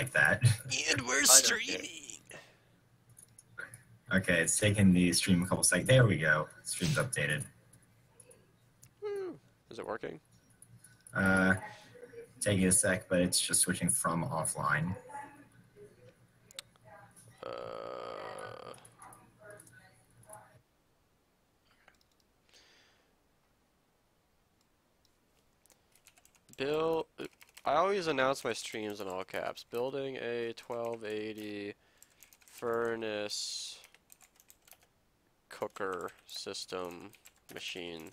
like that. And we're streaming. Okay, it's taken the stream a couple seconds. There we go. Stream's updated. Woo. Is it working? Uh, taking a sec, but it's just switching from offline. Bill, I always announce my streams in all caps. Building a 1280 furnace cooker system machine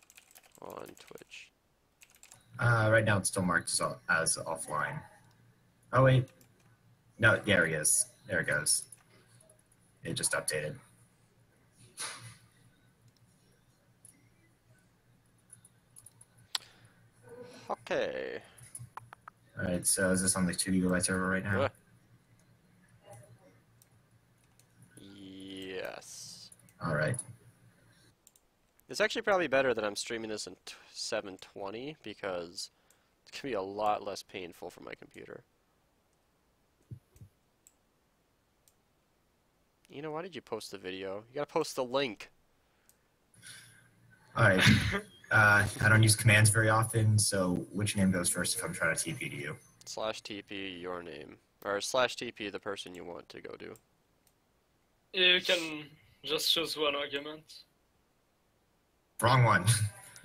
on Twitch. Right now it's still marked as offline. Oh wait, no, there he is. There it goes. It just updated. Okay. All right, so is this on the 2 GB server right now? Yes. All right. It's actually probably better that I'm streaming this in 720 because it's going to be a lot less painful for my computer. You know, why did you post the video? You gotta post the link. Alright. I don't use commands very often, so which name goes first if I'm trying to TP to you? /TP your name. Or /TP the person you want to go to. You can just choose one argument. Wrong one.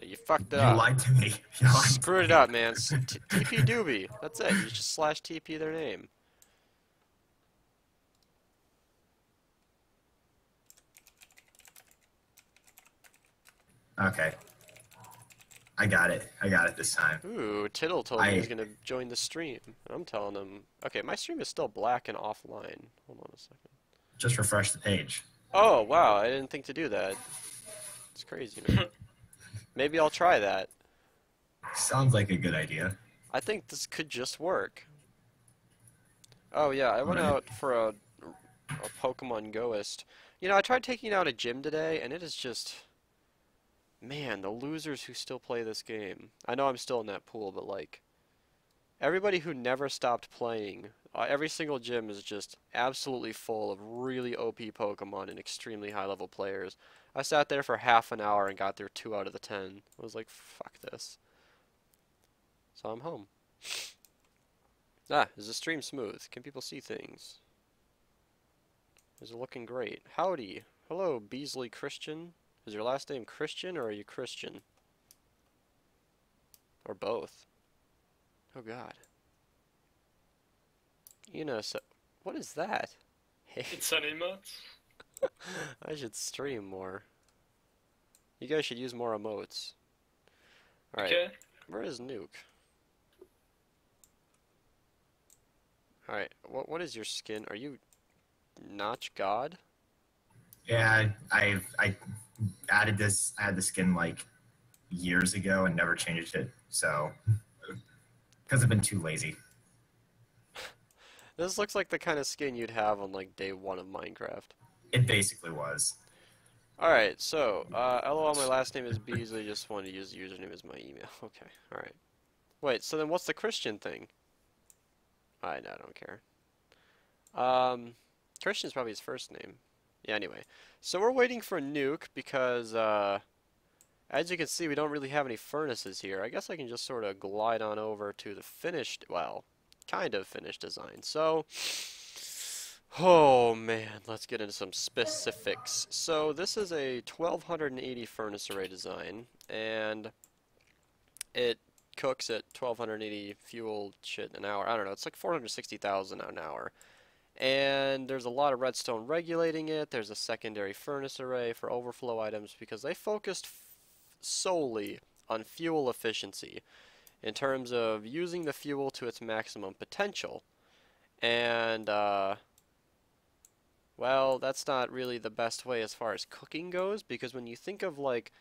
You fucked it You up. lied to me. You lied Screwed it up, man. TP Doobie. That's it. You just /TP their name. Okay. I got it. I got it this time. Ooh, Tittle told me he's gonna join the stream. I'm telling him. Okay, my stream is still black and offline. Hold on a second. Just refresh the page. Oh, wow. I didn't think to do that. It's crazy, man. Maybe I'll try that. Sounds like a good idea. I think this could just work. Oh, yeah. I went out for a Pokemon Goist. You know, I tried taking out a gym today, and it is just... Man, the losers who still play this game. I know I'm still in that pool, but like... Everybody who never stopped playing, every single gym is just absolutely full of really OP Pokemon and extremely high-level players. I sat there for half an hour and got there 2 out of the 10. I was like, fuck this. So I'm home. Ah, is the stream smooth? Can people see things? Is it looking great? Howdy. Hello, Beasley Christian. Is your last name Christian or are you Christian? Or both? Oh god. What is that? It's an emote. I should stream more. You guys should use more emotes. Alright. Okay. Where is Nuke? Alright, what is your skin? Are you Notch God? Yeah, I added this. I had the skin like years ago and never changed it. So, because I've been too lazy. This looks like the kind of skin you'd have on like day 1 of Minecraft. It basically was. Alright, so, LOL, my last name is Beasley, just wanted to use the username as my email. Okay, alright. Wait, so then what's the Christian thing? I don't care. Christian's probably his first name. Yeah, anyway. So we're waiting for Nuke because, as you can see, we don't really have any furnaces here. I guess I can just sort of glide on over to the finished, well, kind of finished design. So, oh man, let's get into some specifics. So this is a 1280 furnace array design, and it cooks at 1280 fuel shit an hour. I don't know, it's like 460,000 an hour. And there's a lot of redstone regulating it. There's a secondary furnace array for overflow items because they focused solely on fuel efficiency in terms of using the fuel to its maximum potential. And, well, that's not really the best way as far as cooking goes, because when you think of, like,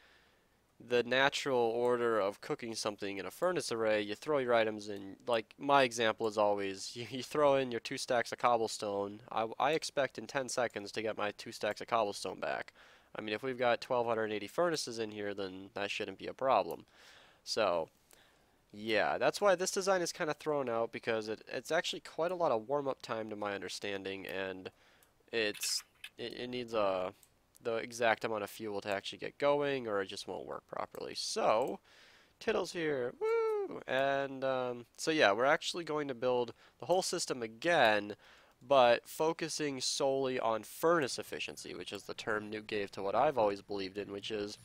the natural order of cooking something in a furnace array, you throw your items in, like my example is always, you throw in your 2 stacks of cobblestone. I expect in 10 seconds to get my 2 stacks of cobblestone back. I mean, if we've got 1280 furnaces in here, then that shouldn't be a problem. So, Yeah, that's why this design is kind of thrown out because it's actually quite a lot of warm-up time to my understanding, and it's it needs the exact amount of fuel to actually get going, or it just won't work properly. So, Tittle's here, woo! And so yeah, we're actually going to build the whole system again, but focusing solely on furnace efficiency, which is the term Nuke gave to what I've always believed in, which is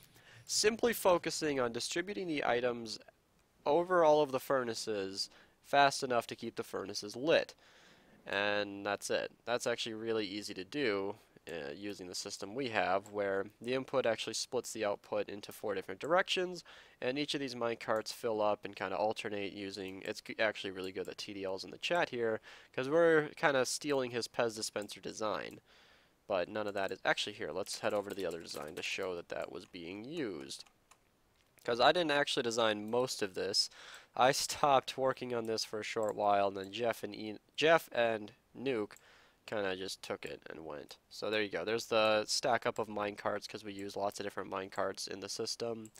simply focusing on distributing the items over all of the furnaces fast enough to keep the furnaces lit. And that's it. That's actually really easy to do using the system we have, where the input actually splits the output into 4 different directions, and each of these minecarts fill up and kind of alternate using, it's actually really good that TDL's in the chat here, because we're kind of stealing his Pez dispenser design. But none of that is, actually here, let's head over to the other design to show that that was being used. Because I didn't actually design most of this. I stopped working on this for a short while, and then Jeff and Nuke kind of just took it and went. So there you go. There's the stack up of minecarts, because we use lots of different minecarts in the system.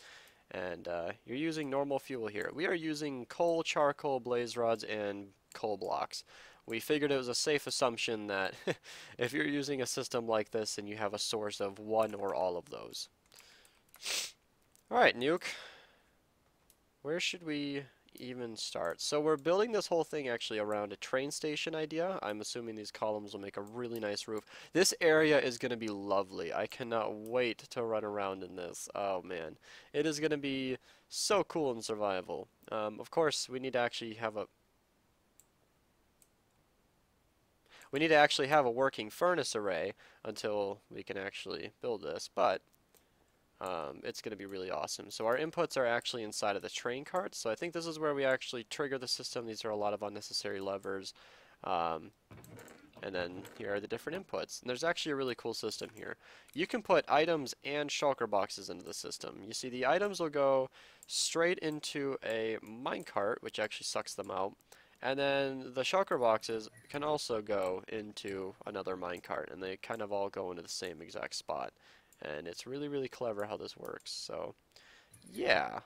And you're using normal fuel here. We are using coal, charcoal, blaze rods, and coal blocks. We figured it was a safe assumption that if you're using a system like this, then you have a source of one or all of those. Alright, Nuke. Where should we even start? So we're building this whole thing actually around a train station idea. I'm assuming these columns will make a really nice roof. This area is going to be lovely. I cannot wait to run around in this. Oh man. It is going to be so cool in survival. Of course, we need to actually have a working furnace array until we can actually build this, but it's going to be really awesome. So our inputs are actually inside of the train carts. So I think this is where we actually trigger the system. These are a lot of unnecessary levers. And then here are the different inputs. And there's actually a really cool system here. You can put items and shulker boxes into the system. You see the items will go straight into a minecart, which actually sucks them out. And then the shulker boxes can also go into another minecart. And they kind of all go into the same exact spot. And it's really, really clever how this works. So, yeah.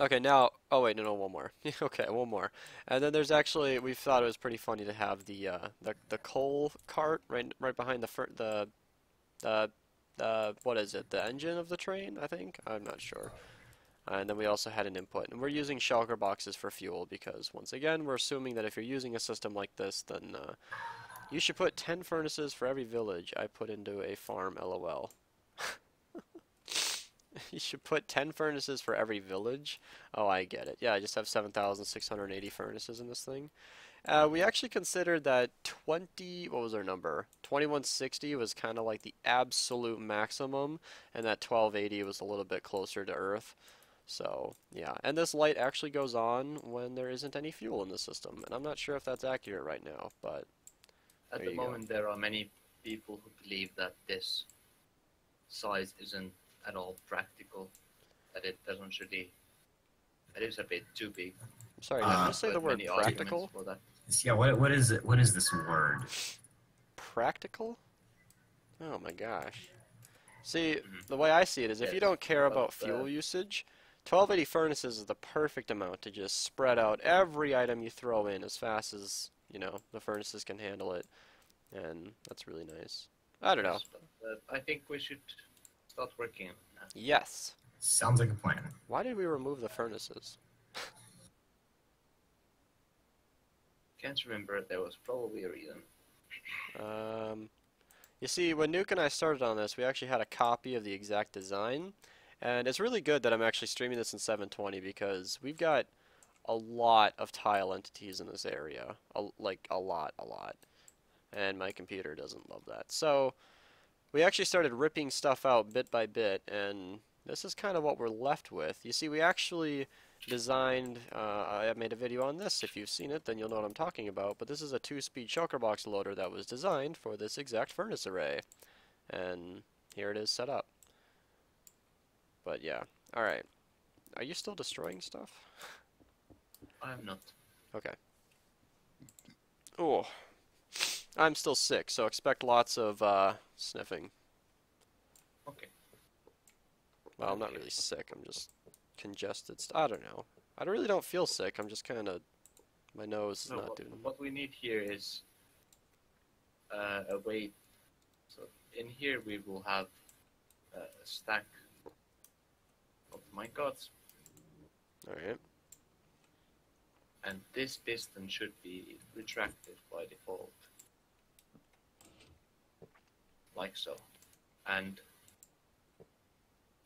Okay, now, oh wait, no, one more. Okay, one more. And then there's actually, we thought it was pretty funny to have the coal cart right behind what is it? The engine of the train, I think? I'm not sure. And then we also had an input. And we're using shulker boxes for fuel because, once again, we're assuming that if you're using a system like this, then you should put 10 furnaces for every village I put into a farm, LOL. You should put 10 furnaces for every village? Oh, I get it. Yeah, I just have 7,680 furnaces in this thing. We actually considered that what was our number? 2160 was kind of like the absolute maximum, and that 1280 was a little bit closer to Earth. So, yeah. And this light actually goes on when there isn't any fuel in the system, and I'm not sure if that's accurate right now, but at the moment there are many people who believe that this size isn't at all practical, that it doesn't really, that is a bit too big. I'm sorry, did you say the word practical? Yeah, what is it? What is this word? Practical? Oh my gosh. See, the way I see it is if you don't care about fuel usage, 1280 furnaces is the perfect amount to just spread out every item you throw in as fast as, you know, the furnaces can handle it. And that's really nice. I don't know. But I think we should start working on that. Yes. Sounds like a plan. Why did we remove the furnaces? Can't remember. There was probably a reason. You see, when Nuke and I started on this, we actually had a copy of the exact design. And it's really good that I'm actually streaming this in 720 because we've got a lot of tile entities in this area. Like, a lot. And my computer doesn't love that. So, we actually started ripping stuff out bit by bit, and this is kind of what we're left with. You see, we actually designed, I made a video on this. If you've seen it, then you'll know what I'm talking about. But this is a 2-speed shulker box loader that was designed for this exact furnace array. And here it is set up. But yeah, alright. Are you still destroying stuff? I am not. Okay. Oh. I'm still sick, so expect lots of sniffing. Okay. Well, I'm not really sick, I'm just congested. I don't know. I really don't feel sick. I'm just kind of, my nose is So not doing. what we need here is a way. So in here we will have a stack of minecarts, All right. and this piston should be retracted by default, like so. And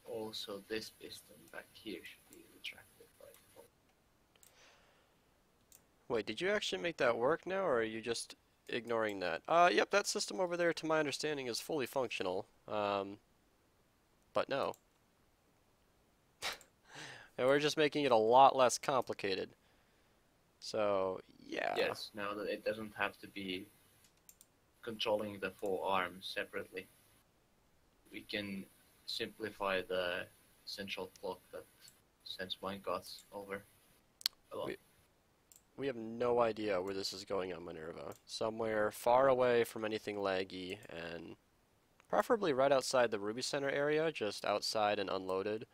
also this piston back here should be retracted by default. Wait, did you actually make that work now, or are you just ignoring that? Yep, that system over there, to my understanding, is fully functional. But no. And we're just making it a lot less complicated. So, yeah. Yes, now that it doesn't have to be controlling the 4 arms separately. We can simplify the central clock that sends minecarts over a lot. We have no idea where this is going on Minerva. Somewhere far away from anything laggy, and preferably right outside the Ruby Center area, just outside and unloaded.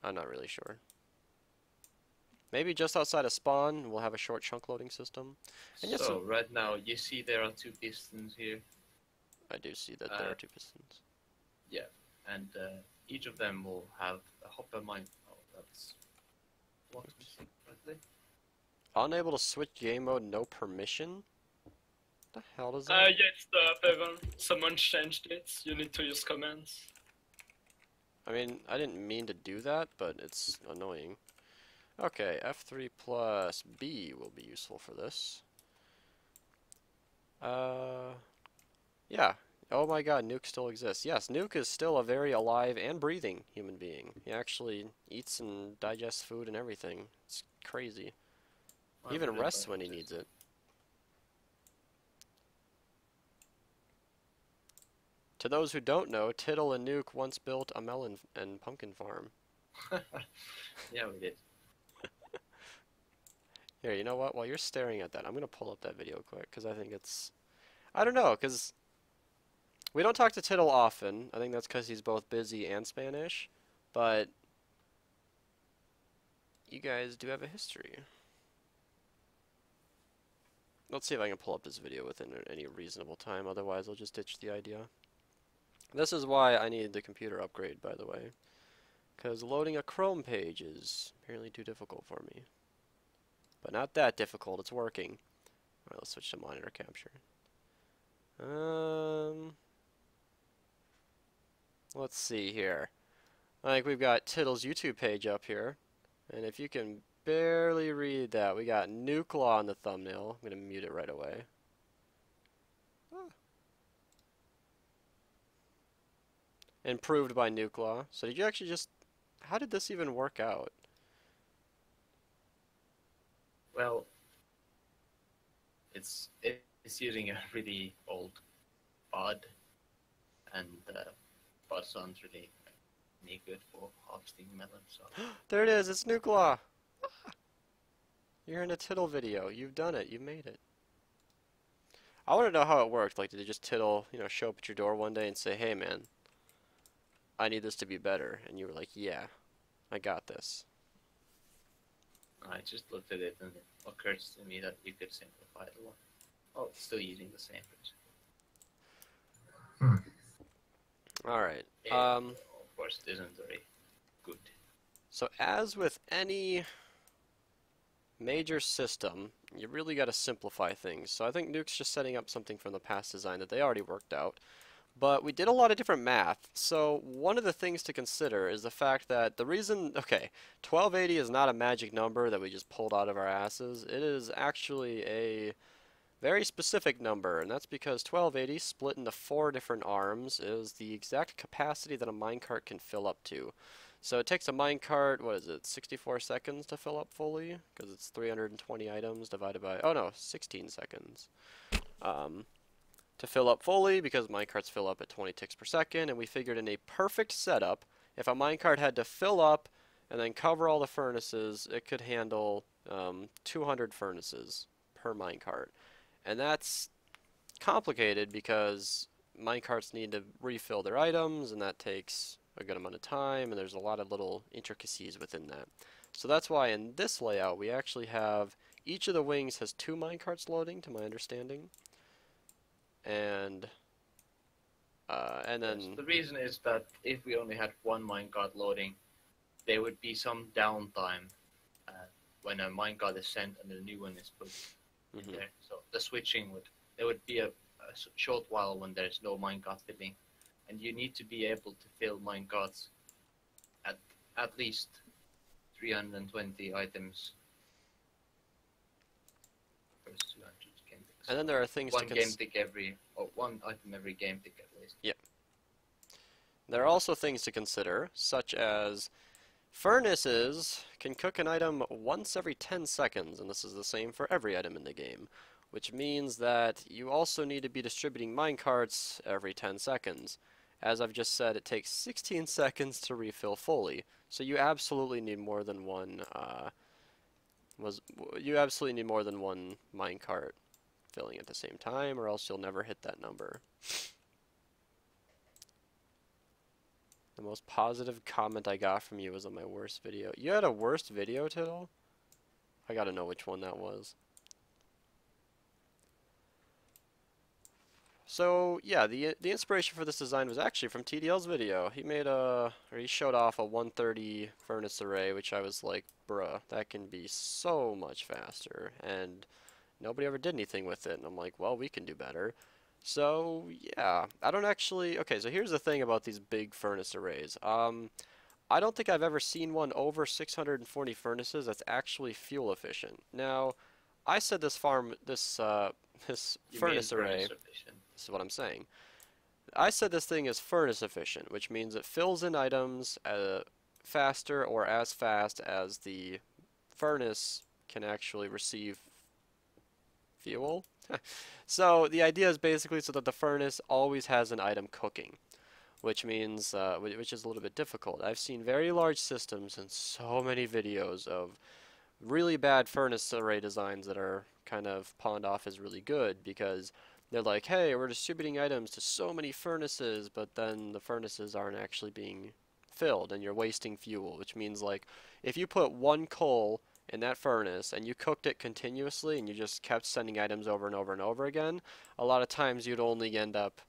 I'm not really sure. Maybe just outside of spawn, we'll have a short chunk loading system. And yes, So right now you see there are 2 pistons here. I do see that there are 2 pistons. Yeah, and each of them will have a hopper mine. Oh, that's what's missing correctly. Unable to switch game mode, no permission? What the hell does that? Yeah, it's the upper one. Someone changed it. You need to use commands. I mean, I didn't mean to do that, but it's annoying. Okay, F3 plus B will be useful for this. Yeah. Oh my god, Nuke still exists. Yes, Nuke is still a very alive and breathing human being. He actually eats and digests food and everything. It's crazy. He even rests when he needs it. To those who don't know, Tittle and Nuke once built a melon and pumpkin farm. Yeah, we did. Here, you know what? While you're staring at that, I'm going to pull up that video quick, because I think it's... I don't know, because we don't talk to Tittle often. I think that's because he's both busy and Spanish, but you guys do have a history. Let's see if I can pull up this video within any reasonable time, otherwise I'll just ditch the idea. This is why I need the computer upgrade, by the way, because loading a Chrome page is apparently too difficult for me. But not that difficult, it's working. Alright, let's switch to monitor capture. Let's see here. I think we've got Tittle's YouTube page up here. And if you can barely read that, we got Nuclaw on the thumbnail. I'm going to mute it right away. Improved by Nuclaw. So did you actually just... How did this even work out? Well, it's using a really old pod, and pods aren't really any good for harvesting melon. So There it is, it's Nuclaw! You're in a Tittle video. You've done it. You made it. I want to know how it worked. Like, did you just Tittle, you know, show up at your door one day and say, "Hey, man, I need this to be better," and you were like, "Yeah, I got this." I just looked at it, and it occurs to me that you could simplify it a lot. Oh, still using the same principle. All right. Of course, it isn't very good. So as with any major system, you really got to simplify things. So I think Nuke's just setting up something from the past design that they already worked out. But we did a lot of different math. So one of the things to consider is the fact that the reason, okay, 1280 is not a magic number that we just pulled out of our asses. It is actually a very specific number, and that's because 1280 split into 4 different arms is the exact capacity that a minecart can fill up to. So it takes a minecart, what is it, 64 seconds to fill up fully? Because it's 320 items divided by, oh no, 16 seconds. To fill up fully, because minecarts fill up at 20 ticks per second, and we figured in a perfect setup, if a minecart had to fill up and then cover all the furnaces, it could handle 200 furnaces per minecart. And that's complicated because minecarts need to refill their items, and that takes a good amount of time, and there's a lot of little intricacies within that. So that's why in this layout we actually have each of the wings has 2 minecarts loading, to my understanding, and Yes, then the reason is that if we only had one minecart loading, there would be some downtime when a minecart is sent and a new one is put in there. So the switching there would be a short while when there's no minecart filling, and you need to be able to fill minecarts at least 320 items per 200 game ticks. and then there are things One to game tick one item every game tick at least. Yeah. There are also things to consider, such as furnaces can cook an item once every 10 seconds, and this is the same for every item in the game, which means that you also need to be distributing minecarts every 10 seconds. As I've just said, it takes 16 seconds to refill fully, so you absolutely need more than one minecart filling at the same time, or else you'll never hit that number. The most positive comment I got from you was on my worst video. You had a worst video, Tittle? I gotta know which one that was. So yeah, the inspiration for this design was actually from TDL's video. He showed off a 130 furnace array, which I was like, bruh, that can be so much faster, and nobody ever did anything with it. And I'm like, well, we can do better. So yeah, I don't actually. Okay, so here's the thing about these big furnace arrays. I don't think I've ever seen one over 640 furnaces that's actually fuel efficient. Now, I said this furnace array. This is what I'm saying. I said this thing is furnace efficient, which means it fills in items faster or as fast as the furnace can actually receive fuel. So the idea is basically so that the furnace always has an item cooking, which means which is a little bit difficult. I've seen very large systems and so many videos of really bad furnace array designs that are kind of pawned off as really good because they're like, hey, we're distributing items to so many furnaces, but then the furnaces aren't actually being filled and you're wasting fuel, which means like if you put one coal in that furnace and you cooked it continuously and you just kept sending items over and over and over again, a lot of times you'd only end up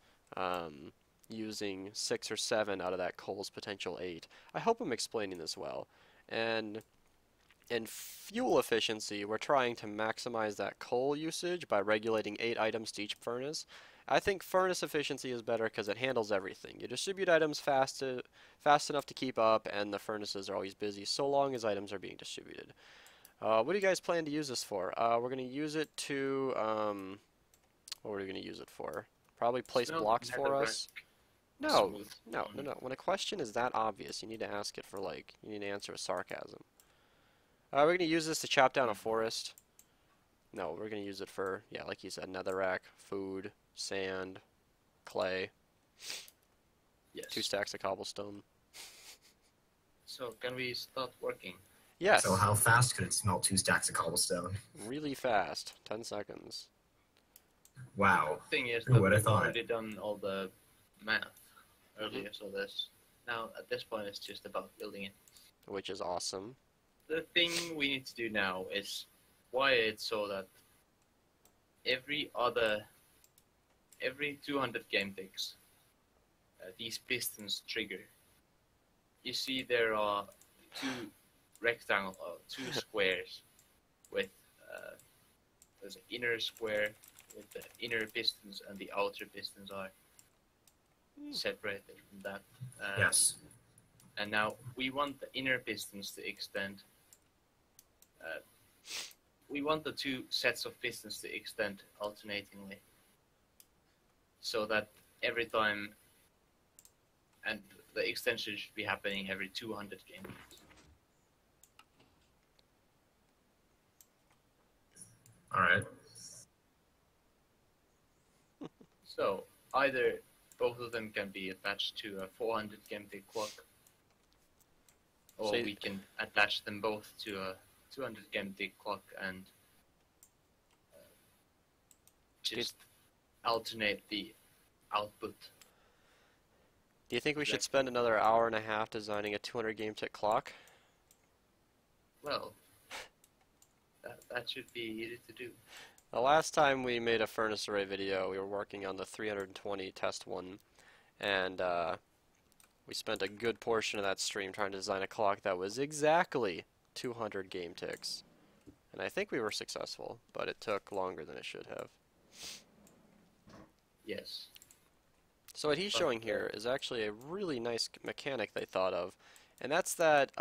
using 6 or 7 out of that coal's potential 8. I hope I'm explaining this well. And in fuel efficiency, we're trying to maximize that coal usage by regulating 8 items to each furnace. I think furnace efficiency is better because it handles everything. You distribute items fast enough to keep up, and the furnaces are always busy so long as items are being distributed. What do you guys plan to use this for? We're going to use it to, what are we going to use it for? Probably place blocks for us. No. When a question is that obvious, you need to ask it for like, you need to answer with sarcasm. We're going to use this to chop down a forest. No, we're going to use it for, yeah, like you said, netherrack, food, sand, clay. Yes. 2 stacks of cobblestone. So, can we start working? Yes. So how fast could it smelt 2 stacks of cobblestone? Really fast. 10 seconds. Wow. The thing is Who that would have we've thought? already done all the math earlier, so now at this point it's just about building it. Which is awesome. The thing we need to do now is wire it so that every 200 game ticks, these pistons trigger. You see there are 2 2 squares with there's an inner square with the inner pistons and the outer pistons are separated from that. Yes. And now we want the inner pistons to extend. We want the 2 sets of pistons to extend alternatingly, so that every time, and the extension should be happening every 200 game ticks. All right. So either both of them can be attached to a 400 game tick clock, or we can attach them both to a 200 game tick clock and just alternate the output. Do you think we should spend another hour and a half designing a 200 game tick clock? Well, that should be easy to do. The last time we made a furnace array video, we were working on the 320 test one, and we spent a good portion of that stream trying to design a clock that was exactly 200 game ticks. And I think we were successful, but it took longer than it should have. Yes. So what he's showing here is actually a really nice mechanic they thought of, and that's that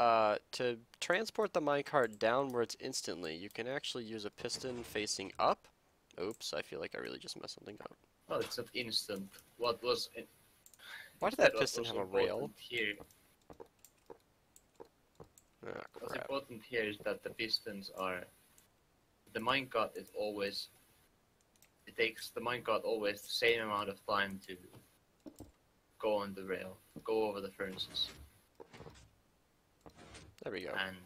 to transport the minecart downwards instantly, you can actually use a piston facing up. Oops, I feel like I really just messed something up. Well, it's not instant. What was in, Why did that piston have a rail? Here, Oh, what's crap. important here is that the pistons are. The minecart is always. It takes the minecart always the same amount of time to go on the rail, go over the furnaces, There we go. and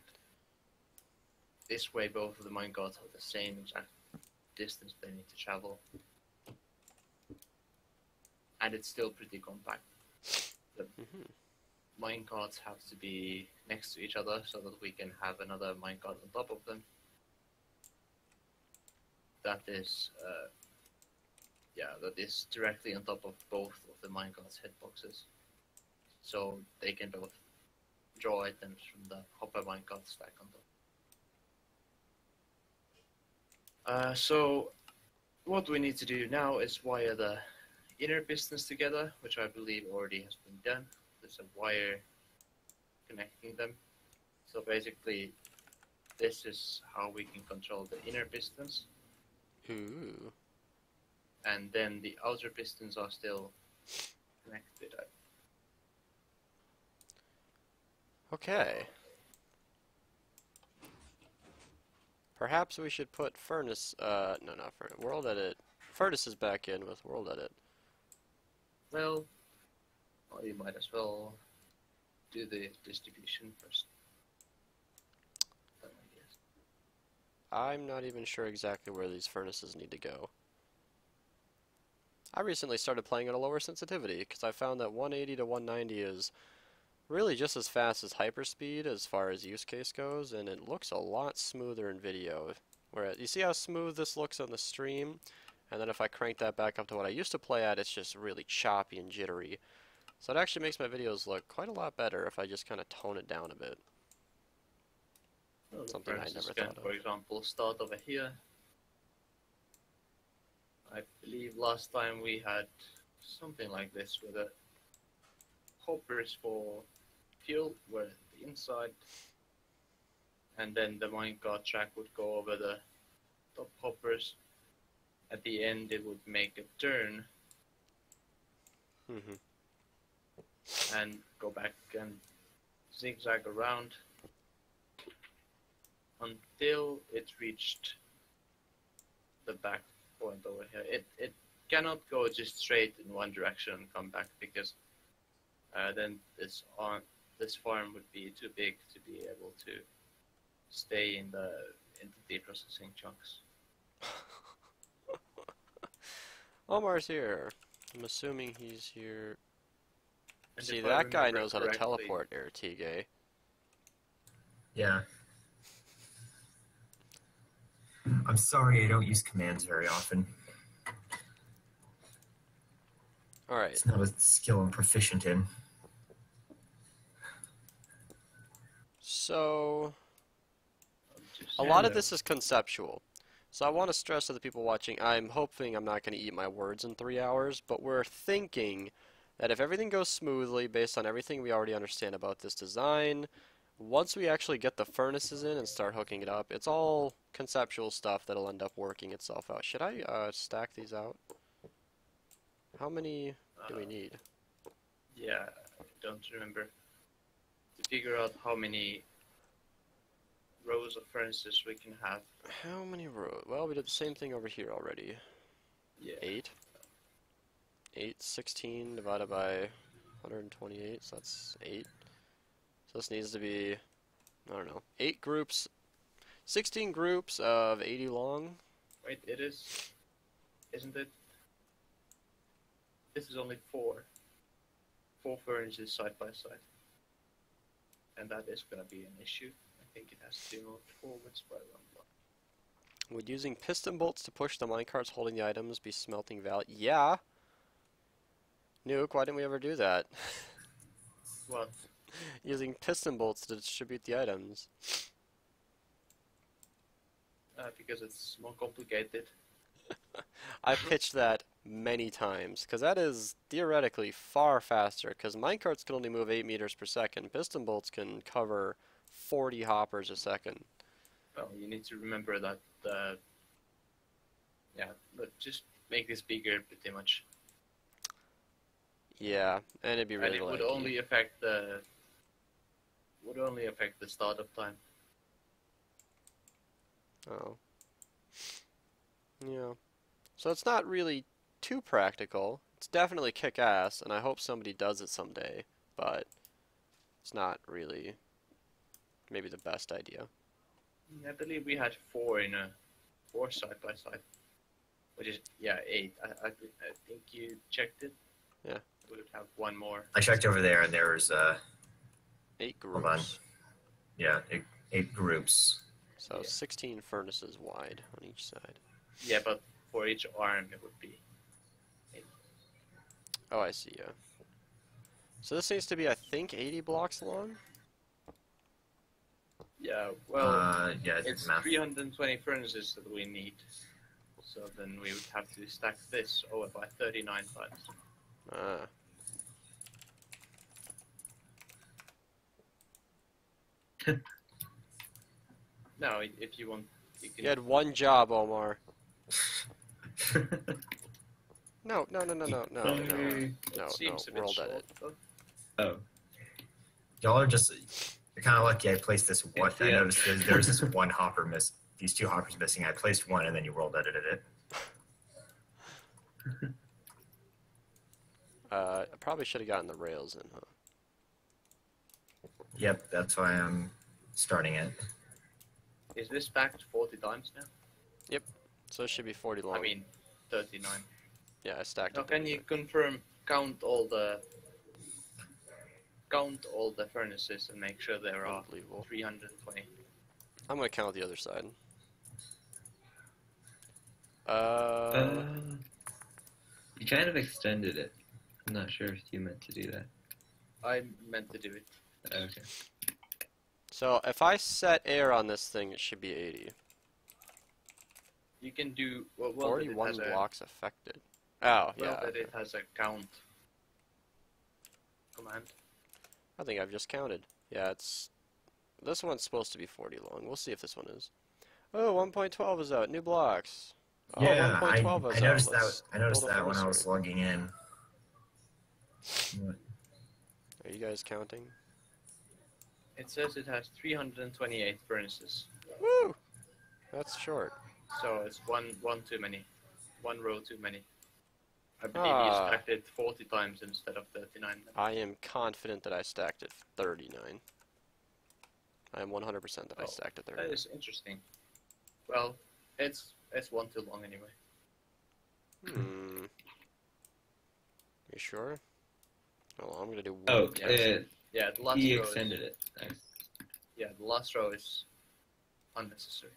this way both of the minecarts have the same exact distance they need to travel, and it's still pretty compact. The minecarts have to be next to each other so that we can have another minecart on top of them. That is, that is directly on top of both of the minecarts' headboxes, so they can both draw items from the hopper minecart stack on top. So what we need to do now is wire the inner pistons together, which I believe already has been done. There's a wire connecting them. So basically, this is how we can control the inner pistons, Ooh. and then the outer pistons are still connected. Okay. Perhaps we should put furnace, no, not furnace, world edit, furnaces back in with world edit. Well, you might as well do the distribution first. I'm not even sure exactly where these furnaces need to go. I recently started playing at a lower sensitivity because I found that 180 to 190 is really just as fast as hyperspeed as far as use case goes, and it looks a lot smoother in video. Where you see how smooth this looks on the stream, and then if I crank that back up to what I used to play at, it's just really choppy and jittery. So it actually makes my videos look quite a lot better if I just kind of tone it down a bit. Well, Something I furnaces never can, thought of. for example, start over here. I believe last time we had something like this where the hoppers for fuel were at the inside, and then the minecart track would go over the top hoppers. At the end, it would make a turn and go back and zigzag around until it reached the back point over here. It cannot go just straight in one direction and come back, because then this farm would be too big to be able to stay in the processing chunks. Omar's here. I'm assuming he's here. And See, if I that guy remember knows how to correctly- teleport, Ertige. Yeah. I'm sorry I don't use commands very often. Alright. It's not a skill I'm proficient in. So, Just- a Yeah, lot of no. this is conceptual. So I want to stress to the people watching, I'm hoping I'm not going to eat my words in 3 hours, but we're thinking that if everything goes smoothly based on everything we already understand about this design, once we actually get the furnaces in and start hooking it up, it's all conceptual stuff that'll end up working itself out. Should I stack these out? How many do we need? Yeah, I don't remember. To figure out how many rows of furnaces we can have. How many rows? Well, we did the same thing over here already. Yeah. 8. 16 divided by 128, so that's 8. So this needs to be, I don't know, 8 groups, 16 groups of 80 long. Wait, it is, isn't it? This is only 4 furnaces side by side, and that is gonna be an issue, I think it has to be moved forwards by 1 block. Would using piston bolts to push the minecarts holding the items be smelting value? Yeah. Nuke, why didn't we ever do that? What? Using piston bolts to distribute the items. Because it's more complicated. I've pitched that many times, because that is theoretically far faster, because minecarts can only move 8 meters per second. Piston bolts can cover 40 hoppers a second. Well, you need to remember that, yeah, but just make this bigger pretty much. Yeah, and it'd be really And it would laggy. only affect the startup time. Oh. Yeah. So it's not really too practical. It's definitely kick-ass, and I hope somebody does it someday, but it's not really maybe the best idea. I believe we had 4 side by side, which is 8. I think you checked it. Yeah. We would have 1 more. I checked over there, and there was 8 hold on. groups. Yeah, 8 groups. So Yeah. 16 furnaces wide on each side. Yeah, but for each arm it would be. Oh, I see, yeah. So this needs to be, I think, 80 blocks long? Yeah, well, yeah, it's math. 320 furnaces that we need. So then we would have to stack this over by 39 times. Ah. No, if you want, you can. You had one job, Omar. No, no, no, no, no, no, no, It no, seems a bit world short, edit. though. Oh, Y'all are just, you're kind of lucky I placed this one. I Yeah. noticed there's this one hopper these 2 hoppers missing. I placed one and then you world edited it. I probably should have gotten the rails in, huh? Yep, that's why I'm starting it. Is this stacked 40 times now? So it should be 40 long. I mean, 39. yeah, I stacked Now, it. can you confirm, count all the furnaces and make sure there are Unbelievable. 320? I'm gonna count the other side. you kind of extended it. I'm not sure if you meant to do that. I meant to do it. Okay. So if I set air on this thing, it should be 80. You can do well. That it 41 has a, blocks affected. Oh, well, yeah. that it has a count command. I think I've just counted. Yeah, it's... This one's supposed to be 40 long. We'll see if this one is. Oh, 1.12 is out. New blocks. Oh, Yeah, 1.12 I is noticed out. that. Let's I noticed build a that when I was furnace logging in. ring. Are you guys counting? It says it has 328 furnaces, Woo! That's short. so it's one too many, 1 row too many. I believe Ah. you stacked it 40 times instead of 39. I am confident that I stacked it 39. I am 100% that I Oh, stacked it That 39. is interesting. Well, it's 1 too long anyway. Hmm. You sure? Oh, I'm gonna do one. Oh, guess. Yeah, the last he row extended is, it. Nice. Yeah, the last row is unnecessary.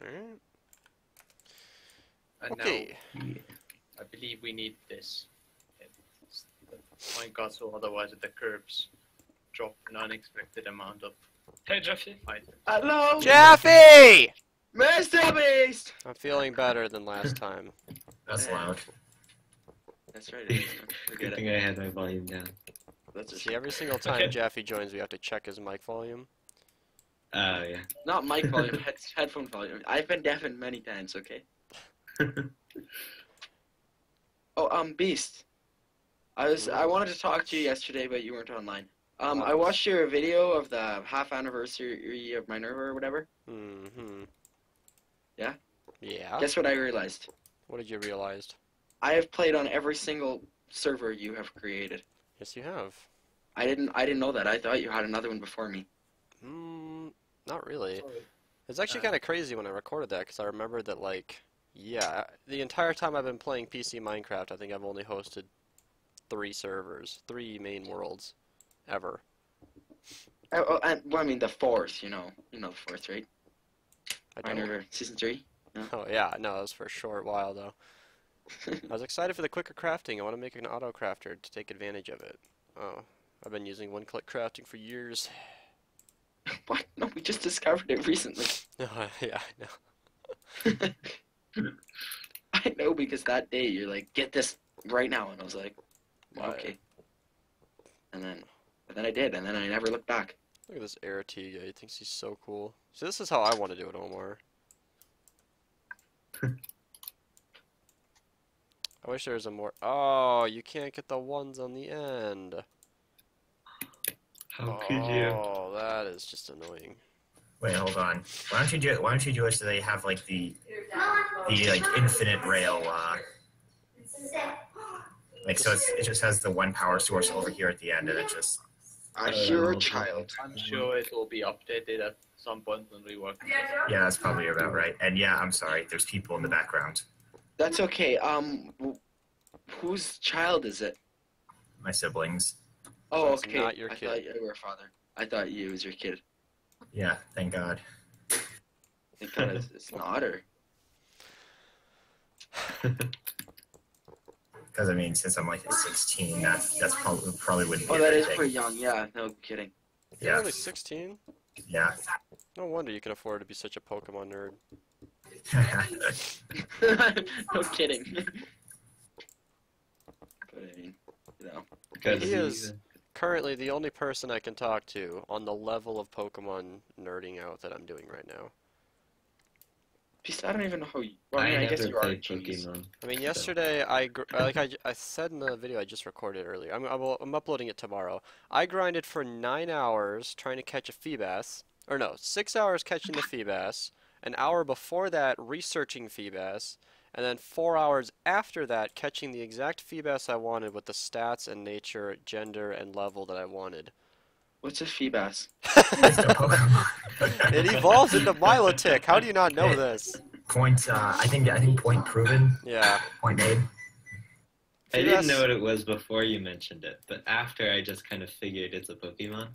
Alright. And Okay. Yeah. now I believe we need this. It's the minecart, so otherwise the curbs drop an unexpected amount of Hey, Jeffy. items. Hello, Jeffy! Mr. Beast. I'm feeling better than last time. That's loud. That's right. It is. Good Forget it. thing I had my volume down. That's a See, every single time Okay. Jeffy joins, we have to check his mic volume. Oh yeah. Not mic volume, headphone volume. I've been deafened many times. Okay. Oh, Beast. I wanted to talk to you yesterday, but you weren't online. I watched your video of the half anniversary of Minerva or whatever. Mm-hmm. Yeah? Yeah? Guess what I realized? What did you realize? I have played on every single server you have created. Yes, you have. I didn't know that. I thought you had another one before me. Not really. Sorry. It's actually kind of crazy when I recorded that, because I remembered that, like, yeah, the entire time I've been playing PC Minecraft, I think I've only hosted 3 servers, 3 main worlds. ever. Well, I mean the fourth, you know the fourth, right? I don't. Minor season 3. Oh yeah, no, it was for a short while though. I was excited for the quicker crafting. I want to make an auto crafter to take advantage of it. Oh, I've been using one-click crafting for years. What? No, we just discovered it recently. Yeah, I know. I know because that day you're like, get this right now, and I was like, Why? okay. And then I did, and then I never looked back. Look at this Air T guy. He thinks he's so cool. So this is how I want to do it, Omar. I wish there was a more. Oh, you can't get the ones on the end. How could you? Oh, that is just annoying. Wait, hold on. Why don't you do it so they have like the like infinite rail like so it just has the one power source over here at the end and it just I hear a child. I'm sure it will be updated at some point when we work. yeah, that's probably about right. And yeah, I'm sorry, there's people in the background. That's okay. Whose child is it? My siblings. Oh, That's okay. not your I kid. thought you were a father. I thought you was your kid. Yeah, thank God. Thank God it's not, or Because I mean, since I'm like 16, that's probably wouldn't be oh, a that big is thing. pretty young. Yeah, no kidding. You're Yeah, only 16? yeah. No wonder you can afford to be such a Pokemon nerd. No kidding. But I mean, Because He is currently the only person I can talk to on the level of Pokemon nerding out that I'm doing right now. I don't even know how you. Well, I mean, I guess never you are played genius. Pokemon. I mean, yesterday I said in the video I just recorded earlier. I'm uploading it tomorrow. I grinded for 9 hours trying to catch a Feebas, or no, 6 hours catching the Feebas, an hour before that researching Feebas, and then 4 hours after that catching the exact Feebas I wanted with the stats and nature, gender, and level that I wanted. What's a Feebas? It's no Pokemon. It evolves into Milotic. How do you not know this? Point. I think point proven. Yeah. Point made. I didn't Feebas- know what it was before you mentioned it, but after I just kind of figured it's a Pokemon.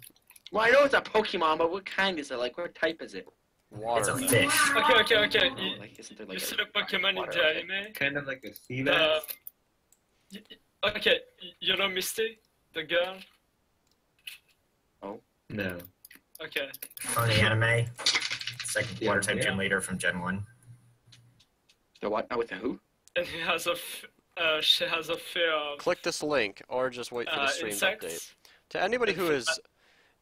Well, I know it's a Pokemon, but what kind is it? Like, what type is it? It's Water. a fish. Okay. Oh, like, isn't there You like see the Pokemon in water, the okay. anime? Kind of like a sea The, bass. okay, you know Misty, the girl. No. Okay. From the anime. Second Yeah, water type yeah. gym leader from Gen 1. the what? Oh, with the who? And he has she has a fear of Click this link, or just wait for the stream update. insects. To anybody who is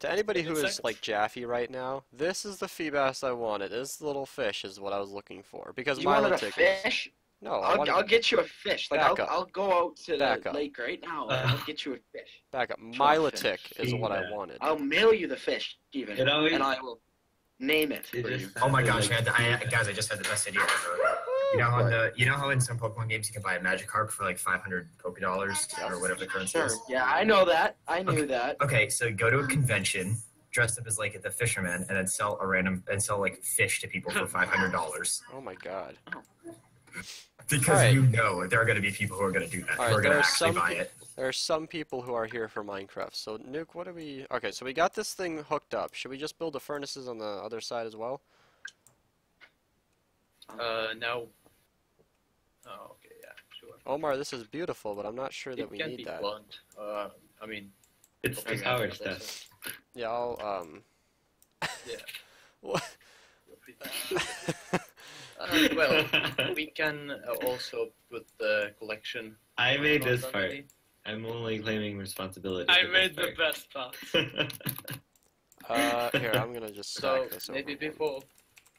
Insects? like Jaffe right now, this is the Feebas I wanted. This little fish is what I was looking for because You wanted a Milotic is. fish? No, I wanted I'll get you a fish. Like, Back up. I'll go out to Back the up. lake right now, and I'll get you a fish. back up. Try Milotic fish. is what I Feebas. wanted. I'll mail you the fish, even, It always- and I will name it It for you. just Oh my sounded gosh, like guys, I just had the best idea ever. You know how in some Pokemon games you can buy a Magikarp for like 500 Pokedollars or whatever the currency Sure. is? Yeah, I know that. I knew that. Okay, so go to a convention, dressed up as like the fisherman, and then sell like fish to people for $500. Oh my god. Because Alright. you know there are going to be people who are going to do that, Alright, who are going there to are actually some buy pe- it. There are some people who are here for Minecraft. So Nuke, what do we? Okay, so we got this thing hooked up. Should we just build the furnaces on the other side as well? No. Oh, okay, yeah, sure. Omar, this is beautiful, but I'm not sure that It we can need be that. blunt. I mean, It's the looking power at the stuff. Yeah, I'll Yeah. What? Well, we can also put the collection. I made this part. underneath. I'm only claiming responsibility. I for this made the part. best part. Here, I'm gonna just So stack this maybe over.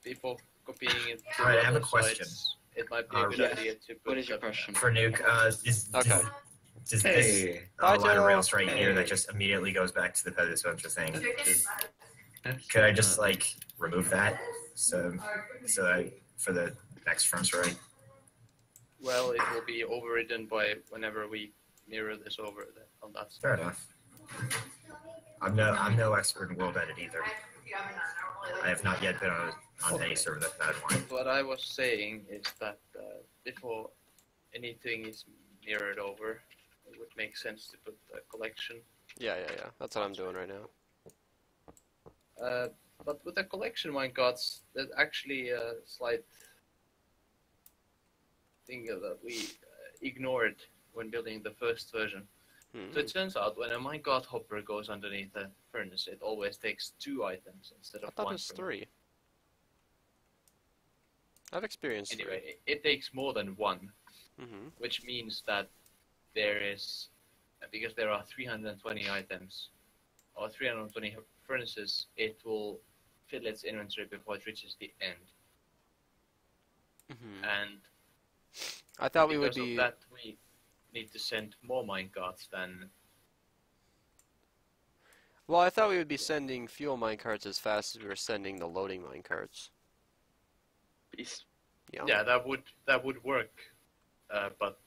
before copying it to Alright, I have a other question. sites, it might be a good yes. idea to put What is your the- question? For Nuke, Okay. does this Hey, Bye, line of Joe. rails right here Hey. that just immediately goes back to the pedestal thing? that's Could I just not- like remove that so for the next furnace array? Well, it will be overridden by whenever we mirror this over on that side. Fair enough. I'm no expert in world edit either. I have not yet been on any server that had one. What I was saying is that before anything is mirrored over, it would make sense to put the collection Yeah. That's what I'm doing right now. But with the collection minecarts, there's actually a slight thing that we ignored when building the first version. So it turns out when a minecart hopper goes underneath a furnace, it always takes 2 items instead I of thought it 1. was 3. I've experienced Anyway, it takes more than 1, 3. which means that there is, because there are 320 items, or 320 furnaces, it will fill its inventory before it reaches the end. And I thought we because would be. of that, we need to send more minecarts than. Well, I thought we would be sending fuel minecarts as fast as we were sending the loading minecarts. Beast. Yeah, that would work. But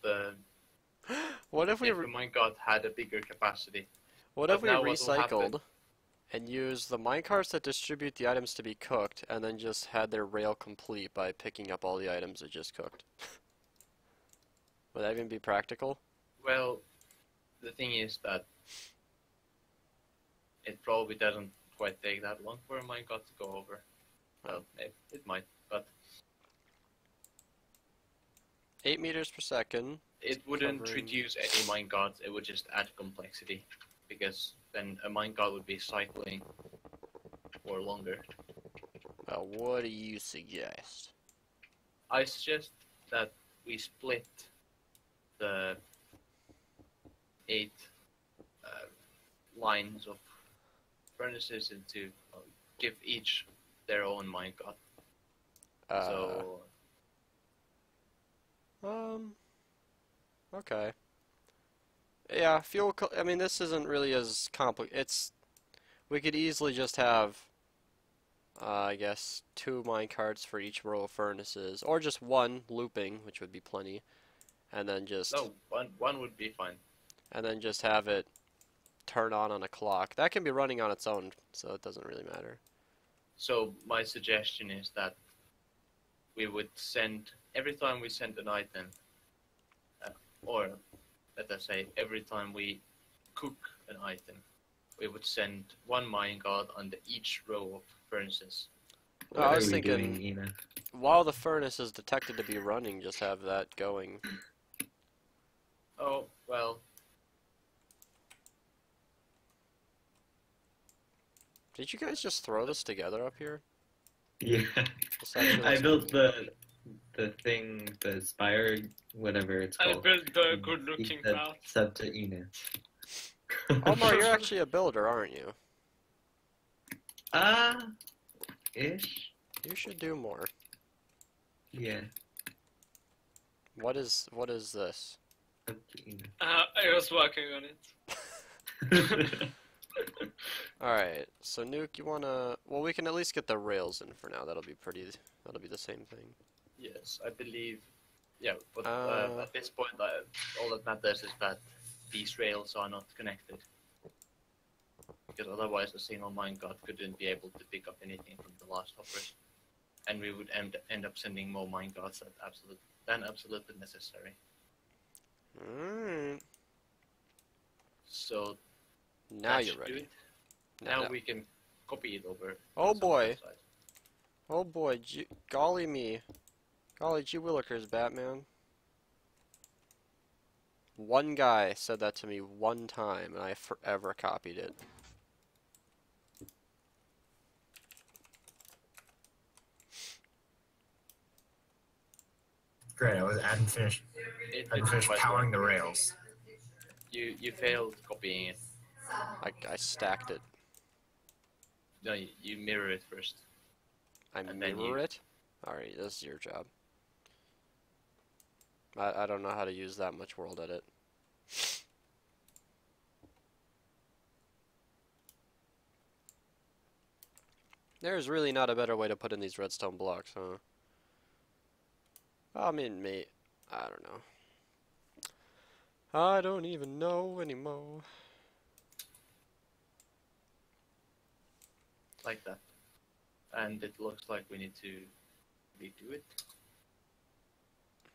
What if we? if the minecart had a bigger capacity. What But if we now what will happen- recycled and used the minecarts that distribute the items to be cooked, and then just had their rail complete by picking up all the items that just cooked? Would that even be practical? Well, the thing is that it probably doesn't quite take that long for a minecart to go over. Well, it might, but 8 meters per second. it wouldn't Covering- reduce any minecarts. It would just add complexity, because then a minecart would be cycling for longer. Well, what do you suggest? I suggest that we split the 8 lines of furnaces into, give each their own minecart. So Okay. Yeah, I mean, this isn't really as complicated. We could easily just have, I guess, 2 minecarts for each row of furnaces, or just 1 looping, which would be plenty, and then just. no, one would be fine. And then just have it turn on a clock. That can be running on its own, so it doesn't really matter. So my suggestion is that we would send, every time we send an item, or let us say every time we cook an item, we would send 1 minecart under each row of furnaces. Oh, What I are was we thinking, doing, Ina? while the furnace is detected to be running, just have that going. Oh, well, Did you guys just throw this together up here? Yeah. This actually I looks built the thing, the spire, whatever it's I called. built the and good-looking he said part. Sub to Ina. Omar, you're actually a builder, aren't you? Ish. You should do more. Yeah. What is this? Sub to Ina. I was working on it. Alright, so Nuke, you wanna... Well, we can at least get the rails in for now. That'll be the same thing. yes, I believe, yeah, but Uh, at this point, all that matters is that these rails are not connected. Because otherwise a single minecart couldn't be able to pick up anything from the last hoppers. And we would end up sending more minecarts than absolutely necessary. Alright. So Now that you're should do ready. it. Now No. we can copy it over. Oh to boy. some website. Oh boy, golly me. Golly gee willikers, Batman. One guy said that to me one time, and I forever copied it. Great. I hadn't finished It's quite powering the well. rails. You failed copying it. I stacked it. No, you mirror it first. I And then mirror you- it? Alright, this is your job. I don't know how to use that much world edit. There's really not a better way to put in these redstone blocks, huh? I mean, I don't know. I don't even know anymore. Like that. And it looks like we need to redo it.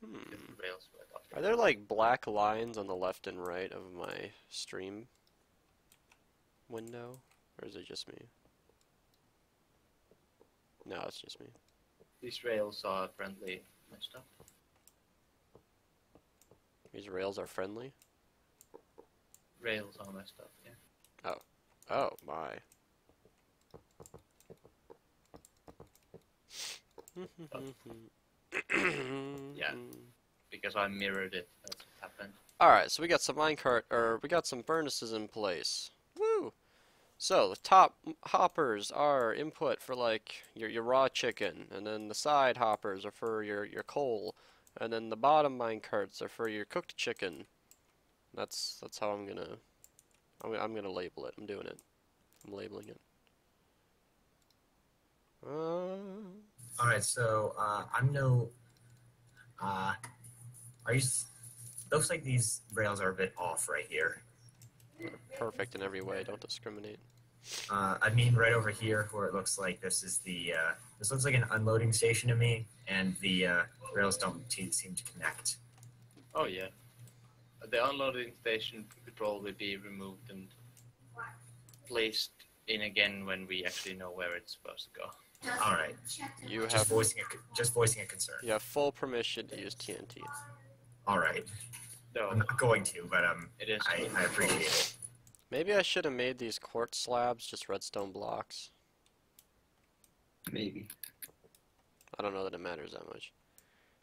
Get the rails right up. Are there like black lines on the left and right of my stream? window? Or is it just me? No, it's just me. These rails are friendly and stuff. These rails are friendly? Rails are messed up, yeah. Oh my. Yeah. Because I mirrored it, that's what happened. Alright, so we got some we got some furnaces in place. Woo! So, the top hoppers are input for like your raw chicken, and then the side hoppers are for your coal, and then the bottom mine carts are for your cooked chicken. That's how I'm gonna label it. I'm doing it. I'm labeling it. All right, so I'm no. Are you? Looks like these rails are a bit off right here. Perfect in every way. Don't discriminate. I mean, right over here, where it looks like this is the. This looks like an unloading station to me, and the rails don't seem to connect. Oh yeah. The unloading station could probably be removed and placed in again when we actually know where it's supposed to go. All right. You Just have voicing a concern. you have full permission to use TNT. All right. No, I'm not going to, but it is. I appreciate it. Maybe I should have made these quartz slabs just redstone blocks. Maybe. I don't know that it matters that much.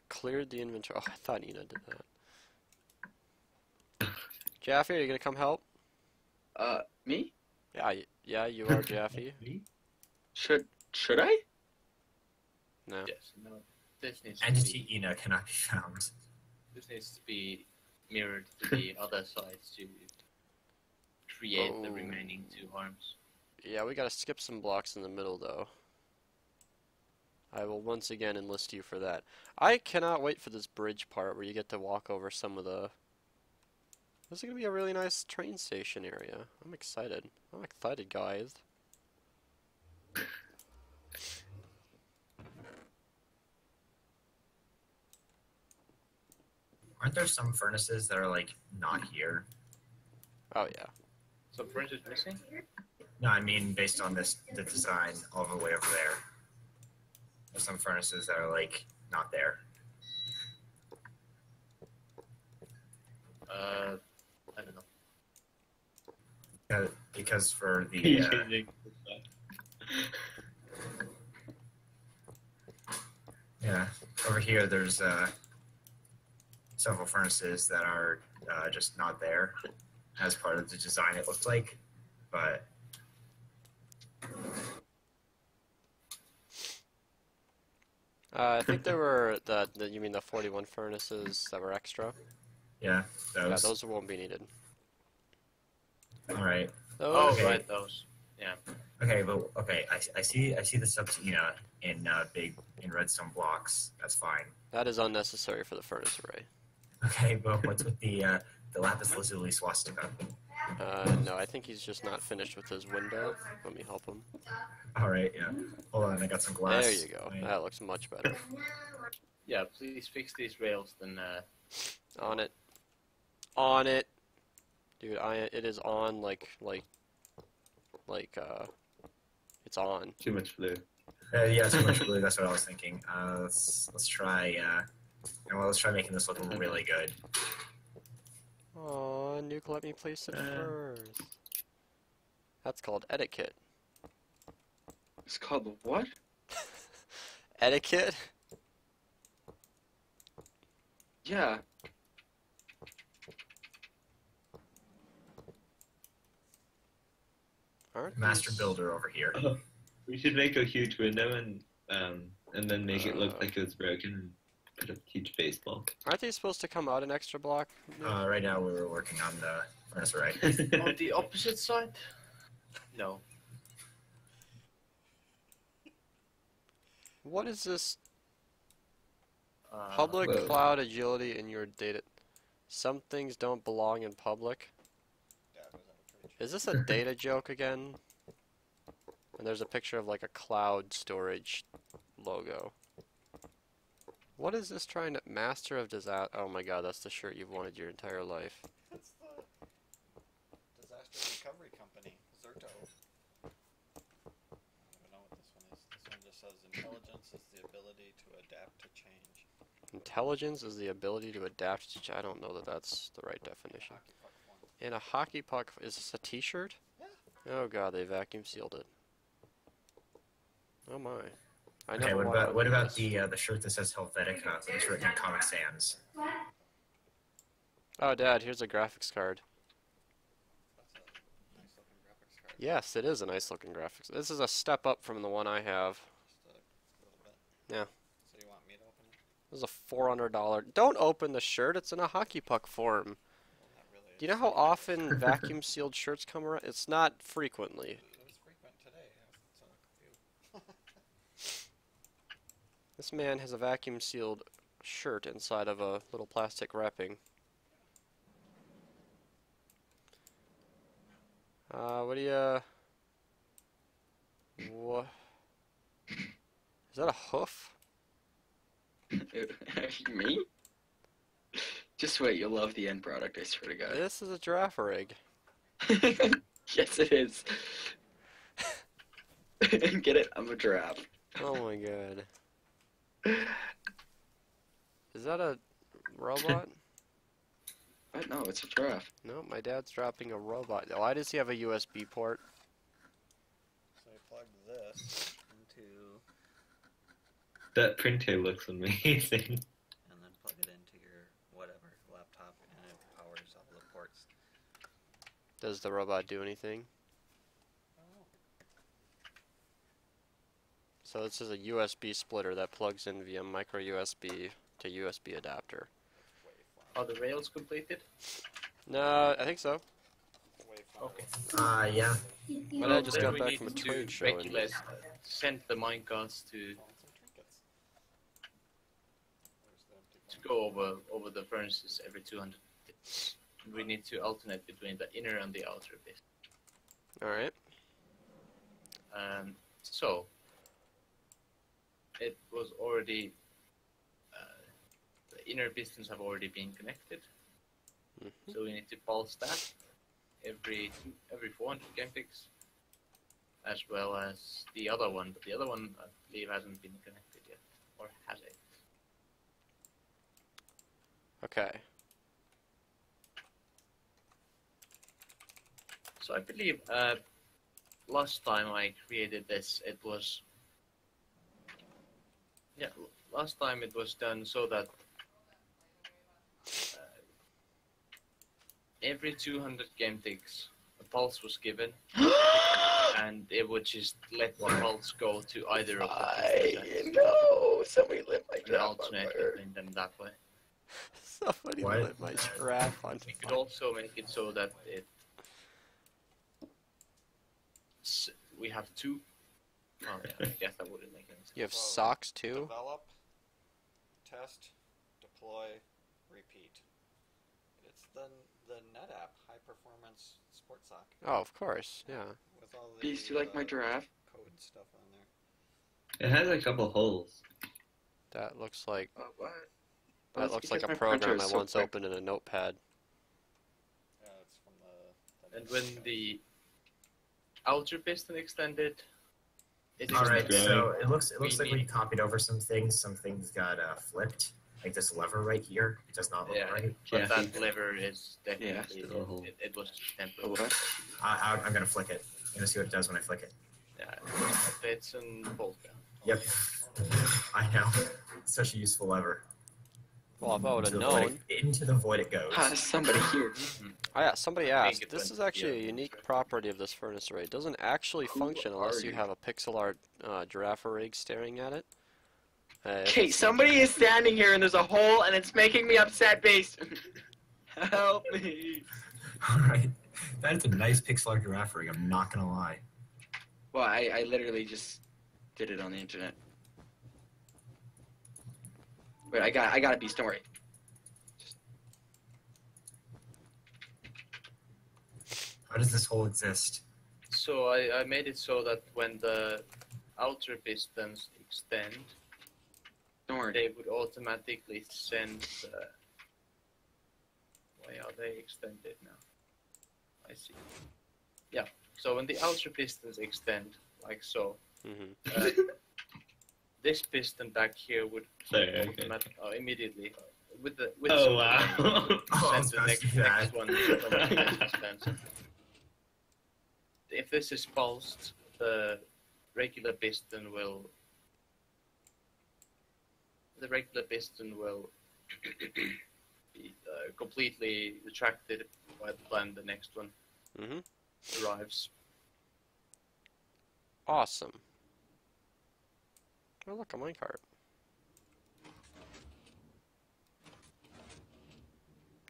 Cleared the inventory. Oh, I thought Nina did that. Jaffe, are you gonna come help? Me? Yeah, you are Jaffe. Should I? No. Yes. No. This needs Entity Ina cannot be found. This needs to be mirrored to the other sides to create the Oh. remaining 2 arms. Yeah, we gotta skip some blocks in the middle though. I will once again enlist you for that. I cannot wait for this bridge part where you get to walk over some of the... This is gonna be a really nice train station area. I'm excited. I'm excited, guys. Aren't there some furnaces that are like not here? Oh yeah. So French is missing? No, I mean based on the design all the way over there. There's some furnaces that are like not there. I don't know. Because for the yeah, over here there's several furnaces that are just not there as part of the design. It looked like, but I think there were you mean the 41 furnaces that were extra? yeah, Yeah, those. those won't be needed. All right. Oh, Okay. right, those. Yeah. Okay, but okay, I see the subtina in redstone blocks. That's fine. That is unnecessary for the furnace array. Okay, but what's with the lapis lazuli swastika? No, I think he's just not finished with his window. Let me help him. All right, yeah. Hold on, I got some glass. There you go. Wait. That looks much better. Yeah, please fix these rails, then On it. On it. Dude, it is on it's on. Too much blue. Yeah, too much glue. That's what I was thinking. Let's try. Let's try making this look really good. Oh, Nuke, let me place it first. That's called etiquette. It's called what? Etiquette? Yeah. Aren't Master these- builder over here. We should make a huge window and then make it look like it's broken and put a huge baseball. Aren't they supposed to come out an extra block? Right now we were working on the furnace array. on the opposite side? No. What is this? Public Whoa. cloud agility in your data. Some things don't belong in public. Is this a data joke again? And there's a picture of like a cloud storage logo. What is this trying to... Master of disaster... Oh my god, that's the shirt you've wanted your entire life. That's the disaster recovery company, Zerto. is the ability to adapt to change. Intelligence is the ability to adapt to. I don't know that that's the right definition. Hockey puck form. In a hockey puck, is this a T-shirt? Yeah. Oh god, they vacuum sealed it. Oh my. I Okay, never what wanted about to what read about this. the shirt that says Helvetica and it's written in Comic Sans? Oh Dad, here's a graphics card. That's a nice looking graphics card. Yes, it is a nice looking graphics. This is a step up from the one I have. Just a little bit. Yeah. So you want me to open it? This is a $400. Don't open the shirt. It's in a hockey puck form. Well, not really. Do you know how often vacuum sealed shirts come around? It's not frequently. It was frequent today. So a few. This man has a vacuum sealed shirt inside of a little plastic wrapping. What do you... What? Is that a hoof? Me? Just wait, you'll love the end product, I swear to God. This is a giraffe rig. Yes, it is. Get it? I'm a giraffe. Oh my god. Is that a robot? What? No, it's a giraffe. No, my dad's dropping a robot. Why does he have a USB port? So you plug this into, That printer looks amazing. and then plug it into your whatever laptop, and it powers all the ports. Does the robot do anything? Oh. So this is a USB splitter that plugs in via micro USB to USB adapter. Way far. Are the rails completed? No, I think so. Way far. Okay. Yeah. My dad just Then got we back need from a to trade show. And regulate, send the minecarts to Want some trinkets? Where's the empty to go over the furnaces every 200 bits. We need to alternate between the inner and the outer bit. Alright. So it was already the inner pistons have already been connected, Mhm. so we need to pulse that every 400 game ticks, as well as the other one. But the other one, I believe, hasn't been connected yet, or has it? Okay. So I believe last time I created this, it was last time it was done so that every 200 game ticks a pulse was given, and it would just let the pulse go to either of the pistons No, somebody lit my and giraffe on alternate fire. between them that way. Somebody What? lit my giraffe on We could fire. also make it so that we have two. Oh yeah, I guess that wouldn't make any sense. You have Whoa. socks too? Develop, test, deploy, repeat. It's the NetApp high performance sports sock Oh, of course, yeah. with all the Beast, do you like my giraffe? code stuff on there. It has a couple holes. That looks like Oh, what? that That's looks like because a my printer program is I so once quick. opened in a notepad. Yeah, it's from the And when the outer piston extended, it All right. extended. So it looks We like need- we copied over some things. Some things got flipped. Like this lever right here. It does not look Yeah. right. But Yeah. that lever is definitely still a hole. it was just Oh, temporary. what? I'm gonna flick it. I'm gonna see what it does when I flick it. Yeah, it's and bolt down. Yep. I know. It's such a useful lever. Well, if I would have Into the void known. into the void it goes. Ah, somebody here. Oh yeah, somebody I think asked. it This went- is actually yeah, a unique that's right. property of this furnace array. It doesn't actually Who function are unless you you? have a pixel art giraffe rig staring at it. Okay, somebody is standing here and there's a hole and it's making me upset, Beast. Help me. All right. That is a nice pixel art giraffe rig. I'm not gonna lie. Well, I literally just did it on the internet. Wait, I got a Beast. Don't worry. How does this hole exist? So I made it so that when the outer pistons extend, Don't worry. they would automatically send. Why are they extended now? I see. Yeah. So when the outer pistons extend, like so, Hmm uh, this piston back here would Sorry, okay. immediately with some Oh wow. Oh, I was send the supposed to next, do that. next one from the next expansion. If this is pulsed, the regular piston will be completely retracted by the time the next one arrives. Awesome. Oh, look, a minecart.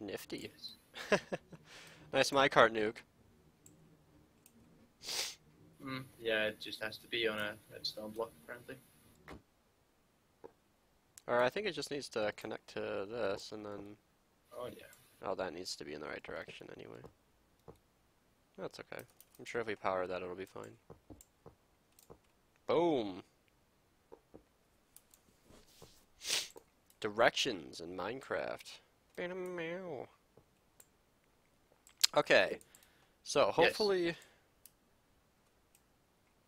Nifty. Nice minecart, Nuke. Yeah, it just has to be on a redstone block, apparently. Or I think it just needs to connect to this, and then... Oh, yeah. Oh, that needs to be in the right direction anyway. That's okay. I'm sure if we power that, it'll be fine. Boom! Directions in Minecraft. Okay. So, hopefully... Yes.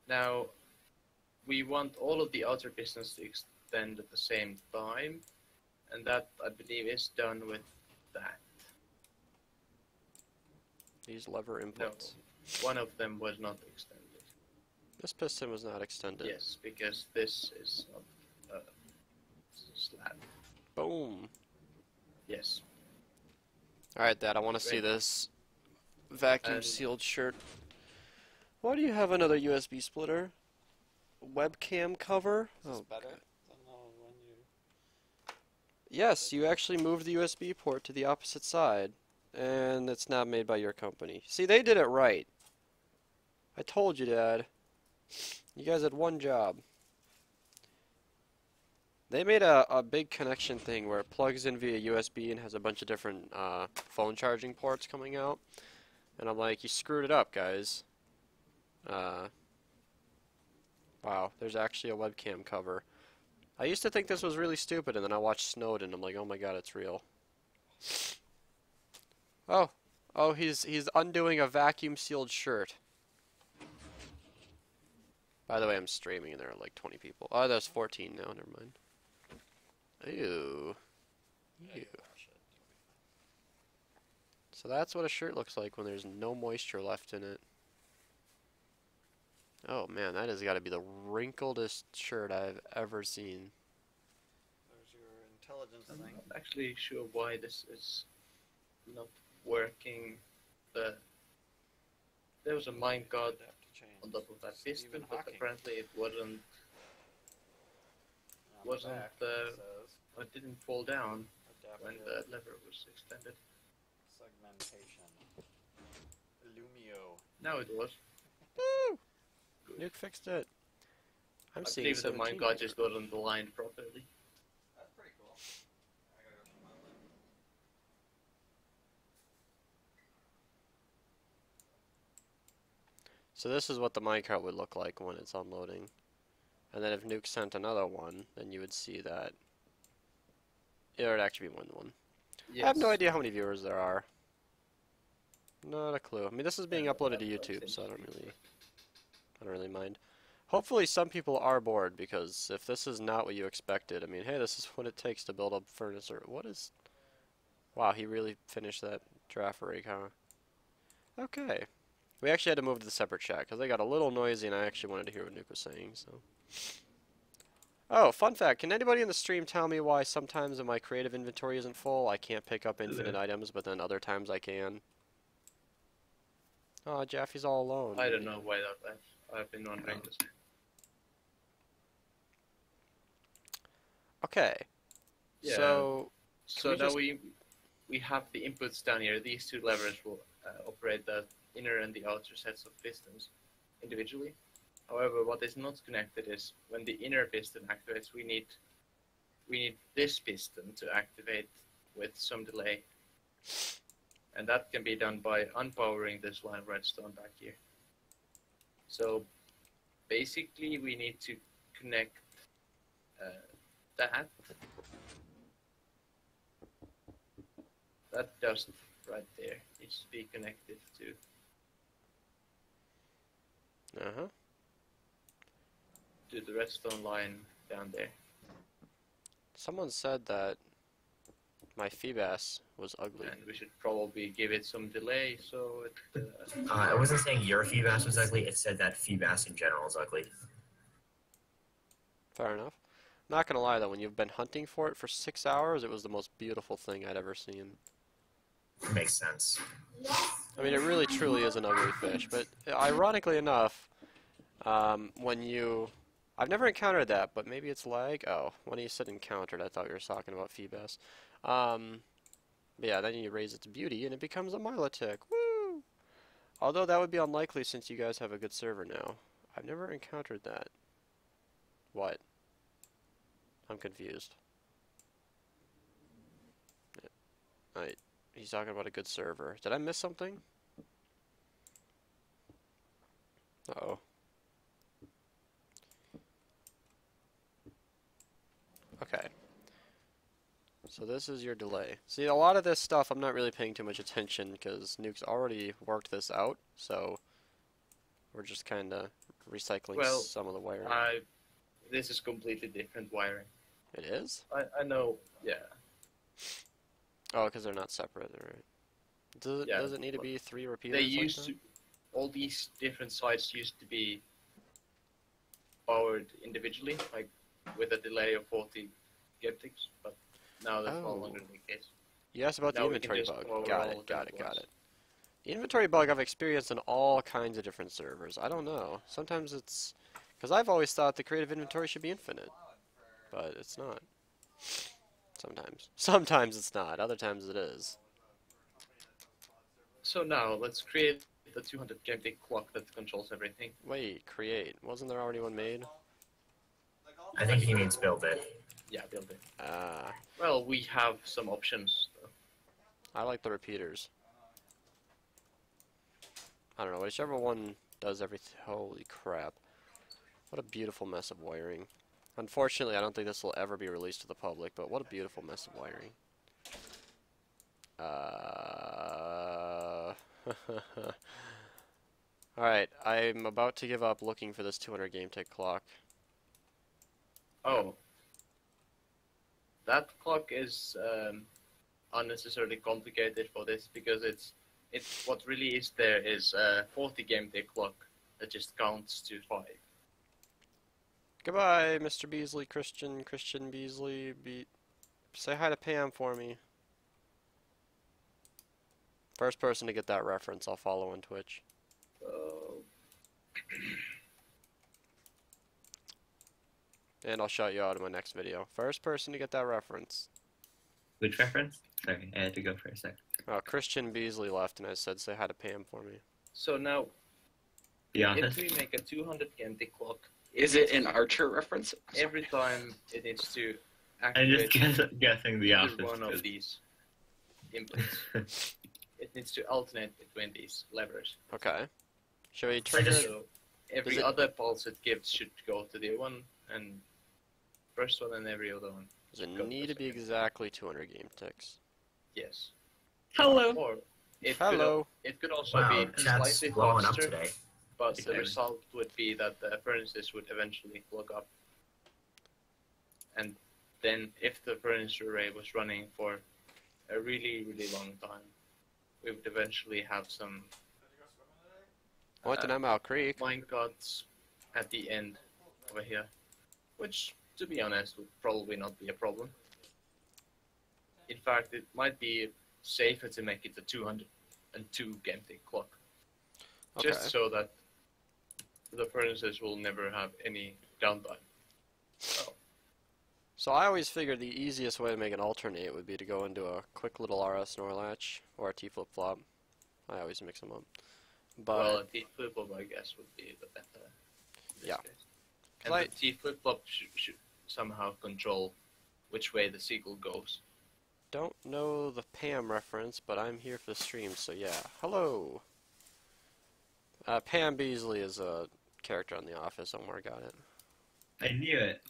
Now, we want all of the outer pistons to extend at the same time, and that, I believe, is done with that. These lever inputs. No, one of them was not extended. This piston was not extended. Yes, because this is not a slab. Boom. Yes. Alright, Dad, I want to see this vacuum sealed shirt. Why do you have another USB splitter? Webcam cover? Is this Oh, better God. than the one you... Yes, you actually moved the USB port to the opposite side. And it's not made by your company. See, they did it right. I told you, Dad. You guys had one job. They made a big connection thing where it plugs in via USB and has a bunch of different phone charging ports coming out. And I'm like, you screwed it up, guys. Wow, there's actually a webcam cover. I used to think this was really stupid, and then I watched Snowden. I'm like, oh my god, it's real. Oh, he's undoing a vacuum sealed shirt. By the way, I'm streaming and there are like 20 people. Oh, there's 14 now, never mind. Ew. Ew. So that's what a shirt looks like when there's no moisture left in it. Oh man, that has got to be the wrinkledest shirt I've ever seen. There's your intelligence I'm thing. not actually sure why this is not working. There was a mine guard Have to change. on top of that piston, Stephen but Hawking. apparently it wasn't. On the Wasn't, back, it says didn't fall down when adaptive the lever was extended. segmentation. Lumio. Now it was. Woo! Good. Nuke fixed it. I'm I seeing believe the 17 mine guard here. just wasn't aligned properly. That's pretty cool. I gotta go check my limb. So this is what the minecart would look like when it's unloading. And then if Nuke sent another one, then you would see that it would actually be one. Yes. I have no idea how many viewers there are. Not a clue. I mean, this is being uploaded to YouTube, so I don't really mind. Hopefully some people are bored, because if this is not what you expected, I mean, hey, this is what it takes to build a furnace, or what is... Wow, he really finished that draft rig, huh? Okay. We actually had to move to the separate chat, because they got a little noisy, and I actually wanted to hear what Nuke was saying, so... Oh, fun fact, can anybody in the stream tell me why sometimes when my creative inventory isn't full, I can't pick up infinite items, but then other times I can? Oh, Jaffy's all alone. I don't know why that. I've been wondering this. Okay. Yeah. So So we now just- we have the inputs down here. These two levers will operate the inner and the outer sets of pistons individually. However, what is not connected is when the inner piston activates, we need this piston to activate with some delay. And that can be done by unpowering this line of redstone back here. So basically we need to connect that dust right there needs to be connected to Uh-huh. the redstone line down there. Someone said that my Feebas was ugly. And we should probably give it some delay so it. I wasn't saying your Feebas was ugly. It said that Feebas in general is ugly. Fair enough. Not gonna lie though, when you've been hunting for it for 6 hours, it was the most beautiful thing I'd ever seen. Makes sense. I mean, it really truly is an ugly fish, but ironically enough, when you... I've never encountered that, but maybe it's lag? Oh, when you said encountered, I thought you were talking about Feebas. But yeah, then you raise its beauty and it becomes a Milotic. Woo! Although that would be unlikely since you guys have a good server now. I've never encountered that. What? I'm confused. He's talking about a good server. Did I miss something? Uh-oh. Okay. So this is your delay. See, a lot of this stuff I'm not really paying too much attention because Nuke's already worked this out, so we're just kind of recycling some of the wiring. This is completely different wiring. It is? I know, yeah. Oh, because they're not separate, right? Does it need to be 3 repeaters? They used to, all these different sites used to be powered individually, like with a delay of 40 Geptics, but now that's no longer the case. You asked about the Now we inventory can just bug. go Got over it. all The inventory bug I've experienced in all kinds of different servers. I don't know. Sometimes it's... Because I've always thought the creative inventory should be infinite. But it's not. Sometimes. Sometimes it's not. Other times it is. So now, let's create the 200 Geptic clock that controls everything. Wait, create. Wasn't there already one made? I think he means build it. Yeah, build it. Ah. Well, we have some options, though. I like the repeaters. I don't know, whichever one does everything. Holy crap. What a beautiful mess of wiring. Unfortunately, I don't think this will ever be released to the public, but what a beautiful mess of wiring. Alright, I'm about to give up looking for this 200 game tick clock. Oh. That clock is unnecessarily complicated for this because it's what really is there is a 40 game tick clock that just counts to 5. Goodbye, Mr. Beasley, Christian Beasley. Say hi to Pam for me. First person to get that reference, I'll follow on Twitch. And I'll shout you out in my next video. First person to get that reference. Which reference? Sorry, I had to go for a sec. Oh, Christian Beasley left and I said say hi to Pam for me. So now, Be honest. if we make a 200 game tick clock, Is it an Archer reference? every time it needs to I'm activate just guessing the either office. one of these inputs. It needs to alternate between these levers. Okay. Should we I trigger just- So every Does it- other pulse it gives should go to the one, and first one and every other one. Does it go to need the to be second. exactly 200 game ticks? Yes. Hello. Or it Hello. could also Wow, be chat's slightly blowing up faster, today. but the Sorry. result would be that the furnaces would eventually clog up. And then if the furnace array was running for a really, really long time, we would eventually have some I went to Namau Creek. minecarts at the end over here, which, to be honest, would probably not be a problem. In fact, it might be safer to make it a 202 game tick clock, Okay. just so that the furnaces will never have any downtime. So I always figured the easiest way to make an alternate would be to go into a quick little RS Norlatch or a T flip-flop. I always mix them up. But Well, a T flip-flop, I guess, would be the better. In this Yeah. case. And Like- the T flip-flop should somehow control which way the seagull goes. don't know the Pam reference, but I'm here for the stream, so yeah. Hello! Pam Beasley is a character on The Office, Omar got it. I knew it.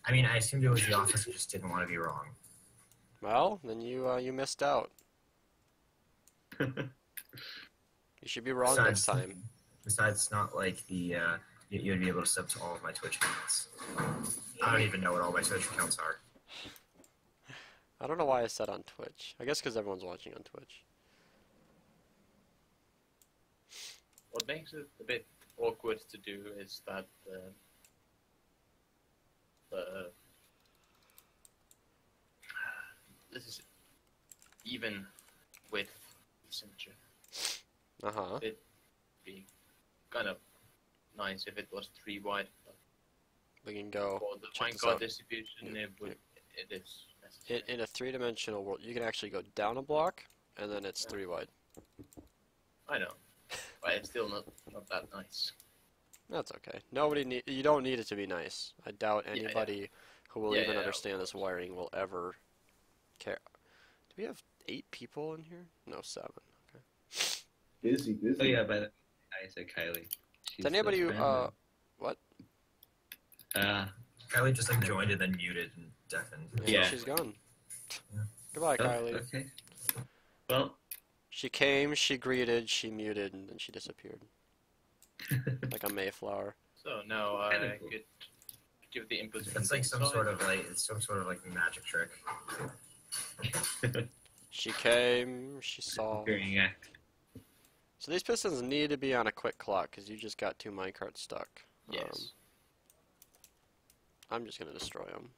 I mean, I assumed it was the office. I just didn't want to be wrong. Well, then you missed out. You should be wrong next time. Besides, it's not like the you'd be able to sub to all of my Twitch accounts. I don't even know what all my Twitch accounts are. I don't know why I said on Twitch. I guess because everyone's watching on Twitch. What makes it a bit awkward to do is that this is even with signature. Uh-huh. It'd be kind of nice if it was 3 wide, but We can go. for the check this minecart out. distribution, it is necessary. In a three-dimensional world, you can actually go down a block, and then it's 3 wide. I know, but it's still not that nice. That's okay. You don't need it to be nice. I doubt anybody who will even understand this wiring will ever care. Do we have 8 people in here? No, 7. Okay. Busy. Oh yeah, by the I said Kylie. Does anybody what? Kylie just like joined and then muted and deafened. Yeah. She's gone. Yeah. Goodbye, Oh, Kylie. okay. Well, She came, she greeted, she muted, and then she disappeared. Like a Mayflower. So now I Kinda cool. could give the input. It's like some sort of like magic trick. She came, she saw. hearing act. So these pistons need to be on a quick clock, because you just got 2 minecarts stuck. Yes. I'm just going to destroy them.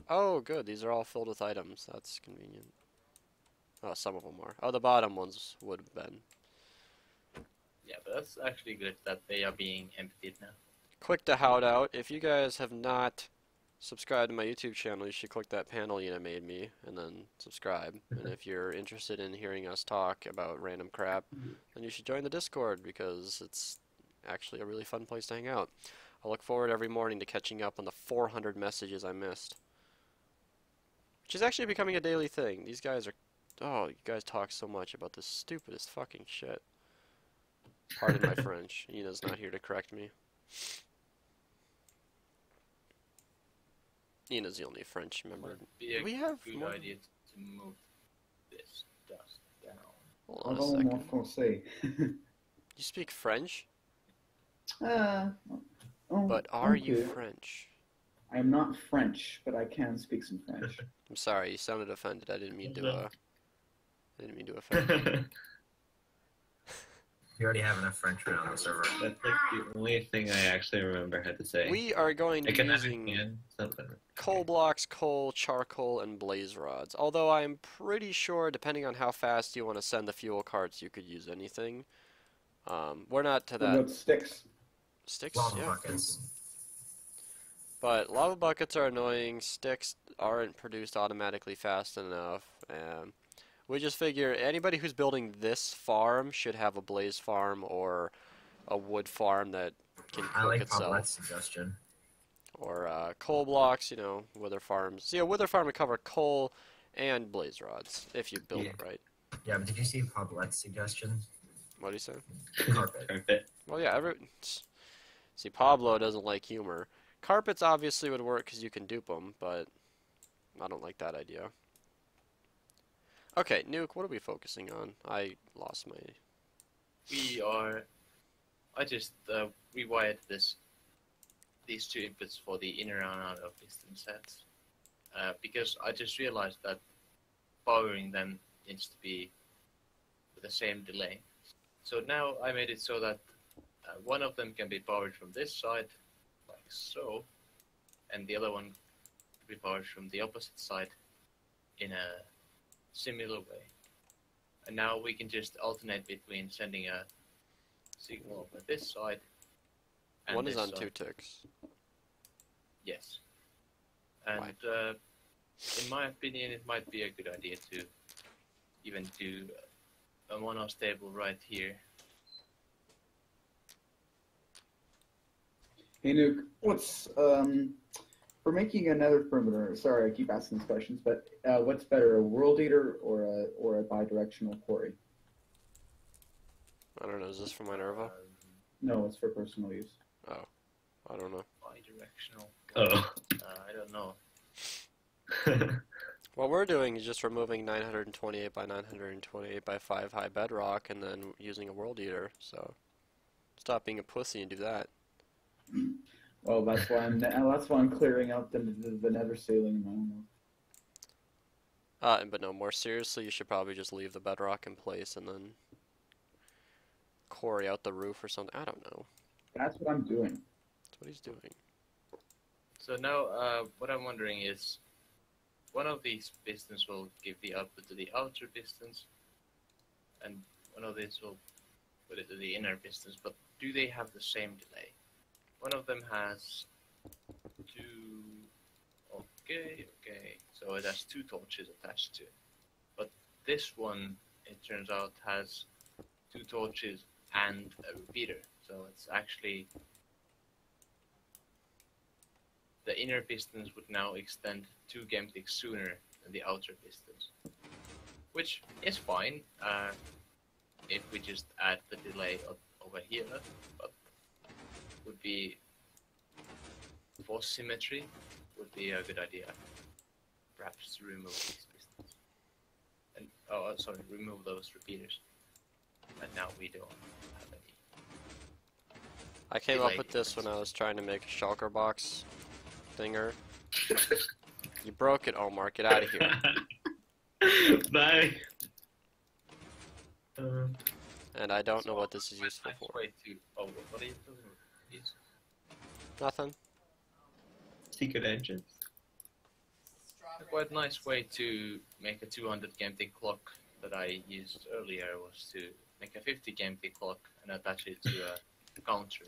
Oh, good. These are all filled with items. That's convenient. Oh, some of them are. Oh, the bottom ones would have been. Yeah, but that's actually good that they are being emptied now. Quick to hout out. If you guys have not subscribed to my YouTube channel, you should click that panel Yuna made me, and then subscribe. And if you're interested in hearing us talk about random crap, then you should join the Discord, because it's actually a really fun place to hang out. I look forward every morning to catching up on the 400 messages I missed. Which is actually becoming a daily thing. These guys are... Oh, you guys talk so much about the stupidest fucking shit. Pardon my French. Ina's not here to correct me. Ina's the only French member. Would be a We have good more... idea to move this dust down. Hold on a Parlons second. en français. You speak French? Oh, But are okay. you French? I'm not French, but I can speak some French. I'm sorry, you sounded offended. I didn't mean to offend. You already have enough French around the server. That's like the only thing I actually remember how to say. We are going to I be can using understand something. coal blocks, coal, charcoal, and blaze rods. Although I'm pretty sure, depending on how fast you want to send the fuel carts, you could use anything. We're not to What that. about sticks? Sticks, Lava yeah. buckets. But lava buckets are annoying. Sticks aren't produced automatically fast enough. We just figure anybody who's building this farm should have a blaze farm or a wood farm that can I cook like itself. Paulette's suggestion. Or coal blocks, you know, wither farms. So, yeah, wither farm would cover coal and blaze rods if you build it right. Yeah, but did you see Paulette's suggestion? What do you say? Carpet. Carpet. Well, yeah, see, Pablo doesn't like humor. Carpets obviously would work because you can dupe them, but I don't like that idea. Okay, Nuke, what are we focusing on? I lost my... I just rewired these 2 inputs for the inner and outer piston sets. Because I just realized that powering them needs to be with the same delay. So now I made it so that one of them can be powered from this side, like so, and the other one can be powered from the opposite side in a similar way. And now we can just alternate between sending a signal over this side and One is this on side. 2 ticks. Yes. And Why? in my opinion, it might be a good idea to even do a monostable right here. Hey Nuke, what's for making another perimeter? Sorry, I keep asking these questions, but what's better, a world eater or a bidirectional quarry? I don't know, is this for Minerva? No, it's for personal use. Oh, I don't know. Bidirectional. Oh. I don't know. What we're doing is just removing 928 by 928 by 5 high bedrock and then using a world eater, so stop being a pussy and do that. Well, that's why I'm clearing out the nether ceiling now. But no, more seriously, you should probably just leave the bedrock in place and then quarry out the roof or something. I don't know. That's what I'm doing. That's what he's doing. So now, what I'm wondering is, one of these pistons will give the output to the outer pistons, and one of these will put it to the inner pistons, but do they have the same delay? One of them has two... Okay. So it has two torches attached to it. But this one, it turns out, has two torches and a repeater. So it's actually... The inner pistons would now extend 2 game ticks sooner than the outer pistons. Which is fine, if we just add the delay over here, but would be... For symmetry, would be a good idea. Perhaps to remove these pistons. And, remove those repeaters. And now we don't have any. I came up with this when I was trying to make a shulker box thinger. You broke it, Omar. Get out of here. Bye. And I don't know what this is useful for. Way to... Oh, what are you doing with these? Nothing. Secret engines. A quite nice way to make a 200 game tick clock that I used earlier was to make a 50 game tick clock and attach it to a counter.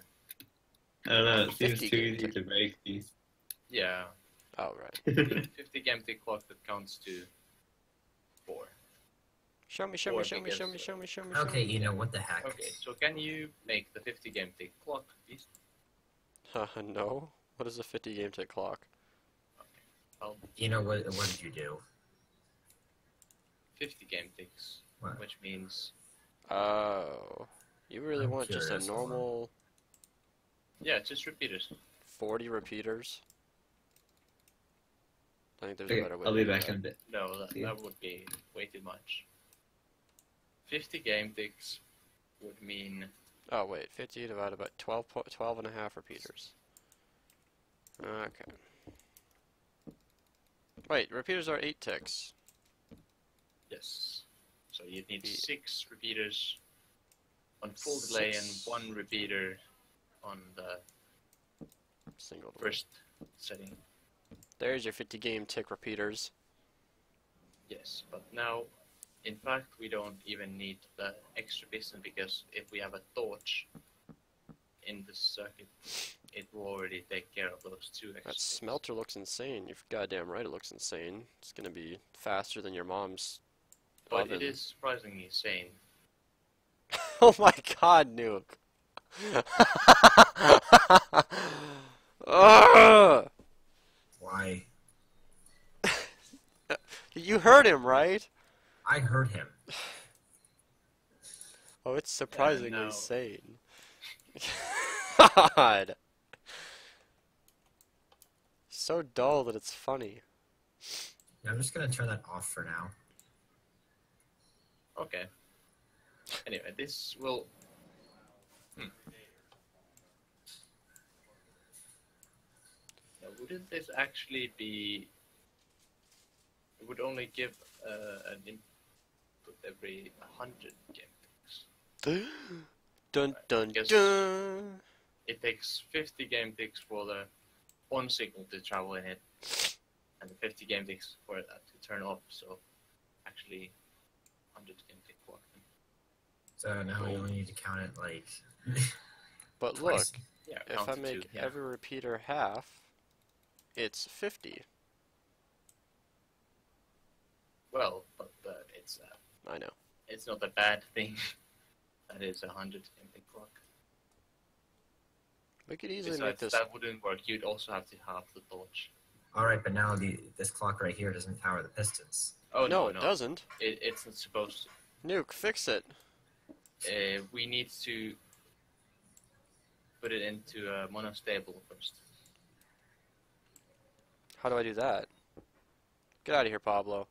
I don't know, it seems 50 too game easy tick. to break these. Yeah, Oh, right. 50 game tick clock that counts to 4. Show me. Okay, you know what the heck? Okay, so can you make the 50 game tick clock, please? No. What is a 50 game tick clock? Well, You know what did you do? 50 game ticks, What? which means... Oh. You really I'm want just a curious, hold on. normal Yeah, just repeaters. 40 repeaters? I think there's a Okay, better way I'll to be do back that. in a bit. No, See ya. that would be way too much. 50 game ticks would mean... Oh, wait. 50 divided by 12 and a half repeaters. Okay. Wait, repeaters are 8 ticks. Yes. So you'd need The- 6 repeaters on full delay and 1 repeater on the Single delay. first setting. There's your 50 game tick repeaters. Yes, but now, in fact, we don't even need the extra piston because if we have a torch in the circuit, it will already take care of those 2 extra That pistons. smelter looks insane. You're goddamn right it looks insane. It's gonna be faster than your mom's But oven. it is surprisingly sane. Oh my god, Nuke. Ugh! Why? You heard him, right? I heard him. Oh, it's surprisingly no. sane. God. So dull that it's funny. I'm just gonna turn that off for now. Okay. Anyway, this will... Now, wouldn't this actually be... It would only give an input every 100 game ticks. Dun dun Because- dun. It takes 50 game ticks for the on signal to travel in it, and 50 game ticks for that to turn off, so actually 100 game tick clock. So now we only need to count it like But look, twice. Yeah, if count I to make 2, yeah. every repeater half, it's 50. Well, but it's I know. it's not a bad thing. That is 100 game tick clock. We could easily make Besides, this. that wouldn't work. You'd also have to have the torch. Alright, but now this clock right here doesn't power the pistons. Oh No, no, it doesn't. It's not supposed to. Nuke, fix it. We need to put it into a monostable first. How do I do that? Get out of here, Pablo.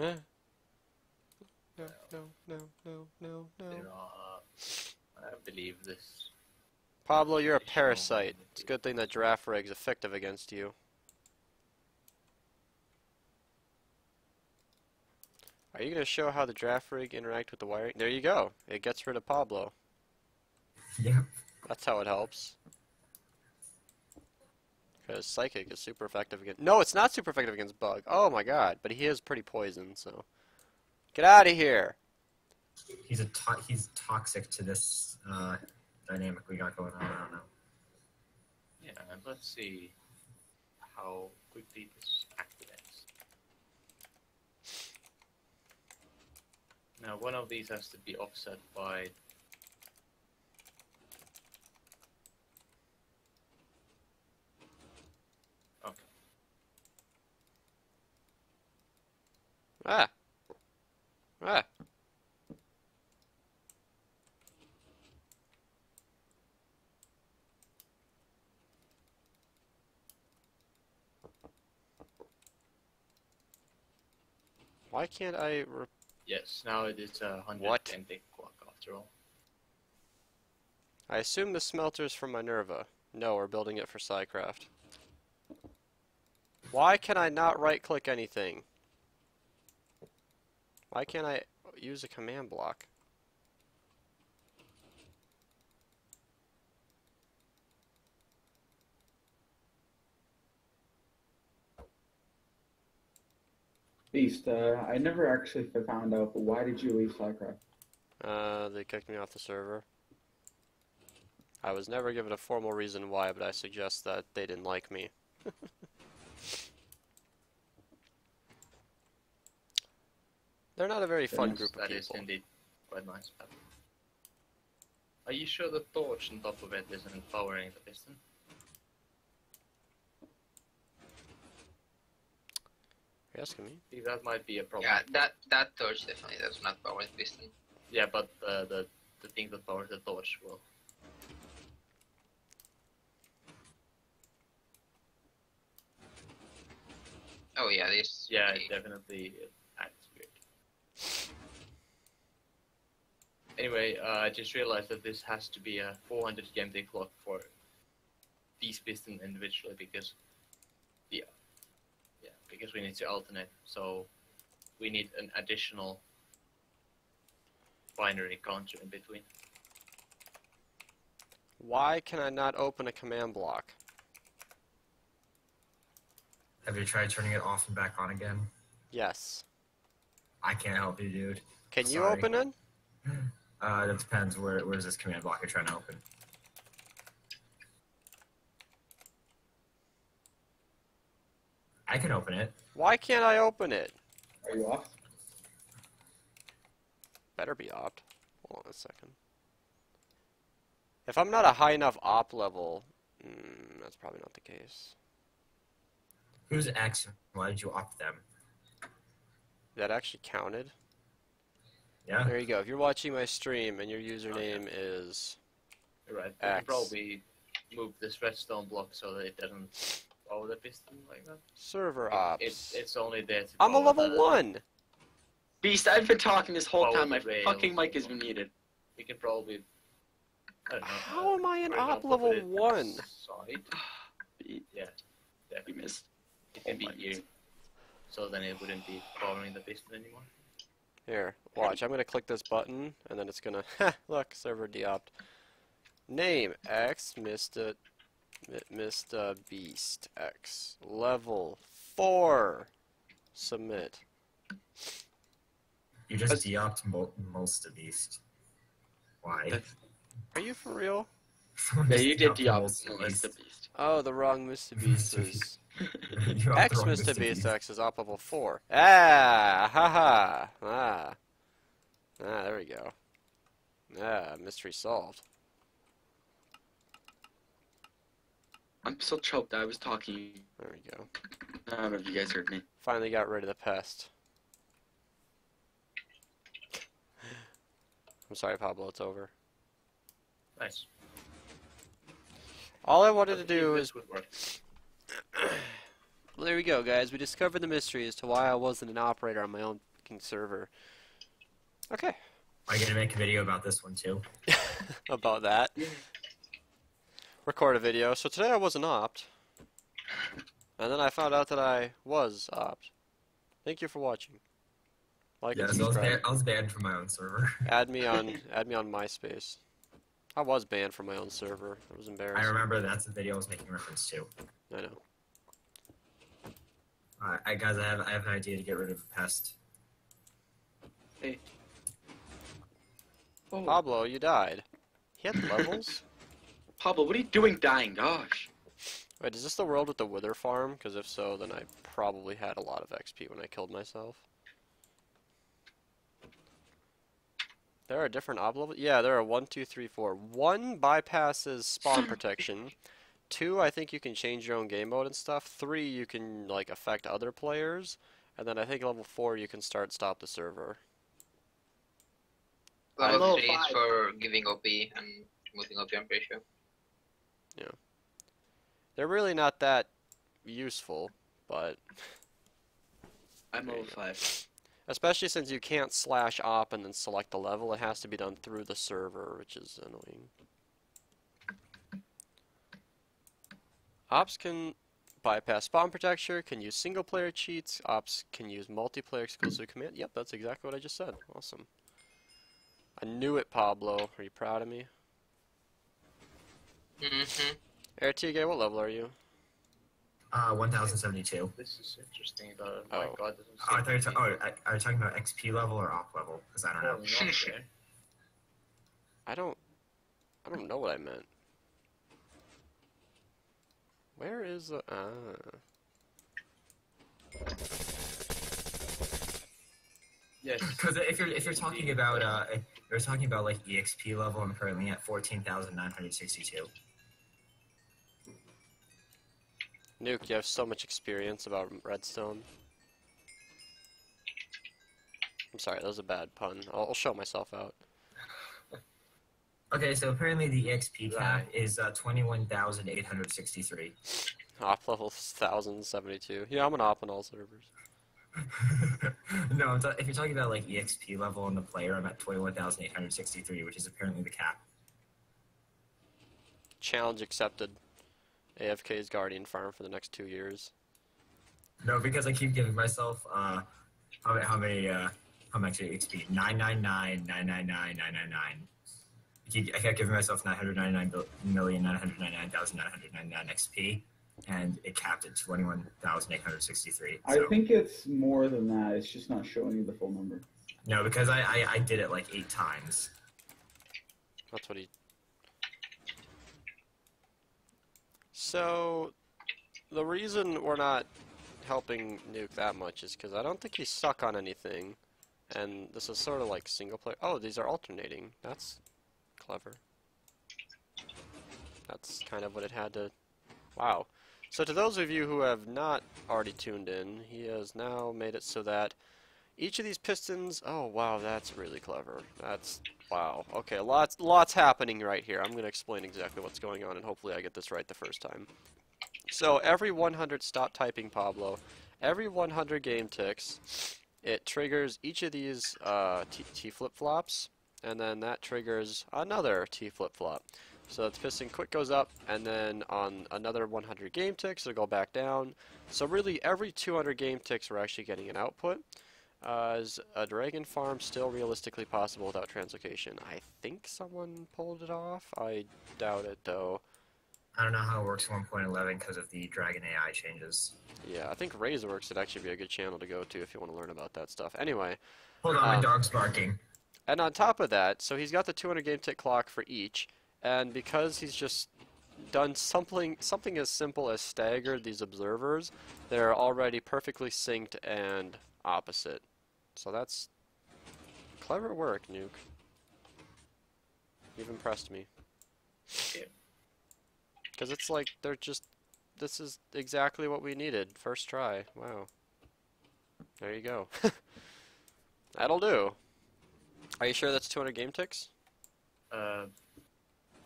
Eh? No. There are I believe this. Pablo, you're a parasite. It's a good thing that giraffe rig's effective against you. Are you going to show how the giraffe rig interact with the wiring? There you go. It gets rid of Pablo. Yeah. That's how it helps. Because Psychic is super effective against... No, it's not super effective against Bug. Oh my god. But he is pretty poisoned, so... Get out of here! He's he's toxic to this dynamic we got going on. I don't know. Yeah, and let's see how quickly this activates. Now, one of these has to be offset by... Okay. Ah! Ah! Why can't I... Yes, now it is 100 What? MD clock after all. I assume the smelter's from Minerva. No, we're building it for Psycraft. Why can I not right-click anything? Why can't I use a command block? Beast, I never actually found out, but why did you leave SciCraft? They kicked me off the server. I was never given a formal reason why, but I suggest that they didn't like me. They're not a very fun group of That is people. indeed quite nice. Are you sure the torch on top of it isn't powering the piston? Are you asking me? See, that might be a problem. Yeah, that torch definitely does not power the piston. Yeah, but the thing that powers the torch will. Oh yeah, this. Yeah, it definitely acts weird. Anyway, I just realized that this has to be a 400 GMT clock for these pistons individually because, yeah, because we need to alternate. So we need an additional binary counter in between. Why can I not open a command block? Have you tried turning it off and back on again? Yes. I can't help you, dude. Can you Sorry. open it? That depends. Where's this command block you're trying to open? I can open it. Why can't I open it? Are you off? Better be opt. Hold on a second. If I'm not a high enough op level, that's probably not the case. Who's X? Why did you opt them? That actually counted. Yeah. There you go. If you're watching my stream and your username is You're right. We X. can probably move this redstone block so that it doesn't power the piston like that. server ops. It's only there to I'm a power level the- 1! Beast, I've been talking this whole Oh, time. My the rails. fucking mic has been muted. We can probably. I don't know. How am I an for op example, level put it 1? Side. You Yeah, definitely. missed. It can Oh be my here. So then it wouldn't be powering the piston anymore. Here, watch. I'm gonna click this button, and then it's gonna. Look, server deopt. Name X Mr. Beast X. Level 4. Submit. You just deopt most of these. Why? Are you for real? Someone Yeah, just you did deopted the most of opposite, these. Mr. Beast. Oh, the wrong Mr. Beast is. You opt X the wrong Mr. Beast Beast. X is op level 4. Ah! Haha! Ah. Ah, there we go. Ah, mystery solved. I'm so choked. I was talking. There we go. I don't know if you guys heard me. Finally got rid of the pest. I'm sorry, Pablo, it's over. Nice. All I wanted I to believe do this is... would work. Well, there we go, guys. We discovered the mystery as to why I wasn't an operator on my own fucking server. Okay. Are you gonna make a video about this one too? about that. Record a video. So today I was an opt. And then I found out that I was opt. Thank you for watching. Like Yeah, and so subscribe. I was banned from my own server. Add me on MySpace. I was banned from my own server. It was embarrassing. I remember that's the video I was making reference to. I know. Guys, I have an idea to get rid of pest. Hey. Oh, Pablo, you died. He had levels? Pablo, what are you doing dying? Gosh. Wait, is this the world with the wither farm? Because if so, then I probably had a lot of XP when I killed myself. There are different ob levels? Yeah, there are 1, 2, 3, 4. 1 bypasses spawn protection. 2, I think you can change your own game mode and stuff. 3, you can like affect other players. And then I think level 4, you can stop the server. Level Level 3 is 5. for giving OP and removing OP, I'm pretty sure. They're really not that useful, but I'm There you level go. 5. especially since you can't /op and then select the level, it has to be done through the server, which is annoying. Ops can bypass spawn protection, can use single player cheats, ops can use multiplayer exclusive command. Yep, that's exactly what I just said. Awesome. I knew it, Pablo. Are you proud of me? Mm-hmm. Ertige, what level are you? 1072. This is interesting though. Oh. My god, doesn't Oh, I thought you seem were to be are you talking about XP level or op level? Because I don't know. falling off there. I don't know what I meant. Where is the Yes. Because if you're talking about like EXP level, I'm currently at 14,962. Nuke, you have so much experience about redstone. I'm sorry, that was a bad pun. I'll show myself out. Okay, so apparently the EXP cap is 21,863. Op level 1072. Yeah, I'm an op on all servers. No, if you're talking about like EXP level on the player, I'm at 21,863, which is apparently the cap. Challenge accepted. AFK's Guardian farm for the next 2 years. No, because I keep giving myself how much XP? 999, 999, 999. I kept giving myself 999,999,999 XP, and it capped at 21,863. I think it's more than that. It's just not showing you the full number. No, because I did it like 8 times. That's what he... So, the reason we're not helping Nuke that much is because I don't think he's stuck on anything. And this is sort of like single player. Oh, these are alternating. That's clever. That's kind of what it had to... Wow. So to those of you who have not already tuned in, he has now made it so that each of these pistons... Oh, wow, that's really clever. That's... Wow. Okay, lots happening right here. I'm going to explain exactly what's going on, and hopefully I get this right the first time. So every 100... Stop typing, Pablo. Every 100 game ticks, it triggers each of these T flip-flops, and then that triggers another T flip-flop. So the piston quick goes up, and then on another 100 game ticks, it'll go back down. So really, every 200 game ticks, we're actually getting an output. Is a dragon farm still realistically possible without translocation? I think someone pulled it off. I doubt it, though. I don't know how it works 1.11 because of the Dragon AI changes. Yeah, I think Razorworks would actually be a good channel to go to if you want to learn about that stuff. Anyway. Hold on, my dog's barking. And on top of that, so he's got the 200 game tick clock for each, and because he's just done something as simple as staggered these observers, they're already perfectly synced and opposite. So that's clever work, Nuke. You've impressed me. Because it's like, this is exactly what we needed. First try. Wow. There you go. That'll do. Are you sure that's 200 game ticks? Yeah,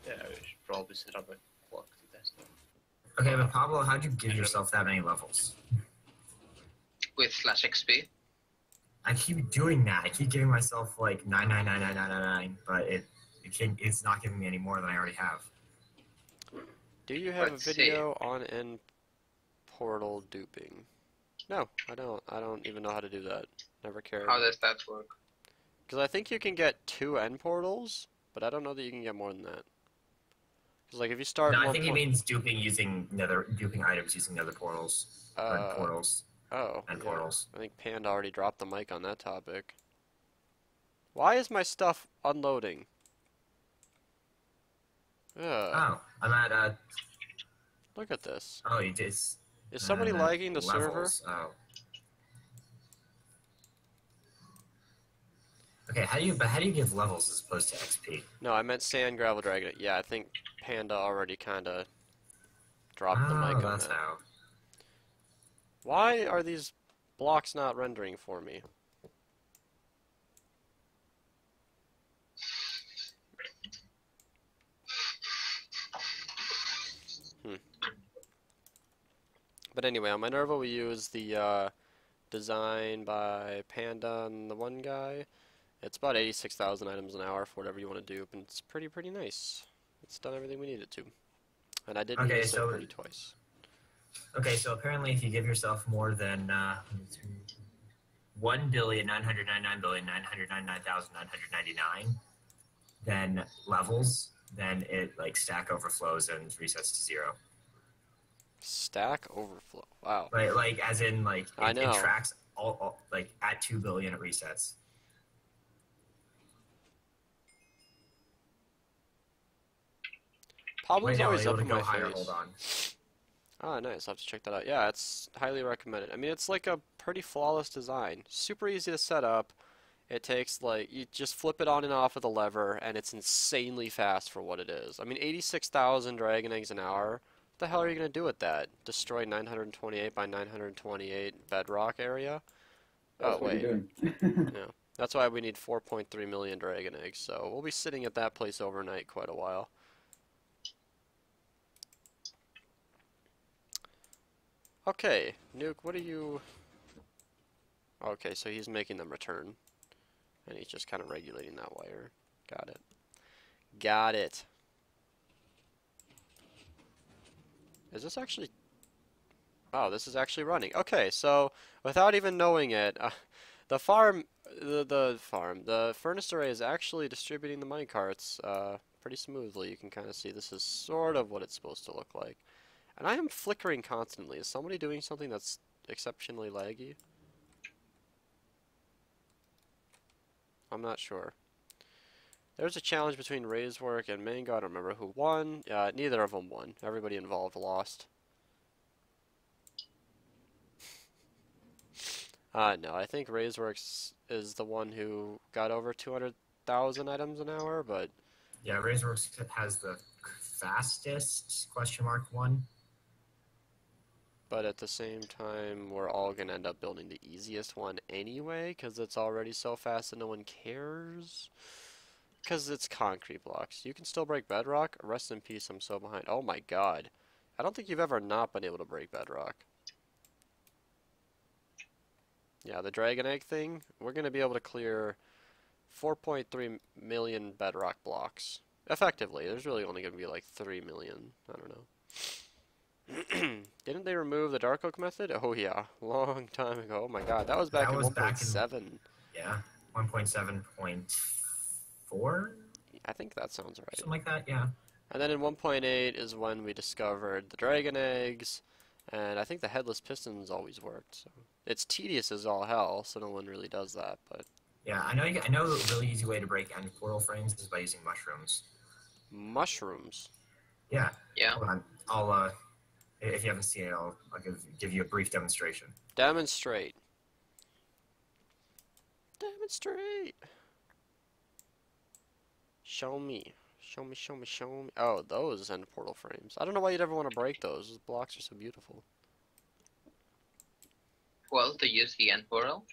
we should probably set up a clock to test it. Okay, but Pablo, how'd you give yourself that many levels? With /XP. I keep doing that. I keep giving myself like 9999999, but It's not giving me any more than I already have. Do you have Let's a video on end portal duping? No, I don't. I don't even know how to do that. Never cared. How does that work? Because I think you can get 2 end portals, but I don't know that you can get more than that. Because like if you start, No, I think he means duping items using nether portals. Or portals. Oh. And yeah. portals. I think Panda already dropped the mic on that topic. Why is my stuff unloading? Oh, I'm at Look at this. Oh, you did. Is somebody lagging the server? Oh. Okay, how do you give levels as opposed to XP? No, I meant sand, gravel, dragon. Yeah, I think Panda already kind of dropped the mic on that's that. how. Why are these blocks not rendering for me? But anyway, on Minerva we use the design by Panda and the one guy. It's about 86,000 items an hour for whatever you want to do, and it's pretty nice. It's done everything we needed to. And I did need to say pretty twice. Okay, so apparently if you give yourself more than 1,999,999,999, then levels, then it like Stack overflows and resets to 0. Stack overflow. Wow. Like as in like I know. It tracks all like at 2 billion it resets. Pablo's Wait, always no, up in go my higher, face. hold on. Ah, nice. I'll have to check that out. Yeah, it's highly recommended. I mean, it's like a pretty flawless design. Super easy to set up. It takes like, you just flip it on and off with a lever, and it's insanely fast for what it is. I mean, 86,000 dragon eggs an hour. What the hell are you going to do with that? Destroy 928 by 928 bedrock area? That's oh, what wait. you're doing. Yeah. That's why we need 4.3 million dragon eggs, so we'll be sitting at that place overnight quite a while. Okay, Nuke, what are you... Okay, so he's making them return. And he's just kind of regulating that wire. Got it. Got it. Is this actually... Oh, this is actually running. Okay, so without even knowing it, the furnace array is actually distributing the minecarts pretty smoothly. You can kind of see this is sort of what it's supposed to look like. And I am flickering constantly. Is somebody doing something that's exceptionally laggy? I'm not sure. There's a challenge between Razework and Mango. I don't remember who won. Neither of them won. Everybody involved lost. No, I think Razeworks is the one who got over 200,000 items an hour, but... Yeah, Razeworks has the fastest one. But at the same time, we're all going to end up building the easiest one anyway, because it's already so fast that no one cares. Because it's concrete blocks. You can still break bedrock. Rest in peace, I'm so behind. Oh my god. I don't think you've ever not been able to break bedrock. Yeah, the dragon egg thing, we're going to be able to clear 4.3 million bedrock blocks. Effectively. There's really only going to be like 3 million. I don't know. Didn't they remove the dark oak method? Oh yeah, long time ago. Oh my god, that was back in 1.7. Yeah, 1.7.4? I think that sounds right. Something like that, yeah. And then in 1.8 is when we discovered the dragon eggs, and I think the headless pistons always worked. So it's tedious as all hell, so no one really does that. But yeah, I know a really easy way to break end portal frames is by using mushrooms. Mushrooms? Yeah. Yeah. Hold on. I'll if you haven't seen it, I'll give you a brief demonstration. Demonstrate. Demonstrate. Show me. Show me, show me, show me. Oh, those end portal frames. I don't know why you'd ever want to break those. Those blocks are so beautiful. Well, to use the end portal.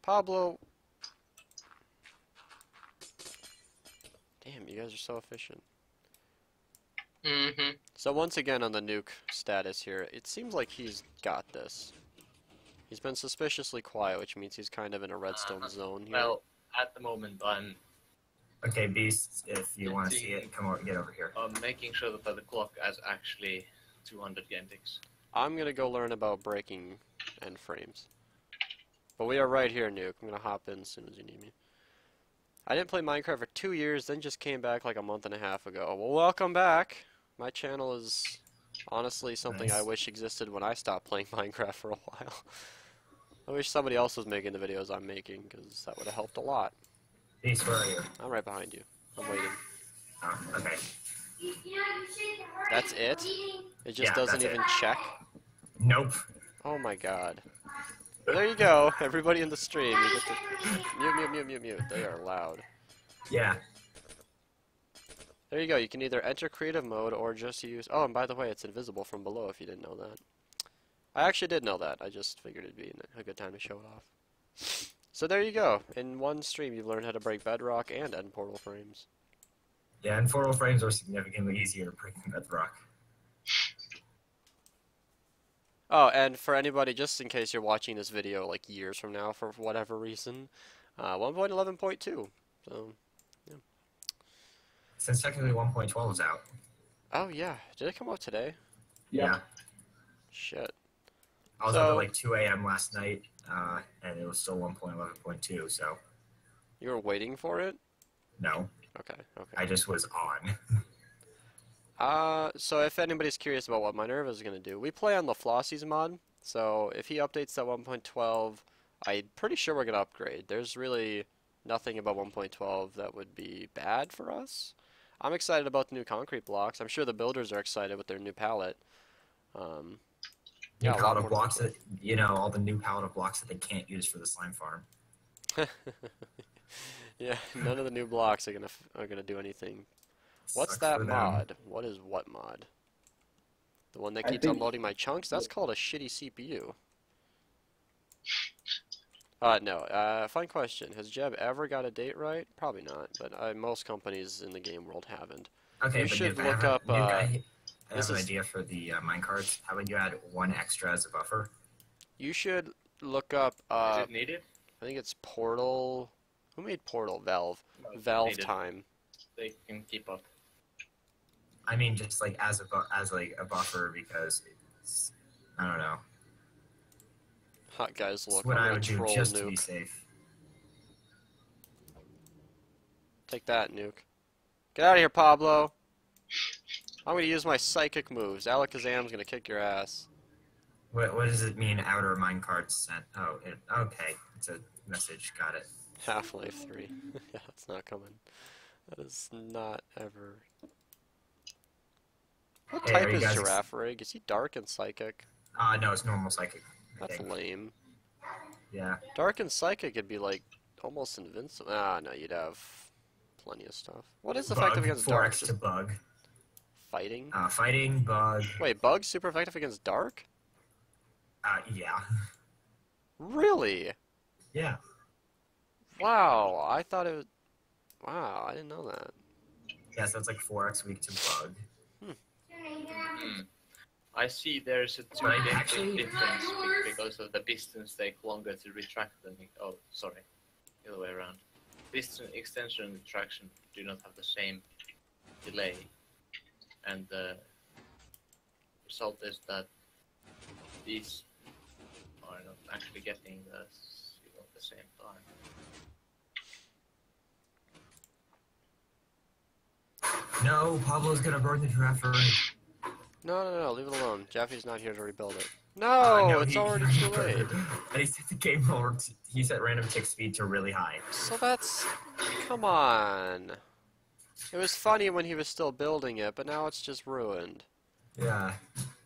Pablo. Damn, you guys are so efficient. Mm-hmm. So once again on the nuke status here, it seems like he's got this. He's been suspiciously quiet, which means he's kind of in a redstone zone here. Well, at the moment I'm Okay, Beast, if you want to see it, come over, get over here. Making sure that the clock has actually 200 game ticks. I'm gonna go learn about breaking end frames. But we are right here, Nuke. I'm gonna hop in as soon as you need me. I didn't play Minecraft for 2 years, then just came back like a month and a half ago. Well, welcome back. My channel is honestly something Nice. I wish existed when I stopped playing Minecraft for a while. I wish somebody else was making the videos I'm making, because that would have helped a lot. Beast, where are you? I'm right behind you. I'm waiting. Oh, okay. That's it? It just Yeah, doesn't that's even it. check? Nope. Oh my god. There you go. Everybody in the stream. You get to... Mute. They are loud. Yeah. There you go. You can either enter creative mode or just use... Oh, and by the way, it's invisible from below if you didn't know that. I actually did know that. I just figured it'd be a good time to show it off. So there you go. In one stream, you've learned how to break bedrock and end portal frames. Yeah, and portal frames are significantly easier to break than bedrock. Oh, and for anybody, just in case you're watching this video like years from now for whatever reason, 1.11.2. So, yeah. Since technically 1.12 is out. Oh yeah, did it come out today? Yeah. Shit. I was up at like 2 a.m. last night, and it was still 1.11.2, so You were waiting for it? no. Okay. I just was on. So if anybody's curious about what Minerva is going to do, we play on the Flossies mod, so if he updates to 1.12, I'm pretty sure we're going to upgrade. There's really nothing about 1.12 that would be bad for us. I'm excited about the new concrete blocks. I'm sure the builders are excited with their new palette. New palette of blocks that, you know, all the new palette of blocks that they can't use for the slime farm. Yeah, none of the new blocks are gonna do anything. What's Sucks that for them. mod? What is what mod? The one that keeps unloading my chunks? That's called a shitty CPU. No. Fun question. Has Jeb ever got a date right? Probably not, but most companies in the game world haven't. Okay, You but should Nuke, look up, I have this an is- idea for the minecarts. How about you add one extra as a buffer? You should look up, Is it needed? I think it's Portal... Who made Portal? Valve. Valve needed. Time. They can keep up. I mean, just like as a buffer because it's, I don't know. Hot guys, It's look, what I'm I gonna would do troll just to be Nuke. safe. Take that, Nuke. Get out of here, Pablo! I'm gonna use my psychic moves. Alakazam's gonna kick your ass. What does it mean? Outer minecarts sent? Oh, okay. It's a message. Got it. Half-Life 3. Yeah, it's not coming. That is not ever... What Hey, type are you is guys Giraffe Rig? Is he dark and psychic? No, it's normal psychic. I That's think. lame. Yeah. Dark and psychic would be like almost invincible. Ah, no, you'd have plenty of stuff. What is effective against dark? 4x to Just bug. fighting? Fighting, bug. Wait, bug's super effective against dark? Yeah. Really? Yeah. Wow, I thought it was... Wow, I didn't know that. Yeah, so it's like 4x weak to bug. I see there's a Right, 2 actually- difference because of the pistons take longer to retract than... Oh, sorry. The other way around. Piston extension and retraction do not have the same delay. And the result is that these are not actually getting the signal at the same time. No, Pablo's gonna burn the giraffe ring. No, leave it alone. Jaffe's not here to rebuild it. No, it's already too late. And he set the game mode. He set random tick speed to really high. So that's... Come on. It was funny when he was still building it, but now it's just ruined. Yeah.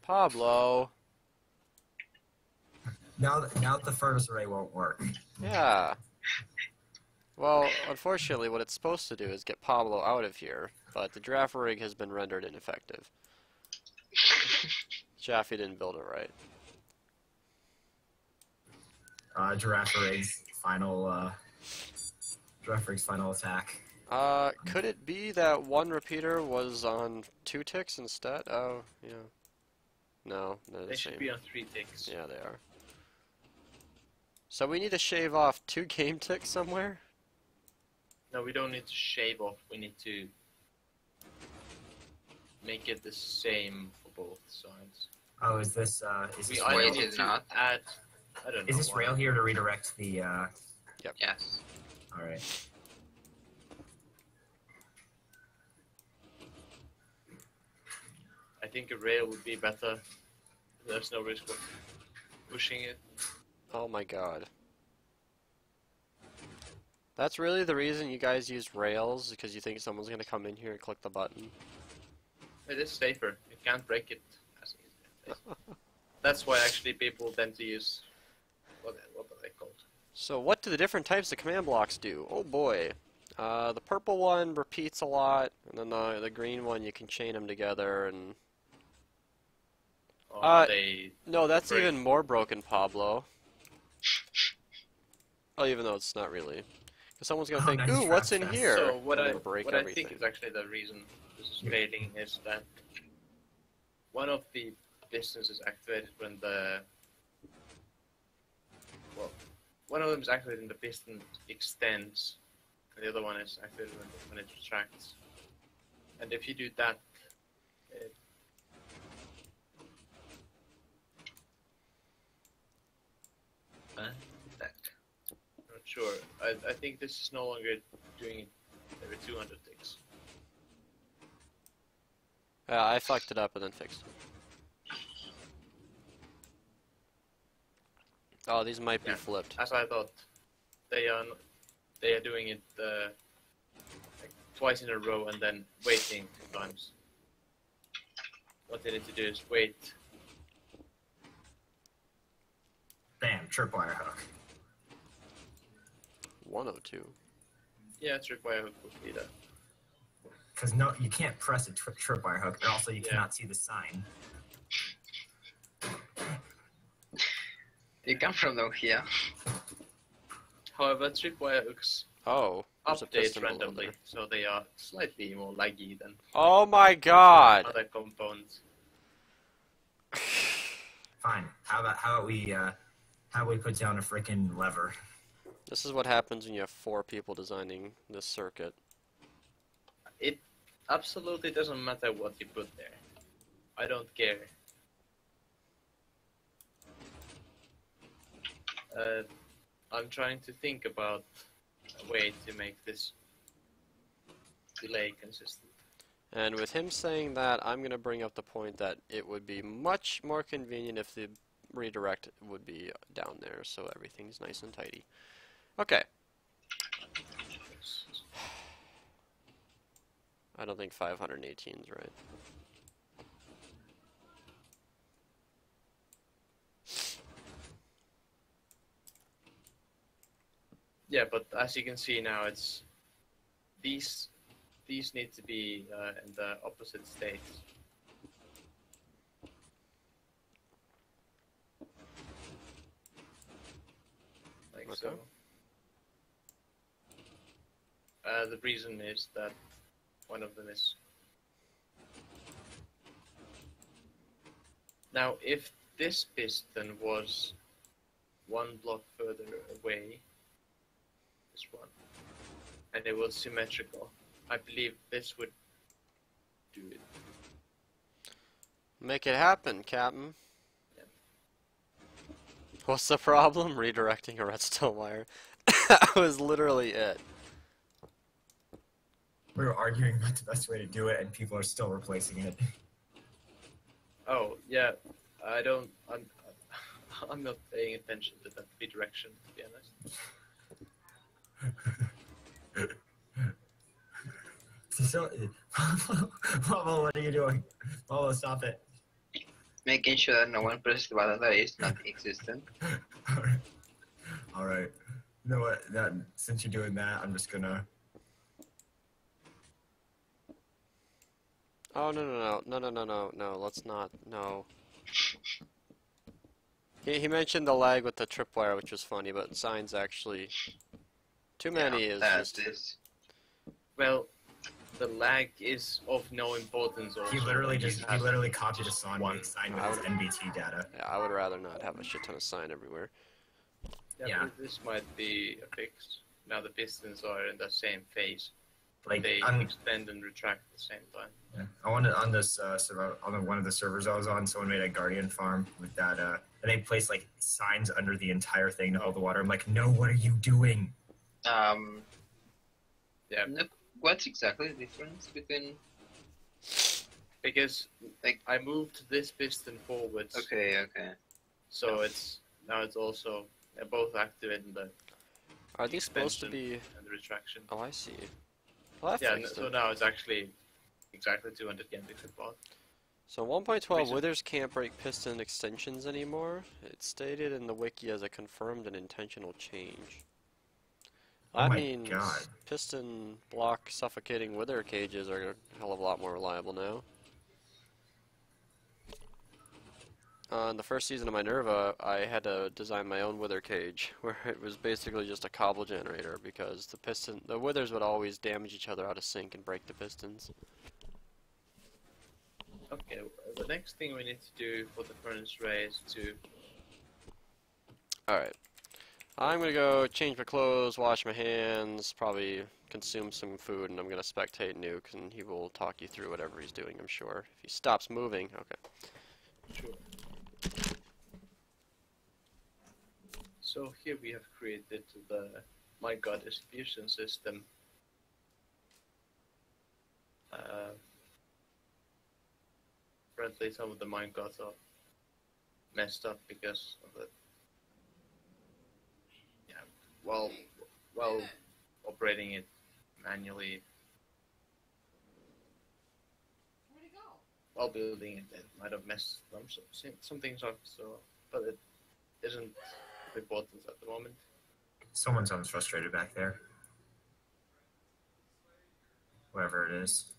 Pablo. Now the furnace array won't work. Yeah. Well, unfortunately, what it's supposed to do is get Pablo out of here, but the giraffe rig has been rendered ineffective. Jaffe didn't build it right. Giraffe rig's final attack. Could it be that one repeater was on 2 ticks instead? Oh, yeah. No, they're the They same. should be on 3 ticks. Yeah, they are. So we need to shave off 2 game ticks somewhere? No, we don't need to shave off. We need to make it the same for both sides. Oh, is this We Why either is need it to not? add. I don't know. is this why. rail here to redirect the? Yes. All right. I think a rail would be better. There's no risk of pushing it. Oh my god. That's really the reason you guys use rails, because you think someone's gonna come in here and click the button. It is safer. You can't break it as easily. That's why actually people tend to use what are they called? So what do the different types of command blocks do? Oh boy. The purple one repeats a lot, and then the green one you can chain them together, and... Or they No, that's break. even more broken, Pablo. Oh, even though it's not really. Because someone's gonna think, nice ooh, what's in trap test. here? So what And I then break what I everything. think is actually the reason this is failing is that one of the pistons is activated when one of them is activated when the piston extends, and the other one is activated when it retracts. And if you do that, That. I'm not sure. I think this is no longer doing it every 200 ticks. Yeah, I fucked it up and then fixed it. Oh, these might be Yeah. flipped. As I thought, they are doing it like twice in a row and then waiting 2 times. What they need to do is wait. Bam, tripwire hook. 102. Yeah, tripwire hook would be that. Because no, you can't press a tripwire hook, and also you Yeah. cannot see the sign. You come from here. However, tripwire hooks Oh, there's a update piston below randomly, there. so they are slightly more laggy than Oh my god! other components. Fine. How about we put down a freaking lever? This is what happens when you have 4 people designing this circuit. It absolutely doesn't matter what you put there. I don't care. I'm trying to think about a way to make this delay consistent. And with him saying that, I'm going to bring up the point that it would be much more convenient if the redirect would be down there, so everything's nice and tidy. Okay. I don't think 518 is right. Yeah, but as you can see now, it's these need to be in the opposite states. Like so. Okay. The reason is that one of them is. Now, if this piston was 1 block further away, this one, and it was symmetrical, I believe this would do it. Make it happen, Captain. Yep. What's the problem? Redirecting a redstone wire. That was literally it. We were arguing about the best way to do it, and people are still replacing it. Oh yeah, I'm not paying attention to that redirection, to be honest. So, Pablo, what are you doing? Pablo, stop it. Making sure that no one presses the button that is not existent. All right. You know what? Since you're doing that, I'm just gonna. Oh, no, let's not, no. He mentioned the lag with the tripwire, which was funny, but signs actually... Too many is That's just... this. Well, the lag is of no importance. Also, He literally You just have copied a sign with his NBT data. Yeah, I would rather not have a shit ton of sign everywhere. Yeah, Yeah. but this might be a fix. now the pistons are in the same phase. Like They on, extend and retract at the same time. yeah, I wanted on this server, on one of the servers I was on, someone made a guardian farm with that, and they placed like signs under the entire thing to hold the water. I'm like, no, what are you doing? Yeah, Look, what's exactly the difference between? because Like- I moved this piston forwards, Okay. so it's also they're both activating the Are these supposed to extension be? and the retraction. Oh, I see. Well, that Yeah, fixed so it. now it's actually exactly 200 yen bought. So 1.12 Reason- withers can't break piston extensions anymore. It's stated in the wiki as a confirmed and intentional change. Oh That my means God. piston block suffocating wither cages are a hell of a lot more reliable now. In the first season of Minerva, I had to design my own wither cage, where it was basically just a cobble generator because the withers would always damage each other out of sync and break the pistons. Okay, the next thing we need to do for the furnace ray is to Alright. I'm gonna go change my clothes, wash my hands, probably consume some food, and I'm gonna spectate Nuke, and he will talk you through whatever he's doing, I'm sure. If he stops moving, okay. sure. So here we have created the minecart distribution system. Apparently some of the minecarts are messed up because of the while operating it manually while building it might have messed some things up, so but it isn't important at the moment. Someone sounds frustrated back there. Whatever it is.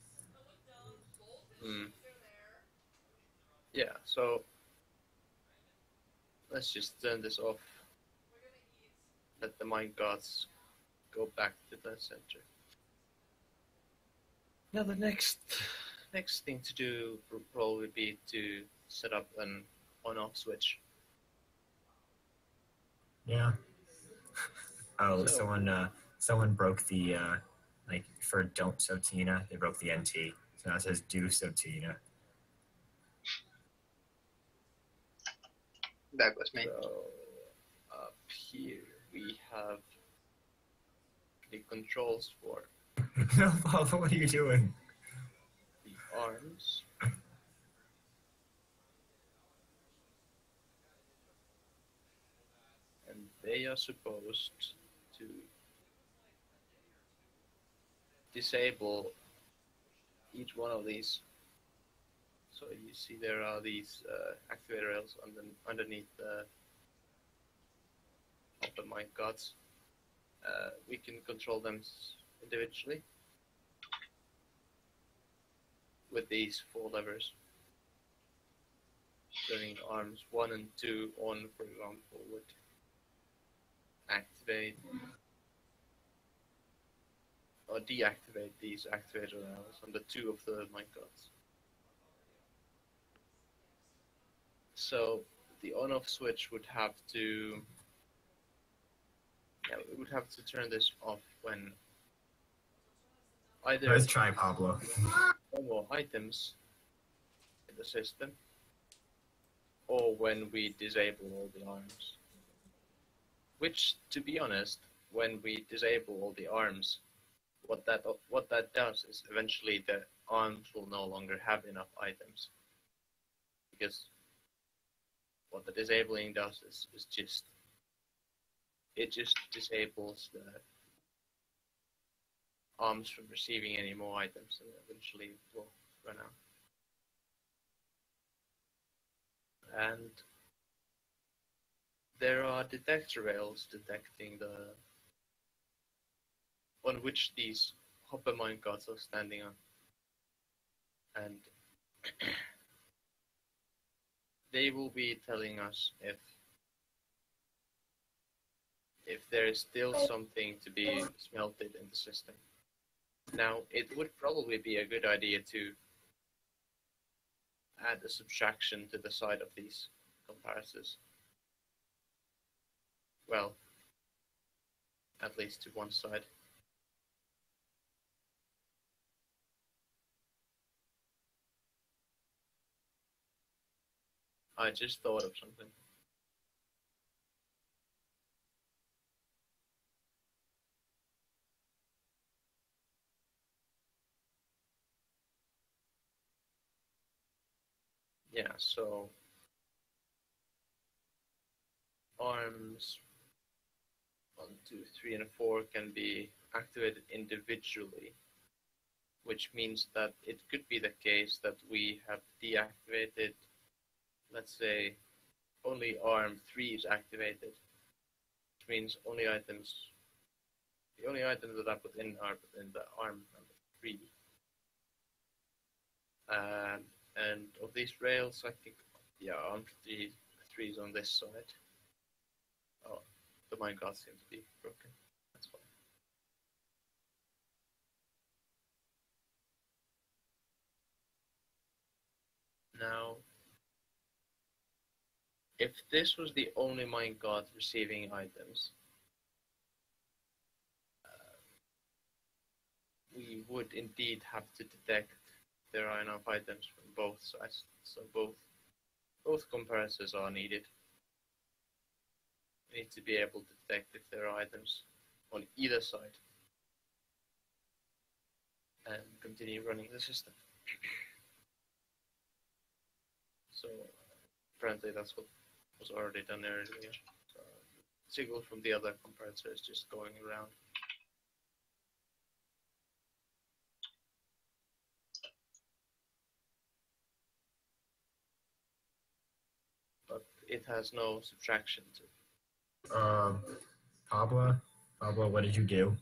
Yeah, so let's just turn this off. Let the minecarts go back to the center. Now the next thing to do will probably be to set up an on-off switch. Yeah. Oh, So- someone broke the like for don't Sotina, they broke the NT. So now it says do Sotina. That was me. So up here we have the controls for No, Paul, what are you doing? the arms. And they are supposed to disable each one of these. So you see there are these activator rails underneath the minecarts. We can control them individually with these 4 levers. Turning arms 1 and 2 on, for example, would activate or deactivate these activator rails on the 2 of the minecarts. So the on-off switch would have to we would have to turn this off when either Let's try Pablo. no more items in the system, or when we disable all the arms. Which, to be honest, when we disable all the arms, what that does is eventually the arms will no longer have enough items, because what the disabling does is just disables the arms from receiving any more items, and eventually it will run out. And there are detector rails detecting on which these hopper minecarts are standing on, and they will be telling us if there is still something to be smelted in the system. Now, it would probably be a good idea to add a subtraction to the side of these comparisons. Well, at least to one side. I just thought of something. Yeah, so arms 1, 2, 3, and 4 can be activated individually, which means that it could be the case that we have deactivated, let's say, only arm 3 is activated, which means the only items that I put in are put in the arm number 3. And of these rails, I think, yeah, arm 3 is on this side. Oh, the minecart seems to be broken. That's fine. Now, if this was the only minecart receiving items, we would indeed have to detect there are enough items from both sides. So both comparisons are needed. We need to be able to detect if there are items on either side and continue running the system. So apparently that's what was already done earlier. So signal from the other comparator is just going around. But it has no subtraction to it. Pablo, what did you do?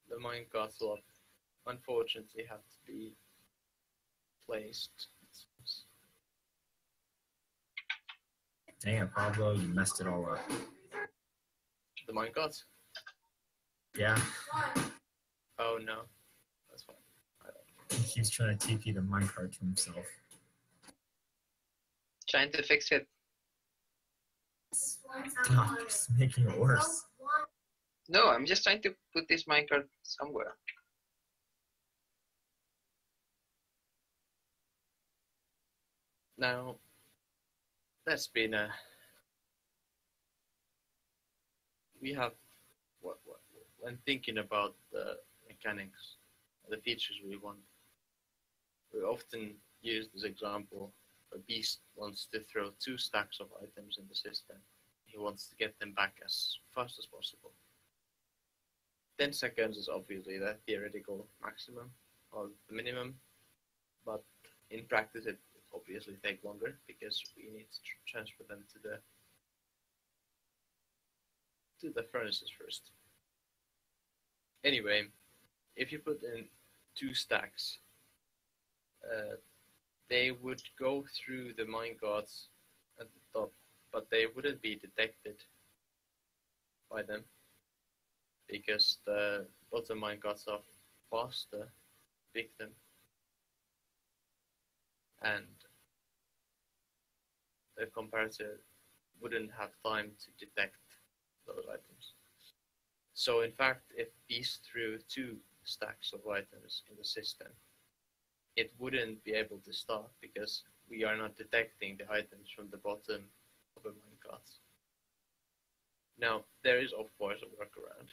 The minecarts will unfortunately have to be placed. Dang it, Pablo, you messed it all up. The minecarts? Yeah, Oh no, that's fine. he's trying to TP the minecart to himself. Trying to fix it. Stop, just making it worse. No, I'm just trying to put this minecart somewhere. Now, that's been a... We have, when thinking about the mechanics, the features we want, we often use this example. A beast wants to throw 2 stacks of items in the system. He wants to get them back as fast as possible. 10 seconds is obviously the theoretical maximum or the minimum, but in practice it obviously takes longer because we need to transfer them to the furnaces first. Anyway, if you put in 2 stacks, they would go through the minecarts at the top, but they wouldn't be detected by them because the bottom minecarts are faster to pick them, and the comparator wouldn't have time to detect those items. So in fact, if Beast threw 2 stacks of items in the system, it wouldn't be able to start because we are not detecting the items from the bottom of a minecart. Now, there is of course a workaround.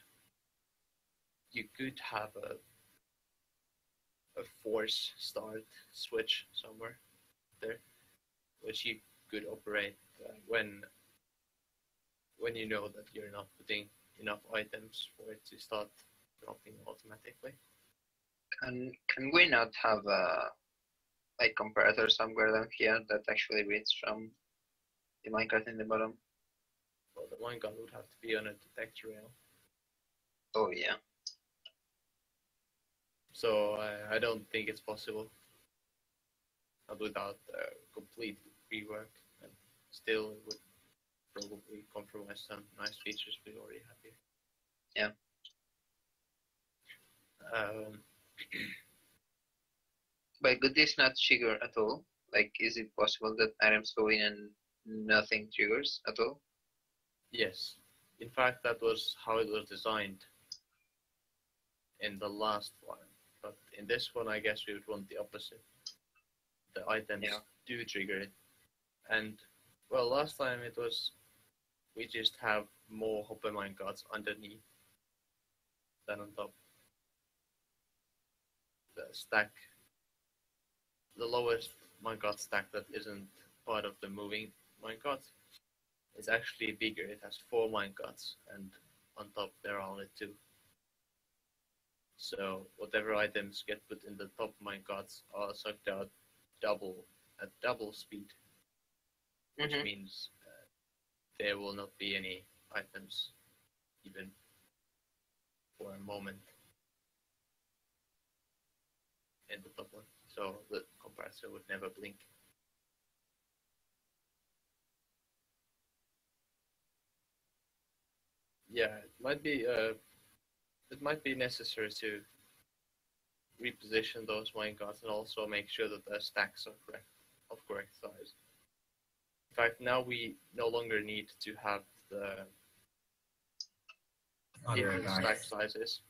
You could have a force start switch somewhere there, which you could operate when you know that you're not putting enough items for it to start dropping automatically. Can we not have a like comparator somewhere down here that actually reads from the minecart in the bottom? Well, the minecart would have to be on a detect rail. Oh yeah. So I don't think it's possible. Not without complete rework, and still it would probably compromise some nice features we already have here. Yeah. But could this not trigger at all? Like, is it possible that items go in and nothing triggers at all? Yes. In fact, that was how it was designed in the last one. But in this one, I guess we would want the opposite. The items do trigger it. And, well, last time it was, we just have more hopper minecarts underneath than on top. The stack, the lowest minecart stack that isn't part of the moving minecarts is actually bigger. It has 4 minecarts, and on top there are only 2. So whatever items get put in the top minecarts are sucked out at double speed, which means there will not be any items even for a moment in the top one. So the compressor would never blink. Yeah, it might be necessary to reposition those minecarts and also make sure that the stacks are of correct size. In fact, now we no longer need to have the different stack sizes,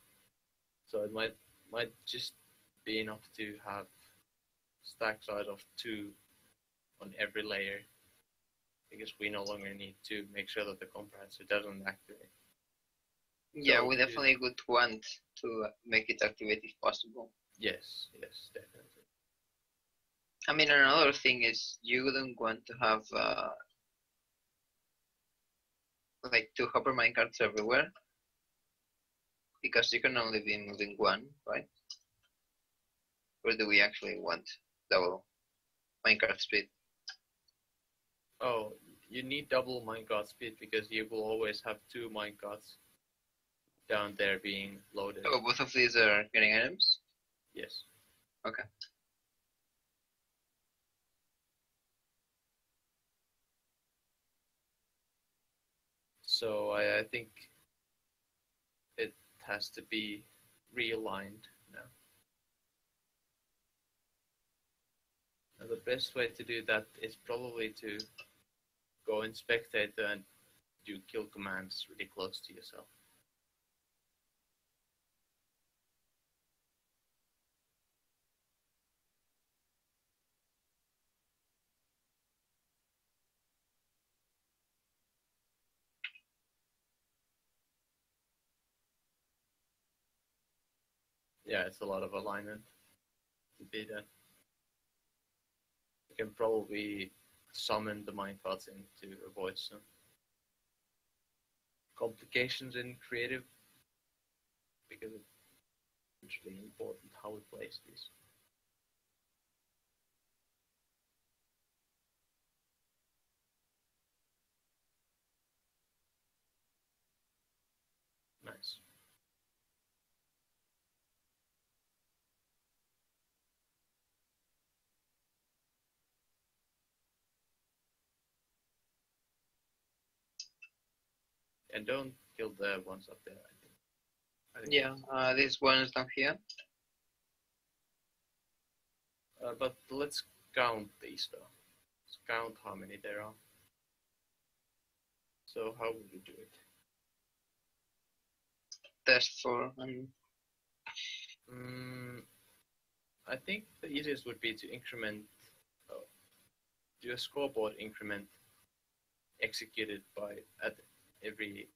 so it might just be enough to have stack size of 2 on every layer, because we no longer need to make sure that the compressor doesn't activate. Yeah, we definitely would want to make it activate if possible. Yes, definitely. I mean, another thing is you wouldn't want to have like 2 hopper minecarts everywhere, because you can only be moving 1, right? Or do we actually want double minecart speed? Oh, you need double minecart speed because you will always have 2 minecarts down there being loaded. Oh, both of these are getting items? Yes. Okay. So I think it has to be realigned now. And the best way to do that is probably to go in spectator and do kill commands really close to yourself. Yeah, it's a lot of alignment to be done. You can probably summon the minecarts in to avoid some complications in creative, because it's really important how we place these. Nice. And don't kill the ones up there, I think Yeah, this one is down here. but let's count these though. Let's count how many there are. So how would you do it? Test 4 and I think the easiest would be to increment, do a scoreboard increment executed at every.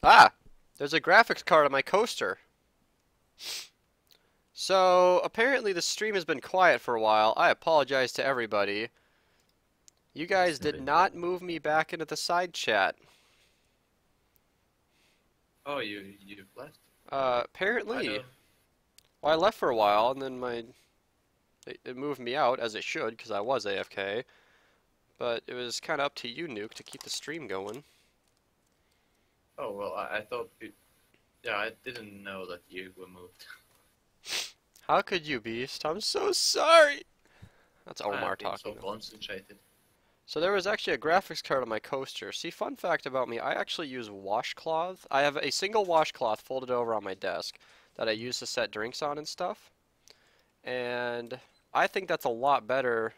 Ah! There's a graphics card on my coaster. So, apparently the stream has been quiet for a while. I apologize to everybody. You guys did not move me back into the side chat. Oh, you left? Apparently. Well, I left for a while, and then it moved me out, as it should, because I was AFK. But it was kind of up to you, Nuke, to keep the stream going. Oh, well, I thought... Yeah, I didn't know that you were moved. How could you, Beast? I'm so sorry! That's Omar talking. So concentrated. So there was actually a graphics card on my coaster. See, fun fact about me, I actually use washcloth. I have a single washcloth folded over on my desk that I use to set drinks on and stuff. And I think that's a lot better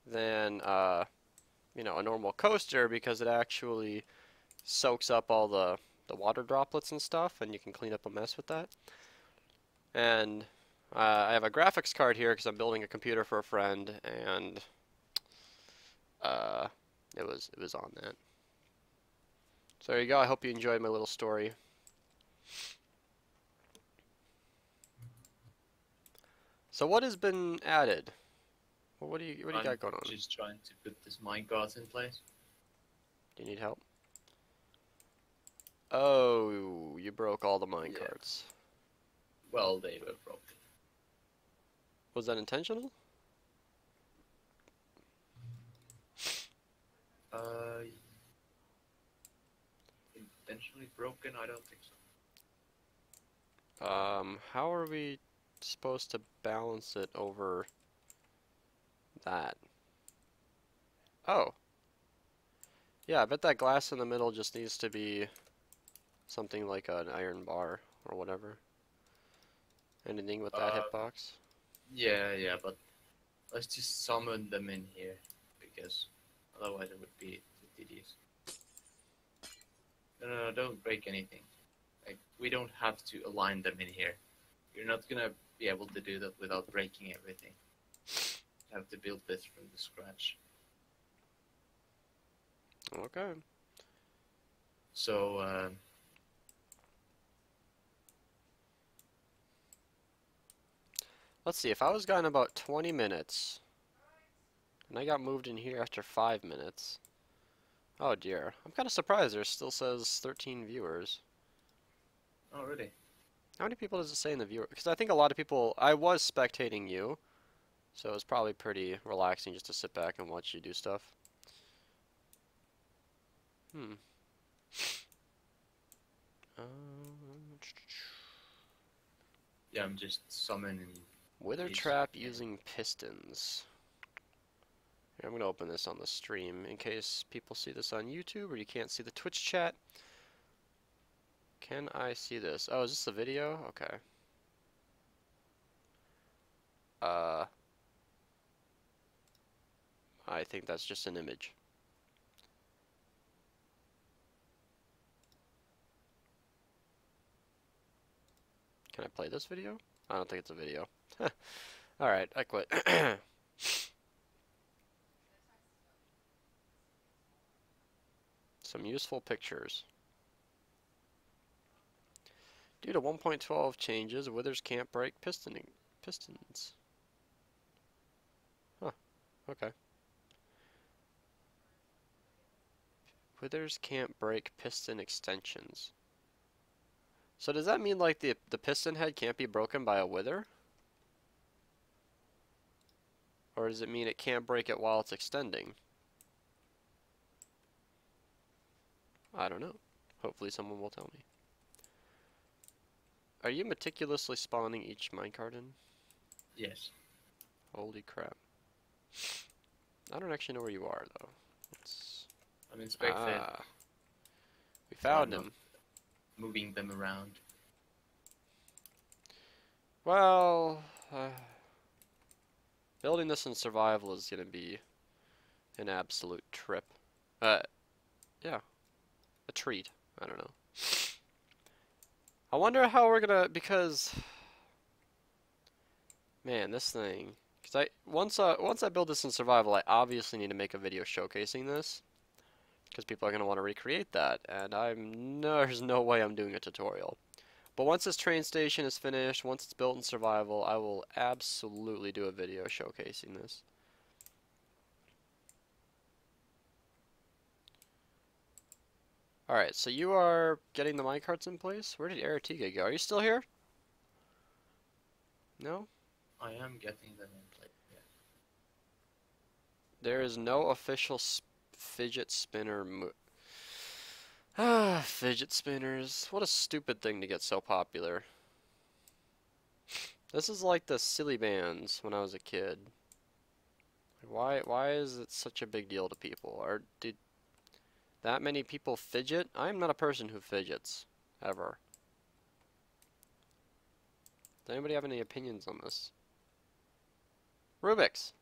than, you know, a normal coaster because it actually soaks up all the water droplets and stuff, and you can clean up a mess with that. And I have a graphics card here because I'm building a computer for a friend, and it was on that. So there you go. I hope you enjoyed my little story. So what has been added? Well, what do you got going on? I'm just trying to put this minecart in place. Do you need help? Oh, you broke all the minecarts. Well, they were broken. Was that intentional? Intentionally broken? I don't think so. How are we supposed to balance it over that? Oh. Yeah, I bet that glass in the middle just needs to be something like an iron bar or whatever. Anything with that hitbox? Yeah, but let's just summon them in here, because otherwise it would be too tedious. No, don't break anything. Like, we don't have to align them in here. You're not gonna be able to do that without breaking everything. You have to build this from the scratch. Okay. So, let's see, if I was gone about 20 minutes, and I got moved in here after 5 minutes, oh dear, I'm kind of surprised there still says 13 viewers. oh really? How many people does it say in the viewer? Because I think a lot of people, I was spectating you, so it was probably pretty relaxing just to sit back and watch you do stuff. Yeah, I'm just summoning. Wither trap using pistons. Here, I'm going to open this on the stream in case people see this on YouTube or you can't see the Twitch chat. Can I see this? Oh, is this a video? Okay. I think that's just an image. Can I play this video? I don't think it's a video. Alright, I quit. Some useful pictures. Due to 1.12 changes, withers can't break pistons. Huh, okay. Withers can't break piston extensions. So does that mean like the piston head can't be broken by a wither? Or does it mean it can't break it while it's extending? I don't know. Hopefully someone will tell me. Are you meticulously spawning each minecart in? Yes. Holy crap. I don't actually know where you are though. I'm in spectate. We found him. Moving them around. Well, building this in survival is gonna be an absolute trip. Yeah, a treat. I don't know. I wonder how we're gonna, because, man, this thing. Because once I build this in survival, I obviously need to make a video showcasing this. because people are going to want to recreate that, and there's no way I'm doing a tutorial. But once this train station is finished, once it's built in survival, I will absolutely do a video showcasing this. Alright, so you are getting the minecarts in place? Where did Aratiga go? Are you still here? No? I am getting them in place. Yeah. There is no official fidget spinner fidget spinners. What a stupid thing to get so popular. This is like the silly bands when I was a kid. Why is it such a big deal to people? Did that many people fidget? I'm not a person who fidgets. Ever. Does anybody have any opinions on this? Rubik's.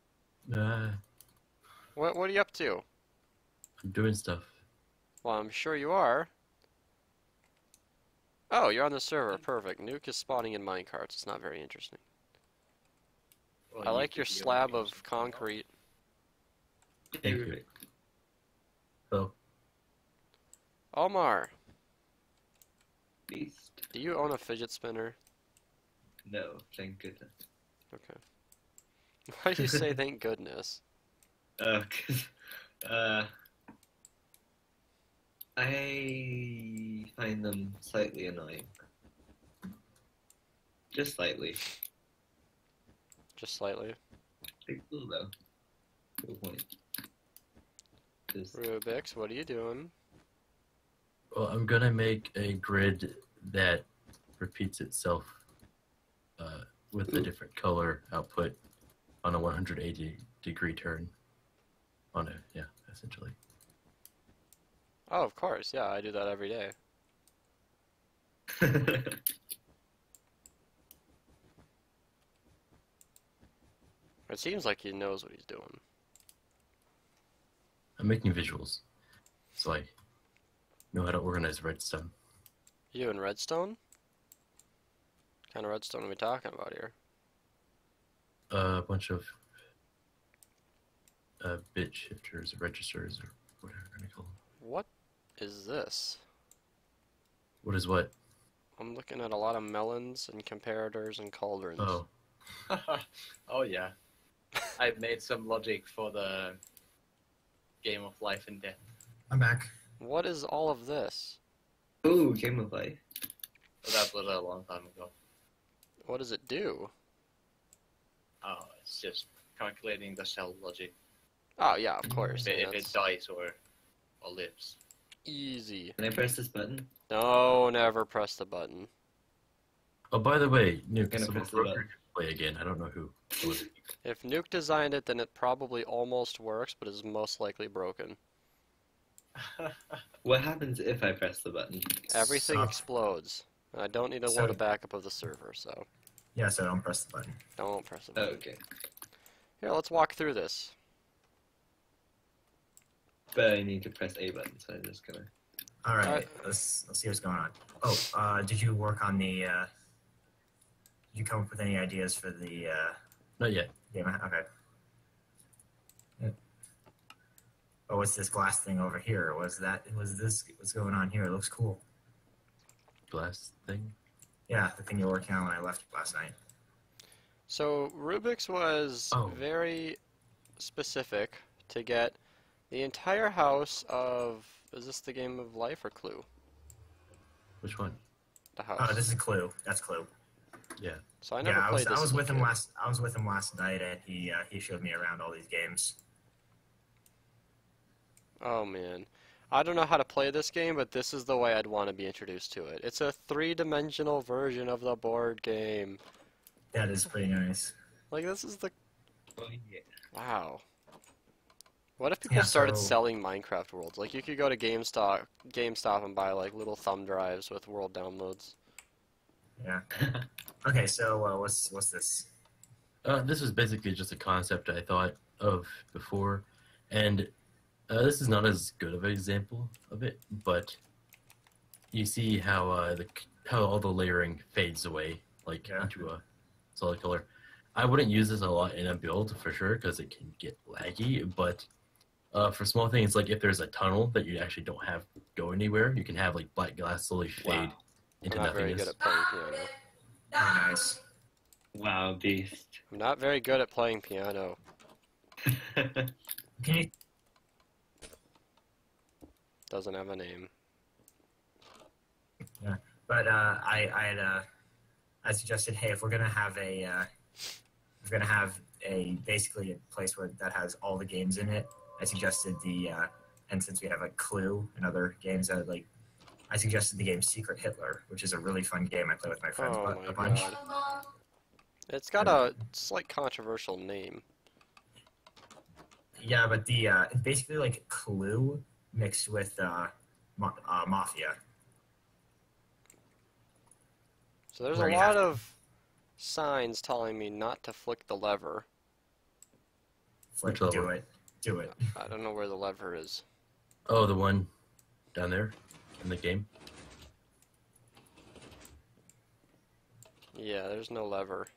What are you up to? I'm doing stuff. Well, I'm sure you are. Oh, you're on the server. Perfect. Nuke is spawning in minecarts. It's not very interesting. Well, I you like could your be slab doing of something concrete. Thank you. Oh, Omar, Beast. do you own a fidget spinner? No, thank goodness. Okay. Why do you say thank goodness? 'Cause, I find them slightly annoying. Just slightly. Just slightly. They're cool though. Good point. Just, Rubik's, what are you doing? well, I'm gonna make a grid that repeats itself with a different color output on a 180-degree turn. Essentially. Oh, of course. Yeah, I do that every day. It seems like he knows what he's doing. I'm making visuals, so I know how to organize redstone. You in redstone? What kind of redstone are we talking about here? A bunch of bit shifters, registers, or whatever you're gonna call them. What is this? What is what? I'm looking at a lot of melons and comparators and cauldrons. Oh, Oh yeah. I've made some logic for the game of life and death. I'm back. What is all of this? ooh, Game of Life. But that was a long time ago. What does it do? Oh, it's just calculating the cell logic. Oh, yeah, of course. If That's it dies or lives. easy. Can I press this button? No, never press the button. oh, by the way, Nuke, Gonna someone press the broke button. your display again. I don't know who. It was. If Nuke designed it, then it probably almost works, but is most likely broken. What happens if I press the button? Everything Suck. explodes. And I don't need to So- load a backup of the server, so Yeah, so don't press the button. don't press the Oh, button. okay. Here, let's walk through this. But I need to press A button, so I'm just gonna. All right, Alright. let's see what's going on. Oh, did you work on the? Did you come up with any ideas for the Not yet. game? Okay. Yeah. Oh, what's this glass thing over here? Was this? What's going on here? It looks cool. Glass thing. Yeah, the thing you were working on when I left last night. So Rubik's was Oh. very specific to get the entire house of. Is this the Game of Life or Clue? Which one? The house. Oh, this is Clue. That's Clue. Yeah. So I never Yeah, played this. I was as a with him kid. last night, and he showed me around all these games. Oh man. I don't know how to play this game, but this is the way I'd want to be introduced to it. It's a three-dimensional version of the board game. That is pretty nice. Like, this is the... Oh yeah. Wow. What if people Yeah, started so- selling Minecraft worlds? Like, you could go to GameStop and buy, like, little thumb drives with world downloads. Yeah. Okay, so what's this? This is basically just a concept I thought of before, and this is not as good of an example of it, but you see how how all the layering fades away, like Yeah. into a solid color. I wouldn't use this a lot in a build for sure because it can get laggy, but For small things, like if there's a tunnel that you actually don't have go anywhere, you can have like black glass slowly fade into I'm not very good nothingness. at playing piano. Oh, nice. Wow, beast. I'm not very good at playing piano. Can you? Doesn't have a name. Yeah, but I suggested, hey, if we're gonna have basically a place where that has all the games in it, I suggested and since we have like Clue and other games, I suggested the game Secret Hitler, which is a really fun game I play with my friends Oh a my bunch. god. It's got a slight controversial name. Yeah, but it's basically like Clue mixed with Mafia. So there's Where a you lot have- of signs telling me not to flick the lever. Which do level? it. Do it. I don't know where the lever is. Oh, the one down there in the game. Yeah, there's no lever.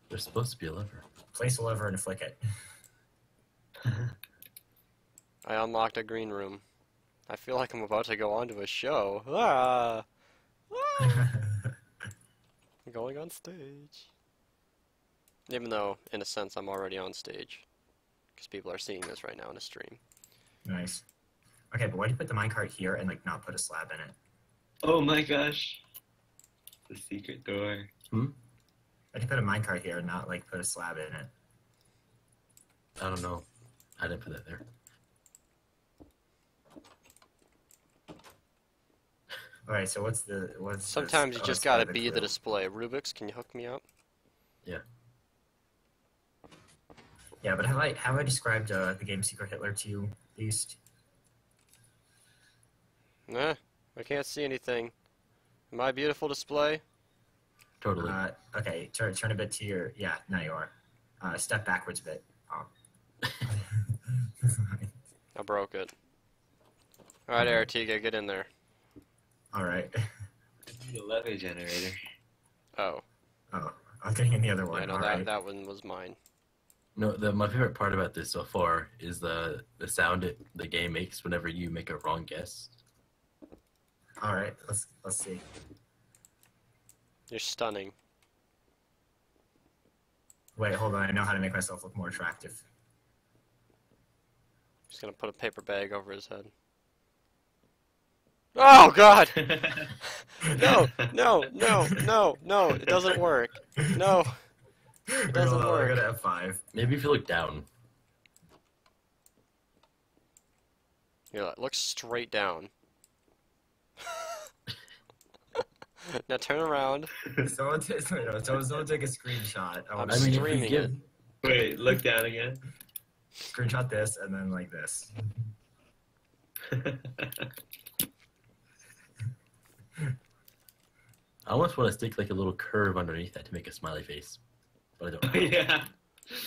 There's supposed to be a lever. Place a lever and flick it. I unlocked a green room. I feel like I'm about to go onto a show. Ah! I'm going on stage. Even though, in a sense, I'm already on stage. Because people are seeing this right now in a stream. Nice. Okay, but why'd you put the minecart here and like not put a slab in it? Oh my gosh. The secret door. Why'd you put a minecart here and not like put a slab in it? I don't know. I didn't put that there. Alright, so what's Sometimes this? you just it's part gotta of the be the clue. display. Rubik's, can you hook me up? Yeah, but have I described the game Secret Hitler to you, Beast? Nah, I can't see anything. My beautiful display? Totally. Okay, turn a bit to your now you are. Step backwards a bit. Oh. I broke it. Alright, Artiga, get in there. Alright. I need a lever generator. Oh. Oh. I'm getting in the other one. Yeah, no, Alright. that one was mine. No, my favorite part about this so far is the sound the game makes whenever you make a wrong guess. Alright, let's see. You're stunning. Wait, hold on, I know how to make myself look more attractive. Just gonna put a paper bag over his head. Oh god! No, no, no, no, no, it doesn't work. No, it doesn't We're work. gonna F5. Maybe if you look down. Yeah, look straight down. Now turn around. Someone take a screenshot. I'm I mean, if you streaming give, it. Wait, look down again. Screenshot this and then like this. I almost want to stick like a little curve underneath that to make a smiley face, but I don't. Oh, yeah.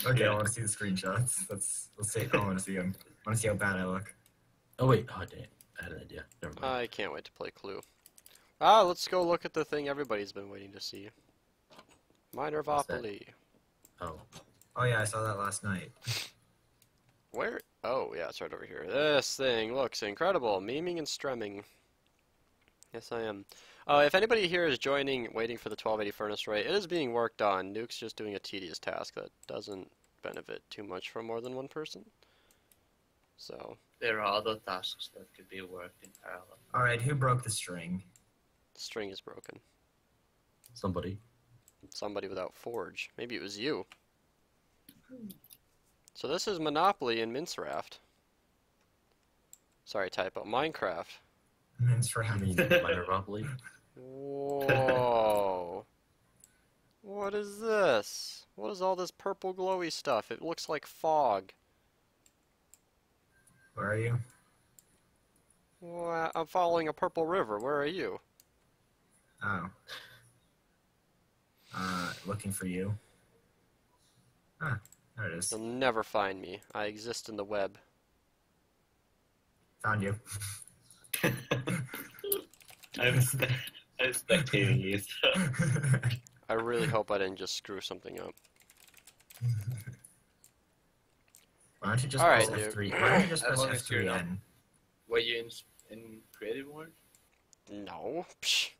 Okay, Yeah. I want to see the screenshots. Let's see. I want to see them. I want to see how bad I look. Oh wait, oh dang it. I had an idea. Never mind. I can't wait to play Clue. Ah, let's go look at the thing everybody's been waiting to see. Minervopoly. Oh, Oh yeah, I saw that last night. Where? Oh, yeah, it's right over here. This thing looks incredible. Memeing and strumming. Yes, I am. If anybody here is joining, waiting for the 1280 furnace rate, it is being worked on. Nuke's just doing a tedious task that doesn't benefit too much from more than one person. So, There are other tasks that could be worked in parallel. All right, who broke the string? the string is broken. somebody. Somebody without Forge. Maybe it was you. So this is Monopoly in Minecraft. Sorry, typo. Minecraft. Mince I mean, round. Minervopoly. Whoa. What is this? What is all this purple glowy stuff? It looks like fog. Where are you? Well, I'm following a purple river. Where are you? Oh. Looking for you. Ah, there it is. You'll never find me. I exist in the web. Found you. I'm spectating you, so. I really hope I didn't just screw something up. Why don't you just Alright, press dude. F3? Why don't you just As press long as you're not- F3N? Were you in creative mode? No. Psh,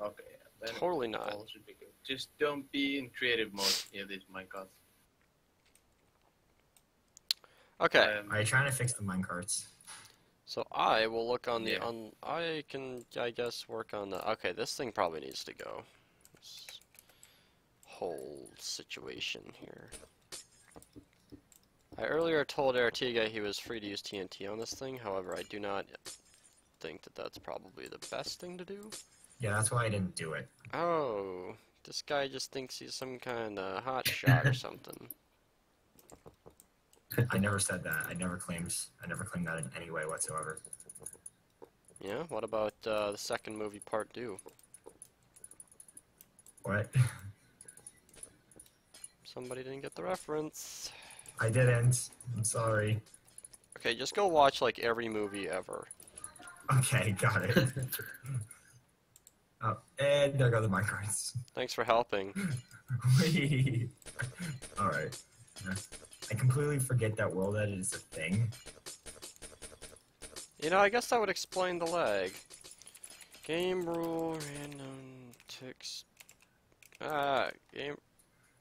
Okay, then totally not. all should be good. Just don't be in creative mode in this Minecraft. Okay. Are you trying to fix the minecarts? So I will look on the Yeah. I can, I guess, work on the. Okay, this thing probably needs to go. This whole situation here. I earlier told Artiga he was free to use TNT on this thing. However, I do not think that that's probably the best thing to do. Yeah, that's why I didn't do it. Oh, this guy just thinks he's some kind of hot shot or something. I never said that. I never claimed that in any way whatsoever. Yeah. What about the second movie, part 2? What? Somebody didn't get the reference. I didn't. I'm sorry. Okay, just go watch like every movie ever. Okay, got it. Oh, and there go the minecarts. Thanks for helping. Whee! Alright. I completely forget that world edit is a thing. You know, I guess that would explain the lag. Game rule random ticks. Game.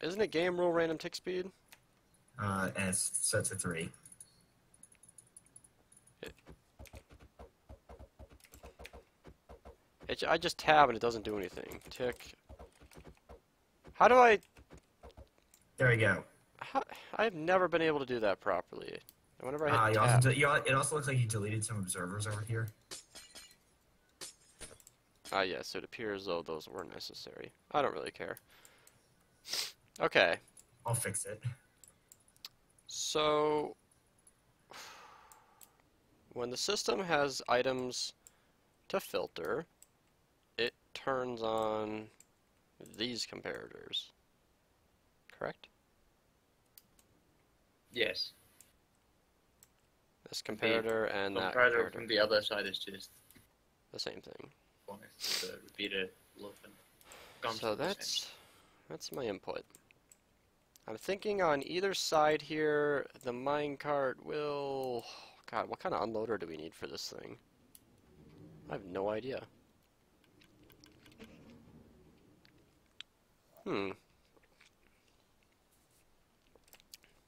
Isn't it game rule random tick speed? And it's set to 3. I just tab and it doesn't do anything. Tick. How do I? There we go. I've never been able to do that properly. Whenever I hit You tab. it also looks like you deleted some observers over here. Yes, it appears though those were necessary. I don't really care. Okay. I'll fix it. So, when the system has items to filter, it turns on these comparators. Correct? Yes. This comparator and that Comparator comparator. from the other side is just The same thing. the repeated loop and comes So to the same. that's my input. I'm thinking on either side here, the minecart will... God, what kind of unloader do we need for this thing? I have no idea.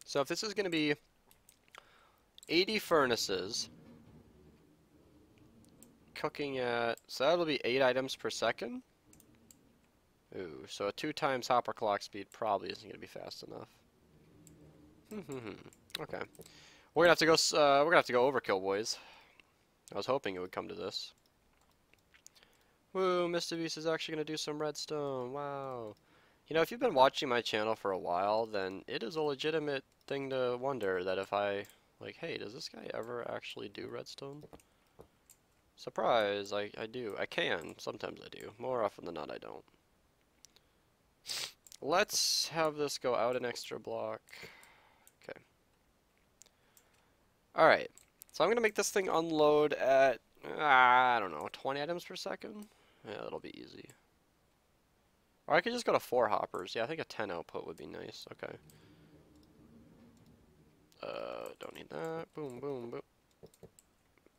So if this is going to be 80 furnaces, cooking at... So that'll be 8 items per second? Ooh, so a 2 times hopper clock speed probably isn't going to be fast enough. Okay. We're gonna have to go overkill, boys. I was hoping it would come to this. Woo, Mr. Beast is actually gonna do some redstone. Wow. You know, if you've been watching my channel for a while, then it is a legitimate thing to wonder that if I, like, hey, does this guy ever actually do redstone? Surprise, I do. I can. Sometimes I do. More often than not, I don't. Let's have this go out an extra block. Okay. Alright. So I'm going to make this thing unload at, I don't know, 20 items per second? Yeah, that'll be easy. Or I could just go to 4 hoppers. Yeah, I think a 10 output would be nice. Okay. Don't need that. Boom, boom, boom.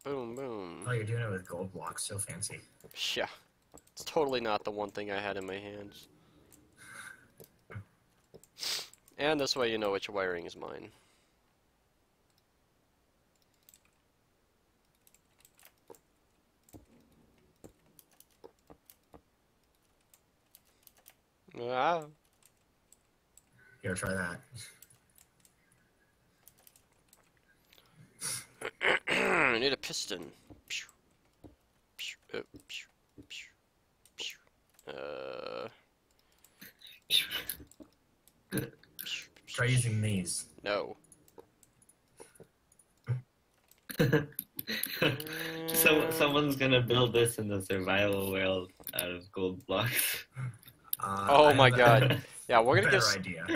Boom, boom. Oh, you're doing it with gold blocks. So fancy. Yeah. It's totally not the one thing I had in my hands. And this way you know which wiring is mine. Ah. Here, try that. I need a piston. Try using these. No. Someone's gonna build this in the survival world out of gold blocks. Oh my god. Yeah, we're gonna give. Better idea.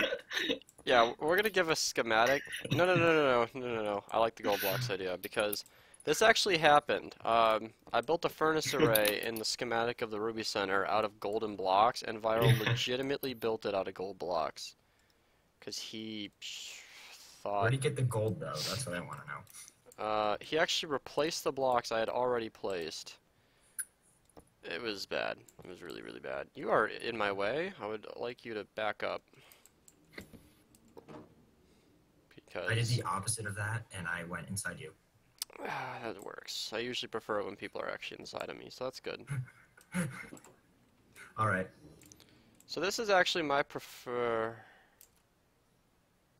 Yeah, we're gonna give a schematic. No. I like the gold blocks idea because this actually happened. I built a furnace array in the schematic of the Ruby Center out of golden blocks, and Viral legitimately built it out of gold blocks. Because he thought. Where'd he get the gold, though? That's what I want to know. He actually replaced the blocks I had already placed. It was bad. It was really, really bad. You are in my way. I would like you to back up. Because I did the opposite of that, and I went inside you. that works. I usually prefer it when people are actually inside of me, so that's good. Alright. So this is actually my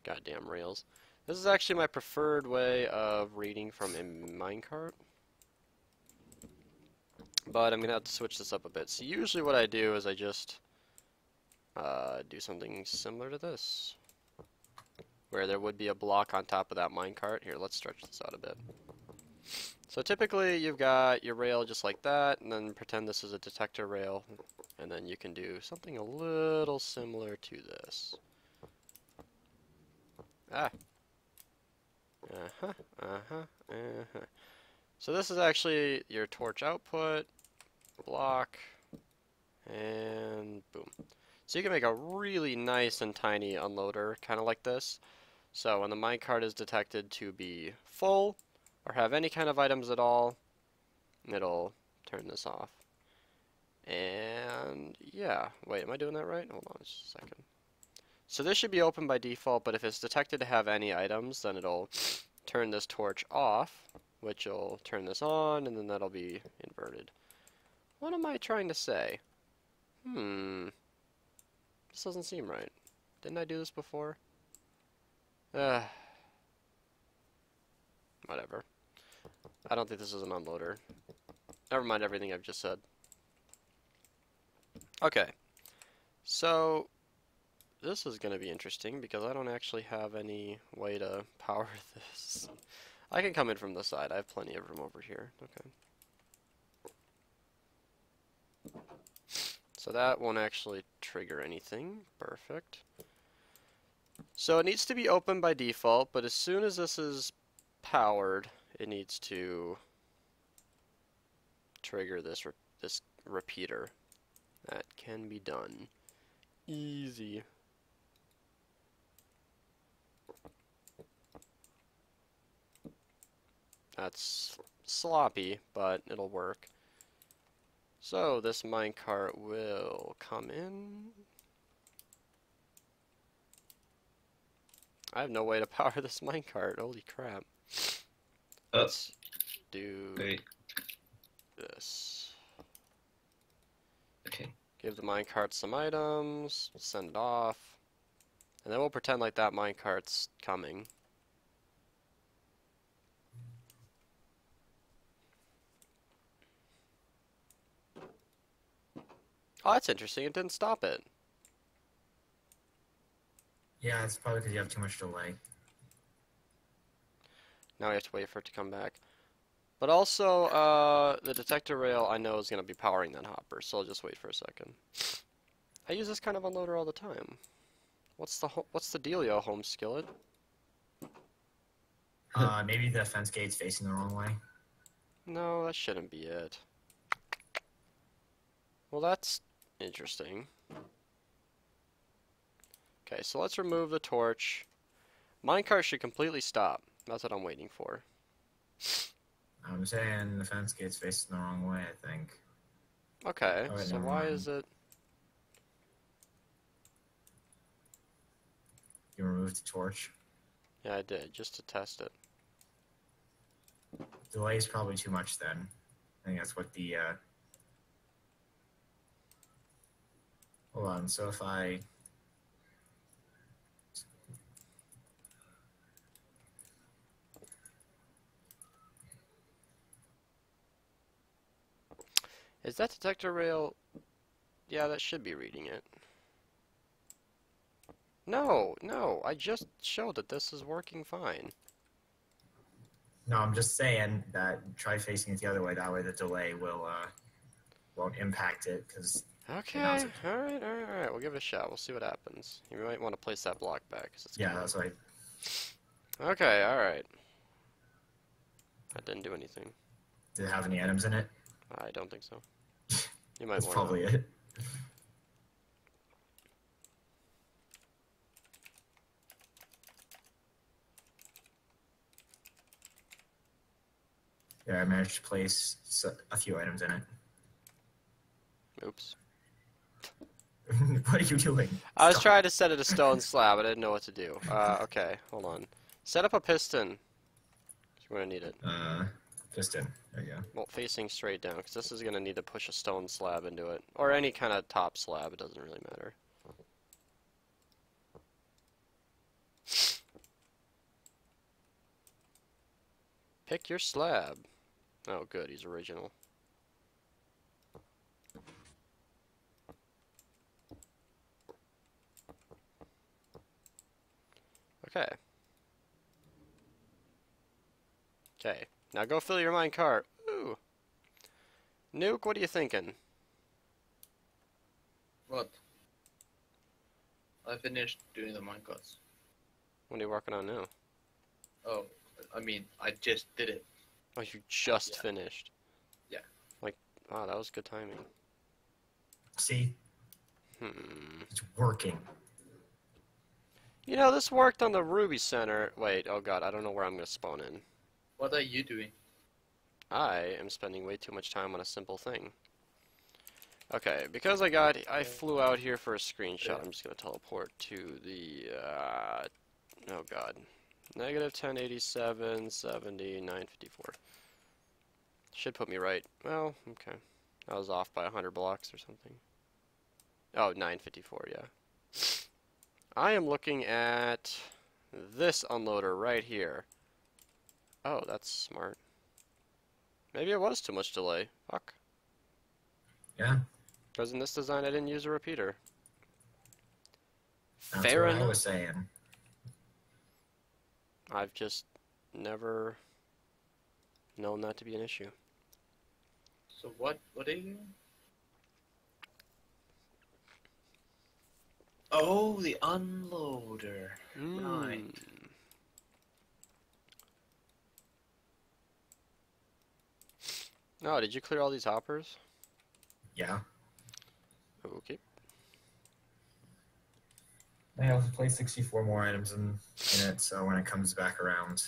goddamn rails. This is actually my preferred way of reading from a minecart. But I'm going to have to switch this up a bit. So usually what I do is I just do something similar to this. Where there would be a block on top of that minecart. Here, let's stretch this out a bit. So typically you've got your rail just like that, and then pretend this is a detector rail. And then you can do something a little similar to this. So this is actually your torch output, block, and boom. So you can make a really nice and tiny unloader, kind of like this. So when the minecart is detected to be full, or have any kind of items at all, it'll turn this off. And yeah, wait, am I doing that right? Hold on just a second. So this should be open by default, but if it's detected to have any items, then it'll turn this torch off, which will turn this on, and then that'll be inverted. What am I trying to say? This doesn't seem right. Didn't I do this before? Whatever. I don't think this is an unloader. Never mind everything I've just said. Okay. So this is going to be interesting because I don't actually have any way to power this. I can come in from the side. I have plenty of room over here. Okay. So that won't actually trigger anything. Perfect. So it needs to be open by default, but as soon as this is powered, it needs to trigger this repeater. That can be done. Easy. That's sloppy, but it'll work. So this minecart will come in. I have no way to power this minecart. Holy crap. Let's do this. Okay. Give the minecart some items, send it off, and then we'll pretend like that minecart's coming. Oh, that's interesting. It didn't stop it. Yeah, it's probably because you have too much delay. Now we have to wait for it to come back. But also, the detector rail I know is going to be powering that hopper, so I'll just wait for a second. I use this kind of unloader all the time. What's the dealio, home skillet? Maybe the fence gate's facing the wrong way. No, that shouldn't be it. Well, that's interesting. Okay, so let's remove the torch. Minecart should completely stop. That's what I'm waiting for. I'm saying the fence gate's facing the wrong way, I think. Okay, Oh, wait, so never why mind. is it... You removed the torch. Yeah, I did, just to test it. Delay is probably too much then. I think that's what the, Hold on, so if I... Is that detector rail... Yeah, that should be reading it. No, I just showed that this is working fine. No, I'm just saying that try facing it the other way. That way the delay will, won't impact it, because... Okay, alright, we'll give it a shot. We'll see what happens. You might want to place that block back. 'Cause it's Yeah, kinda... that's right. Okay, alright. That didn't do anything. Did it have any items in it? I don't think so. You might That's want probably it. Yeah, I managed to place a few items in it. Oops. What are you doing? I was Stop. trying to set it a stone slab. I didn't know what to do. Okay, hold on. Set up a piston. You're gonna need it. Piston. There you go. Well, facing straight down, because this is gonna need to push a stone slab into it, or any kind of top slab. It doesn't really matter. Pick your slab. Oh, good. He's original. Okay. Okay. Now go fill your minecart. Ooh. Nuke, what are you thinking? What? I finished doing the minecarts. What are you working on now? Oh, I mean, I just did it. Oh, you just Yeah. finished. Yeah. Like, wow, that was good timing. See? It's working. You know, this worked on the Ruby Center. Wait, oh god, I don't know where I'm gonna spawn in. What are you doing? I am spending way too much time on a simple thing. Okay, because I flew out here for a screenshot, I'm just gonna teleport to the, oh god. Negative 1087, 70, 954. Should put me right. Well, okay. I was off by 100 blocks or something. Oh, 954, yeah. I am looking at this unloader right here. Oh, that's smart. Maybe it was too much delay. Fuck. Yeah. Because in this design I didn't use a repeater. That's Fair what enough. I was saying. I've just never known that to be an issue. So what are you doing? Oh, the unloader. Right. Oh, did you clear all these hoppers? Yeah. Okay. I have to place 64 more items in it, so when it comes back around.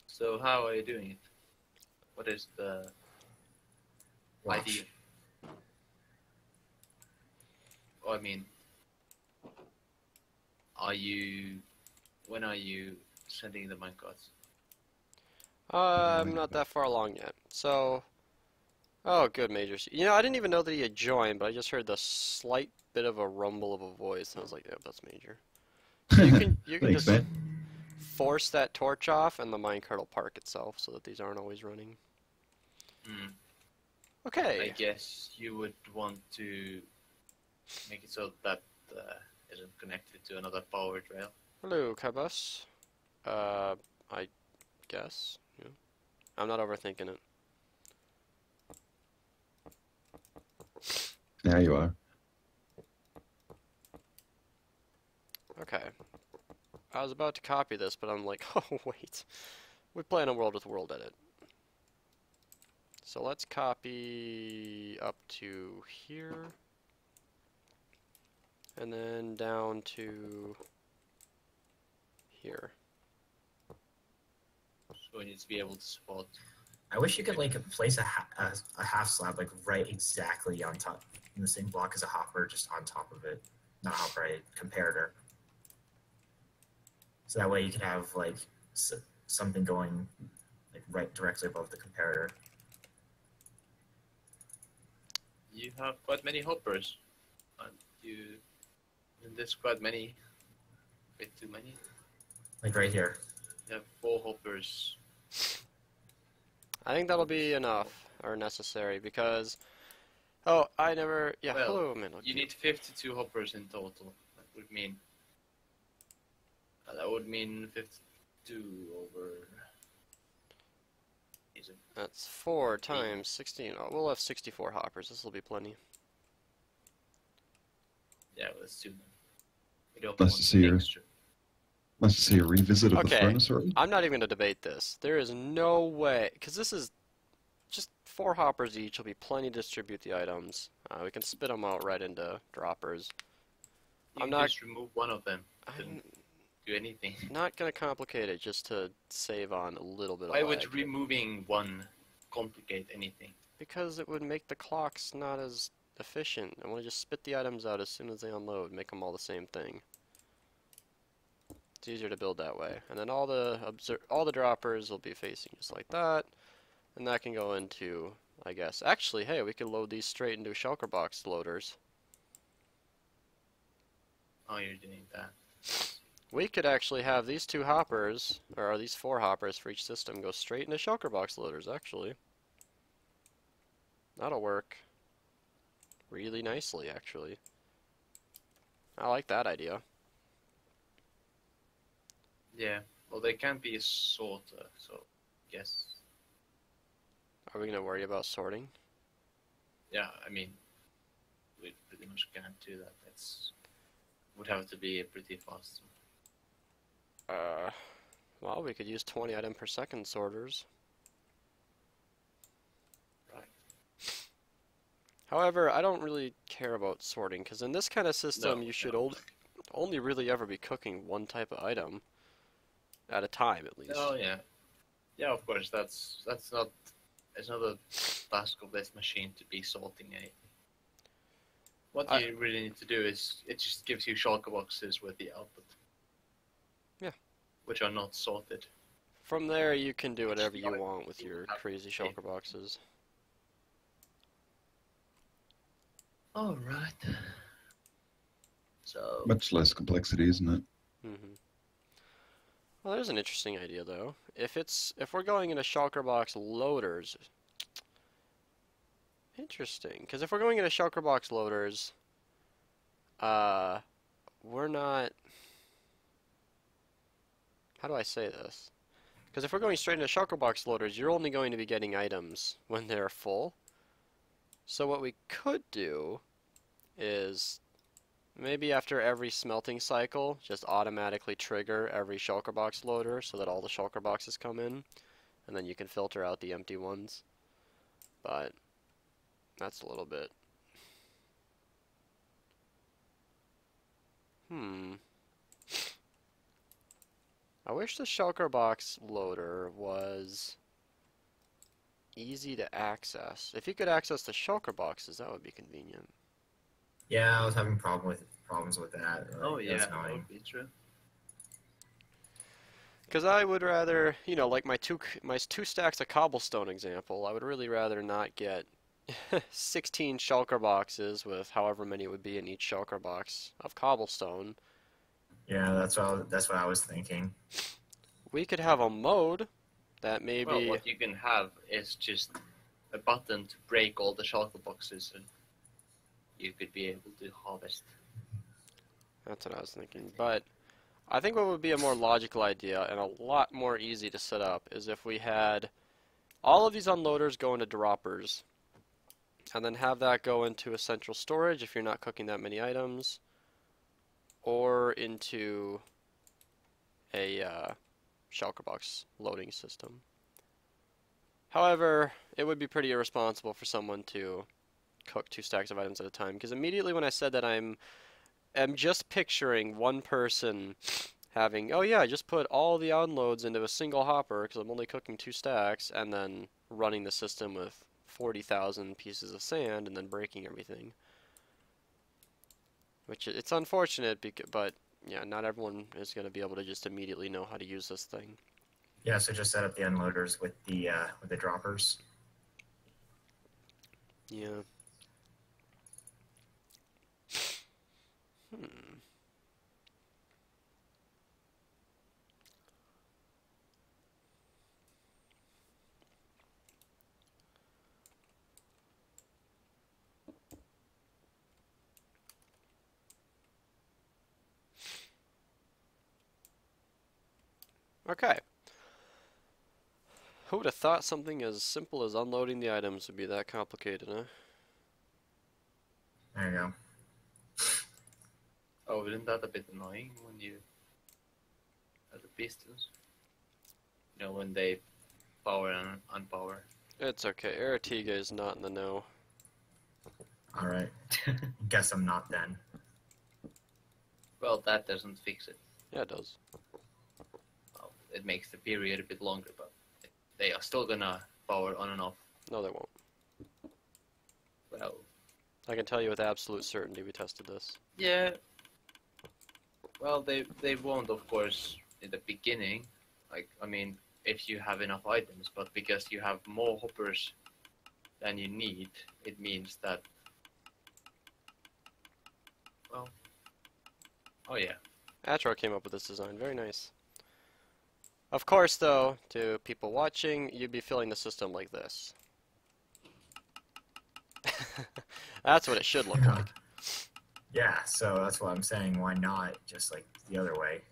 So how are you doing it? What is the Watch. idea? Oh, I mean, when are you sending the minecarts? I'm not that far along yet. So, oh, good, Major. You know, I didn't even know that he had joined, but I just heard the slight bit of a rumble of a voice, and I was like, "Yep, that's Major." So you can Thanks, just man. force that torch off, and the minecart will park itself, so that these aren't always running. I Okay. guess you would want to make it so that isn't connected to another power trail. Hello, Cabus. I guess. Yeah. I'm not overthinking it. Now you are. Okay. I was about to copy this, but I'm like, oh wait. We play in a world with world edit. So let's copy up to here. And then down to here. So we need to be able to spot. I wish you could like place a half slab like right exactly on top in the same block as a hopper, just on top of it. Not a hopper, a comparator. So that way you can have like something going like right directly above the comparator. You have quite many hoppers. Isn't this quite many? A bit too many? Like right here. You have 4 hoppers. I think that'll be enough, or necessary, because... Oh, I never... Yeah, Well, hello, Minnow. You need 52 hoppers in total. That would mean... that would mean 52 over... Is it? That's 4 times 16. Oh, we'll have 64 hoppers. This will be plenty. Yeah, let's do them. We don't Nice want to see you. extra. Nice to see a revisit of the Okay. furnace already. I'm not even going to debate this. There is no way, because this is just 4 hoppers each. Will be plenty to distribute the items. We can spit them out right into droppers. You I'm can not... just remove one of them. I'm, do anything. Not gonna complicate it, just to save on a little bit of Why lag. would removing one complicate anything? Because it would make the clocks not as efficient. I want to just spit the items out as soon as they unload, make them all the same thing. It's easier to build that way. And then all the droppers will be facing just like that. And that can go into, I guess. Actually, hey, we could load these straight into shulker box loaders. Oh, you're doing that. We could actually have these 2 hoppers, or these 4 hoppers for each system, go straight into shulker box loaders, actually. That'll work really nicely, actually. I like that idea. Yeah. Well, they can be sorted, so yes. Are we going to worry about sorting? Yeah, I mean, we pretty much can't do that. That's would have to be pretty fast. Well, we could use 20 item per second sorters. Right. However, I don't really care about sorting, because in this kind of system, you should only really ever be cooking one type of item at a time, at least. Oh yeah, yeah. Of course, that's not. It's not a task of this machine to be sorting anything. What you really need to do is it just gives you shulker boxes with the output. Yeah. Which are not sorted. From there, you can do whatever you want with your crazy shulker boxes. Alright. So... Much less complexity, isn't it? Mm-hmm. Well, there's an interesting idea, though. If we're going into shulker box loaders... Interesting, because if we're going into shulker box loaders, we're not... How do I say this? Because if we're going straight into shulker box loaders, you're only going to be getting items when they're full. So what we could do is maybe after every smelting cycle, just automatically trigger every shulker box loader so that all the shulker boxes come in, and then you can filter out the empty ones. But that's a little bit... I wish the shulker box loader was easy to access. If you could access the shulker boxes, that would be convenient. Yeah, I was having problems with that. Oh Like, yeah, that's that annoying. would be true. Because I would rather, you know, like my two stacks of cobblestone example, I would really rather not get 16 shulker boxes with however many it would be in each shulker box of cobblestone. Yeah, that's what I was thinking. We could have a mode that maybe... Well, what you can have is just a button to break all the shulker boxes, and you could be able to harvest. That's what I was thinking. But I think what would be a more logical idea and a lot more easy to set up is if we had all of these unloaders go into droppers, and then have that go into a central storage if you're not cooking that many items, or into a shulker box loading system. However, it would be pretty irresponsible for someone to cook 2 stacks of items at a time, because immediately when I said that I'm just picturing one person having, oh yeah, just put all the unloads into a single hopper because I'm only cooking 2 stacks, and then running the system with 40,000 pieces of sand and then breaking everything. Which, it's unfortunate, but yeah, not everyone is going to be able to just immediately know how to use this thing. Yeah, so just set up the unloaders with the droppers. Yeah. Okay. Who would have thought something as simple as unloading the items would be that complicated, huh? There you go. Oh, isn't that a bit annoying when you have the pistons? You know, when they power and unpower. It's okay. Eratiga is not in the know. Alright. Guess I'm not then. Well, that doesn't fix it. Yeah, it does. Well, it makes the period a bit longer, but they are still gonna power on and off. No, they won't. Well, I can tell you with absolute certainty we tested this. yeah. Well, they won't, of course, in the beginning. Like, I mean, if you have enough items, but because you have more hoppers than you need, it means that. Well. Oh yeah. Atro came up with this design. Very nice. Of course, though, to people watching, you'd be feeling the system like this. That's what it should look like. Yeah, so that's what I'm saying. Why not just like the other way?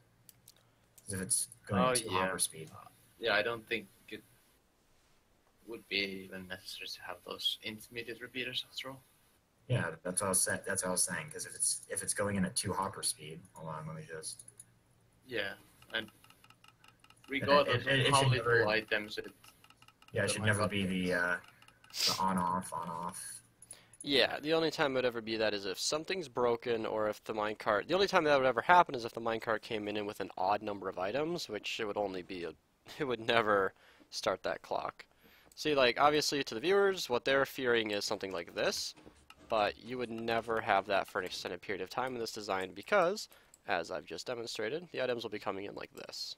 'Cause if it's going to hopper speed. Yeah, I don't think it would be even necessary to have those intermediate repeaters after all. Yeah, that's what I was saying. That's what I was saying. Because if it's going in at 2 hopper speed, hold on, let me just. Yeah, and regardless it of how should little never- items Yeah, it should never be the on off. Yeah, the only time it would ever be that is if something's broken or if the minecart... The only time that would ever happen is if the minecart came in with an odd number of items, which it would only be it would never start that clock. See, like, obviously to the viewers, what they're fearing is something like this, but you would never have that for an extended period of time in this design because, as I've just demonstrated, the items will be coming in like this.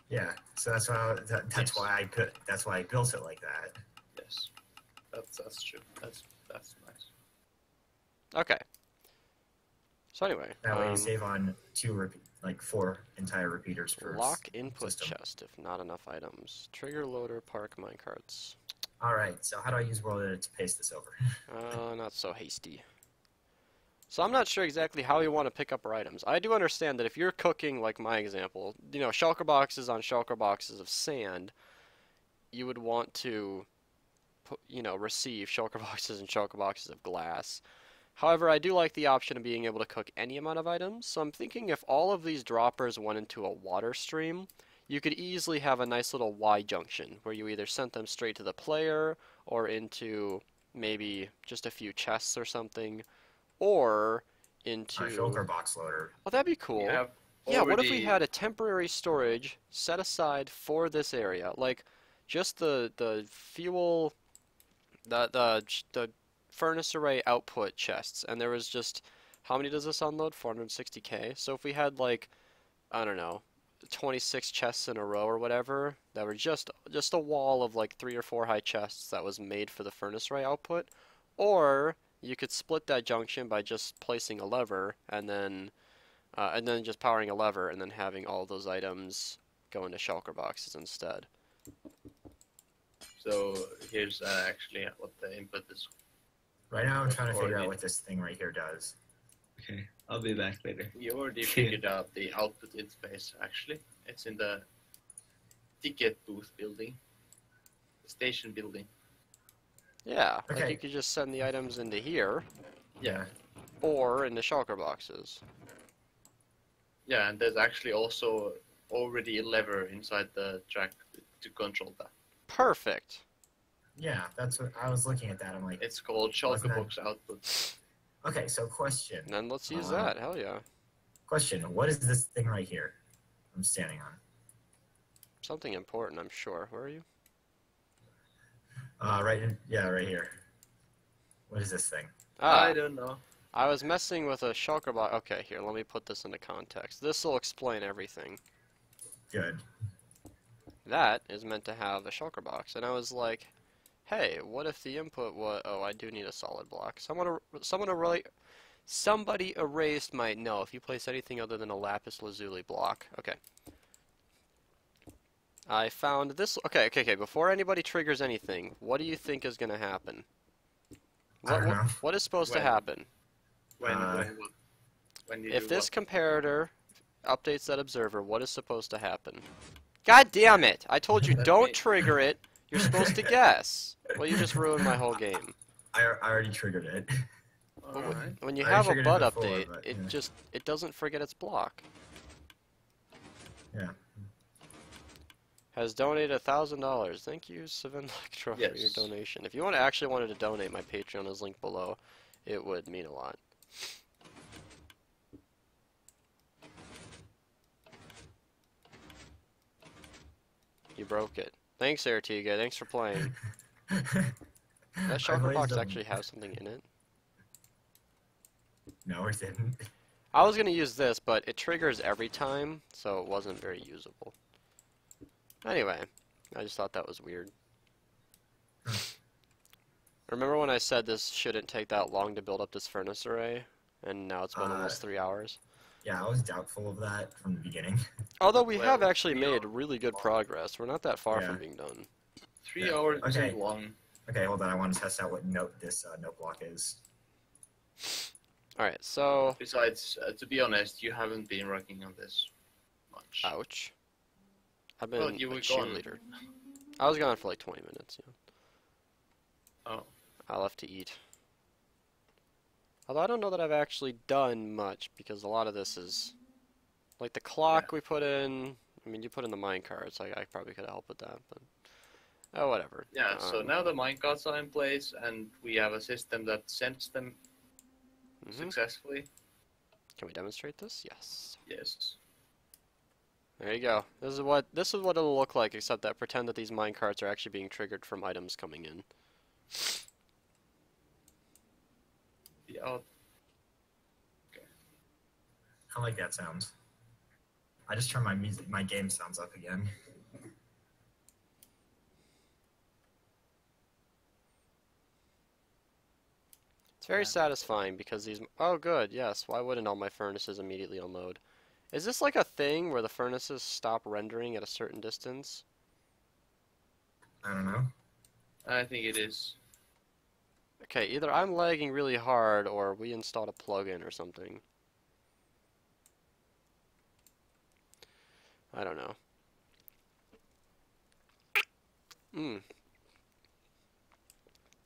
Yeah, so that's why I built it like that. Yes, that's true. That's nice. Okay. So anyway, That way you save on 4 entire repeaters per lock input system. chest if not enough items. Trigger loader park minecarts. Alright, so how do I use World Editor to paste this over? Not so hasty. So I'm not sure exactly how you want to pick up our items. I do understand that if you're cooking, like my example, you know, shulker boxes on shulker boxes of sand, you would want to, you know, receive shulker boxes and shulker boxes of glass. However, I do like the option of being able to cook any amount of items, so I'm thinking if all of these droppers went into a water stream, you could easily have a nice little Y junction, where you either sent them straight to the player, or into maybe just a few chests or something, or into... A shulker box loader. Oh, that'd be cool. Yeah, what if we had a temporary storage set aside for this area? Like, just the fuel... The furnace array output chests, and there was just, how many does this unload? 460k. So if we had like, I don't know, 26 chests in a row or whatever, that were just a wall of like 3 or 4 high chests that was made for the furnace array output, or you could split that junction by just placing a lever and then just powering a lever and then having all those items go into shulker boxes instead. So here's actually what the input is. Right now I'm trying to figure out what this thing right here does. Okay, I'll be back later. We already figured out the output interface, actually. It's in the ticket booth building. The station building. Yeah, Okay. like you could just send the items into here, Yeah. or into shulker boxes. Yeah, and there's actually also already a lever inside the track to control that. Perfect. Yeah, that's what I was looking at that. I'm like, It's called shulker box output. okay, so question. And then let's use that. Hell yeah. Question, what is this thing right here I'm standing on? Something important, I'm sure. Where are you? Right here. What is this thing? Ah, I don't know. I was messing with a shulker box. Okay, here, let me put this into context. This will explain everything. Good. That is meant to have a shulker box, and I was like, hey, what if the input was... Oh, I do need a solid block. Somebody erased my... No, if you place anything other than a lapis lazuli block. Okay. I found this... Okay, before anybody triggers anything, what do you think is going to happen? I don't know. What is supposed to happen? When you If do this what? comparator updates that observer, what is supposed to happen? God damn it! I told you don't trigger it. You're supposed to guess. Well, you just ruined my whole game. I already triggered it. Alright. When you I have a triggered it bud before, update, but, it yeah. it doesn't forget its block. Yeah. Has donated $1,000. Thank you, Seven Electro, for your Yes. donation. If you actually wanted to donate, my Patreon is linked below. It would mean a lot. You broke it. Thanks, Artiga. Thanks for playing. That I shulker blazed box them. actually have something in it. No, it didn't. I was gonna use this, but it triggers every time, so it wasn't very usable. Anyway, I just thought that was weird. Remember when I said this shouldn't take that long to build up this furnace array? And now it's been almost 3 hours. Yeah, I was doubtful of that from the beginning. Although we Well, have actually 3 made hours really good long. progress. We're not that far Yeah. from being done. 3 Yeah. hours Okay. isn't long. Okay, hold on. I want to test out what note this note block is. Alright, so... Besides, to be honest, you haven't been working on this much. Ouch. I've been Well, you a were gone. cheerleader. I was gone for like 20 minutes, yeah. Oh. I left to eat. Although I don't know that I've actually done much, because a lot of this is... Like the clock we put in... I mean, you put in the minecart, so I probably could help with that, but... Oh, whatever. Yeah, so now the minecarts are in place, and we have a system that sends them successfully. Can we demonstrate this? Yes. Yes. There you go. This is what it'll look like, except that pretend that these minecarts are actually being triggered from items coming in. Yeah. I like that sound. I just turned my game sounds up again. It's very satisfying because these... Oh, good, yes. Why wouldn't all my furnaces immediately unload? Is this like a thing where the furnaces stop rendering at a certain distance? I don't know. I think it is. Okay, either I'm lagging really hard or we installed a plugin or something. I don't know.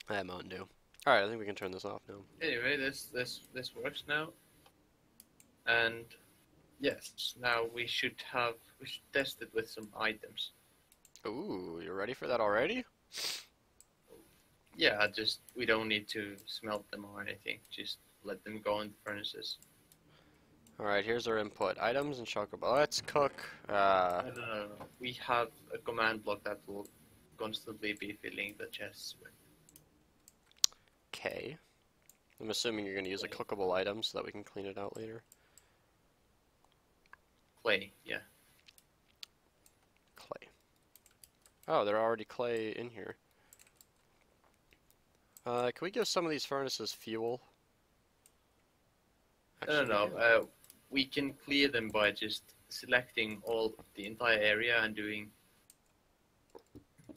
I have Mountain Dew. Alright, I think we can turn this off now. Anyway, this works now. And yes, now we should test it with some items. Ooh, you're ready for that already? Yeah, just we don't need to smelt them or anything. Just let them go in the furnaces. Alright, here's our input. Items and chocobo. Let's cook. No. We have a command block that will constantly be filling the chests with. Okay. I'm assuming you're going to use a cookable item so that we can clean it out later. Clay, yeah. Clay. Oh, there are already clay in here. Can we give some of these furnaces fuel? No. We can clear them by just selecting the entire area and doing...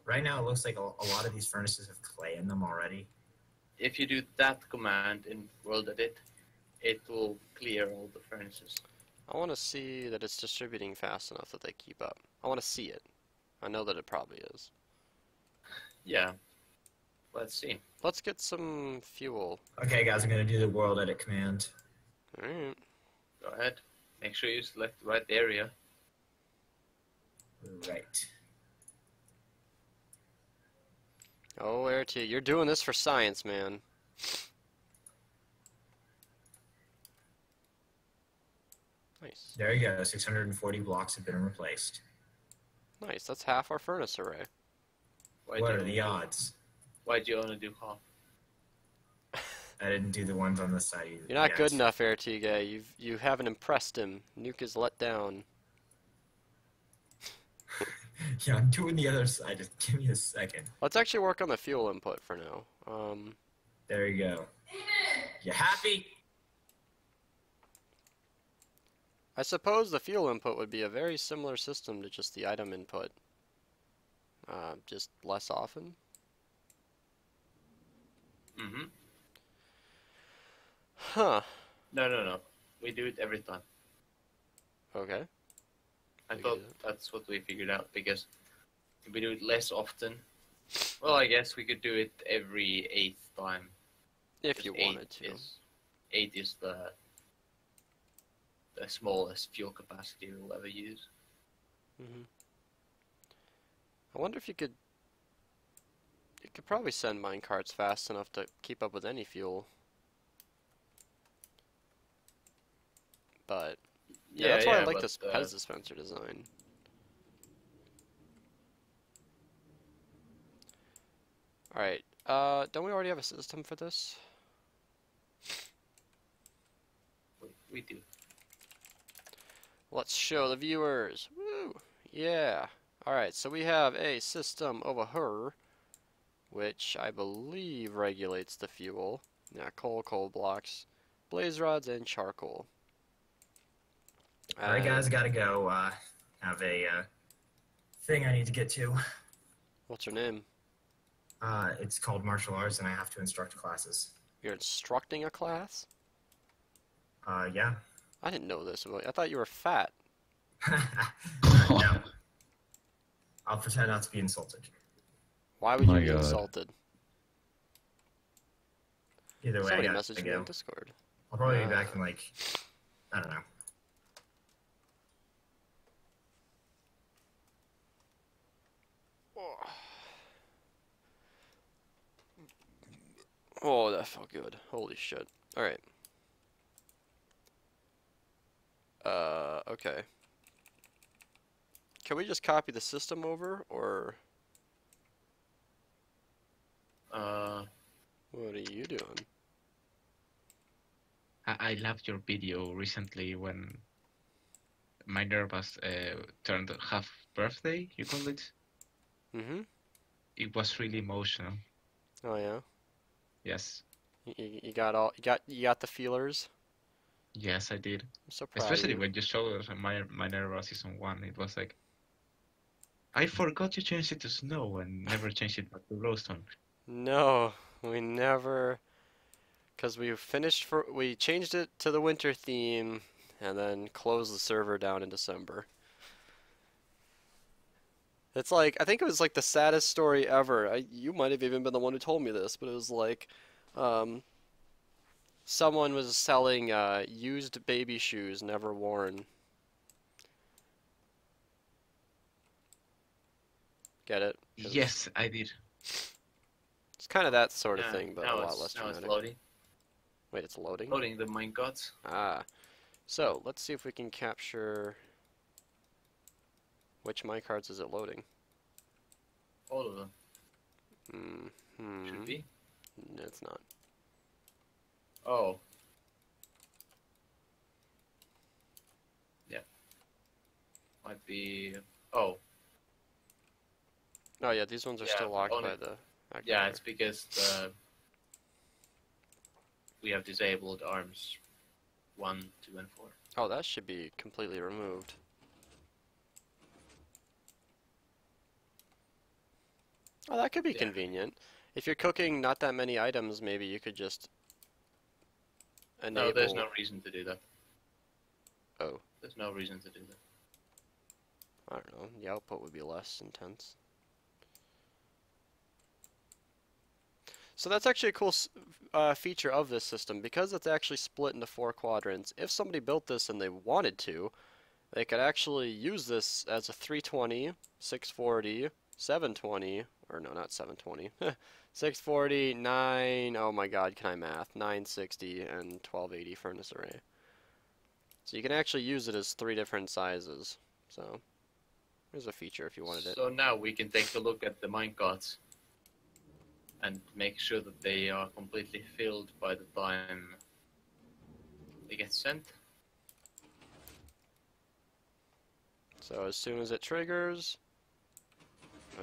Right now, it looks like a lot of these furnaces have clay in them already. If you do that command in World Edit, it will clear all the furnaces. I want to see that it's distributing fast enough that they keep up. I want to see it. I know that it probably is. Yeah. Let's see. Let's get some fuel. Okay, guys, I'm going to do the world edit command. Alright. Go ahead. Make sure you select the right area. Right. Oh, RT, you're doing this for science, man. Nice. There you go. 640 blocks have been replaced. Nice, that's half our furnace array. What are the odds? Why'd you only do half? I didn't do the ones on the side either. You're not yet. good enough, Artiga. You haven't impressed him. Nuke is let down. Yeah, I'm doing the other side. Just give me a second. Let's actually work on the fuel input for now. There you go. You happy? I suppose the fuel input would be a very similar system to just the item input. Just less often. Mm-hmm. Huh. No. We do it every time. Okay. I thought that's what we figured out, because if we do it less often, well, I guess we could do it every 8th time. If you wanted to. 8 is the smallest fuel capacity we'll ever use. Mm-hmm. I wonder if you could probably send minecarts fast enough to keep up with any fuel. But yeah, that's why I like this Pez dispenser design. Alright, don't we already have a system for this? We do. Let's show the viewers. Woo! Yeah. Alright, so we have a system over here, which I believe regulates the fuel. Yeah, coal blocks, blaze rods, and charcoal. Alright, guys, gotta go. Have a thing I need to get to. What's your name? It's called martial arts, and I have to instruct classes. You're instructing a class? Yeah. I didn't know this. I thought you were fat. No. I'll pretend not to be insulted. Why would you My be God. insulted? Either way, Somebody I gotta messaged me go. on Discord. I'll probably be back in like, I don't know. Oh, that felt good. Holy shit. Alright. Okay. Can we just copy the system over, or what are you doing? I loved your video recently when my nervous turned half birthday, you call it? Mm-hmm. It was really emotional. Oh yeah? Yes. You got the feelers? Yes, I did. I'm so proud Especially of you. when you showed us my nervous season 1, it was like, I forgot you changed it to snow and never changed it back to glowstone. No, we never, because we changed it to the winter theme and then closed the server down in December. It's like, I think it was like the saddest story ever. You might have even been the one who told me this, but it was like, someone was selling used baby shoes, never worn. Get it? Yes, I did. It's kind of that sort of Yeah, thing, but a now lot it's- less now it's dramatic. loading. Wait, it's loading? Loading the minecarts. Ah. So, let's see if we can capture... Which minecarts is it loading? All of them. Mm-hmm. Should be. No, it's not. Oh. Yeah. Might be. Oh. Oh yeah, these ones are Yeah, still locked only- by the Yeah, activator. it's because we have disabled arms 1, 2, and 4. Oh, that should be completely removed. Oh, that could be Yeah. convenient. If you're cooking not that many items, maybe you could just enable... No, there's no reason to do that. Oh, There's no reason to do that. I don't know. The output would be less intense. So that's actually a cool feature of this system, because it's actually split into 4 quadrants. If somebody built this and they wanted to, they could actually use this as a 320, 640, 720, or no, not 720, 640, 9, oh my god, can I math, 960, and 1280 furnace array. So you can actually use it as 3 different sizes. So there's a feature if you wanted it. So now we can take a look at the minecarts and make sure that they are completely filled by the time they get sent. So as soon as it triggers,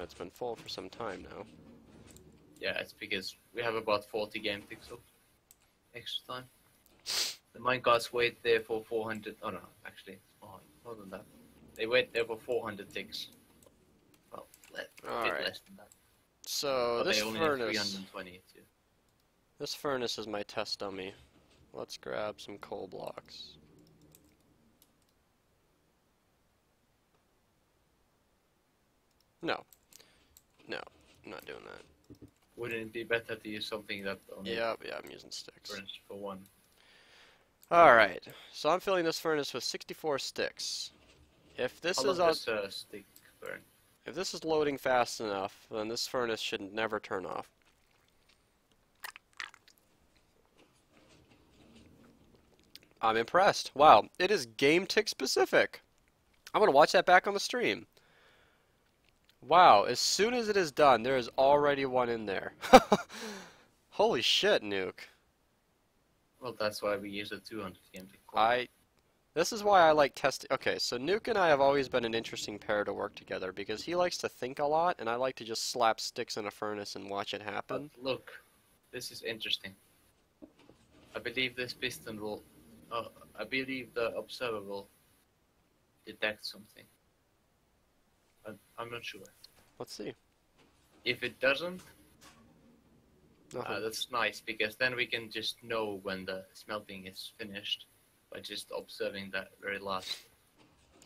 it's been full for some time now. Yeah, it's because we have about 40 game ticks of extra time. The minecarts wait there for 400. Oh no, actually, it's more than that. They wait there for 400 ticks. Well, a bit Alright. less than that. So But this they only have furnace, 320 too. this furnace is my test dummy. Let's grab some coal blocks. No, I'm not doing that. Wouldn't it be better to use something that only Yeah, I'm using sticks. burns for 1? Alright, so I'm filling this furnace with 64 sticks. If this How is long on, does a stick burn? if this is loading fast enough, then this furnace should never turn off. I'm impressed. Wow, it is game tick specific. I'm gonna watch that back on the stream. Wow, as soon as it is done, there is already one in there. Holy shit, Nuke. Well, that's why we use a 200 GMT clock. This is why I like testing. Okay, so Nuke and I have always been an interesting pair to work together because he likes to think a lot, and I like to just slap sticks in a furnace and watch it happen. But look, this is interesting. I believe this piston will. I believe the observer will detect something. I'm not sure. Let's see. If it doesn't, Nothing. that's nice because then we can just know when the smelting is finished by just observing that very last.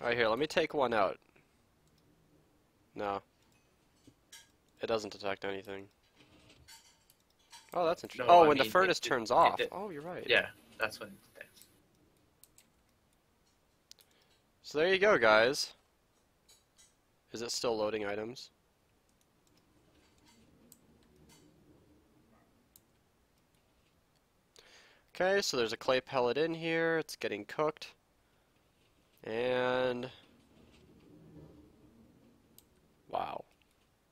Alright, here, let me take one out. No. It doesn't detect anything. Oh, that's interesting. No, Oh, I when the mean, furnace turns off. it- Oh, you're right. Yeah, that's when it detects. So there you go, guys. Is it still loading items? Okay, so there's a clay pellet in here. It's getting cooked. And... wow.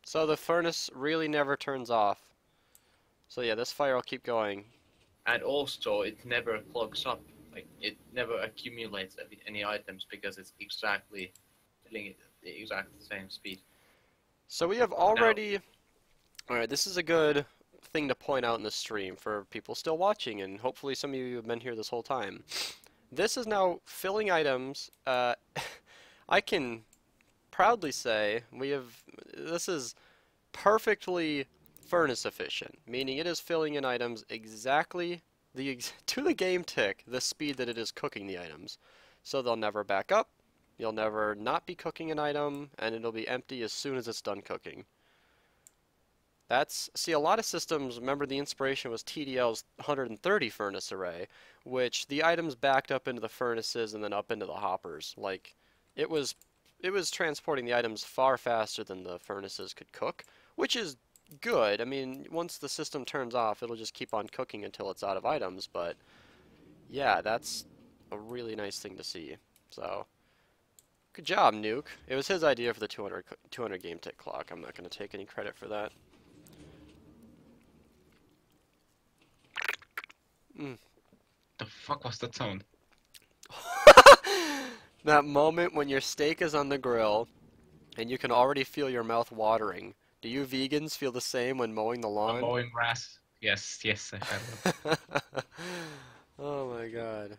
So the furnace really never turns off. So yeah, this fire will keep going. And also, it never clogs up. Like, it never accumulates any items because it's exactly filling it at the exact same speed. So we have already... Alright, this is a good thing to point out in the stream for people still watching, and hopefully some of you have been here this whole time. This is now filling items. I can proudly say this is perfectly furnace efficient, meaning it is filling in items exactly to the game tick the speed that it is cooking the items. So they'll never back up, you'll never not be cooking an item, and it'll be empty as soon as it's done cooking. See, a lot of systems, remember the inspiration was TDL's 130 furnace array, which the items backed up into the furnaces and then up into the hoppers. Like, it was transporting the items far faster than the furnaces could cook, which is good. I mean, once the system turns off, it'll just keep on cooking until it's out of items, but yeah, that's a really nice thing to see. So, good job, Nuke. It was his idea for the 200 game tick clock. I'm not going to take any credit for that. The fuck was that sound? That moment when your steak is on the grill and you can already feel your mouth watering. Do you vegans feel the same when mowing the lawn? Mowing grass. Yes, I have. Oh my god.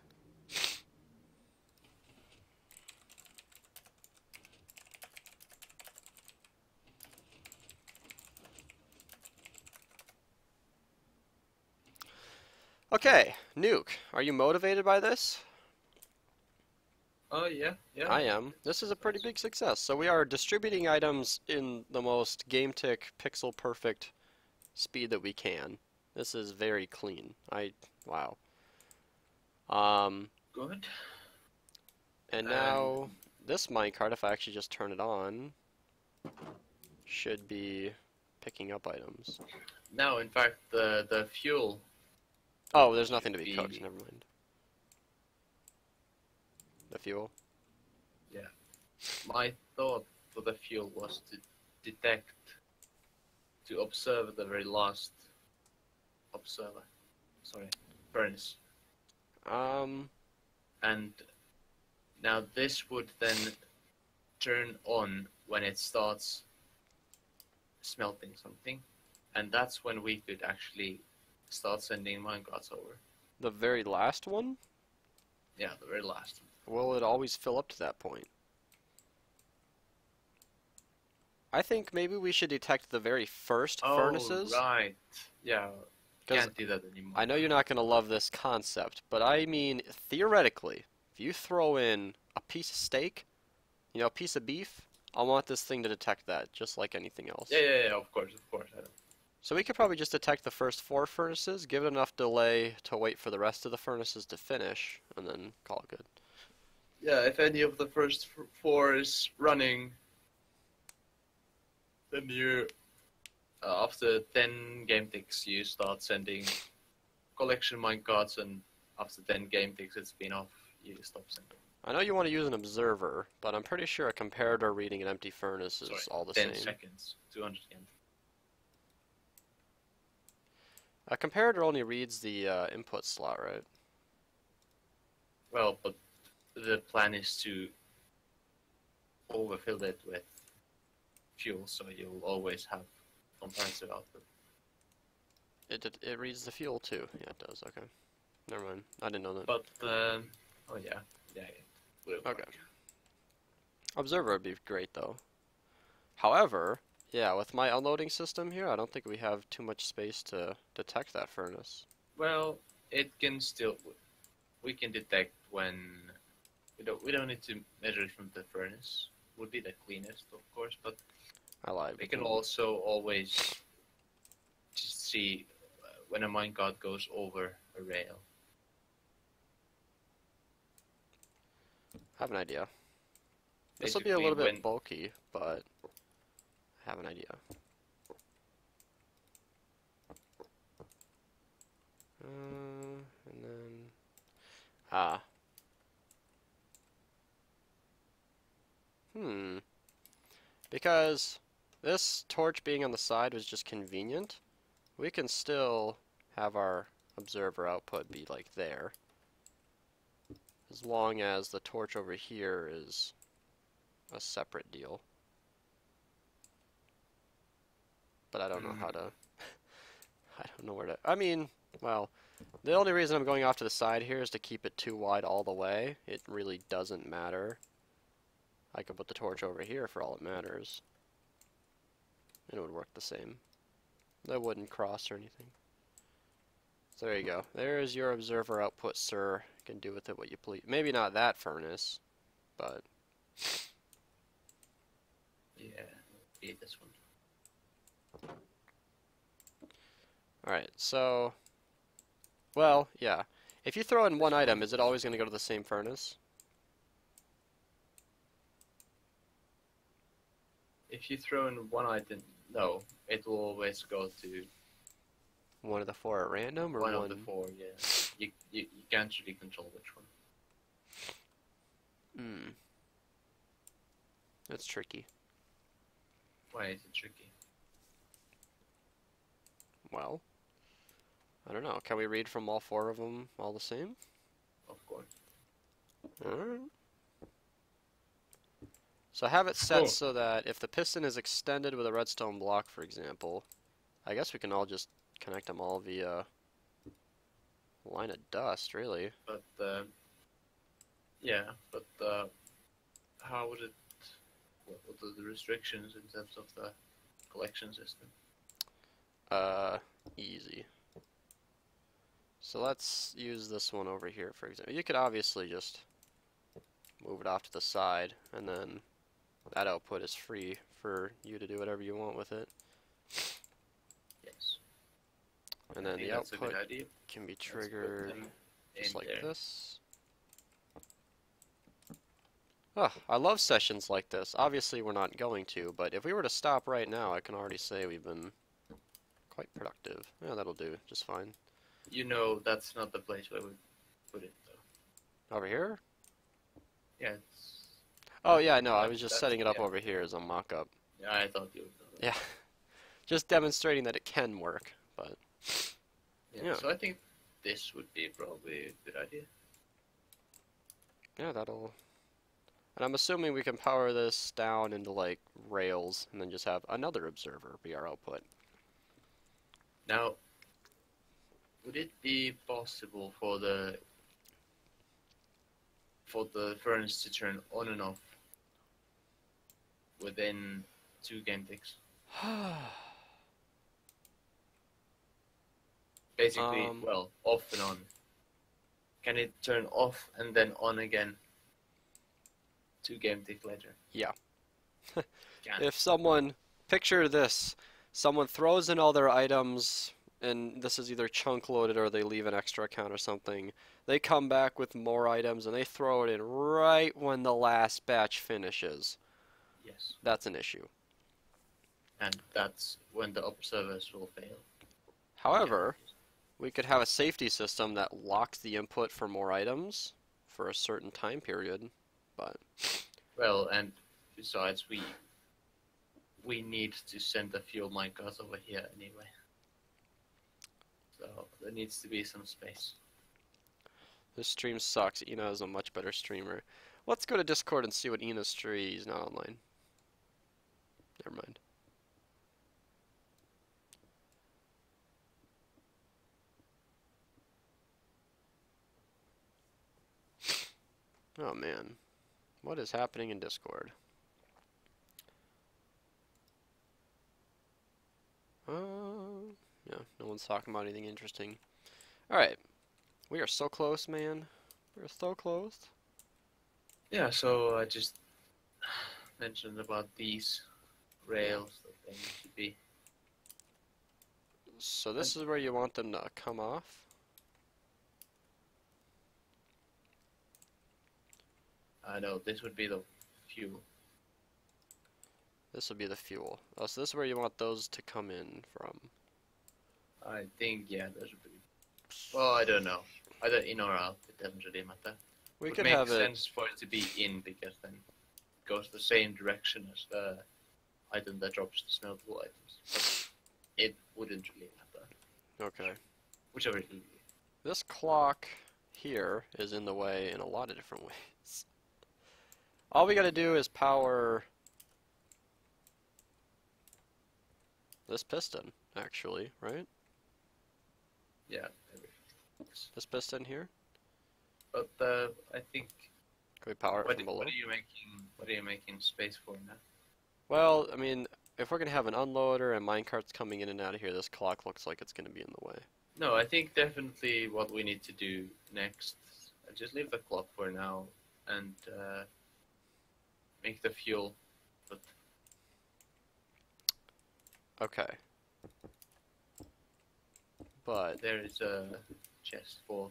Okay, Nuke, are you motivated by this? Oh, yeah. I am. This is a pretty big success. So we are distributing items in the most game tick, pixel perfect speed that we can. This is very clean. Wow. Good. And now this minecart, if I actually just turn it on, should be picking up items. Now, in fact, the fuel. Oh, there's nothing to be cooked. Never mind. The fuel? Yeah. My thought for the fuel was to detect, to observe the very last furnace. And now this would then turn on when it starts smelting something, and that's when we could actually start sending minecarts over. The very last one? Yeah, the very last one. Will it always fill up to that point? I think maybe we should detect the very first furnaces. Oh, right. Yeah, can't do that anymore. I know you're not going to love this concept, but I mean, theoretically, if you throw in a piece of steak, you know, a piece of beef, I want this thing to detect that, just like anything else. Yeah, of course. So we could probably just detect the first 4 furnaces, give it enough delay to wait for the rest of the furnaces to finish, and then call it good. Yeah, if any of the first 4 is running, then you, after 10 game ticks, you start sending collection minecarts, and after 10 game ticks it's been off, you stop sending. I know you want to use an observer, but I'm pretty sure a comparator reading an empty furnace is Sorry, all the 10 same. seconds. 200 yen. A comparator only reads the input slot, right? Well, but the plan is to overfill it with fuel, so you'll always have comprehensive output. It reads the fuel too. Yeah, it does. Okay. Never mind. I didn't know that. But, oh yeah. Yeah, it will Okay. work. Observer would be great though. However, yeah, with my unloading system here, I don't think we have too much space to detect that furnace. Well, it can still... We can detect when... We don't need to measure it from the furnace. Would be the cleanest, of course, but I lied. we can also always just see when a minecart goes over a rail. I have an idea. This will be a Basically, little bit when- bulky, but I have an idea. And then because this torch being on the side was just convenient, we can still have our observer output be like there, as long as the torch over here is a separate deal. But I don't know how to... I don't know where to... I mean, well, the only reason I'm going off to the side here is to keep it too wide all the way. It really doesn't matter. I could put the torch over here for all it matters. And it would work the same. That wouldn't cross or anything. So there you go. There's your observer output, sir. You can do with it what you please. Maybe not that furnace, but... Yeah, be this one. Alright, so... Well, yeah. If you throw in one item, is it always going to go to the same furnace? If you throw in one item, no, it will always go to One of the four at random, or one one? of the four. Yeah, you can't really control which one. Hmm. That's tricky. Why is it tricky? Well, I don't know. Can we read from all four of them all the same? Of course. Alright. So have it set so that if the piston is extended with a redstone block, for example, I guess we can all just connect them all via line of dust, really. But yeah, but how would it? What are the restrictions in terms of the collection system? Easy. So let's use this one over here, for example. You could obviously just move it off to the side, and then that output is free for you to do whatever you want with it. Yes. And then I think the that's a good output idea. can be Let's put triggered them just in like there. this. Oh, I love sessions like this. Obviously we're not going to, but if we were to stop right now, I can already say we've been quite productive. Yeah, that'll do just fine. You know, that's not the place where we put it, though. Over here? Yeah, it's... Oh yeah, no, I was just That's- setting it up yeah. over here as a mock-up. Yeah, I thought you would know that. Yeah. Just demonstrating that it can work, but... yeah. So I think this would be probably a good idea. Yeah, that'll... And I'm assuming we can power this down into, like, rails, and then just have another observer be our output. Now, would it be possible for the furnace to turn on and off within 2 game ticks? Basically, well, off and on. Can it turn off and then on again 2 game tick later? Yeah. Can. If someone... Picture this. Someone throws in all their items, and this is either chunk loaded or they leave an extra account or something. They come back with more items, and they throw it in right when the last batch finishes. Yes. That's an issue. And that's when the observers will fail. However, we could have a safety system that locks the input for more items for a certain time period, but Well, and besides, we need to send the fuel minecarts over here anyway. So there needs to be some space. this stream sucks. Ina is a much better streamer. Let's go to Discord and see what Ina's stream. He's not online. Never mind. Oh man, what is happening in Discord? Yeah, no one's talking about anything interesting. Alright, we are so close, man. We're so close. Yeah, so I just mentioned about these rails that they need to be. So this is where you want them to come off? I know, this would be the fuel. This would be the fuel. Oh, so this is where you want those to come in from. I think, yeah, those would be... Well, I don't know. Either in or out, it doesn't really matter. We It could makes have it... sense for it to be in, because then it goes the same direction as the item that drops the smeltable items. But it wouldn't really matter. Okay. Whichever it would be. This clock here is in the way in a lot of different ways. All we gotta do is power this piston, actually, right? Yeah. This piston here? But I think... Can we power it from below? What are you making space for now? Well, I mean, if we're gonna have an unloader and minecarts coming in and out of here, this clock looks like it's gonna be in the way. No, I think definitely what we need to do next, just leave the clock for now and make the fuel. But okay. But there is a chest for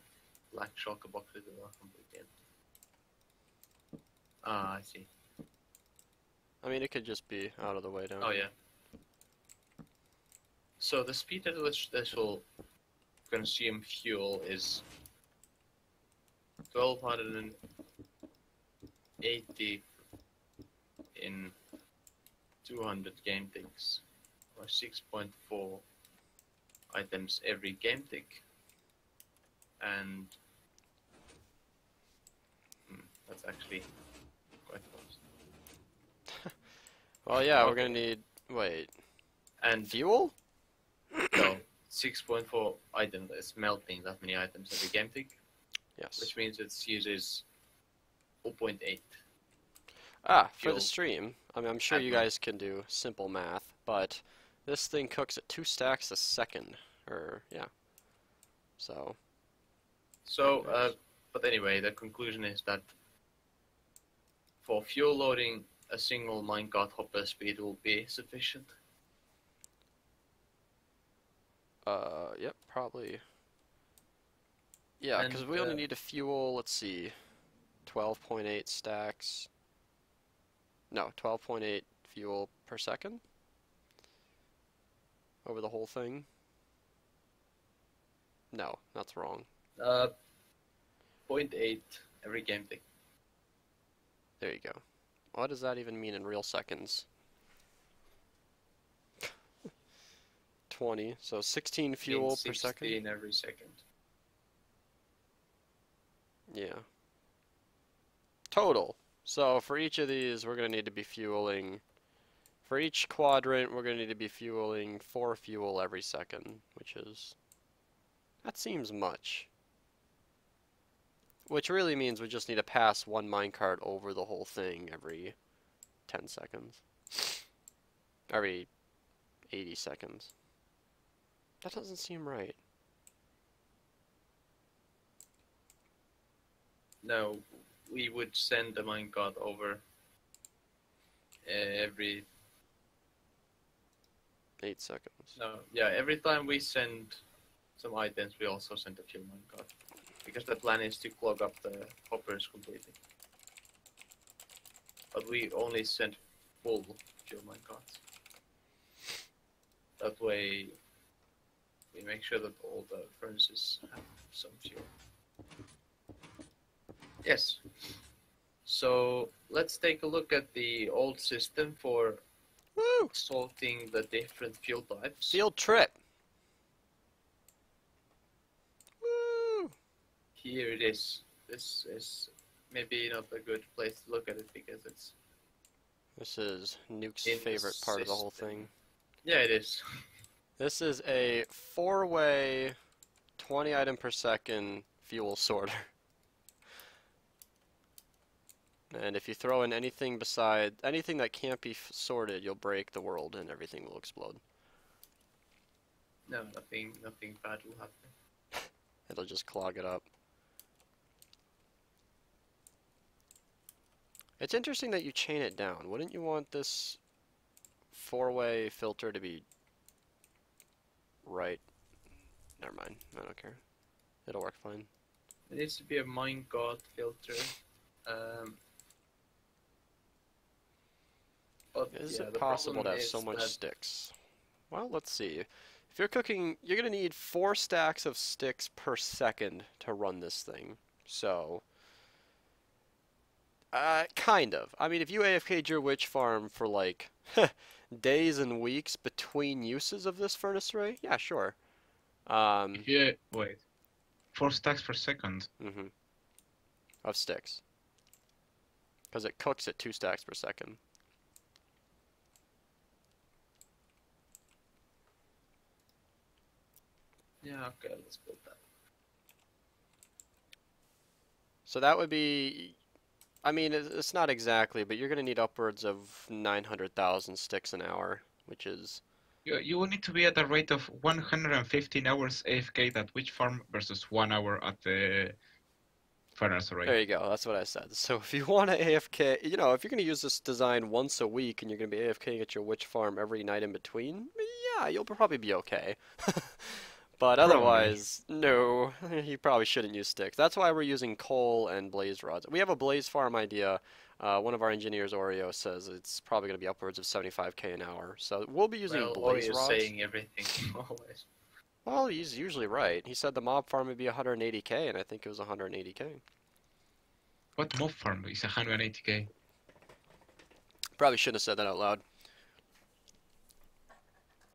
black shulker boxes that are completely empty. Ah, I see. I mean, it could just be out of the way down Oh here. yeah. So the speed at which this will consume fuel is 1280 in 200 game ticks, or 6.4 items every game tick, and that's actually quite close. Well, yeah, we're gonna need... Wait. And fuel? No, 6.4 items is melting that many items every game tick. Yes. Which means it uses 0.8. Ah, for fuel. the stream, I mean, I'm sure you guys can do simple math, but this thing cooks at 2 stacks a second, or, yeah. So, but anyway, the conclusion is that for fuel loading, a single minecart hopper speed will be sufficient. yep, probably. Yeah, because we only need to fuel, let's see, 12.8 stacks. No, 12.8 fuel per second? Over the whole thing? No, that's wrong. 0.8 every game tick. There you go. What does that even mean in real seconds? 20, so 16 fuel per second? 16 every second. Yeah. Total. So for each of these, we're going to need to be fueling... For each quadrant, we're going to need to be fueling 4 fuel every second, which is... That seems much. Which really means we just need to pass one minecart over the whole thing every 10 seconds. Every 80 seconds. That doesn't seem right. No, we would send a minecart over every 8 seconds. No, yeah, every time we send some items, we also send a fuel minecart. Because the plan is to clog up the hoppers completely. But we only send full fuel minecarts. That way, we make sure that all the furnaces have some fuel. Yes. So let's take a look at the old system for Woo! sorting the different fuel types. Field trip. Woo! Here it is. This is maybe not a good place to look at it because it's This is Nuke's in the favorite part of the whole system. thing. Yeah, it is. This is a 4-way, 20 item per second fuel sorter. And if you throw in anything that can't be sorted, you'll break the world and everything will explode. No, nothing bad will happen. It'll just clog it up. It's interesting that you chain it down. Wouldn't you want this 4-way filter to be right? Never mind. I don't care. It'll work fine. It needs to be a minecart filter. But Is yeah, it the possible to problem have so is much that sticks? Well, let's see. If you're cooking, you're going to need 4 stacks of sticks per second to run this thing. So, kind of. I mean, if you AFK'd your witch farm for like days and weeks between uses of this furnace array, yeah, sure. Yeah, wait. 4 stacks per second. Of sticks. Because it cooks at 2 stacks per second. yeah, okay, let's build that. So that would be, I mean, it's not exactly, but you're going to need upwards of 900,000 sticks an hour, which is... You will need to be at a rate of 115 hours AFK at witch farm versus 1 hour at the furnace array. There you go, that's what I said. So if you want to AFK, you know, if you're going to use this design once a week and you're going to be AFKing at your witch farm every night in between, yeah, you'll probably be okay. But otherwise, no, you probably shouldn't use sticks. That's why we're using coal and blaze rods. We have a blaze farm idea. One of our engineers, Oreo, says it's probably going to be upwards of 75k an hour. So we'll be using blaze Oreo's rods. saying everything always. Well, he's usually right. He said the mob farm would be 180k, and I think it was 180k. What mob farm is 180k? Probably shouldn't have said that out loud.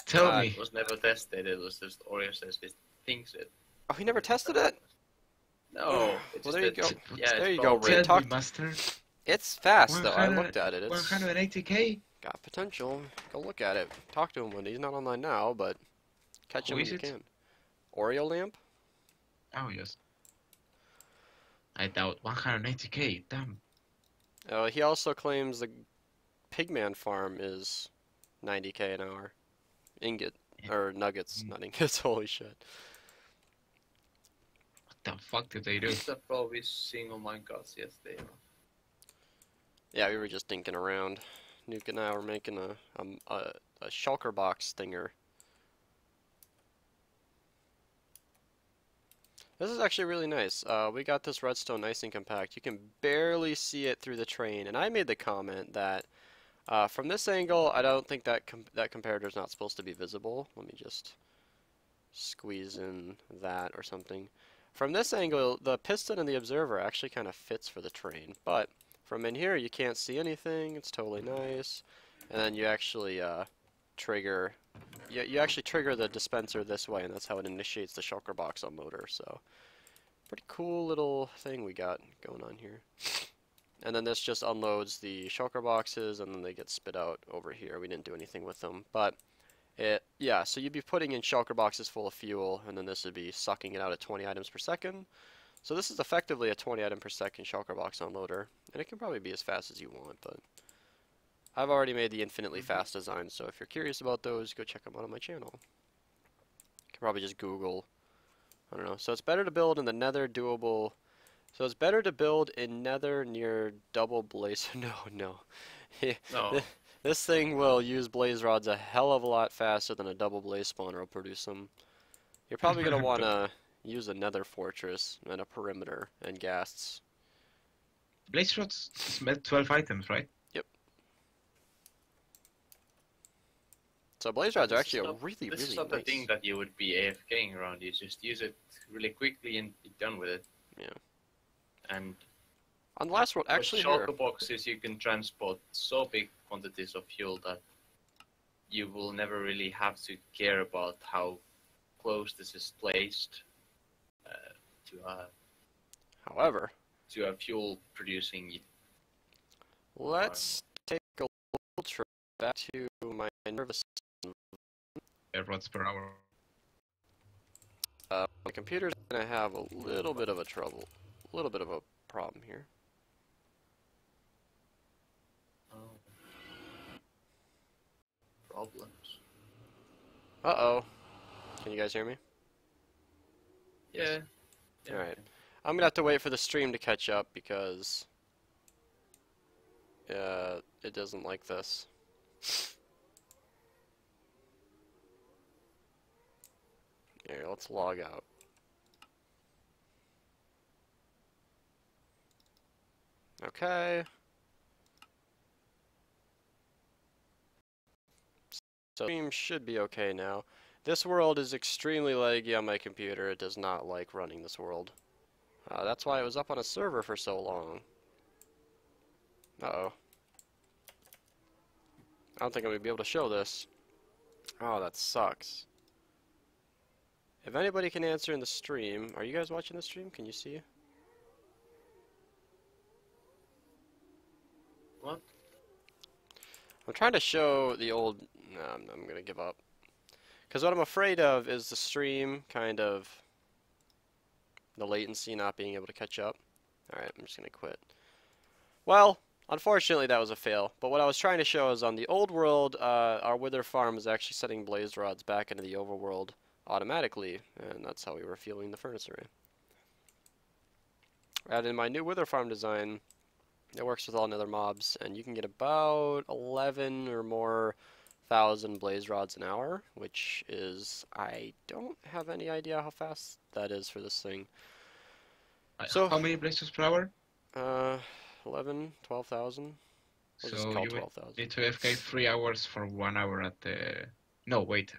Tell me. It was never tested, it was just Oreo says he thinks it. Oh, he never tested it? No. It's Well, just there you that- go. Yeah, There it's you go, probably- Ray. Tell me, master. It's fast, though. I 100 looked at it. It's 180k? got potential. Go look at it. Talk to him when he's not online now, but catch Who him when is you it? can. Oreo lamp? Oh, yes. I doubt 180k, damn. He also claims the Pigman farm is 90k an hour. Ingot. Or nuggets, not ingots. Holy shit. What the fuck did they do? These are probably single minecarts, yes they are. Yeah, we were just dinking around. Nuke and I were making a shulker box stinger. This is actually really nice. We got this redstone nice and compact. You can barely see it through the train, and I made the comment that from this angle, I don't think that that comparator is not supposed to be visible. Let me just squeeze in that or something. From this angle, the piston and the observer actually kind of fits for the train, but from in here, you can't see anything. It's totally nice. And then you actually trigger. You actually trigger the dispenser this way, and that's how it initiates the shulker box unloader. So, pretty cool little thing we got going on here. And then this just unloads the shulker boxes, and then they get spit out over here. We didn't do anything with them, but yeah. So you'd be putting in shulker boxes full of fuel, and then this would be sucking it out at 20 items per second. So this is effectively a 20 item per second shulker box unloader, and it can probably be as fast as you want, but I've already made the infinitely fast design, so if you're curious about those, go check them out on my channel. You can probably just Google, I don't know. So it's better to build in the nether doable, so it's better to build in nether near double blaze, no. No. This thing will use blaze rods a hell of a lot faster than a double blaze spawner will produce them. You're probably going to want to use a nether fortress and a perimeter and ghasts. Blaze rods smell 12 items, right? Yep. So blaze rods are actually really This is nice. not the thing that you would be AFKing around. You just use it really quickly and be done with it. Yeah. And On the last world, actually here. Shulker boxes, you can transport so big quantities of fuel that you will never really have to care about how close this is placed However, to a fuel producing. Let's take a little trip back to my nervous system. Watts per hour. My computer's gonna have a little bit of a problem here. Oh. Problems. Uh-oh. Can you guys hear me? Yeah. Alright. I'm gonna have to wait for the stream to catch up because it doesn't like this. Here, let's log out. Okay. So stream should be okay now. This world is extremely laggy on my computer. It does not like running this world. That's why it was up on a server for so long. Uh-oh. I don't think I'm going to be able to show this. Oh, that sucks. If anybody can answer in the stream, are you guys watching the stream? Can you see? What? I'm trying to show the old... No, I'm going to give up. Because what I'm afraid of is the stream kind of... the latency not being able to catch up. Alright, I'm just going to quit. Well, unfortunately that was a fail. But what I was trying to show is on the old world, our wither farm is actually setting blaze rods back into the overworld automatically. And that's how we were fueling the furnace array. And in my new wither farm design, it works with all nether mobs. And you can get about 11 or more thousand blaze rods an hour, which is, I don't have any idea how fast that is for this thing. So how many blazes per hour? 11, 12,000. So just call you 12,000. need to FK 3 hours for 1 hour at the... No, wait.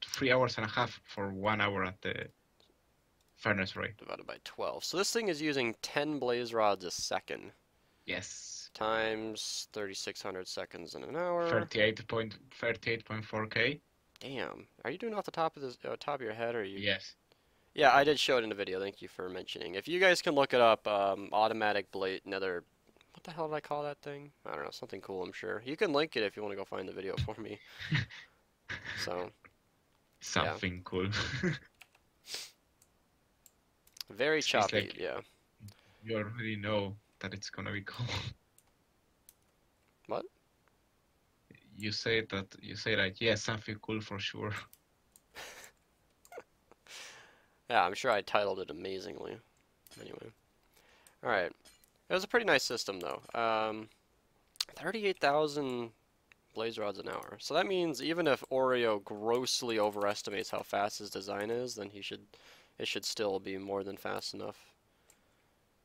3 hours and a half for 1 hour at the furnace rate. Divided by 12. So this thing is using 10 blaze rods a second. Yes. Times 3,600 seconds in an hour. 38.4k. Damn. Are you doing off the top of this top of your head, or are you? Yes. Yeah, I did show it in the video. Thank you for mentioning. If you guys can look it up, automatic blade, nether. What the hell did I call that thing? I don't know, something cool. I'm sure you can link it if you want to go find the video for me. So. Something cool. Very choppy. Like yeah. You already know that it's gonna be cool. What? You say like, yeah, something cool for sure. Yeah, I'm sure I titled it amazingly. Anyway. Alright. It was a pretty nice system, though. 38,000 blaze rods an hour. So that means even if Oreo grossly overestimates how fast his design is, then it should still be more than fast enough.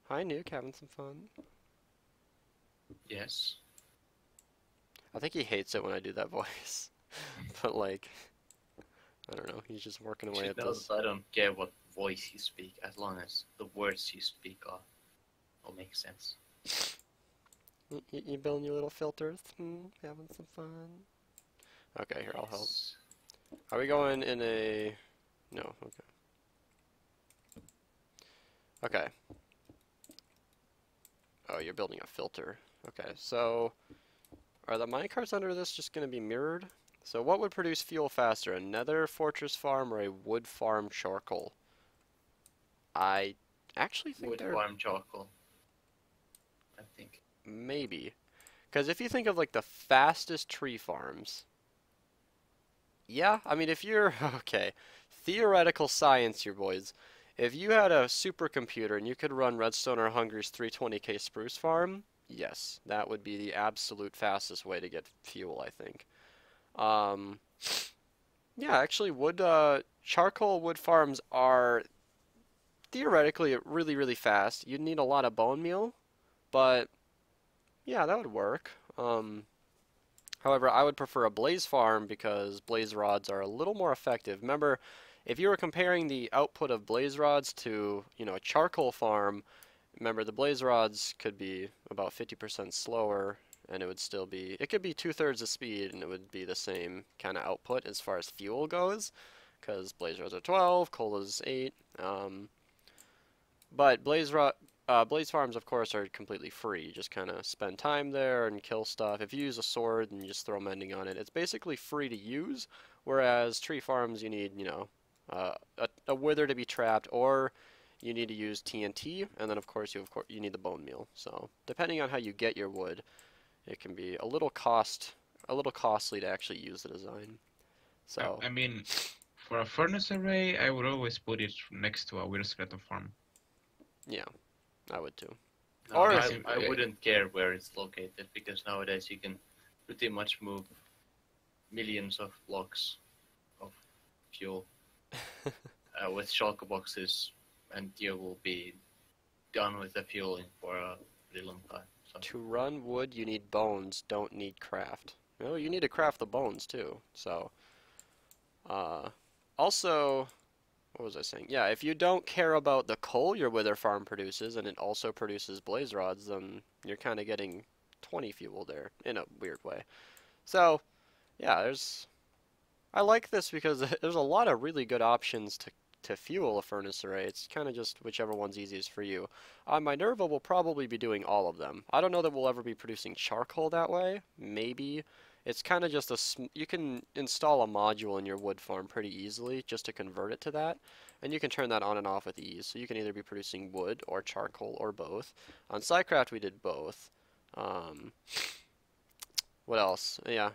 Hi, Nuke, having some fun? Yes. I think he hates it when I do that voice. But, like, I don't know, he's just working away at this. I don't care what voice you speak, as long as the words you speak all make sense. You building your little filters? Having some fun? Okay, here, I'll help. Are we going in a... No, okay. Okay. Oh, you're building a filter. Okay, so... Are the minecarts under this just going to be mirrored? So what would produce fuel faster, a nether fortress farm or a wood farm charcoal? I actually think Wood they're... farm charcoal. I think. Maybe. Because if you think of like the fastest tree farms... Yeah, I mean if you're... Okay. Theoretical science here, boys. If you had a supercomputer and you could run Redstone or Hunger's 320k spruce farm... Yes, that would be the absolute fastest way to get fuel, I think. Yeah, actually, charcoal wood farms are theoretically really, really fast. You'd need a lot of bone meal, but yeah, that would work. However, I would prefer a blaze farm because blaze rods are a little more effective. Remember, if you were comparing the output of blaze rods to, a charcoal farm, remember the blaze rods could be about 50% slower, and it would still be, it could be 2/3 the speed, and it would be the same kind of output as far as fuel goes, because blaze rods are 12, coal is 8. But blaze farms, of course, are completely free. You just kind of spend time there and kill stuff. If you use a sword and you just throw mending on it, it's basically free to use. Whereas tree farms, you need, a wither to be trapped, or you need to use TNT, and then of course you need the bone meal. So depending on how you get your wood, it can be a little costly to actually use the design. So I mean, for a furnace array, I would always put it next to a weird skeleton farm. yeah, I would too. No, Or I wouldn't care where it's located, because nowadays you can pretty much move millions of blocks of fuel with shulker boxes, and you will be done with the fueling for a really long time. So. To run wood, you need bones, don't need craft. Well, you need to craft the bones too. So, also, what was I saying? Yeah, if you don't care about the coal your wither farm produces, and it also produces blaze rods, then you're kind of getting 20 fuel there in a weird way. So, yeah, I like this because there's a lot of really good options to fuel a furnace array. It's kind of just whichever one's easiest for you. Minerva will probably be doing all of them. I don't know that we'll ever be producing charcoal that way. Maybe. It's kind of just you can install a module in your wood farm pretty easily just to convert it to that. And you can turn that on and off with ease. So you can either be producing wood or charcoal or both. On SciCraft we did both. What else? Yeah.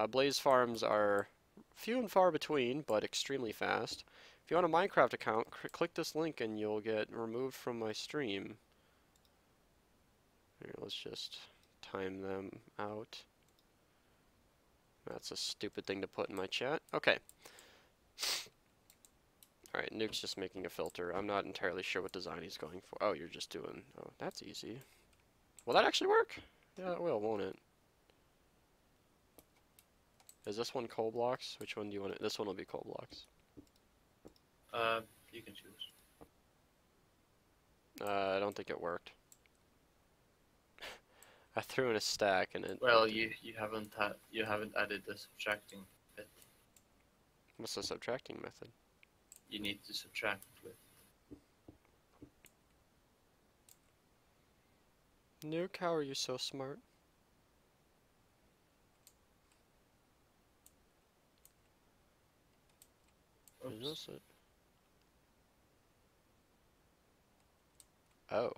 Blaze farms are few and far between, but extremely fast. If you want a Minecraft account, click this link and you'll get removed from my stream. Here, let's just time them out. That's a stupid thing to put in my chat. Okay. Alright, Nuke's just making a filter. I'm not entirely sure what design he's going for. Oh, you're just doing... Oh, that's easy. Will that actually work? Yeah, it will, won't it? Is this one coal blocks? Which one do you want it? This one will be coal blocks. You can choose. I don't think it worked. I threw in a stack and it... Well, you haven't added the subtracting bit. What's the subtracting method? You need to subtract with. Nuke, how are you so smart? Is this it? Oh.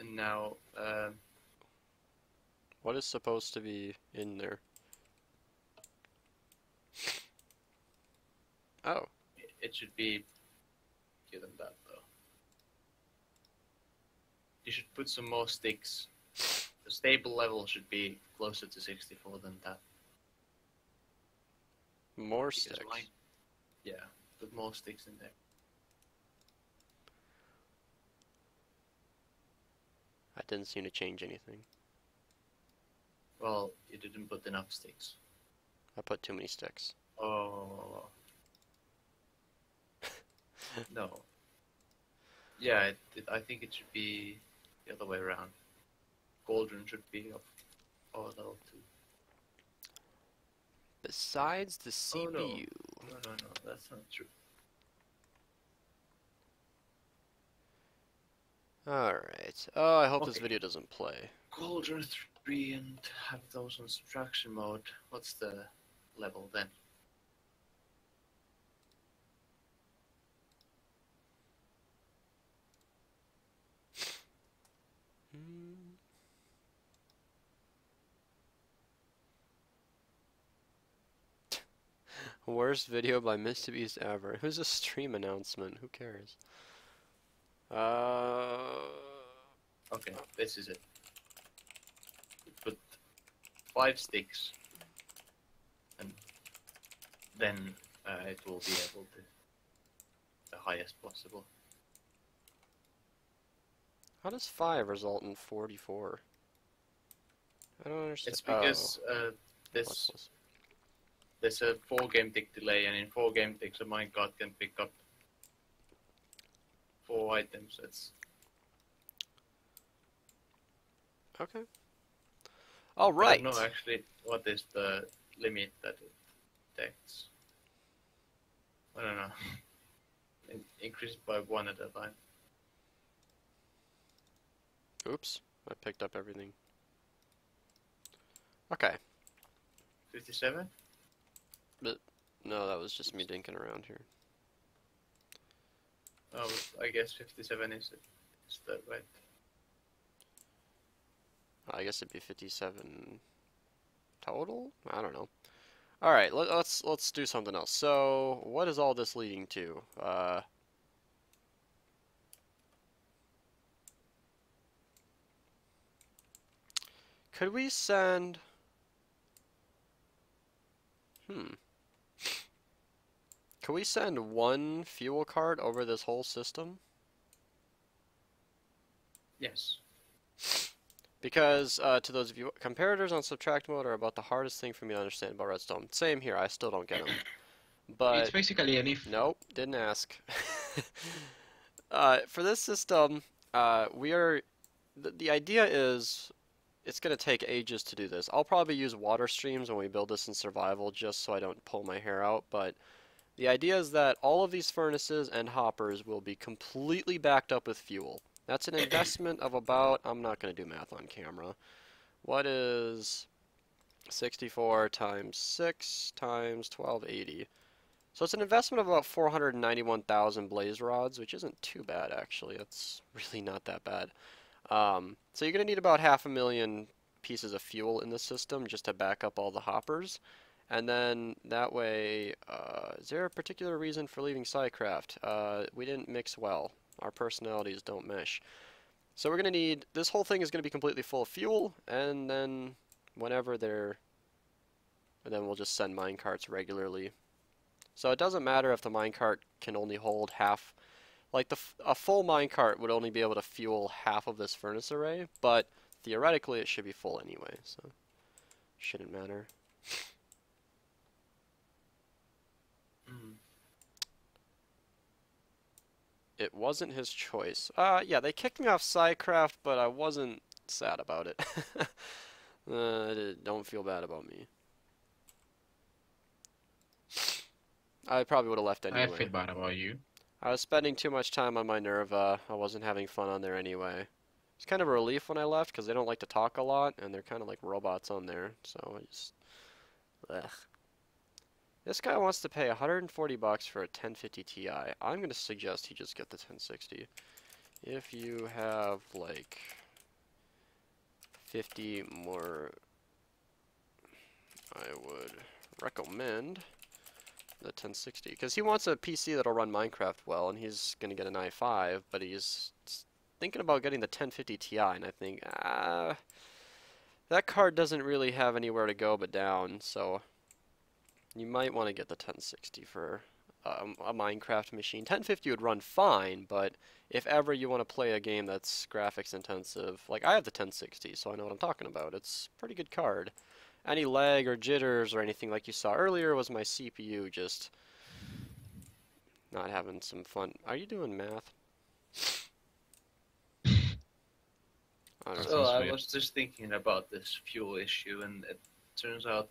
And now, what is supposed to be in there? Oh. It should be given that though. You should put some more sticks. The stable level should be closer to 64 than that. More Because sticks. Yeah, put more sticks in there. That didn't seem to change anything. Well, you didn't put enough sticks. I put too many sticks. Oh. No. Yeah, I think it should be the other way around. Cauldron should be of level 2. Besides the CPU. Oh, no, that's not true. Alright. Oh, I hope this video doesn't play. Cauldron 3 and have those on subtraction mode. What's the level then? Worst video by Mr. Beast ever. It was a stream announcement. Who cares? Okay, this is it. You put 5 sticks, and then it will be able to the highest possible. How does 5 result in 44? I don't understand. It's because this there's a 4 game tick delay, and in 4 game ticks, a minecart can pick up 4 items. That's Okay. All I right. don't know actually what is the limit that it detects. I don't know. Increase it by 1 at a time. Oops, I picked up everything. Okay. 57? No, that was just me dinking around here. Oh, I guess 57 is that right? I guess it'd be 57 total? I don't know. All right, let's do something else. So, what is all this leading to? Could we send... Could we send 1 fuel card over this whole system? Yes. Because, to those of you, comparators on subtract mode are about the hardest thing for me to understand about Redstone. Same here, I still don't get them. But It's basically an if. nope, didn't ask. For this system, the idea is it's going to take ages to do this. I'll probably use water streams when we build this in survival just so I don't pull my hair out, but the idea is that all of these furnaces and hoppers will be completely backed up with fuel. That's an investment of about, I'm not going to do math on camera. What is 64 times 6 times 1280? So it's an investment of about 491,000 blaze rods, which isn't too bad actually. It's really not that bad. So you're going to need about 500,000 pieces of fuel in the system just to back up all the hoppers. And then that way, is there a particular reason for leaving SciCraft? We didn't mix well. Our personalities don't mesh. So we're going to need, this whole thing is going to be completely full of fuel, and then whenever they're, and then we'll just send minecarts regularly. So it doesn't matter if the minecart can only hold half, like a full minecart would only be able to fuel half of this furnace array, but theoretically it should be full anyway, so shouldn't matter. It wasn't his choice. Yeah, they kicked me off SciCraft, but I wasn't sad about it. Don't feel bad about me. I probably would have left anyway. I feel bad about you. I was spending too much time on Minerva. I wasn't having fun on there anyway. It's kind of a relief when I left because they don't like to talk a lot and they're kind of like robots on there. So I just, ugh. This guy wants to pay 140 bucks for a 1050 Ti. I'm going to suggest he just get the 1060. If you have like 50 more, I would recommend the 1060 because he wants a PC that'll run Minecraft well, and he's going to get an i5, but he's thinking about getting the 1050 Ti, and I think that card doesn't really have anywhere to go but down, so you might want to get the 1060 for a Minecraft machine. 1050 would run fine, but if ever you want to play a game that's graphics intensive, like I have the 1060, so I know what I'm talking about. It's a pretty good card. Any lag or jitters or anything like you saw earlier was my CPU just not having some fun. Are you doing math? I don't know. So I was just thinking about this fuel issue, and it turns out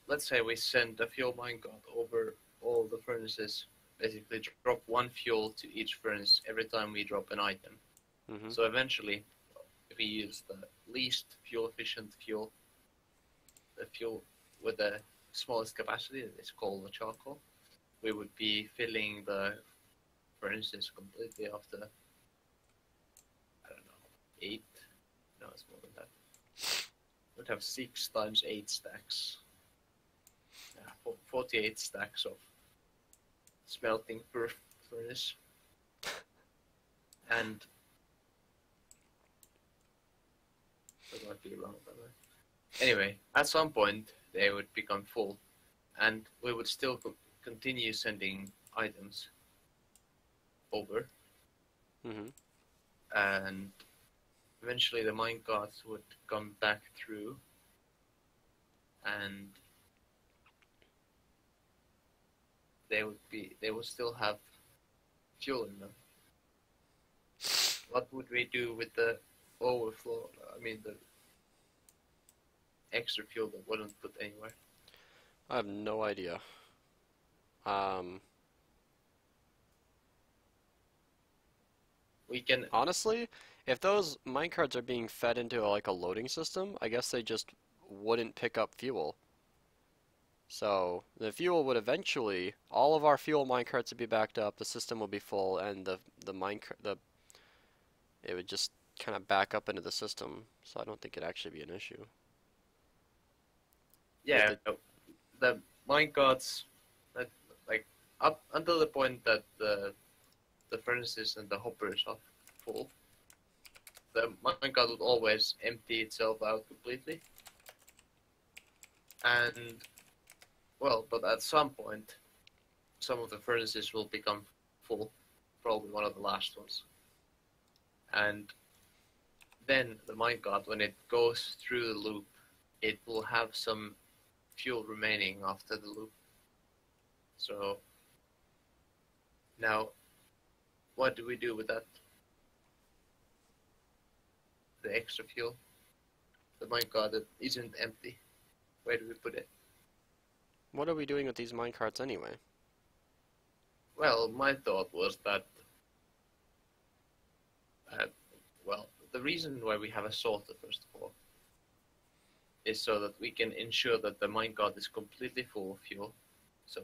let's say we send a fuel minecart over all the furnaces, basically drop 1 fuel to each furnace every time we drop an item. Mm-hmm. So eventually, if we use the least fuel efficient fuel, the fuel with the smallest capacity, it's called the charcoal, we would be filling the furnaces completely after, I don't know, 8? No, it's more than that. We'd have 6 times 8 stacks. 48 stacks of smelting per furnace. And that might be wrong, by the way. Anyway, at some point they would become full, and we would still continue sending items over. Mm-hmm. And eventually the minecarts would come back through, and they would still have fuel in them. What would we do with the overflow? I mean, the extra fuel that wouldn't put anywhere. I have no idea. We can Honestly, if those minecarts are being fed into like a loading system, I guess they just wouldn't pick up fuel. So the fuel would eventually, all of our fuel minecarts would be backed up, the system will be full, and it would just kind of back up into the system. So I don't think it'd actually be an issue. Yeah, the minecarts, that like up until the point that the furnaces and the hoppers are full, the minecart would always empty itself out completely. And well, but at some point, some of the furnaces will become full, probably one of the last ones. And then the minecart, when it goes through the loop, it will have some fuel remaining after the loop. So now, what do we do with that? The extra fuel? The minecart that isn't empty. Where do we put it? What are we doing with these minecarts anyway? Well, my thought was that, well, the reason why we have a sorter, first of all, is so that we can ensure that the minecart is completely full of fuel. So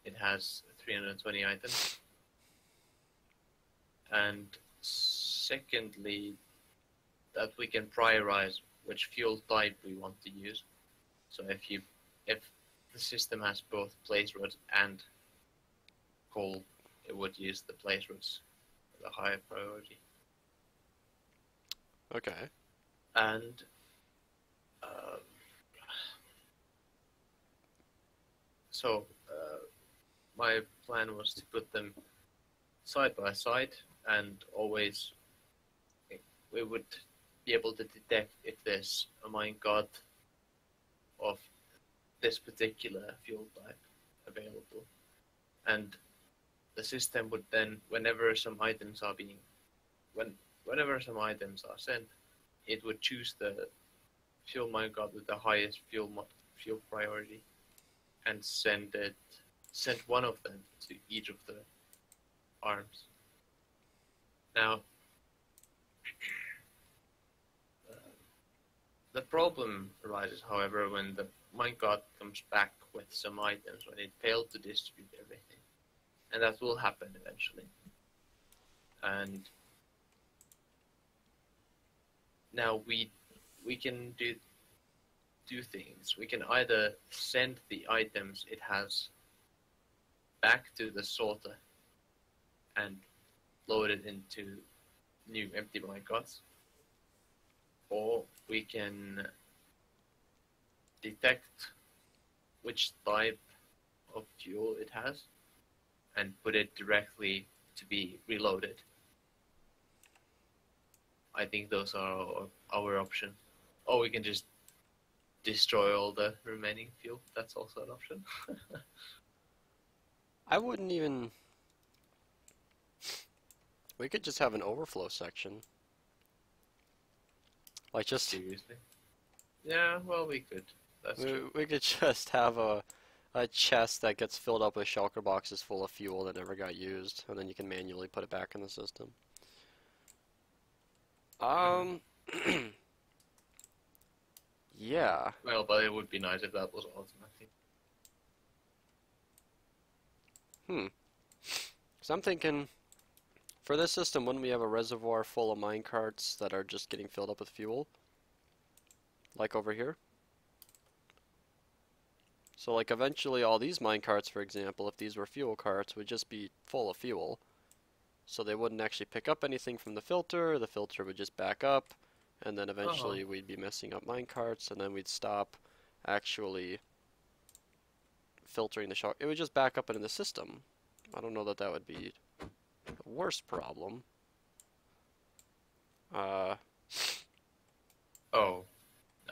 it has 320 items. And secondly, that we can prioritize which fuel type we want to use. So if the system has both place rods and coal, it would use the place rods with a higher priority. Okay. And so my plan was to put them side by side, and always we would be able to detect if there's a minecart of this particular fuel type available. And the system would then, whenever some items are sent, it would choose the fuel minecart with the highest fuel priority and send one of them to each of the arms. Now, the problem arises, however, when the minecart comes back with some items, when it failed to distribute everything. And that will happen eventually. And now we can do things. We can either send the items it has back to the sorter and load it into new empty minecarts, or we can detect which type of fuel it has and put it directly to be reloaded. I think those are our options. Or we can just destroy all the remaining fuel. That's also an option. I wouldn't even... We could just have an overflow section. Like just... Seriously? Yeah, well, we could. That's true. We could just have a chest that gets filled up with shulker boxes full of fuel that never got used, and then you can manually put it back in the system. Yeah. Well, but it would be nice if that was automatic. So I'm thinking, for this system, wouldn't we have a reservoir full of minecarts that are just getting filled up with fuel? Like over here? So like eventually all these minecarts, for example, if these were fuel carts, would just be full of fuel. So they wouldn't actually pick up anything from the filter would just back up, and then eventually we'd be messing up minecarts, and then we'd stop actually filtering the shock. It would just back up into the system. I don't know that that would be the worst problem. Oh, now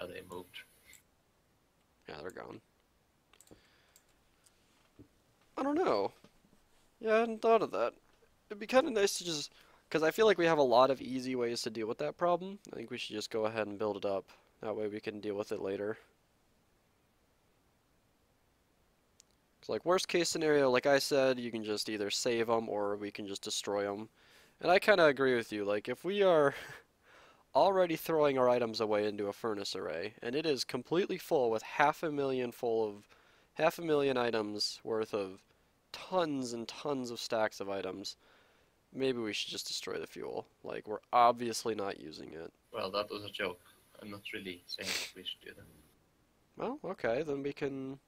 they moved. they're gone. I don't know. Yeah, I hadn't thought of that. It'd be kind of nice to just... Because I feel like we have a lot of easy ways to deal with that problem. I think we should just go ahead and build it up. That way we can deal with it later. Because like worst case scenario, like I said, you can just either save them or we can just destroy them. And I kind of agree with you. Like if we are already throwing our items away into a furnace array, and it is completely full with 500,000 items worth of tons and tons of stacks of items, maybe we should just destroy the fuel. Like, we're obviously not using it. Well, that was a joke. I'm not really saying that we should do that. Well, okay, then we can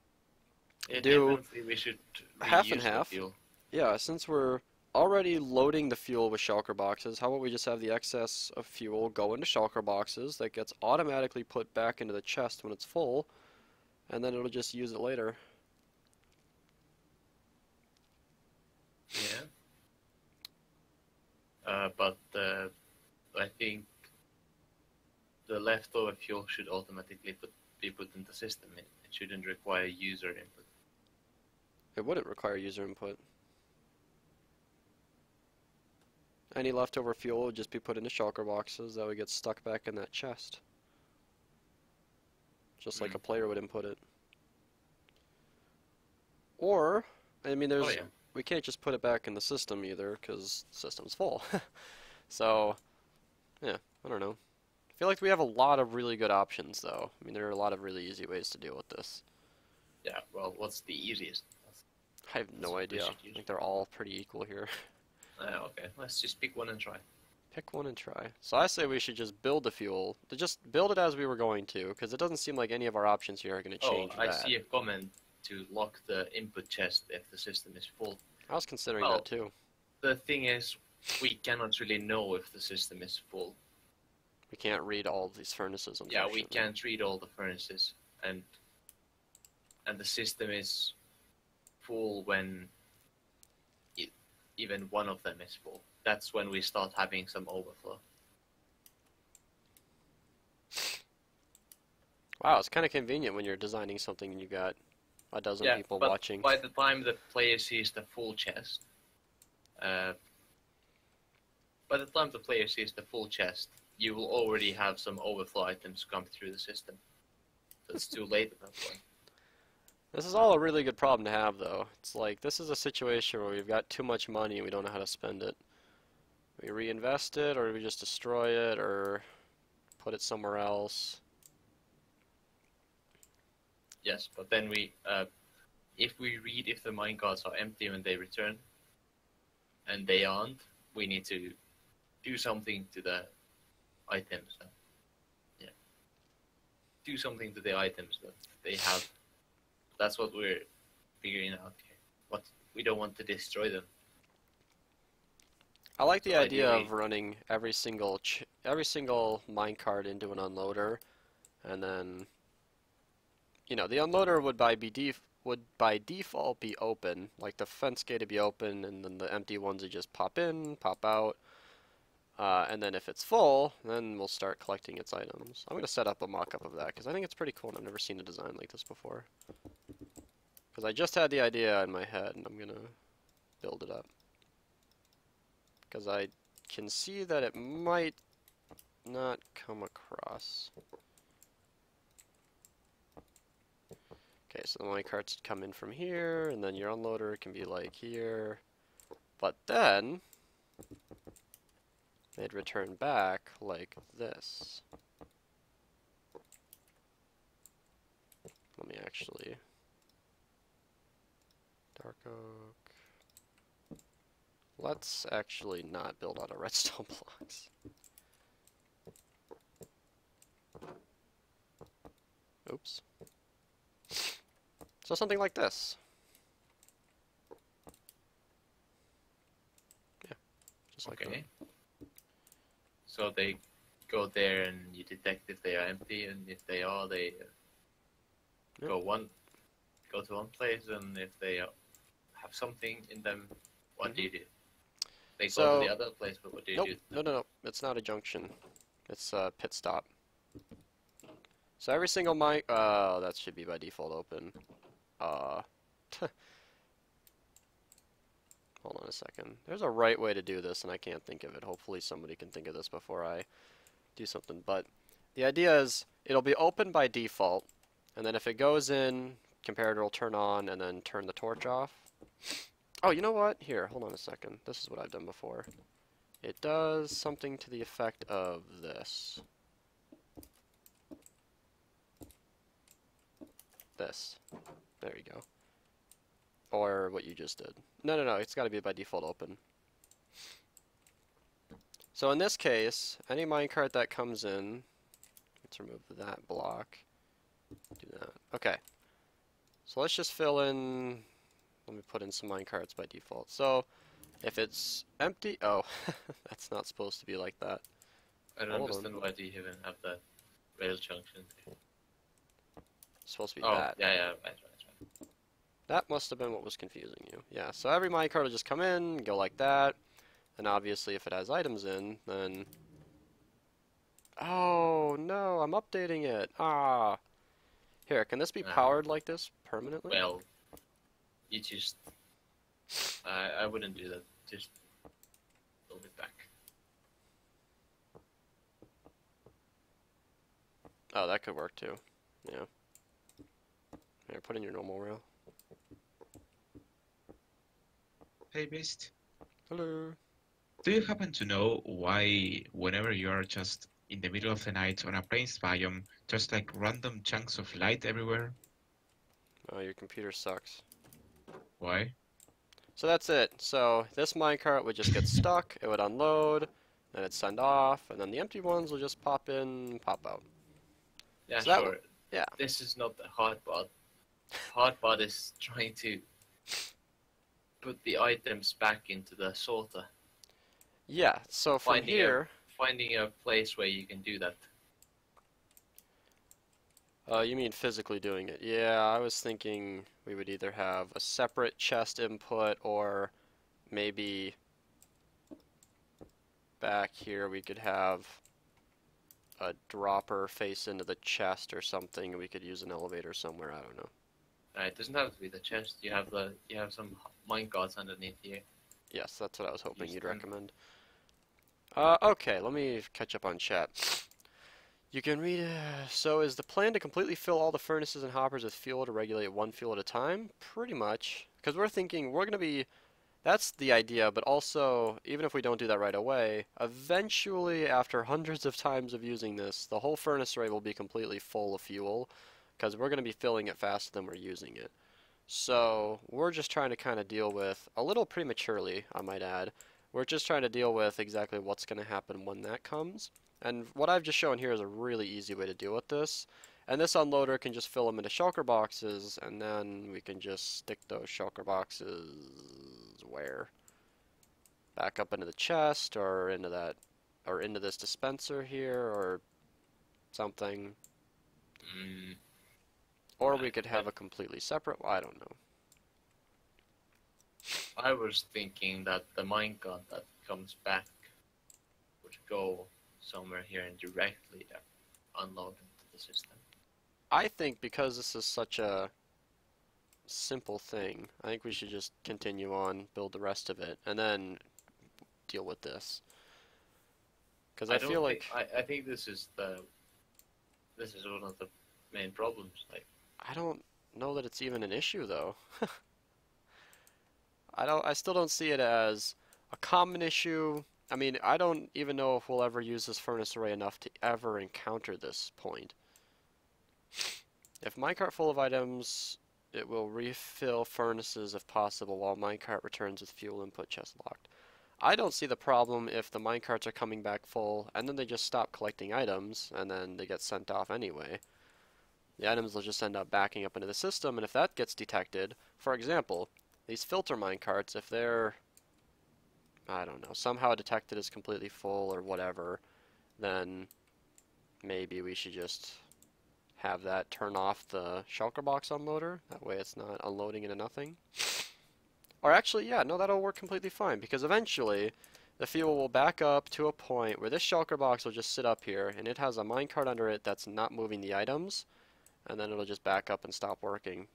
do Definitely we should half and reuse the half. fuel. Yeah, since we're already loading the fuel with shulker boxes, how about we just have the excess of fuel go into shulker boxes that gets automatically put back into the chest when it's full, and then it'll just use it later. Yeah. But I think the leftover fuel should automatically be put in the system. It shouldn't require user input. It wouldn't require user input. Any leftover fuel would just be put into shulker boxes that would get stuck back in that chest. Just like a player would input it. Or, I mean, there's... Oh, yeah. We can't just put it back in the system either, because the system's full. So, yeah, I don't know. I feel like we have a lot of really good options, though. I mean, there are a lot of really easy ways to deal with this. Yeah, well, what's the easiest? I have no idea. I think they're all pretty equal here. Okay, let's just pick one and try. Pick one and try. So I say we should just build the fuel. Just build it as we were going to, because it doesn't seem like any of our options here are going to change I that. see a comment to lock the input chest if the system is full. I was considering that too. The thing is, we cannot really know if the system is full. We can't read all of these furnaces, Yeah, unfortunately. we can't read all the furnaces, and the system is full when even one of them is full. That's when we start having some overflow. Wow, it's kind of convenient when you're designing something and you got a dozen people but watching. By the time the player sees the full chest, you will already have some overflow items come through the system. So it's too late at that point. This is all a really good problem to have, though. It's like, this is a situation where we've got too much money and we don't know how to spend it. We reinvest it, or we just destroy it, or put it somewhere else. Yes, but then if we read if the minecarts are empty when they return, and they aren't, we need to do something to the items. Yeah. Do something to the items that they have. That's what we're figuring out here. We don't want to destroy them. I like the idea of running every single minecart into an unloader, and then, you know, the unloader would by default be open, like the fence gate would be open, and then the empty ones would just pop in, pop out, and then if it's full, then we'll start collecting its items. I'm going to set up a mock-up of that, because I think it's pretty cool, and I've never seen a design like this before. Because I just had the idea in my head, and I'm going to build it up. Because I can see that it might not come across. Okay, so the minecarts come in from here, and then your unloader can be like here. But then, they'd return back like this. Let me actually... Dark oak... Let's actually not build out of redstone blocks. Oops. So something like this. Yeah, just like that. So they go there and you detect if they are empty, and if they are, they go to one place, and if they have something in them, what do you do? They go to the other place, but what do you do? No. It's not a junction. It's a pit stop. So every single mine, that should be by default open. Hold on a second. There's a right way to do this, and I can't think of it. Hopefully somebody can think of this before I do something. But the idea is it'll be open by default, and then if it goes in, comparator will turn on, and then turn the torch off. Oh, you know what? Here, hold on a second. This is what I've done before. It does something to the effect of this. This. There you go. Or what you just did. No, it's got to be by default open. So in this case, any minecart that comes in, let's remove that block. Do that. Okay. So let's just fill in, let me put in some minecarts by default. So if it's empty, oh, that's not supposed to be like that. I don't understand why do you even have that rail junction. It's supposed to be oh, that. Yeah, right. That must have been what was confusing you. Yeah, so every minecart will just come in, go like that. And obviously if it has items in, then... Oh, no, I'm updating it. Ah. Here, can this be powered like this permanently? Well, you just... I wouldn't do that. Just build it back. Oh, that could work too. Yeah. Here, put in your normal rail. Hey, Beast. Hello. Do you happen to know why whenever you are just in the middle of the night on a plains biome, there's like random chunks of light everywhere? Oh, your computer sucks. Why? So that's it. So this minecart would just get stuck, it would unload, then it'd send off, and then the empty ones will just pop in, pop out. Yeah, so sure. Yeah. This is not the hotbot. Hotbot is trying to put the items back into the sorter. Yeah, so from here... Finding a place where you can do that. You mean physically doing it? Yeah, I was thinking we would either have a separate chest input or maybe back here we could have a dropper face into the chest or something, and we could use an elevator somewhere, I don't know. It doesn't have to be the chest. You have some minecarts underneath here. Yes, that's what I was hoping you'd recommend. Okay, let me catch up on chat. You can read, so is the plan to completely fill all the furnaces and hoppers with fuel to regulate one fuel at a time? Pretty much. Because we're thinking we're going to be, that's the idea, but also, even if we don't do that right away, eventually, after hundreds of times of using this, the whole furnace array will be completely full of fuel, because we're going to be filling it faster than we're using it. So, we're just trying to kind of deal with, a little prematurely, I might add, we're just trying to deal with exactly what's going to happen when that comes. And what I've just shown here is a really easy way to deal with this. And this unloader can just fill them into shulker boxes, and then we can just stick those shulker boxes where? Back up into the chest, or into that, or into this dispenser here, or something. Or we could have a completely separate, I don't know. I was thinking that the minecart that comes back would go somewhere here and directly unload into the system. I think because this is such a simple thing, I think we should just continue on, build the rest of it, and then deal with this. Because I feel like I think this is one of the main problems. Like, I don't know that it's even an issue though. I still don't see it as a common issue. I mean, I don't even know if we'll ever use this furnace array enough to ever encounter this point. If minecart full of items, it will refill furnaces if possible while minecart returns with fuel input chest locked. I don't see the problem if the minecarts are coming back full and then they just stop collecting items and then they get sent off anyway. The items will just end up backing up into the system, and if that gets detected, for example, these filter minecarts, if they're, I don't know, somehow detected as completely full or whatever, then maybe we should just have that turn off the shulker box unloader. That way it's not unloading into nothing. Or actually, yeah, no, that'll work completely fine, because eventually the fuel will back up to a point where this shulker box will just sit up here, and it has a minecart under it that's not moving the items, and then it'll just back up and stop working.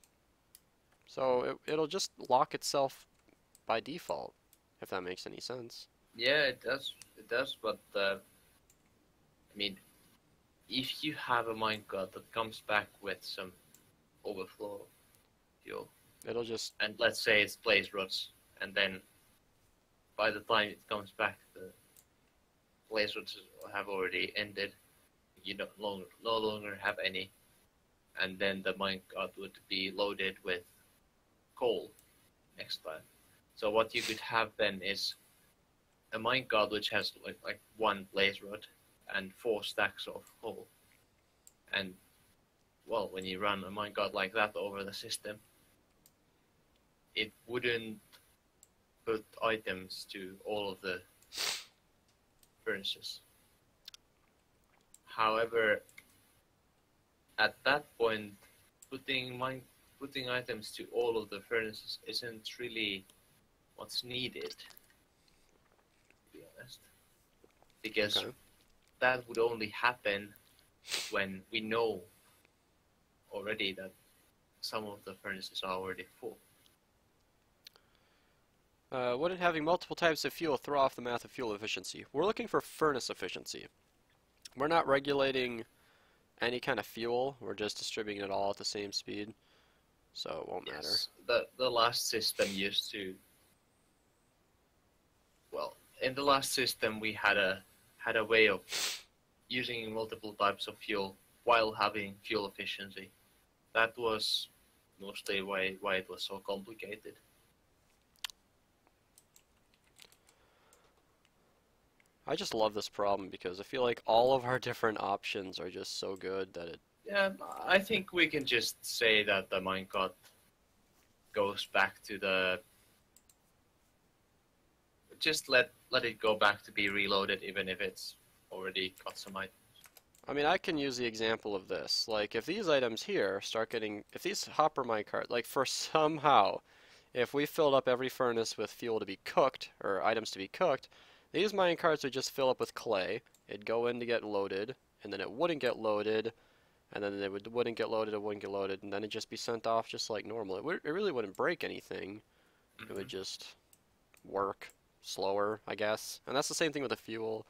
So it'll just lock itself by default, if that makes any sense. Yeah, it does. It does, but I mean, if you have a minecart that comes back with some overflow fuel, it'll just, and let's say it's blaze rods, and then by the time it comes back, the blaze rods have already ended. You no longer have any, and then the minecart would be loaded with coal next time. So what you could have then is a minecart which has like one blaze rod and 4 stacks of coal. And well, when you run a minecart like that over the system, it wouldn't put items to all of the furnaces. However, at that point, putting items to all of the furnaces isn't really what's needed, to be honest. Because that would only happen when we know already that some of the furnaces are already full. Wouldn't having multiple types of fuel throw off the math of fuel efficiency? We're looking for furnace efficiency. We're not regulating any kind of fuel, we're just distributing it all at the same speed, so it won't matter. The last system used to, well, in the last system we had a way of using multiple types of fuel while having fuel efficiency. That was mostly why it was so complicated. I just love this problem because I feel like all of our different options are just so good that it... Yeah, I think we can just say that the minecart goes back to the... Just let it go back to be reloaded even if it's already got some items. I mean, I can use the example of this. Like, if these items here start getting... If these hopper minecart, like, for somehow, if we filled up every furnace with fuel to be cooked, or items to be cooked, these minecarts would just fill up with clay. It'd go in to get loaded, and then it wouldn't get loaded, and then it wouldn't get loaded, it wouldn't get loaded, and then it'd just be sent off just like normal. It really wouldn't break anything. It would just work slower, I guess. And that's the same thing with the fuel.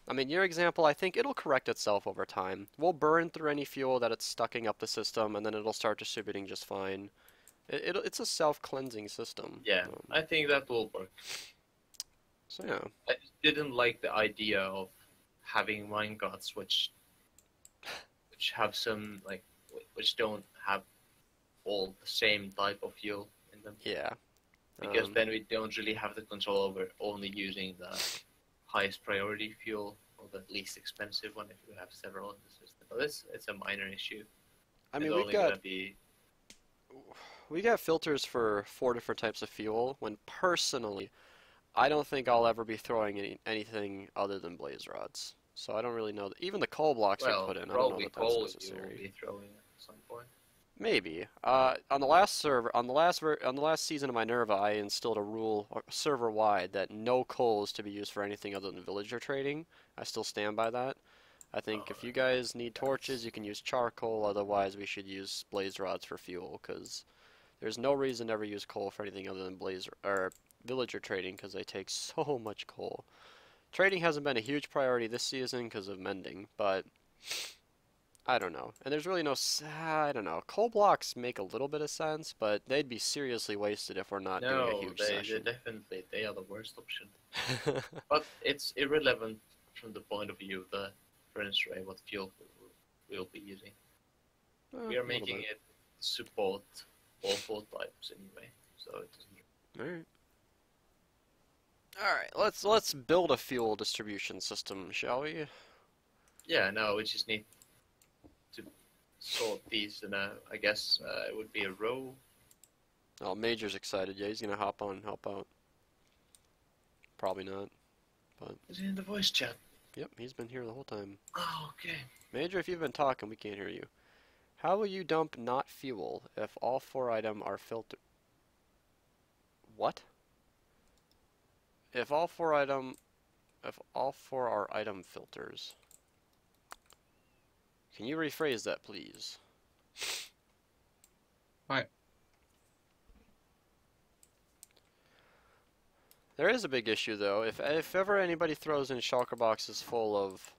I mean, your example, I think it'll correct itself over time. We'll burn through any fuel that it's stucking up the system, and then it'll start distributing just fine. It's a self-cleansing system. Yeah, I think that will work. So yeah. I just didn't like the idea of having minecarts which have some which don't have all the same type of fuel in them. Yeah. Because then we don't really have the control over only using the highest priority fuel or the least expensive one if you have several in the system. But it's a minor issue. I mean, we got filters for 4 different types of fuel. When personally, I don't think I'll ever be throwing anything other than blaze rods. So I don't really know. Even the coal blocks I put in, I don't know that that's necessary. You will be throwing at some point. Maybe. On the last server, on the last season of Minerva, I instilled a rule server-wide that no coal is to be used for anything other than villager trading. I still stand by that. I think if you guys need torches, you can use charcoal. Otherwise, we should use blaze rods for fuel, because there's no reason to ever use coal for anything other than villager trading, because they take so much coal. Trading hasn't been a huge priority this season because of mending, but I don't know. And there's really no, I don't know. Coal blocks make a little bit of sense, but they'd be seriously wasted if we're not doing a huge session. They are the worst option. But it's irrelevant from the point of view of the furnace array what fuel we'll be using. We are making it support all 4 types anyway, so it doesn't. Alright. Alright, let's build a fuel distribution system, shall we? Yeah, no, we just need to sort these in I guess it would be a row. Oh, Major's excited. Yeah, he's gonna hop on and help out. Probably not, but... Is he in the voice chat? Yep, he's been here the whole time. Oh, okay. Major, if you've been talking, we can't hear you. How will you dump not fuel if all 4 items are filtered? What? If all 4 items if all 4 are item filters. Can you rephrase that, please? What? There is a big issue, though. If ever anybody throws in shulker boxes full of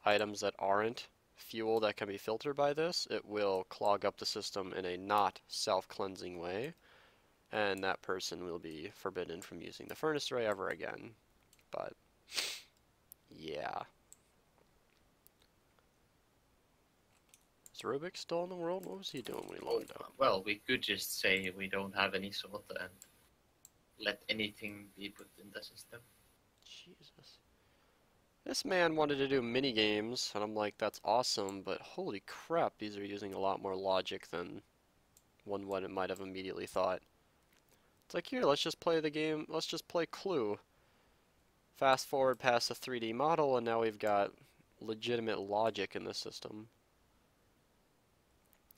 items that aren't fuel that can be filtered by this, it will clog up the system in a not self-cleansing way, and that person will be forbidden from using the furnace array ever again. But, yeah. Is Rubik still in the world? What was he doing when he logged out? Well, we could just say we don't have any sort and let anything be put in the system. Jesus. This man wanted to do mini games, and I'm like, that's awesome, but holy crap, these are using a lot more logic than one might have immediately thought. It's like, here, let's just play the game, let's just play Clue. Fast forward past the 3D model, and now we've got legitimate logic in the system.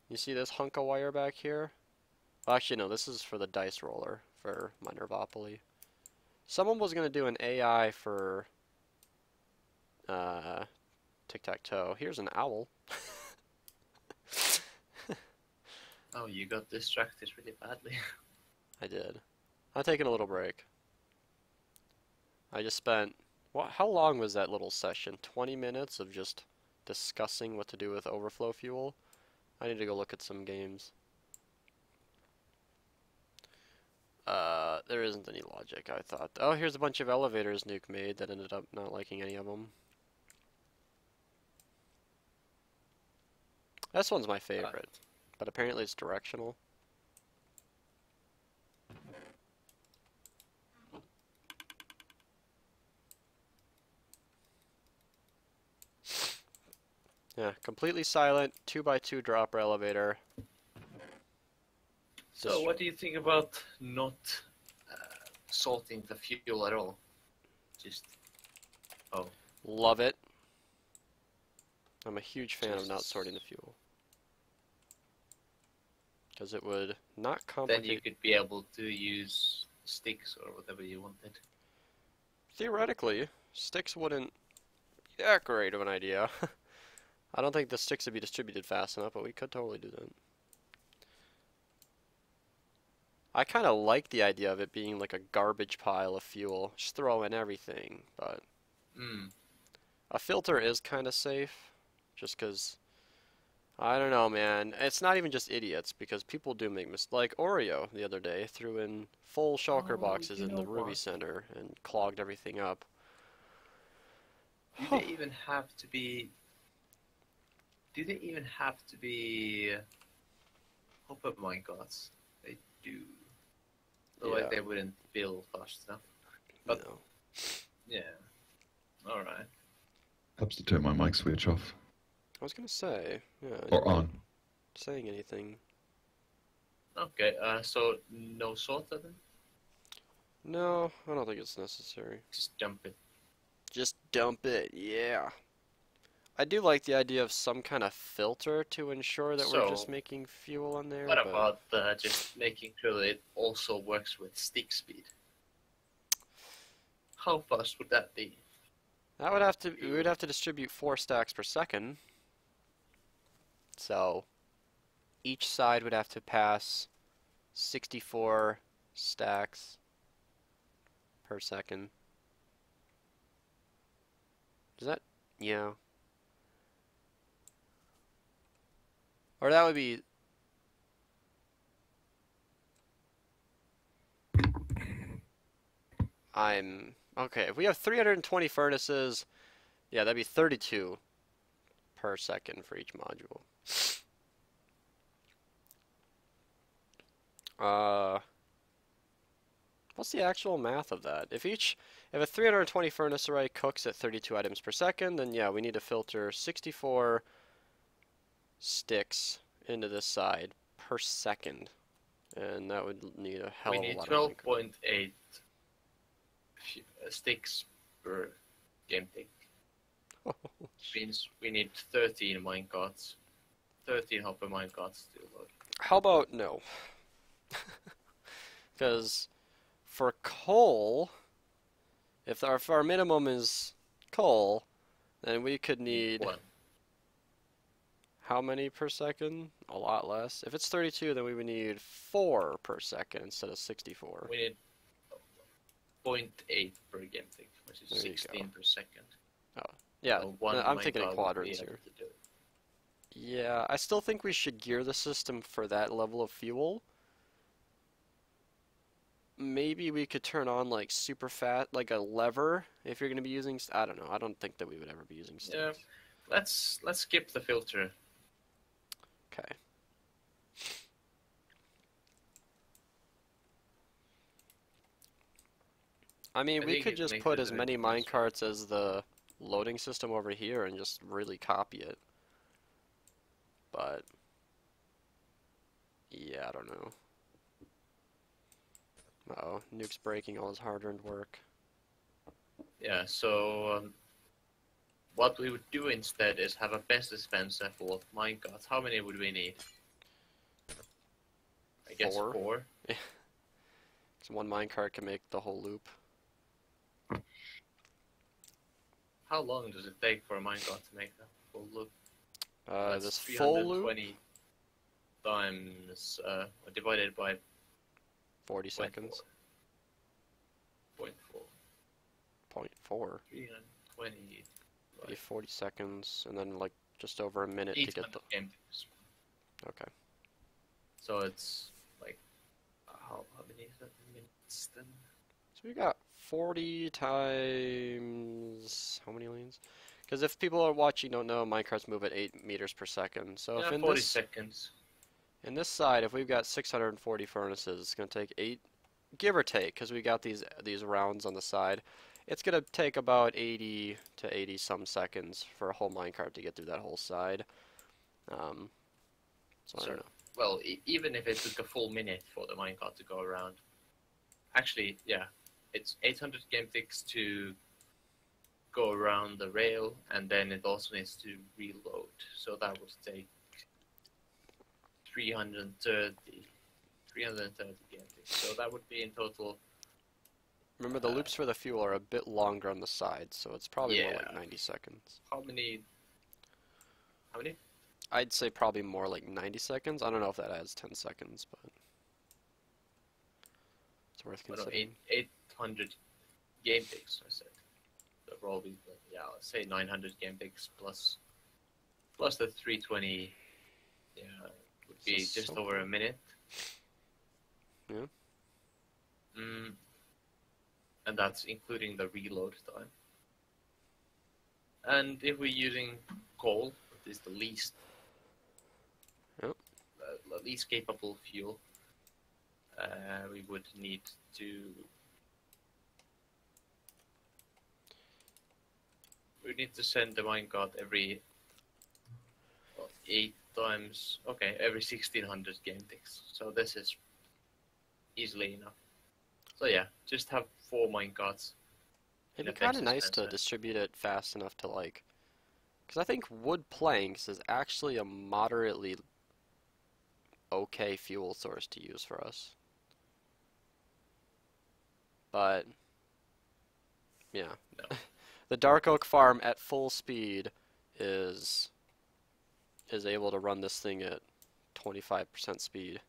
You see this hunk of wire back here? Well, actually, no, this is for the dice roller for my Nervopoly. Someone was going to do an AI for tic-tac-toe. Here's an owl. Oh, you got distracted really badly. I did. I'm taking a little break. I just spent... how long was that little session? 20 minutes of just discussing what to do with overflow fuel? I need to go look at some games. There isn't any logic, I thought. Oh, here's a bunch of elevators Nuke made that ended up not liking any of them. This one's my favorite, but apparently it's directional. Yeah, completely silent, 2x2 dropper elevator. So what do you think about not salting the fuel at all? Just, oh. Love it. I'm a huge fan of not sorting the fuel. Because it would not complicate... Then you could be able to use sticks or whatever you wanted. Theoretically, sticks wouldn't be that great of an idea. I don't think the sticks would be distributed fast enough, but we could totally do that. I kind of like the idea of it being like a garbage pile of fuel. Just throw in everything, but... A filter is kind of safe, just because... I don't know, man. It's not even just idiots, because people do make mistakes. Like Oreo the other day threw in full shulker boxes in the Ruby Center and clogged everything up. Do they even have to be... Do they even have to be... hopper minecarts? They do. Otherwise they wouldn't build fast enough. But, no. Yeah. Alright. Helps to turn my mic switch off. I was gonna say, yeah. Or on. Saying anything. Okay, so no sorter then? No, I don't think it's necessary. Just dump it. Just dump it, yeah. I do like the idea of some kind of filter to ensure that we're just making fuel on there. What about just making sure that it also works with stick speed? How fast would that be? That would have to, we would have to distribute 4 stacks per second. So, each side would have to pass 64 stacks per second. Does that, yeah. Or that would be... Okay, if we have 320 furnaces, yeah, that'd be 32 per second for each module. What's the actual math of that? If a 320 furnace array cooks at 32 items per second, then yeah, we need to filter 64 sticks into this side per second, and that would need a hell of a lot of... We need 12.8 sticks per game tick. Which means we need 13 minecarts, 13 hopper minecarts to load. How about no? Because for coal, If our minimum is coal, then we could need One. how many per second? A lot less. If it's 32, then we would need 4 per second instead of 64. We need 0.8 per game tick, which is There you 16 go. per second. Yeah, So one I'm thinking in Minecart would quadrants be able here. to do it. Yeah, I still think we should gear the system for that level of fuel. Maybe we could turn on like super fat, like a lever, if you're going to be using. I don't know. I don't think that we would ever be using sticks. Yeah, let's skip the filter. Okay. I mean, I we think could it just makes put it as very many nice. minecarts as the loading system over here and just really copy it. But yeah, I don't know. Uh-oh, Nuke's breaking all his hard-earned work. Yeah, so what we would do instead is have a best dispenser full of minecarts. How many would we need? I guess 4. 4. So one minecart can make the whole loop. How long does it take for a minecart to make that full loop? That's This full loop, 320 times divided by 40 seconds. 0.4. 0.4. 320. Maybe 40 seconds, and then like just over a minute to 800 get the. game ticks. Okay. So it's like how many is that in minutes then? So we got 40 times how many lanes? Because if people are watching don't know, minecarts move at 8 meters per second. So Yeah, if in 40 this seconds. in this side, if we've got 640 furnaces, it's gonna take 8, give or take, because we got these rounds on the side. It's gonna take about 80 to 80 some seconds for a whole minecart to get through that whole side. So I don't know. Well, even if it took a full minute for the minecart to go around. Actually, yeah, it's 800 game ticks to go around the rail, and then it also needs to reload. So that would take 330 game ticks. So that would be in total. Remember, the loops for the fuel are a bit longer on the side, so it's probably more like 90 seconds. How many? I'd say probably more like 90 seconds. I don't know if that adds 10 seconds, but it's worth Oh, no, considering. 800 game ticks, I said. So probably, yeah, let's say 900 game ticks plus the 320, yeah, would be So just over a minute. Yeah. And that's including the reload time. And if we're using coal, which is the least, Yep. the least capable fuel, we would need to. We need to send the minecart every 8 times. Okay, every 1600 game ticks. So this is easily enough. So yeah, just have 4 minecarts. It'd be kind of nice to distribute it fast enough to like, because I think wood planks is actually a moderately okay fuel source to use for us. But yeah, No. the dark oak farm at full speed is able to run this thing at 25% speed.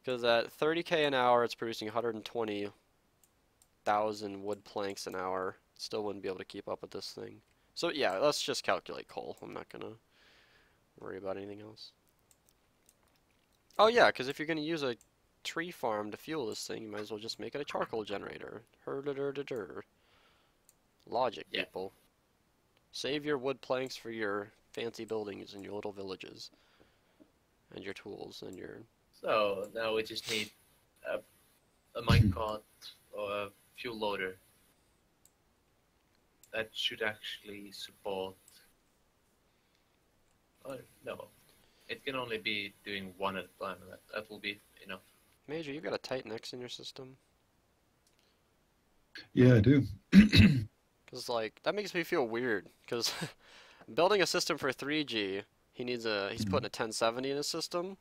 Because at 30k an hour, it's producing 120,000 wood planks an hour. Still wouldn't be able to keep up with this thing. So yeah, let's just calculate coal. I'm not gonna worry about anything else. Oh yeah, because if you're gonna use a tree farm to fuel this thing, you might as well just make it a charcoal generator. Logic, Yeah. people. Save your wood planks for your fancy buildings and your little villages. And your tools and your... So now we just need a minecart or a fuel loader that should actually support. Oh, no, it can only be doing one at a time. That will be enough. Major, you got a Titan X in your system? Yeah, I do. Because, like, that makes me feel weird. Because building a system for 3G, he's putting a 1070 in his system.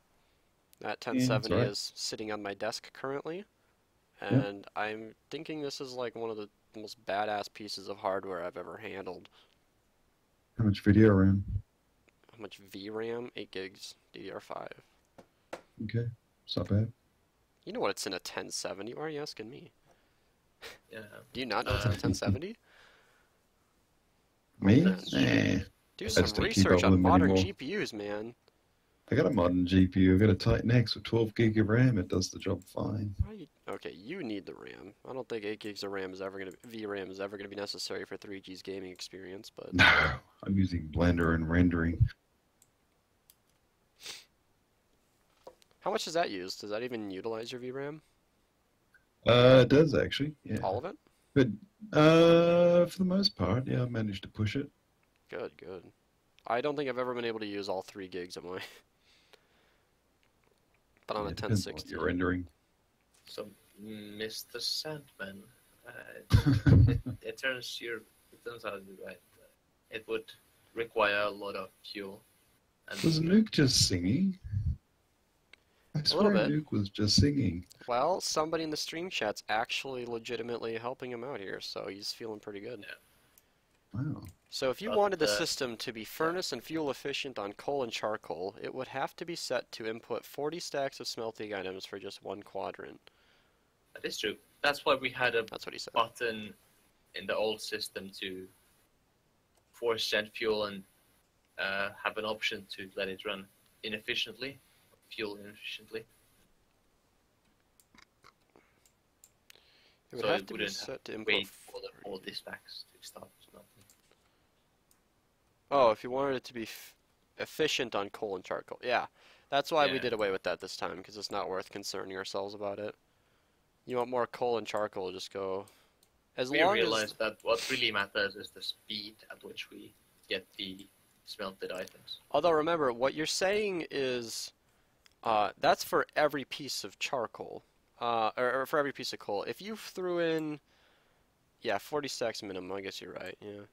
That 1070 right. is sitting on my desk currently. And I'm thinking this is, like, one of the the most badass pieces of hardware I've ever handled. How much video RAM? How much VRAM? 8 gigs, DDR5. Okay, it's not bad. You know what it's in a 1070? Why are you asking me? Yeah. Do you not know it's in a 1070? Me? That's Nah. Do I some just don't keep research up with on them modern anymore. GPUs, man. I got a modern GPU. I got a Titan X with 12 gig of RAM. It does the job fine. Okay, you need the RAM. I don't think 8 gigs of RAM is ever gonna VRAM is ever gonna be necessary for 3G's gaming experience, but No, I'm using Blender and rendering. how much does that use? Does that even utilize your VRAM? It does actually. Yeah. All of it? But for the most part, yeah, I managed to push it. Good, good. I don't think I've ever been able to use all 3 gigs of my. But on a Yeah, depends on 1060. what you're rendering. So, Mr. Sandman, it turns out right. It would require a lot of fuel. And Was Nuke just singing? I swear bit. Nuke was just singing. Well, somebody in the stream chat's actually legitimately helping him out here, so he's feeling pretty good. Yeah. Wow. So if you wanted the system to be furnace and fuel efficient on coal and charcoal, it would have to be set to input 40 stacks of smelting items for just 1 quadrant. That is true. That's why we had a That's what he said. button in the old system to force gen fuel and have an option to let it run inefficiently, fuel inefficiently. It would So have it to be wouldn't set to input. wait for the 40 stacks to start smelting. Oh, if you wanted it to be efficient on coal and charcoal. Yeah, that's why we Yeah. did away with that this time, because it's not worth concerning ourselves about it. You want more coal and charcoal, just go... As We long realized as... that what really matters is the speed at which we get the smelted items. Although remember, what you're saying is... that's for every piece of charcoal. Or for every piece of coal. If you threw in... Yeah, 40 stacks minimum, I guess you're right. Yeah.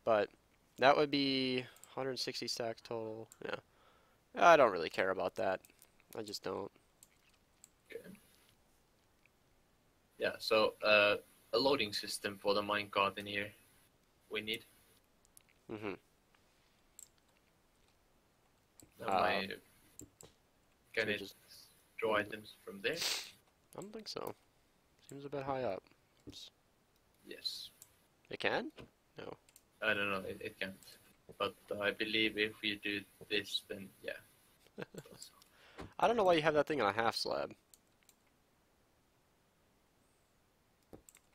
But that would be 160 stacks total. Yeah. I don't really care about that. I just don't. Okay. Yeah, so a loading system for the minecart in here we need. Mm-hmm. Can it just draw items from there? I don't think so. Seems a bit high up. Oops. Yes. It can? No. I don't know, it can't. But I believe if we do this, then yeah. I don't know why you have that thing on a half slab.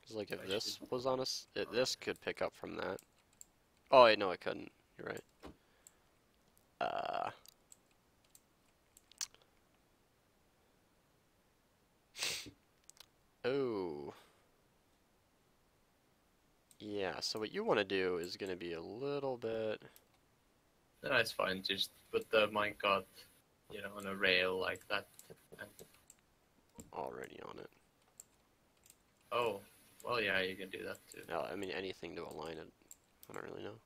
Because, like, if this was on us, this could pick up from that. Oh, wait, no, it couldn't. You're right. Oh. Yeah, so what you want to do is going to be a little bit... No, it's fine. Just put the minecart, on a rail like that. already on it. Oh, well, yeah, you can do that too. No, I mean anything to align it. I don't really know.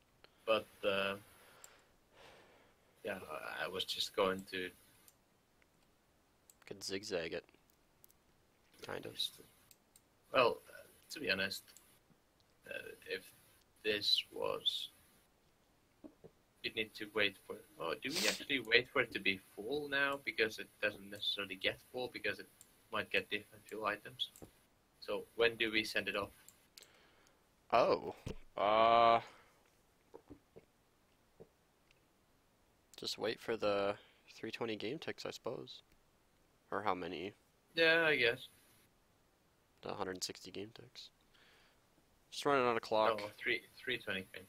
But, yeah, I was just going to... Could zigzag it. Kind of. Well, to be honest, if this was... You'd need to wait for... Oh, do we actually wait for it to be full now? Because it doesn't necessarily get full, because it might get different fuel items. So, when do we send it off? Oh. Just wait for the 320 game ticks, I suppose. Or how many? Yeah, I guess. The 160 game ticks. Just run it on a clock. No, 320 game.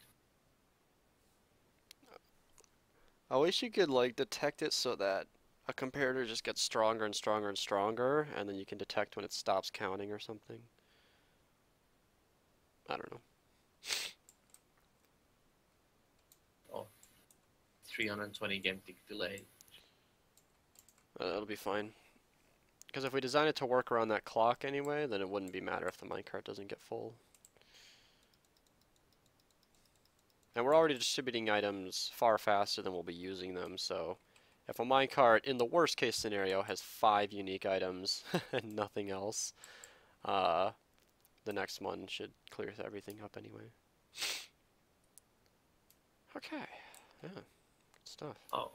I wish you could like detect it so that a comparator just gets stronger and stronger and stronger, and then you can detect when it stops counting or something. I don't know. Oh, 320 game tick delay. That'll be fine. Because if we design it to work around that clock anyway, then it wouldn't be matter if the minecart doesn't get full. And we're already distributing items far faster than we'll be using them, so if a minecart, in the worst case scenario, has 5 unique items and nothing else, the next one should clear everything up anyway. Okay, yeah, good stuff. Oh.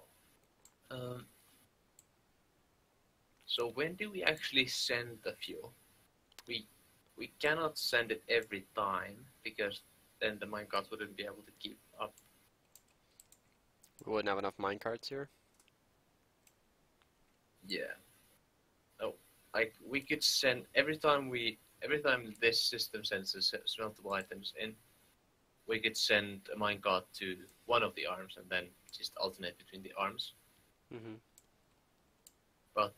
So when do we actually send the fuel? We cannot send it every time because then the minecarts wouldn't be able to keep up. We wouldn't have enough minecarts here. Yeah. Oh, like we could send every time this system sends the smeltable items in, we could send a minecart to one of the arms and then just alternate between the arms. Mm-hmm. But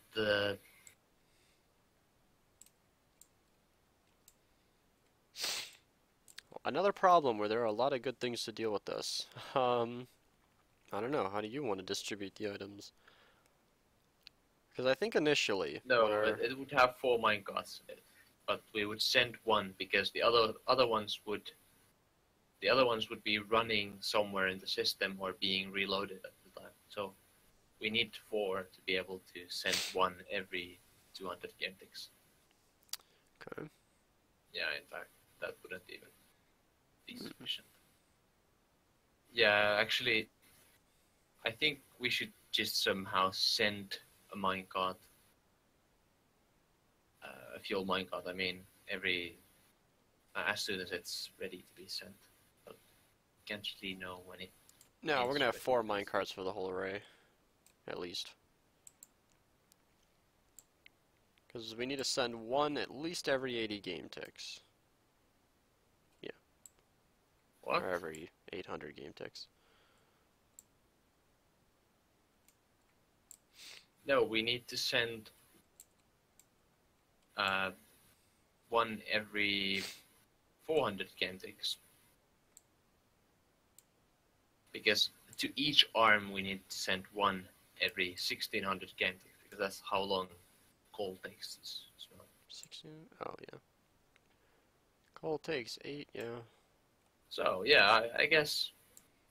another problem where there are a lot of good things to deal with this. I don't know. How do you want to distribute the items? Because I think initially, it would have 4 minecarts, but we would send one because the other ones would be running somewhere in the system or being reloaded at the time. So we need 4 to be able to send one every 200 game ticks. Okay. Yeah, in fact, that wouldn't even be sufficient. Yeah, actually, I think we should just somehow send a minecart, a fuel minecart. I mean, as soon as it's ready to be sent. But can't really know when it. No, we're gonna have 4 minecarts for the whole array, at least. Because we need to send one at least every 80 game ticks. Yeah. What? Or every 800 game ticks. No, we need to send one every 400 game ticks. Because to each arm we need to send one every 1600 game ticks, because that's how long coal takes as well. 16? Oh, yeah. Coal takes 8, yeah. So, yeah, I guess,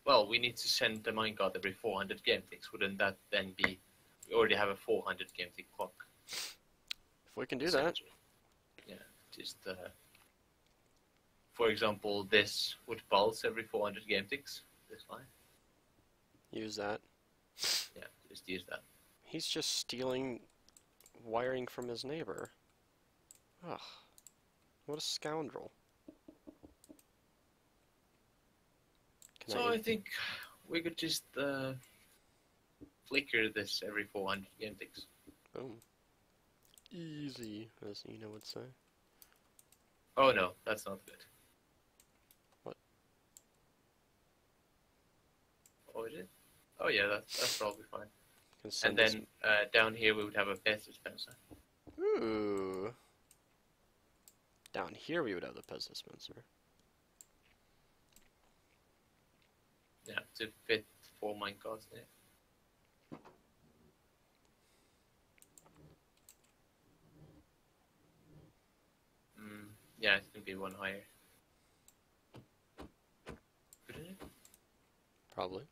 well, we need to send the minecart every 400 game ticks. Wouldn't that then be, we already have a 400 game tick clock? If we can do that. Yeah, just, for example, this would pulse every 400 game ticks. This line. Use that. Yeah, just use that. He's just stealing wiring from his neighbor. Ugh. What a scoundrel. So I think we could just flicker this every 400 game ticks. Boom. Easy, as Ina would say. Oh no, that's not good. What? Oh, is it? Oh yeah, that's probably fine. And this... then down here we would have a pest dispenser. Ooh. Down here we would have the pest dispenser. Yeah, to fit 4 minecarts in it. Yeah, it's gonna be one higher. Couldn't it? Probably.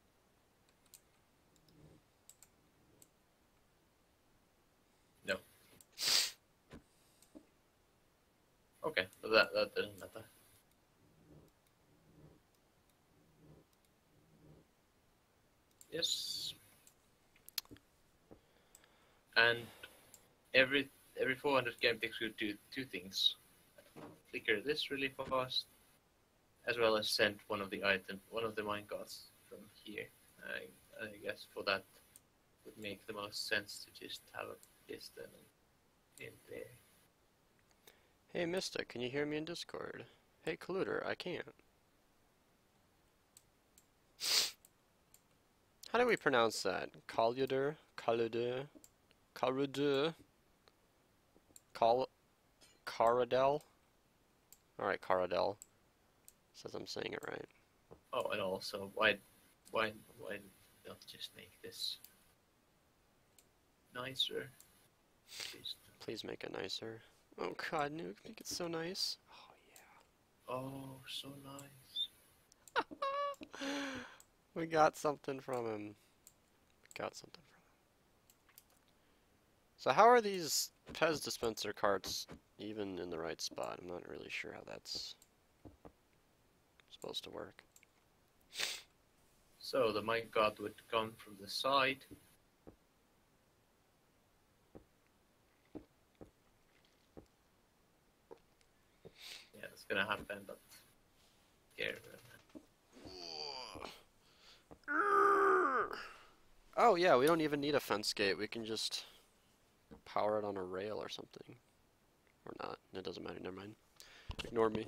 No. Okay, but that doesn't matter. Yes. And every 400 game ticks will do 2 things. Flicker this really fast, as well as send one of the minecarts from here. I guess for that would make the most sense to just have a piston in there. Hey Mystic, can you hear me in Discord? Hey Colluder, I can't. How do we pronounce that? Colluder? Colluder? Colluder? Caradel? Alright, Caradel. Says I'm saying it right. Oh, and also, why not just make this nicer? Please make it nicer. Oh god, Nuke, make it so nice. Oh yeah. Oh, so nice. We got something from him. So how are these Pez dispenser cart's even in the right spot. I'm not really sure how that's supposed to work. So the minecart would come from the side. Yeah, it's gonna happen, but here. Oh yeah, we don't even need a fence gate. We can just power it on a rail or something. Or not. It doesn't matter. Never mind. Ignore me.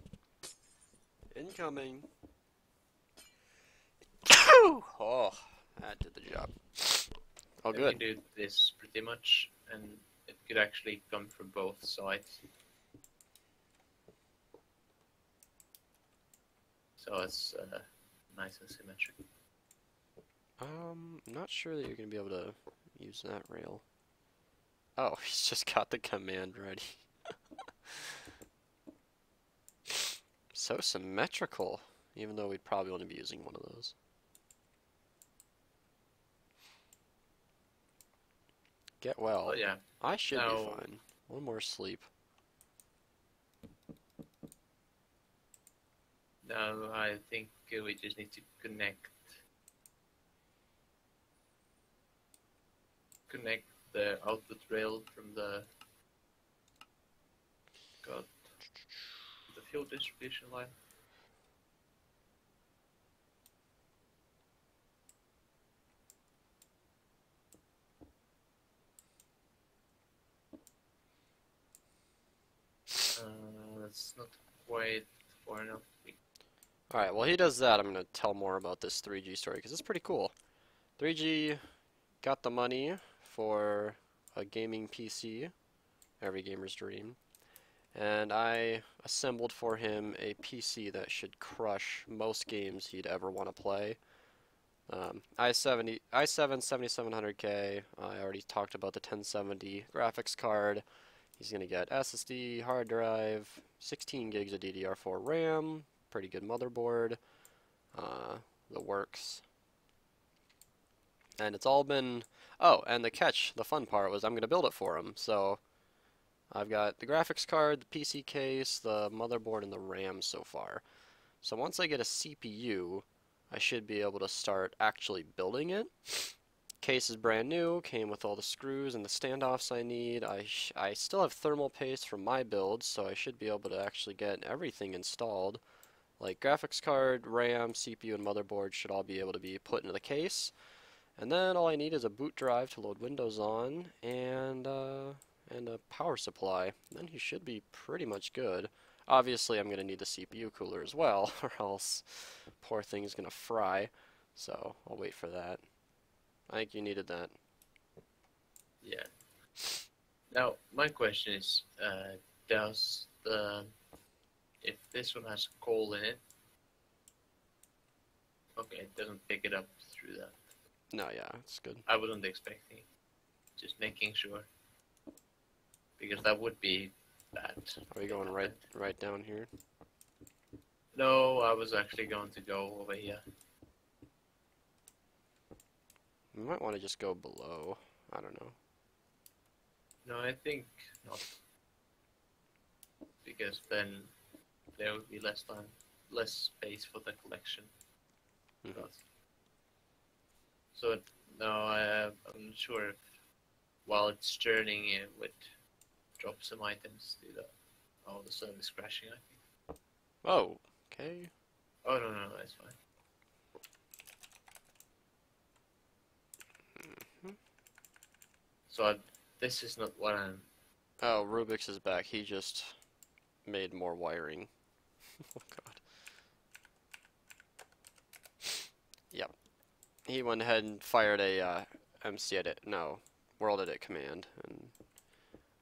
Incoming. Oh, that did the job. Oh, Then good. we do this pretty much, and it could actually come from both sides. So it's nice and symmetric. I'm not sure that you're gonna be able to use that rail. Oh, he's just got the command ready. So symmetrical, even though we'd probably want to be using one of those. Get well. Oh yeah. I should Now- be fine. One more sleep. Now I think we just need to connect the output rail from the fuel distribution line. That's not quite far enough. Alright, well he does that, I'm going to tell more about this 3G story, because it's pretty cool. 3G got the money for a gaming PC, every gamer's dream, and I assembled for him a PC that should crush most games he'd ever want to play. i7 7700K, I already talked about the 1070 graphics card. He's going to get SSD, hard drive, 16 gigs of DDR4 RAM, pretty good motherboard, the works. And it's all been... Oh, and the catch, the fun part, was I'm going to build it for him. So I've got the graphics card, the PC case, the motherboard, and the RAM so far. So once I get a CPU, I should be able to start actually building it. Case is brand new, came with all the screws and the standoffs I need. I still have thermal paste from my build, so I should be able to actually get everything installed. Like graphics card, RAM, CPU, and motherboard should all be able to be put into the case. And then all I need is a boot drive to load Windows on and a power supply. Then he should be pretty much good. Obviously, I'm going to need the CPU cooler as well, or else poor thing's going to fry. So I'll wait for that. I think you needed that. Yeah. Now, my question is, does if this one has coal in it, okay, it doesn't pick it up through that. No, yeah, it's good. I wasn't expecting it. Just making sure. Because that would be bad. Are we going right down here? No, I was actually going to go over here. We might want to just go below. I don't know. No, I think not. Because then there would be less space for the collection. Mm-hmm. So no, I'm not sure if while it's churning it would drop some items to the the service crashing, I think. Oh, okay. Oh no, that's fine. Mm-hmm. So this is not what I'm... Oh, Rubik's is back. He just made more wiring. Oh god. Yep. He went ahead and fired a MC edit. No, world edit command. And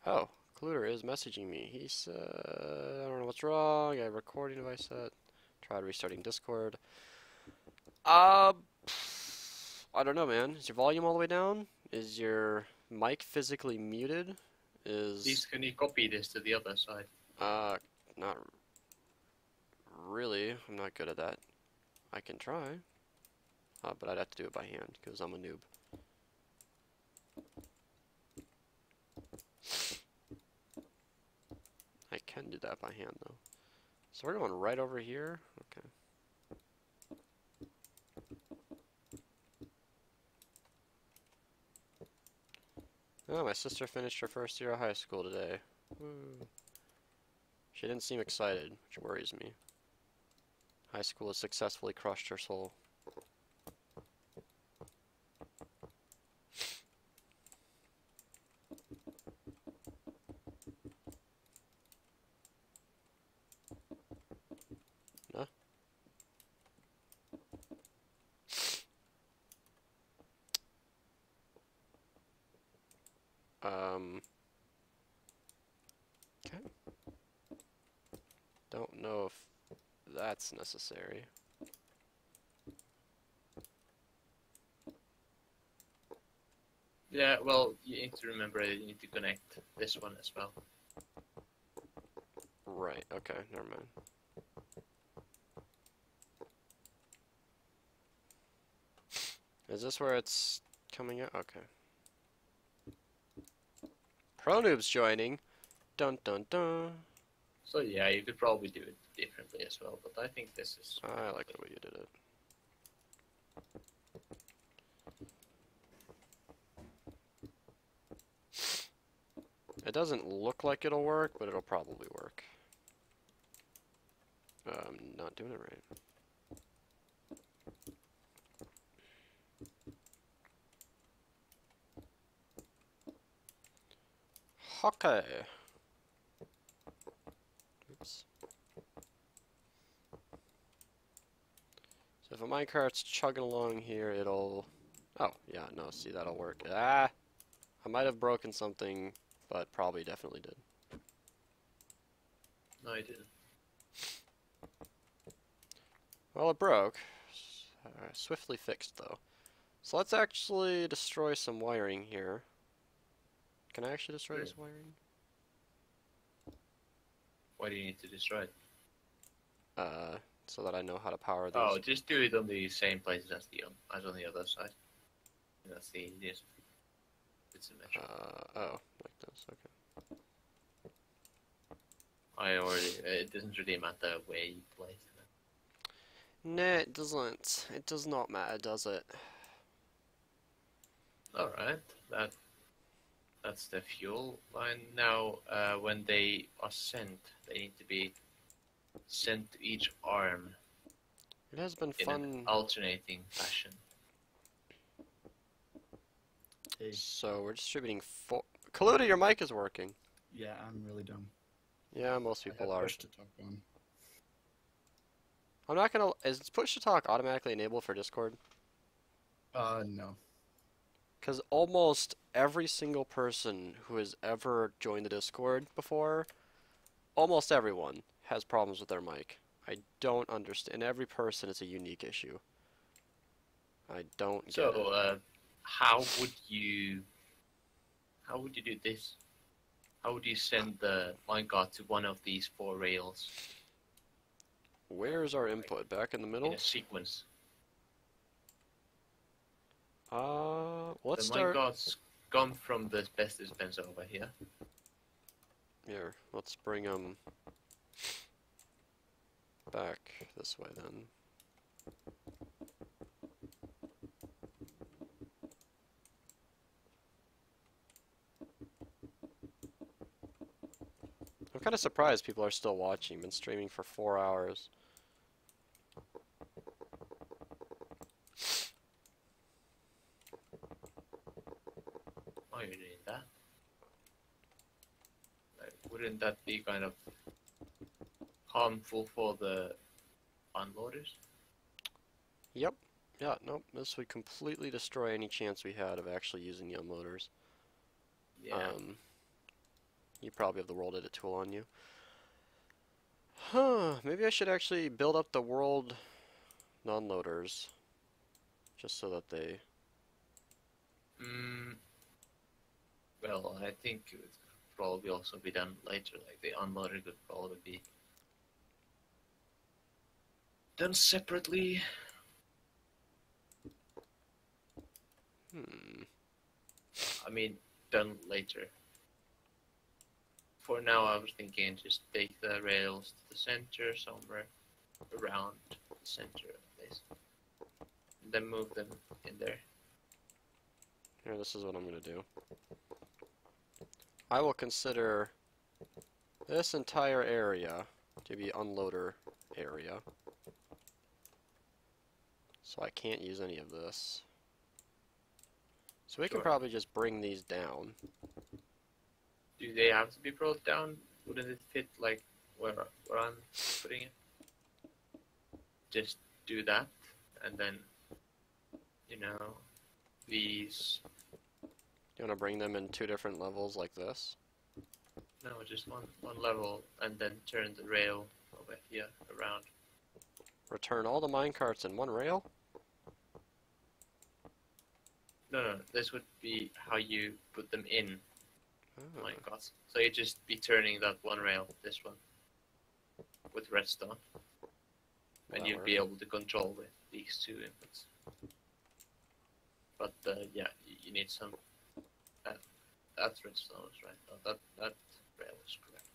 oh, Cluter is messaging me. He said, I don't know what's wrong. I have a recording device set. Tried restarting Discord. I don't know, man. Is your volume all the way down? Is your mic physically muted? Please, can you copy this to the other side? Not really. I'm not good at that. I can try. But I'd have to do it by hand, because I'm a noob. can do that by hand though. So we're going right over here. Okay. Oh, my sister finished her first year of high school today. Woo. She didn't seem excited, which worries me. High school has successfully crushed her soul. Huh? Okay. Don't know if that's necessary. Yeah, well, you need to remember you need to connect this one as well. Right, okay, never mind. Is this where it's coming out? Okay. Pro noob's joining. Dun dun dun. So yeah, you could probably do it differently as well, but I think this is... I like the way you did it. It doesn't look like it'll work, but it'll probably work. I'm not doing it right. Okay. Oops. So if a minecart's chugging along here, it'll... Oh, yeah, no, see, that'll work. Ah! I might have broken something, but probably definitely did. No, I didn't. Well, it broke. Swiftly fixed, though. So let's actually destroy some wiring here. Can I actually destroy this wiring? Why do you need to destroy it? So that I know how to power these. Oh, just do it on the same places as on the other side. That's the easiest. It's a measure. Oh, like this, okay. It doesn't really matter where you place it. No, it doesn't. It does not matter, does it? Alright, that's the fuel line. Now, when they are sent, they need to be sent to each arm. It has been in fun. an alternating fashion. Hey. So we're distributing four. Kaluta, your mic is working. Yeah, I'm really dumb. Yeah, most people I had are. push to talk on. I'm not gonna. Is push to talk automatically enabled for Discord? No. Because almost every single person who has ever joined the Discord before, almost everyone has problems with their mic. I don't understand. And every person is a unique issue. I don't get it. So, how would you do this? How would you send the minecart to one of these 4 rails? Where's our input? Back in the middle? In a sequence. Let's the start. minecarts come from the best dispenser over here. Here, let's bring them back this way then. I'm kind of surprised people are still watching. Been streaming for 4 hours. Why are you doing that? Like, wouldn't that be kind of harmful for the unloaders? Yep. Yeah, nope. This would completely destroy any chance we had of actually using the unloaders. Yeah. You probably have the world edit tool on you. Huh, maybe I should actually build up the world non-loaders. Just so that they... Well, I think it would probably also be done later. Like, the unloader could probably be done separately. I mean, done later. for now, I was thinking just take the rails to the center, somewhere around the center of the place, and then move them in there. Here, this is what I'm going to do. I will consider this entire area to be unloader area. So I can't use any of this. So we can probably just bring these down. Do they have to be brought down? Wouldn't it fit like where I'm putting it? Just do that, and then, you know, these... You want to bring them in 2 different levels like this? No, just one level, and then turn the rail over here around. Return all the minecarts in one rail? No, this would be how you put them in Oh. minecarts. So you just be turning that one rail, this one, with redstone. And you'd be able to control with these 2 inputs. But yeah, you need some... That's redstone, right? No, that rail is correct.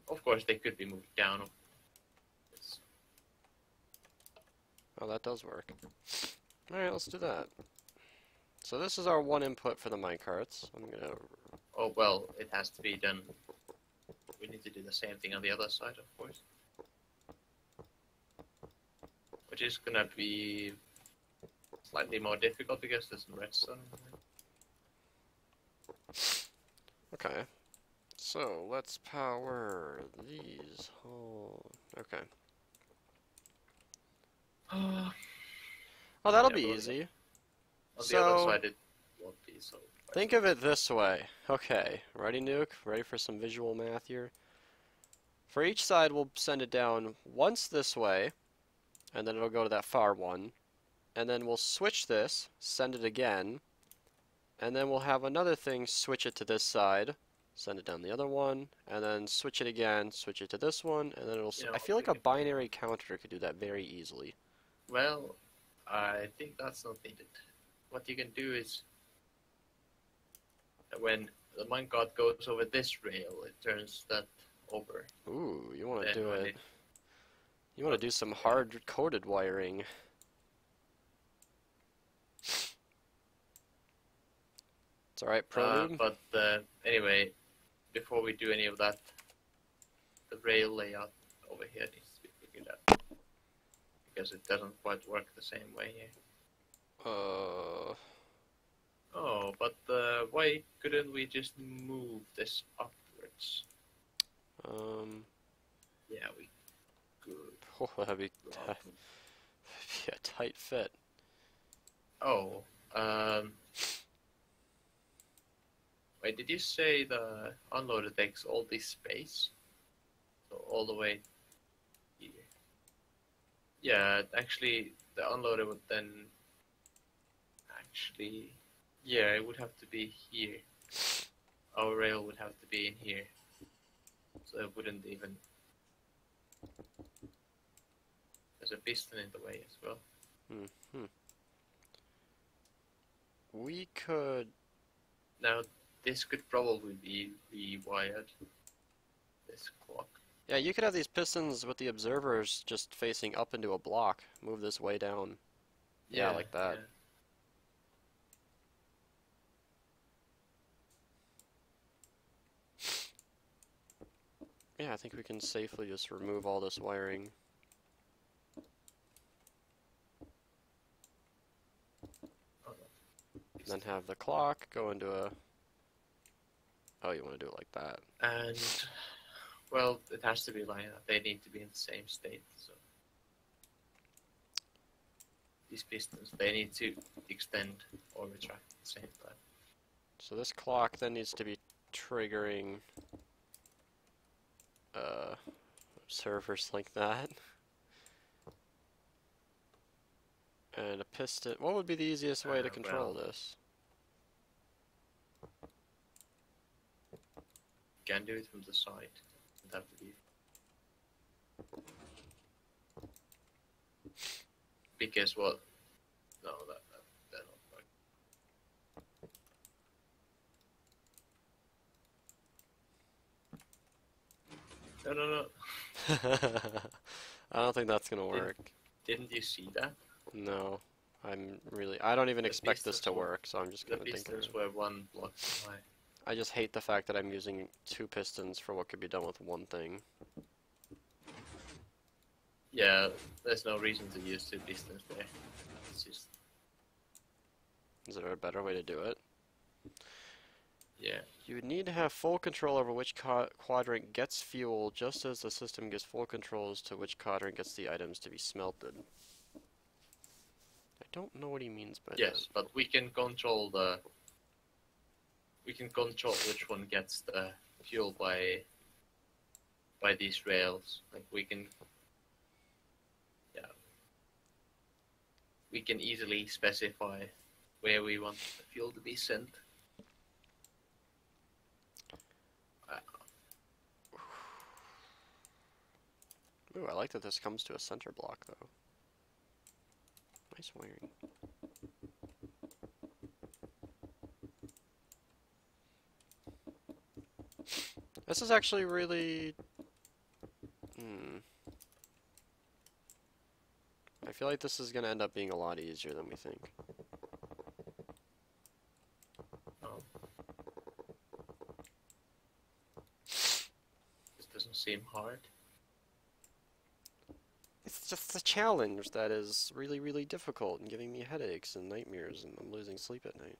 Of course, they could be moved down. Oh, that does work. Alright, let's do that. So this is our one input for the minecarts. I'm gonna... Oh, well, it has to be done. We need to do the same thing on the other side, of course. Which is gonna be slightly more difficult because there's some redstone. Okay. So, let's power these. Oh, okay. Oh, that'll be easy. On the other side, it won't be so... Think of it this way. Okay, ready, Nuke? Ready for some visual math here? For each side, we'll send it down once this way, and then it'll go to that far one. And then we'll switch this, send it again, and then we'll have another thing switch it to this side, send it down the other one, and then switch it again, switch it to this one, and then it'll... You know, I feel like a binary counter could do that very easily. Well, I think that's not needed. What you can do is, when the minecart goes over this rail, it turns that over. Ooh, you want to do it... You want to do some hard-coded wiring. It's alright, Prelude. But anyway, before we do any of that, the rail layout over here needs to be figured out. Because it doesn't quite work the same way here. Oh, but why couldn't we just move this upwards? Yeah, we could. Oh, that'd be a tight fit. Oh, wait, did you say the unloader takes all this space? So all the way here? Yeah, actually, the unloader would then... Actually, yeah, it would have to be here. Our rail would have to be in here. So it wouldn't even... There's a piston in the way as well. We could... Now, this could probably be rewired. This clock. Yeah, you could have these pistons with the observers just facing up into a block. Move this way down. Yeah, like that. Yeah, I think we can safely just remove all this wiring. Then have the clock go into a... Oh, you want to do it like that. And, well, it has to be like that. They need to be in the same state, so... These pistons, they need to extend or retract at the same time. So this clock then needs to be triggering... servers like that. And a piston. What would be the easiest way to control this? Can do it from the side. It have to be. Because what? No, that not work. No, no, no. I don't think that's gonna work. Didn't you see that? No. I don't even The expect this pistons to were- work, so I'm just The gonna think pistons were one block high. I just hate the fact that I'm using 2 pistons for what could be done with 1 thing. Yeah, there's no reason to use 2 pistons there. It's just, Is there a better way to do it? yeah. You would need to have full control over which quadrant gets fuel, just as the system gives full control as to which quadrant gets the items to be smelted. I don't know what he means by that. Yes, but we can control which one gets the fuel by these rails. Like we can easily specify where we want the fuel to be sent. Ooh, I like that this comes to a center block, though. Nice wiring. This is actually really... I feel like this is going to end up being a lot easier than we think. Oh. This doesn't seem hard. It's just a challenge that is really, really difficult and giving me headaches and nightmares, and I'm losing sleep at night.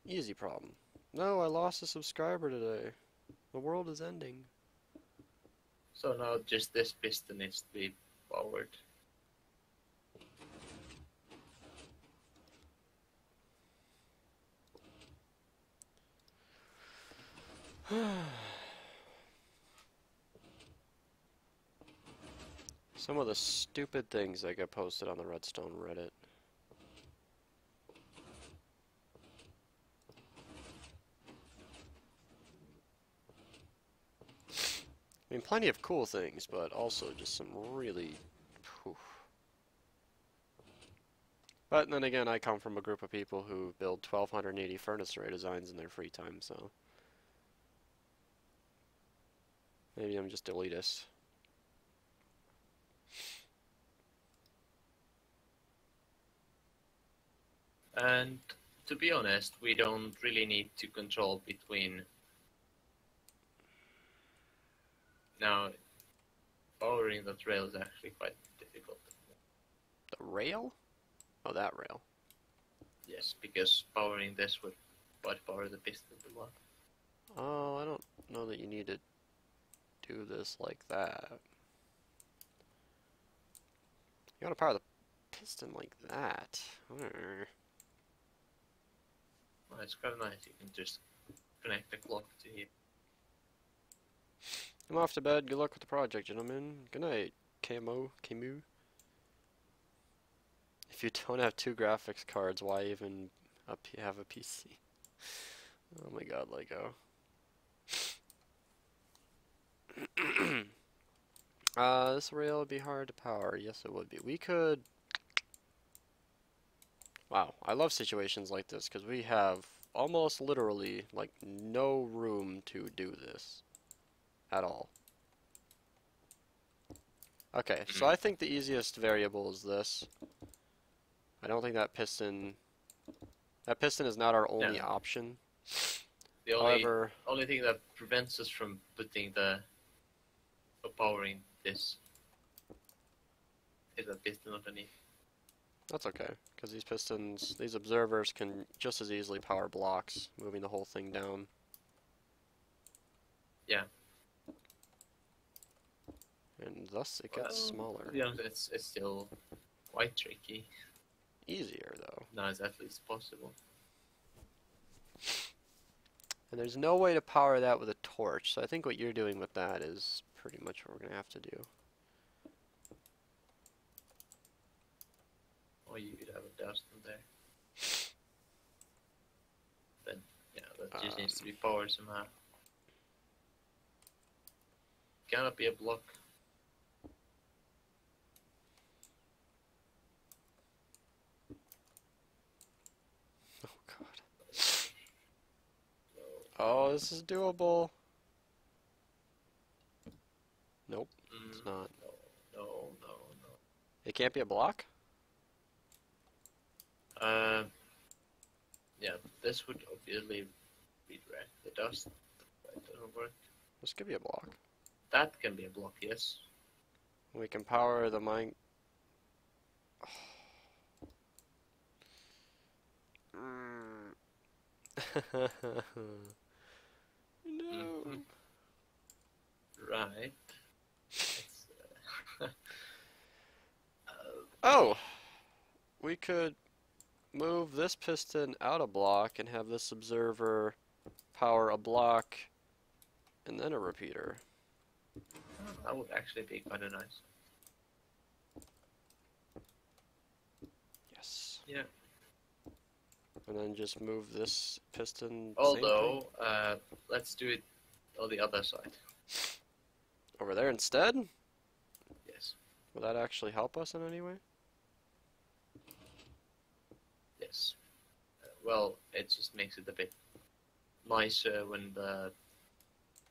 Easy problem. No, I lost a subscriber today. The world is ending. So now just this piston needs to be powered. Some of the stupid things that get posted on the Redstone Reddit. I mean, plenty of cool things, but also just some really... Whew. But then again, I come from a group of people who build 1280 furnace array designs in their free time, so... Maybe I'm just elitist. And to be honest, we don't really need to control between... Now, powering that rail is actually quite difficult. The rail? Oh, that rail. Yes, because powering this would power the piston a lot. Oh, I don't know that you need to do this like that. You want to power the piston like that. Well, it's kind of nice. You can just connect the clock to here. I'm off to bed. Good luck with the project, gentlemen. Good night, Camu. If you don't have 2 graphics cards, why even have a PC? Oh my god, Lego. This rail would be hard to power. Yes, it would be. We could... Wow, I love situations like this, because we have almost literally, like, no room to do this. At all. Okay, so I think the easiest variable is this. I don't think that piston... That piston is not our only option. The only thing that prevents us from putting powering this is a piston underneath. That's okay, because these pistons, these observers can just as easily power blocks, moving the whole thing down. Yeah. And thus it gets smaller. Yeah, it's still quite tricky. Easier, though. No, it's at least possible. And there's no way to power that with a torch, so I think what you're doing with that is pretty much what we're going to have to do. Or you could have a dust in there. Then, yeah, that just needs to be powered somehow. Cannot be a block. Oh god. Oh, this is doable. not? No. It can't be a block? Yeah, this would obviously redirect the dust. That doesn't work. This could be a block. That can be a block, yes. We can power the mine. No. Right. Oh! We could move this piston out a block and have this observer power a block and then a repeater. That would actually be kind of nice. Yes. Yeah. And then just move this piston. Although, let's do it on the other side. Over there instead? Yes. Will that actually help us in any way? Yes. Well, it just makes it a bit nicer when the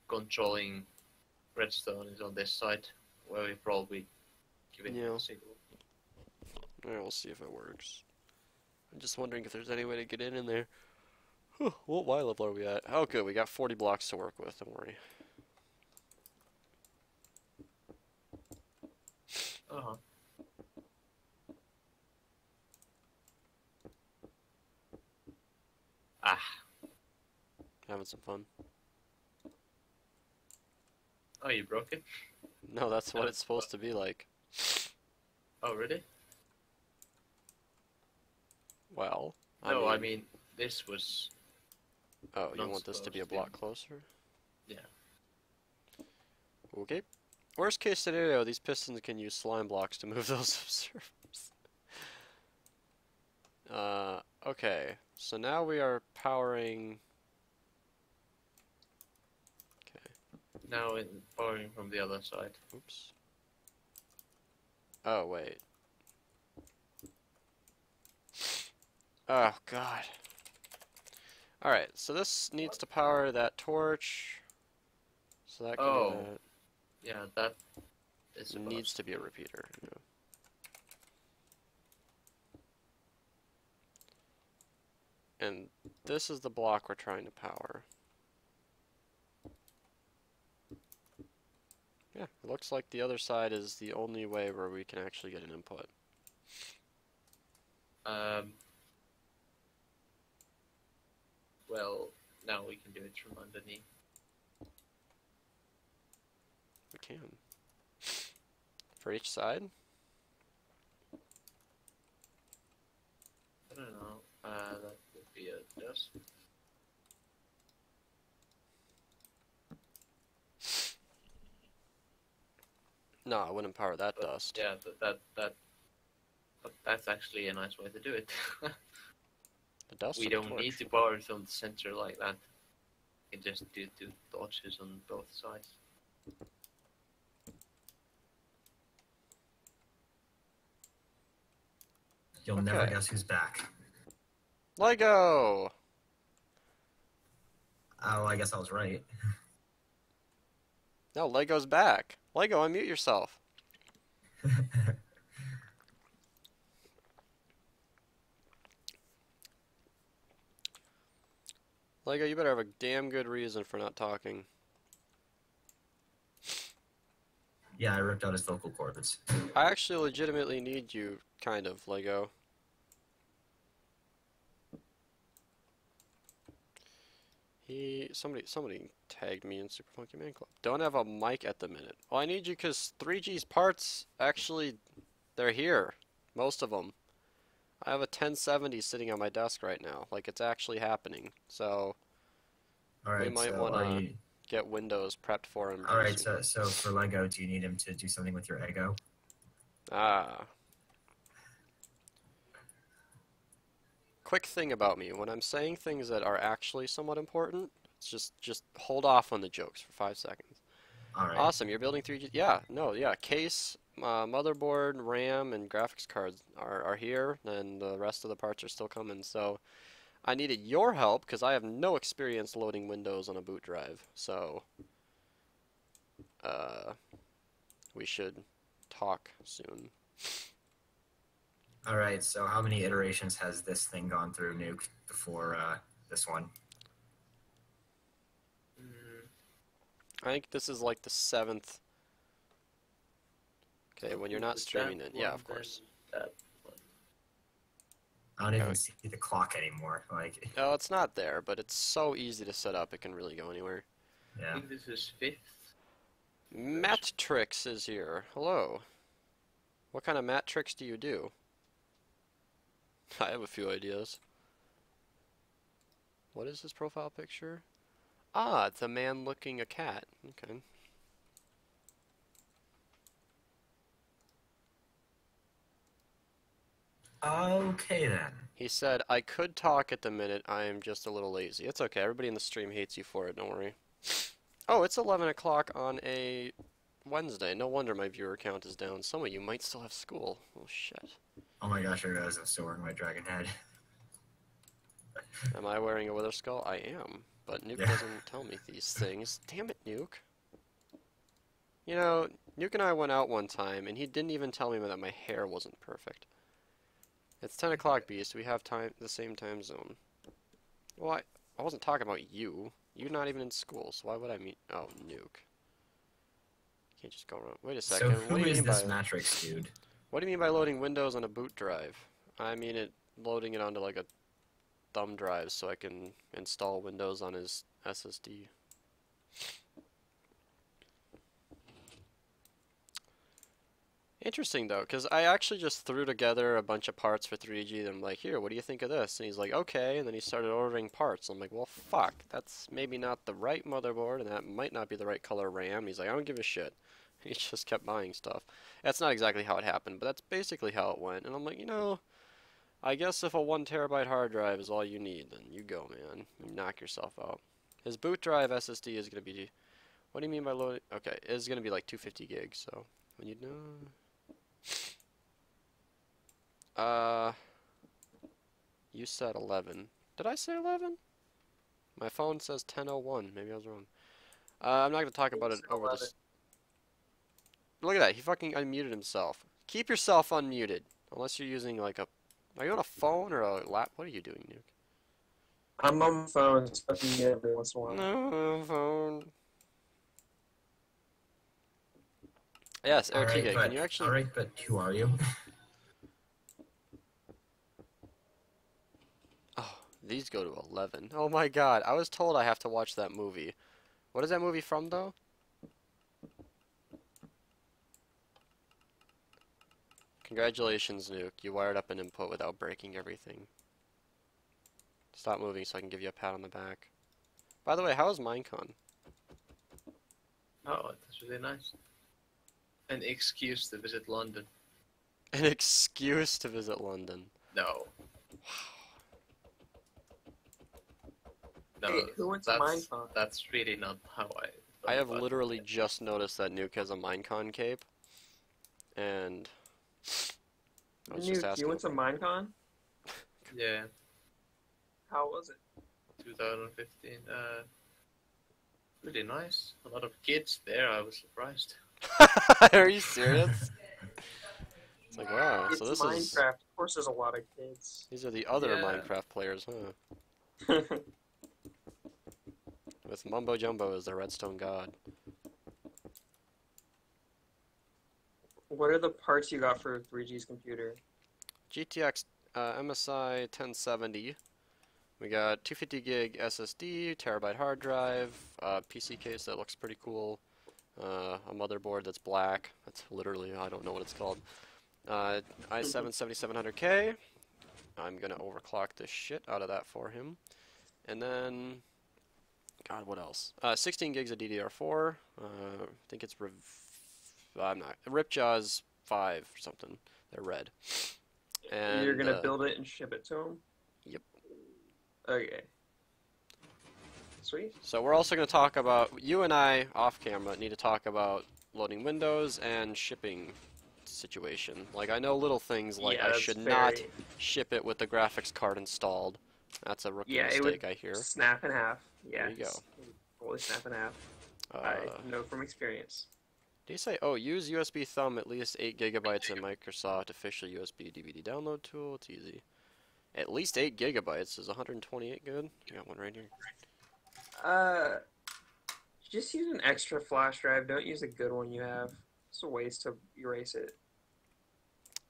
controlling redstone is on this side, where we probably give it a signal. Yeah, we'll see if it works. I'm just wondering if there's any way to get in there. What Y level are we at? Oh, good. We got 40 blocks to work with. Don't worry. Uh-huh. Ah. Having some fun. Oh, you broke it? No, that's what it's supposed to be like. Oh, really? Well, No, I mean, this was... Oh, you not want this to be a supposed to. block closer? Yeah. Okay. Worst case scenario, these pistons can use slime blocks to move those observers. Okay. So now we are powering... Okay. Now it's powering from the other side. Oops. Oh, wait. Oh, God. Alright, so this needs to power that torch. So that can Oh. do that. Yeah, that is It needs to be a repeater. Yeah. And this is the block we're trying to power. Yeah, it looks like the other side is the only way where we can actually get an input. Well, now we can do it from underneath. We can. For each side? I don't know. That would be a dust. No, I wouldn't power that dust. Yeah, but that's actually a nice way to do it. The dust. We or the don't torch? need to power it from the center like that. We can just do two torches on both sides. You'll never guess who's back. Lego! Oh, I guess I was right. No, Lego's back. Lego, unmute yourself. Lego, you better have a damn good reason for not talking. Yeah, I ripped out his vocal cords. I actually legitimately need you, kind of, Lego. Somebody tagged me in Super Funky Man Club. Don't have a mic at the minute. Well, I need you because 3G's parts, actually, they're here. Most of them. I have a 1070 sitting on my desk right now. Like, it's actually happening. So, Alright, we might so want to get Windows prepped for him. Alright, so for Lego, do you need him to do something with your ego? Ah. Quick thing about me, when I'm saying things that are actually somewhat important, it's just hold off on the jokes for 5 seconds. Alright. Awesome, you're building 3G. Yeah, no, yeah. Case, motherboard, RAM, and graphics cards are here, and the rest of the parts are still coming. So I needed your help because I have no experience loading Windows on a boot drive. So we should talk soon. All right. So how many iterations has this thing gone through, Nuke, before this one? I think this is like the 7th. Okay, when you're not streaming it, yeah, of course. I don't even see the clock anymore. Like, Oh, it's not there, but it's so easy to set up. It can really go anywhere. I yeah. think this is 5th. Matrix is here. Hello. What kind of Matrix do you do? I have a few ideas. What is his profile picture? Ah, it's a man looking a cat. Okay. Okay then. He said, I could talk at the minute, I am just a little lazy. It's okay, everybody in the stream hates you for it, don't worry. Oh, it's 11 o'clock on a Wednesday. No wonder my viewer count is down. Some of you might still have school. Oh, shit. Oh my gosh, I realized I'm still wearing my dragon head. Am I wearing a wither skull? I am. But Nuke Yeah. doesn't tell me these things. Damn it, Nuke. You know, Nuke and I went out one time, and he didn't even tell me that my hair wasn't perfect. It's 10 o'clock, Beast. We have the same time zone. Well, I wasn't talking about you. You're not even in school, so why would I meet... Oh, Nuke. Can't just go around... Wait a So second. who What do you is mean this by... Matrix dude? What do you mean by loading Windows on a boot drive? I mean loading it onto like a thumb drive so I can install Windows on his SSD. Interesting though, because I actually just threw together a bunch of parts for 3G, and I'm like, here, what do you think of this? And he's like, okay, and then he started ordering parts. I'm like, well, fuck, that's maybe not the right motherboard, and that might not be the right color RAM. He's like, I don't give a shit. He just kept buying stuff. That's not exactly how it happened, but that's basically how it went. And I'm like, you know, I guess if a 1 terabyte hard drive is all you need, then you go, man. You knock yourself out. His boot drive SSD is going to be, what do you mean by loading? Okay, it's going to be like 250 gigs, so when you know... You said 11. Did I say 11? My phone says 10:01. Maybe I was wrong. I'm not going to talk about it over this. Look at that. He fucking unmuted himself. Keep yourself unmuted. Unless you're using like a... Are you on a phone or a lap? What are you doing, Nuke? I'm on my phone, just fucking you every once in a while. No, phone. Yes, Ertiga, can you actually... Alright, but who are you? Oh, these go to 11. Oh my god, I was told I have to watch that movie. What is that movie from, though? Congratulations, Nuke. You wired up an input without breaking everything. Stop moving so I can give you a pat on the back. By the way, how was Minecon? Oh, that's really nice. An excuse to visit London. An excuse to visit London. No. No, Hey, who went to Minecon? That's really not how I have literally just noticed that Nuke has a Minecon cape. And... I was just Nuke, asking. you went to Minecon? Yeah, How was it? 2015. Really nice. A lot of kids there. I was surprised. Are you serious? It's like, wow, It's so this Minecraft. is... Of course there's a lot of kids. These are the other Yeah. Minecraft players, huh? With Mumbo Jumbo as the redstone god. What are the parts you got for 3G's computer? GTX MSI 1070. We got 250 gig SSD, terabyte hard drive, PC case that looks pretty cool, a motherboard that's black. That's literally, I don't know what it's called. i7 7700K. I'm gonna overclock the shit out of that for him. And then, God, what else? 16 gigs of DDR4. I think it's I'm not. Ripjaws 5 or something. They're red. And You're gonna build it and ship it to him? Yep. Okay. Sweet. So we're also going to talk about, you and I, off camera, need to talk about loading Windows and shipping situation. Like, I know little things like Yeah, I that's should very- not ship it with the graphics card installed. That's a rookie Yeah, it mistake, would I hear. snap in half. Yeah, There you go. Fully snap in half. I know from experience. Did he say, oh, use USB thumb at least 8 gigabytes in Microsoft official USB DVD download tool? It's easy. At least 8 gigabytes. Is 128 good? I got one right here. Just use an extra flash drive. Don't use a good one you have. It's a waste to erase it.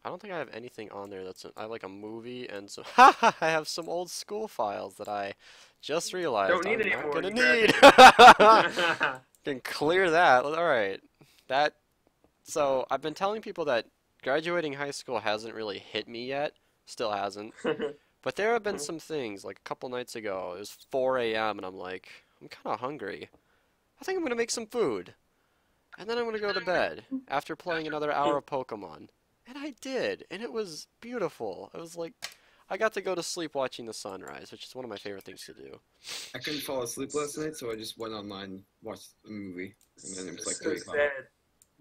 I don't think I have anything on there that's... I have like a movie and some... I have some old school files that I just realized Don't need I'm it not anymore. gonna need. Can clear that. Alright. That... So, I've been telling people that graduating high school hasn't really hit me yet. Still hasn't. But there have been some things, like a couple nights ago, it was 4 a.m. and I'm like, I'm kind of hungry. I think I'm going to make some food. And then I'm going to go to bed after playing another hour of Pokemon. And I did, and it was beautiful. It was like, I got to go to sleep watching the sunrise, which is one of my favorite things to do. I couldn't fall asleep last night, so I just went online, watched a movie, and then it was like So 3 o'clock.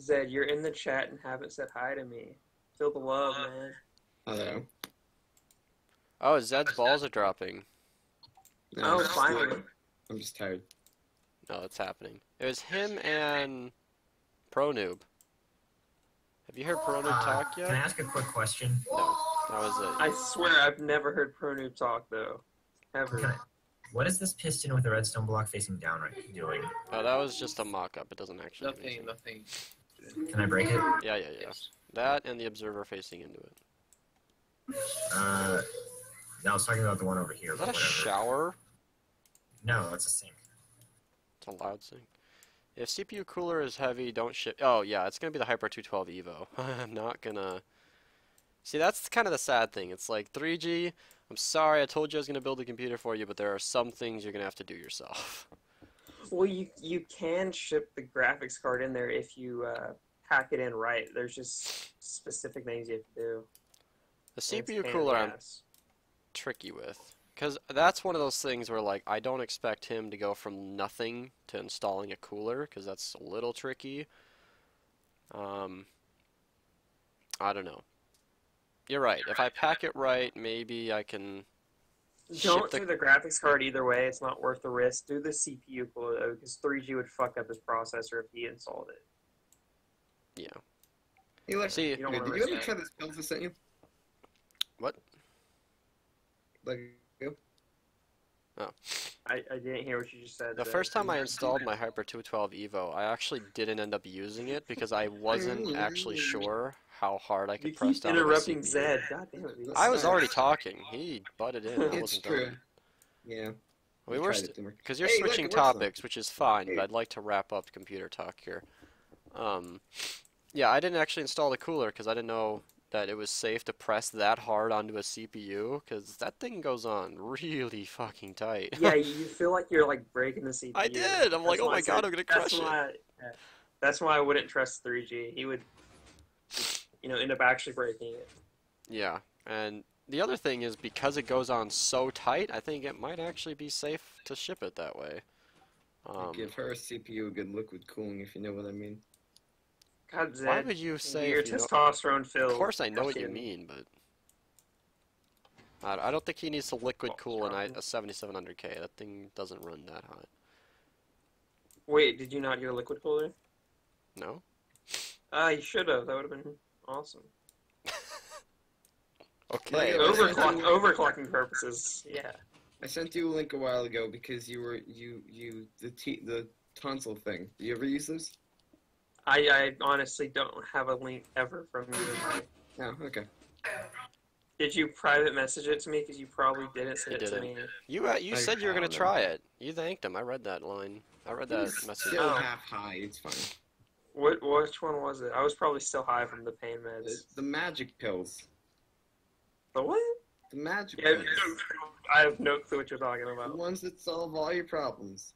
Zed, you're in the chat and haven't said hi to me. Feel the love, man. Hello. Oh, Zed's balls are dropping. No, Oh, finally. I'm just tired. No, it's happening. It was him and ProNoob. Have you heard ProNoob talk yet? Can I ask a quick question? No, that was it. I swear I've never heard ProNoob talk, though. Ever. What is this piston with the redstone block facing down doing? Oh, that was just a mock-up. It doesn't actually do anything. Nothing. Can I break it? Yeah. That and the observer facing into it. No, I was talking about the one over here. Is that a but whatever. shower? No, that's a sink. It's a loud sink. If CPU cooler is heavy, don't ship. Oh, yeah, it's going to be the Hyper 212 Evo. I'm not going to... See, that's kind of the sad thing. It's like, 3G, I'm sorry, I told you I was going to build a computer for you, but there are some things you're going to have to do yourself. Well, you can ship the graphics card in there if you pack it in right. There's just specific things you have to do. The CPU cooler I'm tricky with. Because that's one of those things where, like, I don't expect him to go from nothing to installing a cooler, because that's a little tricky. I don't know. You're right. If I pack it right, maybe I can Don't do the graphics card either way. It's not worth the risk. Do the CPU cooler, though, because 3G would fuck up his processor if he installed it. Yeah. Hey, look, See, did you ever try this pills I sent you? What? Like, Oh. I didn't hear what you just said. The first time I installed my Hyper 212 Evo, I actually didn't end up using it because I wasn't actually sure how hard I could You press keep down. interrupting Zed. God damn it. I was already talking. He butted in. I It's wasn't true. done. Yeah. We I were tried it, didn't work. because you're Hey, look, switching it works now. topics, which is fine, Hey. but I'd like to wrap up computer talk here. Yeah, I didn't actually install the cooler because I didn't know that it was safe to press that hard onto a CPU because that thing goes on really fucking tight. Yeah, you feel like you're like breaking the CPU. I did. I'm like, oh my god, I'm gonna crush it. That's why I wouldn't trust 3G. He would, end up actually breaking it. Yeah, and the other thing is because it goes on so tight, I think it might actually be safe to ship it that way. Give her a CPU a good liquid cooling, if you know what I mean. God, Zed, why would you say you're if you know- testosterone filled? Of course I know what you mean, but I don't think he needs to liquid cool a 7700K. That thing doesn't run that hot. Wait, did you not get a liquid cooler? No? You should have. That would have been awesome. Okay. Overclocking purposes, yeah. I sent you a link a while ago because the tonsil thing. Do you ever use this? I honestly don't have a link ever from you. Oh, okay. Did you private message it to me? Because you probably didn't send it to me. You said you were gonna try it. You thanked him. I read that line. I read that It's message. still half high. It's fine. Which one was it? I was probably still high from the pain meds. The magic pills. The what? The magic Yeah, pills. I have no clue what you're talking The about. ones that solve all your problems.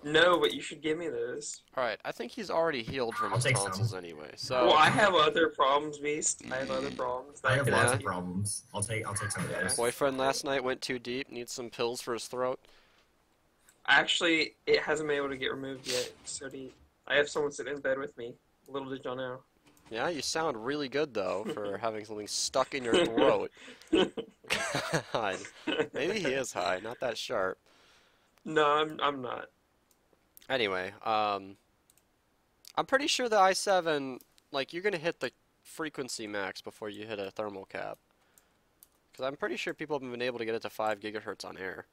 No, but you should give me those. Alright, I think he's already healed from I'll his take some. tonsils anyway, so... Well, I have other problems, Beast. I have other problems. I have can lots ask of you. problems. I'll take some of those. Boyfriend last night went too deep, needs some pills for his throat. Actually, it hasn't been able to get removed yet. So deep. I have someone sitting in bed with me. Little did y'all know. Yeah, you sound really good, though, for having something stuck in your throat. God. Maybe he is high, not that sharp. No, I'm not. Anyway, I'm pretty sure the i7, like, you're gonna hit the frequency max before you hit a thermal cap. Because I'm pretty sure people have been able to get it to 5 gigahertz on air.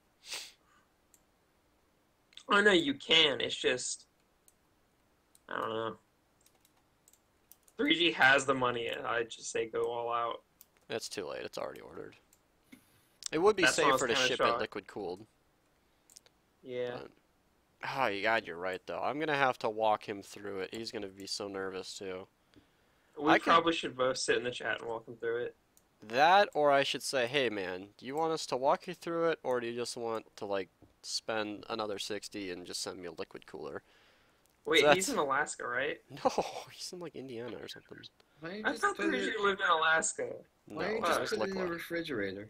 I know you can. It's just, I don't know. 3G has the money. I'd just say go all out. It's too late. It's already ordered. It would be That's why I was safer to kinda ship shocked. it liquid cooled. Yeah. Oh, God, you're right, though. I'm going to have to walk him through it. He's going to be so nervous, too. We probably should both sit in the chat and walk them through it. That, or I should say, hey, man, do you want us to walk you through it, or do you just want to, like, spend another 60 and just send me a liquid cooler? Wait, So he's in Alaska, right? No, he's in, like, Indiana or something. I thought 3G lived in Alaska. Why don't you No, just it's put it in the liquid. refrigerator?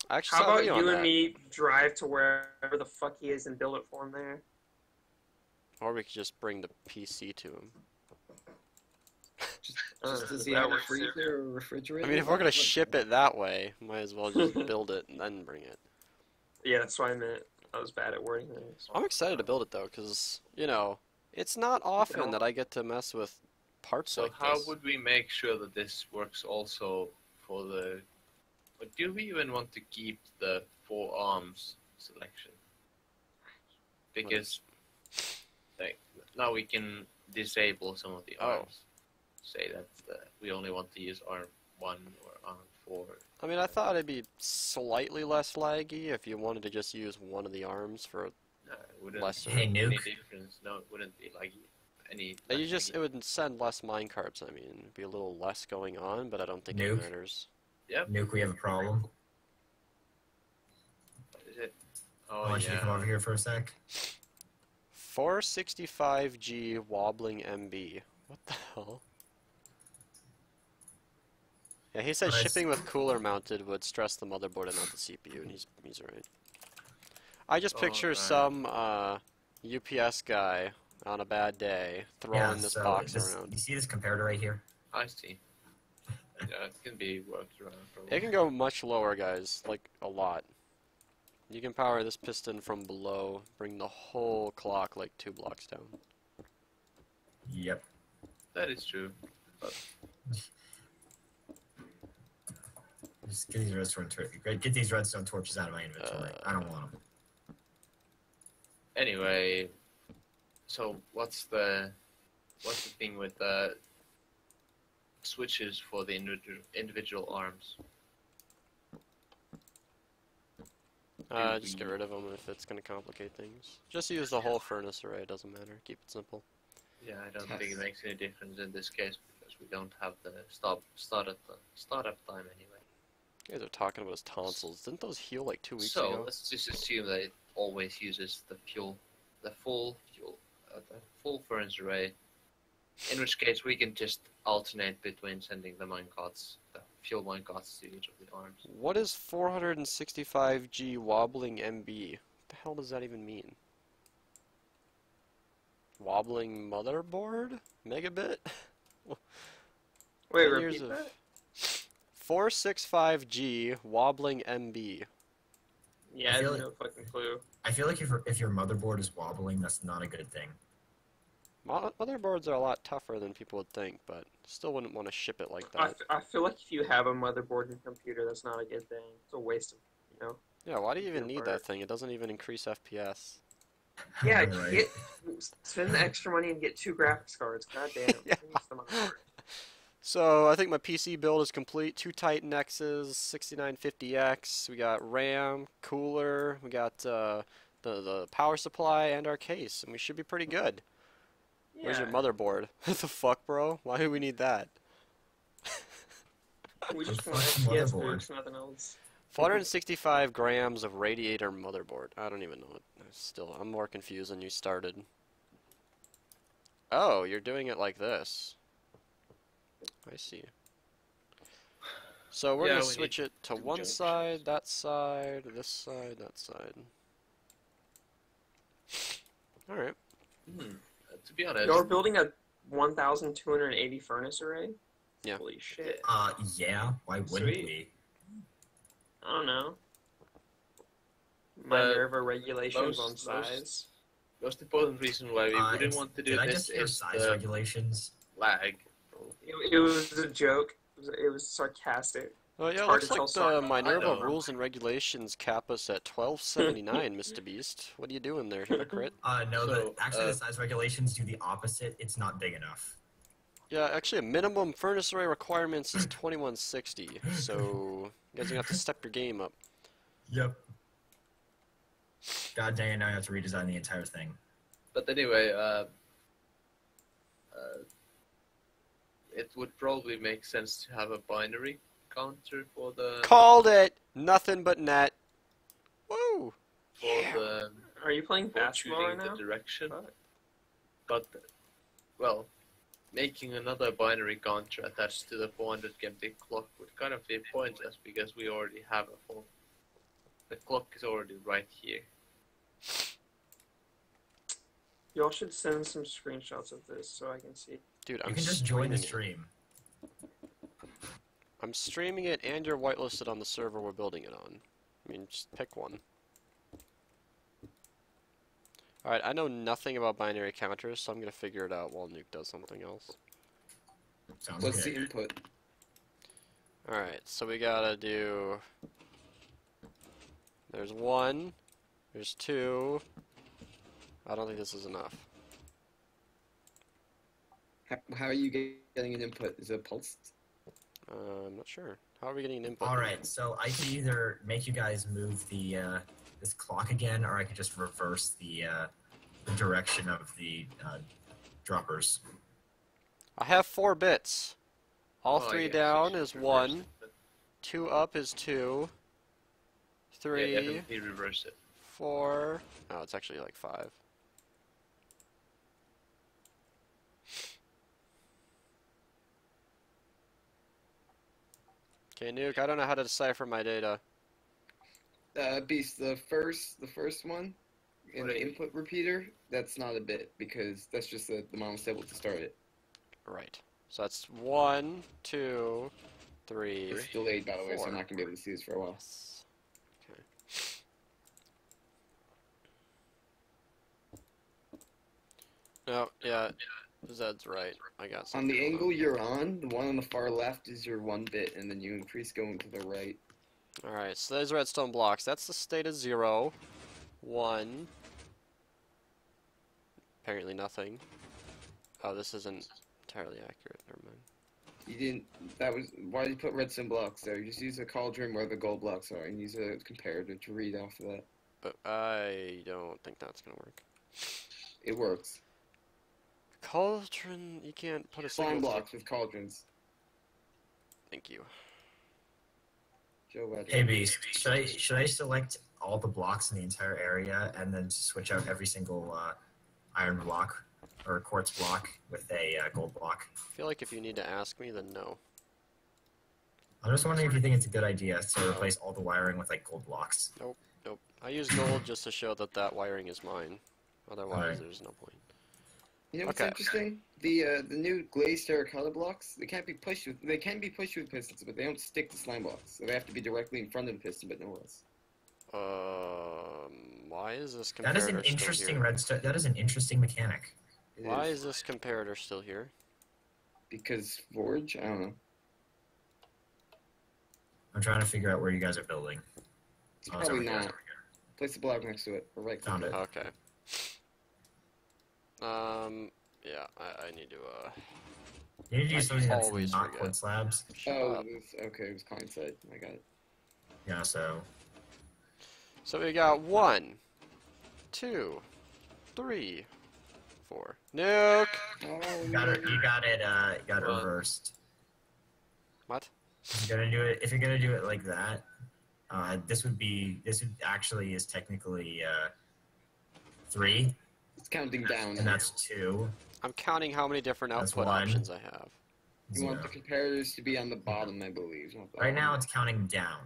Actually, How saw a about video on you and that. me drive to wherever the fuck he is and build it for him there? Or we could just bring the PC to him. Just does he have a freezer or a refrigerator? I mean, if we're going to ship it that way, might as well just build it and then bring it. Yeah, that's what I meant. I was bad at wording things. I'm excited to build it, though, because, you know, it's not often that I get to mess with parts So like how this. would we make sure that this works also for the... But do we even want to keep the 4 arms selection? Because, like, now we can disable some of the arms. Say that we only want to use arm 1 or arm 4. I mean, I thought it'd be slightly less laggy if you wanted to just use one of the arms for No, it wouldn't lesser. make any difference. No, it wouldn't be like any... You just, it would send less minecarts, I mean. It'd be a little less going on, but I don't think it Nuke. matters. Yep. Nuke, we have a problem. What is it? I want you to come over here for a sec. 465G wobbling MB. What the hell? Yeah, he said Nice. shipping with cooler mounted would stress the motherboard and not the CPU, and he's right. I just picture some UPS guy on a bad day throwing this box around. You see this comparator right here? I see. Yeah, it can be worked around. It can go much lower, guys, like a lot. You can power this piston from below, bring the whole clock like 2 blocks down. Yep. That is true. But Just get these redstone torches out of my inventory. I don't want them. anyway, so what's the thing with the switches for the individual arms? Just get rid of them if it's going to complicate things. Just use the whole furnace array, it doesn't matter. Keep it simple. Yeah, I don't think it makes any difference in this case because we don't have the startup time anyway. You guys are talking about his tonsils. Didn't those heal like 2 weeks So ago? let's just assume that it always uses the full furnace array. In which case we can just alternate between sending the fuel minecarts to each of the arms. What is 465G wobbling MB? What the hell does that even mean? Wobbling motherboard? Megabit? Wait, 10 years repeat of- that? 465G wobbling MB. Yeah, I I have feel no fucking clue. I feel like if your motherboard is wobbling, that's not a good thing. Motherboards are a lot tougher than people would think, but still wouldn't want to ship it like that. I feel like if you have a motherboard and computer, that's not a good thing. It's a waste of, Yeah, why do you even Your need part. that thing? It doesn't even increase FPS. Yeah, Right. spend the extra money and get 2 graphics cards. God damn. Yeah. Use the motherboard. So I think my PC build is complete. 2 Titan X's, 6950X. We got RAM, cooler. We got the power supply and our case, and we should be pretty good. Where's your Yeah. motherboard? What the fuck, bro? Why do we need that? We just want Fucking FPS motherboard. boost, nothing else. 465 grams of radiator motherboard. I don't even know what. Still, I'm more confused than you started. Oh, you're doing it like this. I see. So we're Yeah, gonna we switch need it to two one junctions. side, that side, this side, that side. All right. To be honest, You're building a 1,280 furnace array? Yeah. Holy shit. Yeah. Why wouldn't Sweet. we? I don't know. Minerva most- regulations on size. Most important reason why we wouldn't want to do Did I this just hear is size the regulations? lag. It was a joke. It was sarcastic. Oh It's yeah, hard looks to tell like the sarcasm. Minerva know. rules and regulations cap us at 1279, Mr. Beast. What are you doing there, hypocrite? No, So, actually the size regulations do the opposite. It's not big enough. Yeah, actually, a minimum furnace array requirements is 2160, so you guys are gonna have to step your game up. Yep. God dang it, now I have to redesign the entire thing. But anyway, it would probably make sense to have a binary counter for the Called it! Nothing but net. Woo! Are you playing for basketball choosing right now? the direction. But well, making another binary counter attached to the 400 GMT clock would kind of be pointless because we already have a full. The clock is already right here. Y'all should send some screenshots of this so I can see. Dude, You I'm can just join the streaming it. stream. I'm streaming it and you're whitelisted on the server we're building it on. I mean, just pick one. Alright, I know nothing about binary counters, so I'm gonna figure it out while Nuke does something else. Sounds What's good. the input? Alright, so we gotta do... There's 1, there's 2... I don't think this is enough. How are you getting an input? Is it pulsed? I'm not sure. How are we getting an input? Alright, so I can either make you guys move the this clock again, or I could just reverse the direction of the droppers. I have 4 bits. All Oh, 3 yeah, down so you is should 1. reverse it, 2 up is 2. 3, yeah, definitely reverse it. 4. Oh, it's actually like 5. Okay, Nuke, I don't know how to decipher my data. Beast, the first one in the Right. input repeater, that's not a bit because that's just the mouse able to start it. Right. So that's 1, 2, 3. It's delayed, by the way, so 4. I'm not gonna be able to see this for a while. Yes. Okay. No, yeah, Zed's right. I got On something. the going angle you're on, the one on the far left is your 1 bit, and then you increase going to the right. Alright, so there's redstone blocks. That's the state of 0. 1. Apparently nothing. Oh, this isn't entirely accurate. Never mind. You didn't. That was why did you put redstone blocks there? You just use a cauldron where the gold blocks are, and use a comparator to read off of that. But I don't think that's gonna work. It works. Cauldron, you can't put a Slime single blocks with cauldrons. Thank you. Joe Wedge. Hey Beast, should I select all the blocks in the entire area and then switch out every single iron block or quartz block with a gold block? I feel like if you need to ask me, then no. I'm just wondering if you think it's a good idea to replace all the wiring with like gold blocks. Nope, nope. I use gold just to show that that wiring is mine. Otherwise, Alright. there's no point. You know what's Okay. interesting? The new glazed terracotta blocks, they can't be pushed with. They can be pushed with pistons, but they don't stick to slime blocks. So they have to be directly in front of the piston, but nowhere else. Why is this comparator That is an still interesting here? redstone. That is an interesting mechanic. It Why is this comparator still here? Because Forge? I don't know. I'm trying to figure out where you guys are building. It's Oh, it's probably over here, not. it's over here. Place the block next to it, or right click Found it. Okay. Yeah, I need to, You need to I use something that's always not forget. quartz slabs. Shut Oh, up. it was client side. I got it. Yeah, so So we got 1, 2, 3, 4. Nuke! Oh, you got it reversed. What? If you're gonna do it like that, this would actually is technically 3, It's counting down. and that's 2. I'm counting how many different That's output 1. options I have. You want the 0. comparators to be on the bottom, I believe. Not the Right now, bottom. it's counting down.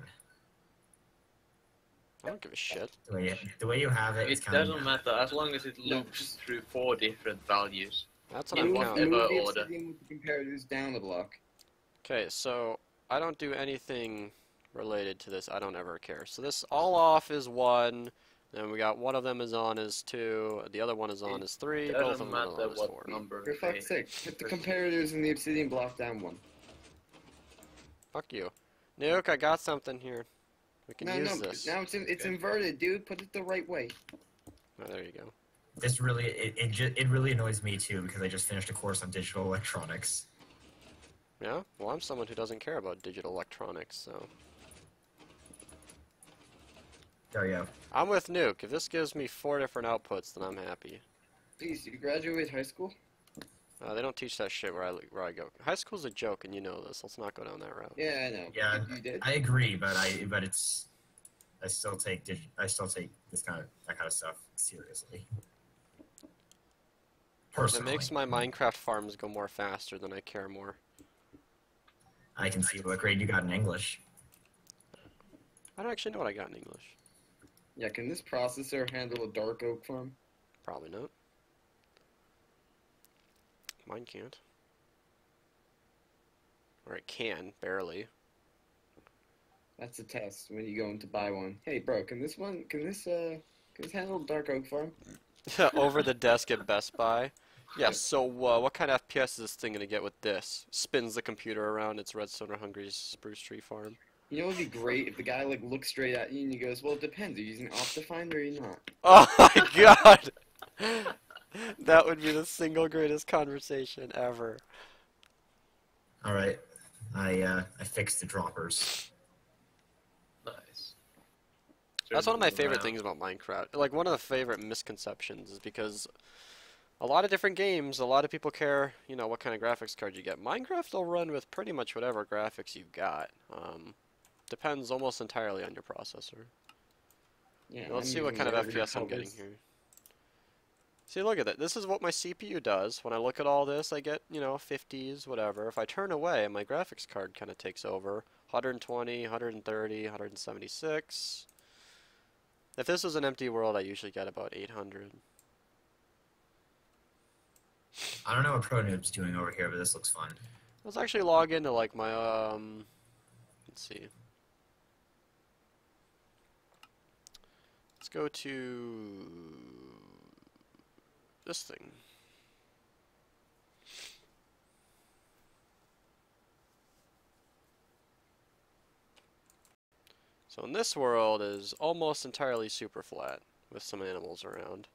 I don't give a shit. The way you have it, it's It counting doesn't down. matter as long as it loops through 4 different values. That's what You I'm want counting. ever Move order. obsidian with the comparators down the block. Okay, so I don't do anything related to this. I don't ever care. So this all off is 1, Then we got one of them is on as 2, the other one is on as 3, both of Doesn't them are matter on as what 4. number. For fuck's sake, put the comparators in the obsidian block down 1. Fuck you. Nuke, I got something here. We can No, use no, this. now it's inverted, dude. Put it the right way. Oh, there you go. This really, it really annoys me too because I just finished a course on digital electronics. Yeah? Well, I'm someone who doesn't care about digital electronics, so... There you go. I'm with Nuke. If this gives me 4 different outputs, then I'm happy. Please, you graduate high school? They don't teach that shit where I go. High school's a joke, and you know this. Let's not go down that route. Yeah, I know. Yeah, You did? I agree, but I still take that kind of stuff seriously. If it Personally, makes my Minecraft farms go more faster, then I care more. I can see what grade you got in English. I don't actually know what I got in English. Yeah, can this processor handle a dark oak farm? Probably not. Mine can't. Or it can, barely. That's a test when you go in to buy one. Hey, bro, can this handle a dark oak farm? Over the desk at Best Buy. Yeah, so what kind of FPS is this thing going to get with this? Spins the computer around its Redstone or Hungry's spruce tree farm. You know what would be great if the guy like looks straight at you and he goes, "Well, it depends. Are you using Optifine or are you not?" Oh my god! That would be the single greatest conversation ever. All right, I fixed the droppers. Nice. That's one of my favorite things about Minecraft. Like, one of the favorite misconceptions is because a lot of different games, a lot of people care, you know, what kind of graphics card you get. Minecraft will run with pretty much whatever graphics you've got. Depends almost entirely on your processor. Yeah, Let's see what kind of FPS I'm getting here. See, look at that. This is what my CPU does. When I look at all this, I get, you know, 50s, whatever. If I turn away, my graphics card kind of takes over. 120, 130, 176. If this was an empty world, I usually get about 800. I don't know what Pro Noob's doing over here, but this looks fun. Let's actually log into, like, my, let's see. Let's go to this thing. So in this world is almost entirely super flat with some animals around.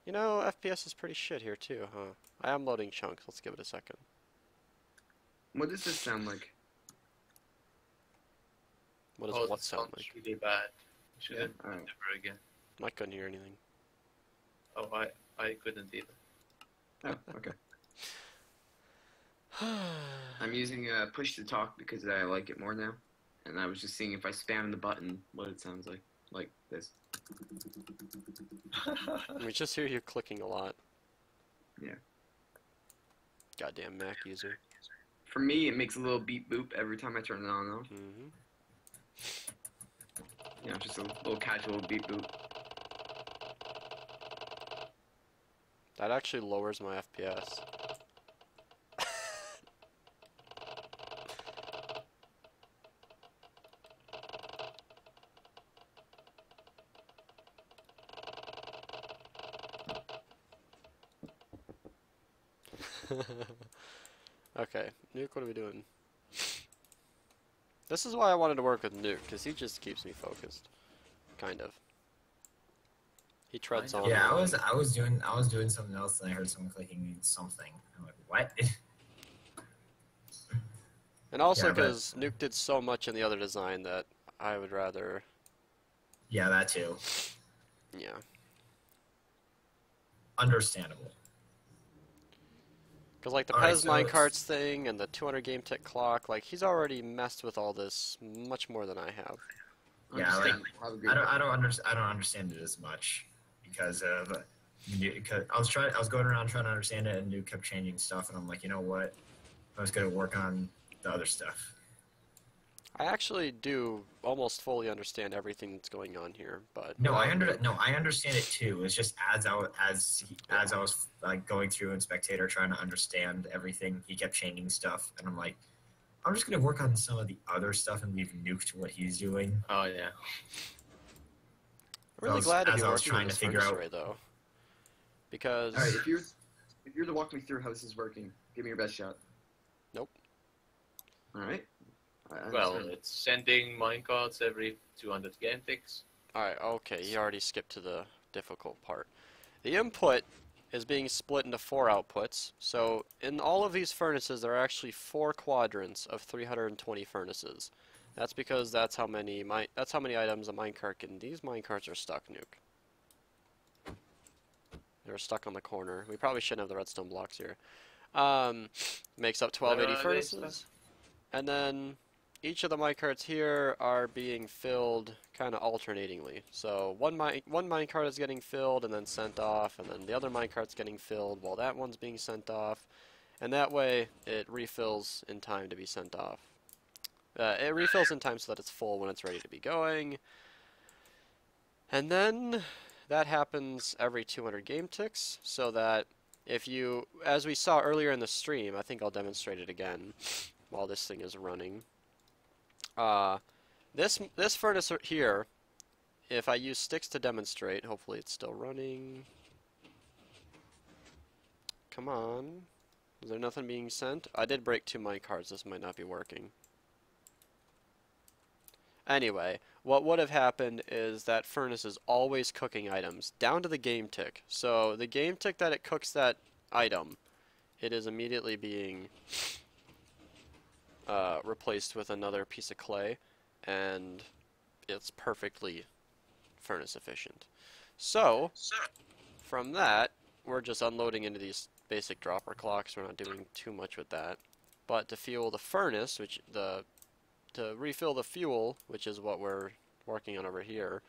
You know, FPS is pretty shit here too, huh? I am loading chunks. Let's give it a second. What does this sound like? What does what sound like? Really bad. Shouldn't Yeah. never again. I couldn't hear anything. Oh, I couldn't either. Oh, okay. I'm using push to talk because I like it more now, and I was just seeing if I spam the button, what it sounds like this. We just hear you clicking a lot. Yeah. Goddamn Mac user. For me, it makes a little beep boop every time I turn it on, though. Mm-hmm. You know, just a little casual beep boop. That actually lowers my FPS. Okay, Nuke, what are we doing? This is why I wanted to work with Nuke, because he just keeps me focused. Kind of. He treads on. Yeah, I was doing something else and I heard someone clicking something. I'm like, what? And also Yeah, but- because Nuke did so much in the other design that I would rather... Yeah, that too. Yeah. Understandable. Because, like, the Alright, Pez so minecarts thing and the 200 game tick clock, like, he's already messed with all this much more than I have. Yeah, like, I don't understand it as much because of I was going around trying to understand it and Nuke kept changing stuff and I'm like, you know what? I was gonna work on the other stuff. I actually do almost fully understand everything that's going on here, but I understand it too. It's just as I was like going through in Spectator trying to understand everything, he kept changing stuff, and I'm like, I'm just gonna work on some of the other stuff and leave Nuke to what he's doing. Oh yeah. really glad to be as I was working on trying to this figure furnace out. array, though. Because... All right, if you're to walk me through how this is working, give me your best shot. Nope. All right. Well, it's sending minecarts every 200 game ticks. Alright, okay, you already skipped to the difficult part. The input is being split into 4 outputs, so in all of these furnaces there are actually 4 quadrants of 320 furnaces. That's because that's how many items a minecart can... These minecarts are stuck, Nuke. They're stuck on the corner. We probably shouldn't have the redstone blocks here. Makes up 1280 furnaces. And then each of the minecarts here are being filled kind of alternatingly. So one minecart is getting filled and then sent off, and then the other minecart's getting filled while that one's being sent off. And that way it refills in time to be sent off. It refills in time so that it's full when it's ready to be going. And then that happens every 200 game ticks, so that if you, as we saw earlier in the stream, I think I'll demonstrate it again while this thing is running. This furnace here, if I use sticks to demonstrate, hopefully it's still running. Come on. Is there nothing being sent? I did break 2 minecarts, this might not be working. Anyway, what would have happened is that furnace is always cooking items, down to the game tick. So the game tick that it cooks that item, it is immediately being replaced with another piece of clay, and it's perfectly furnace efficient. So, from that, we're just unloading into these basic dropper clocks. We're not doing too much with that. But to fuel the furnace, to refill the fuel, which is what we're working on over here,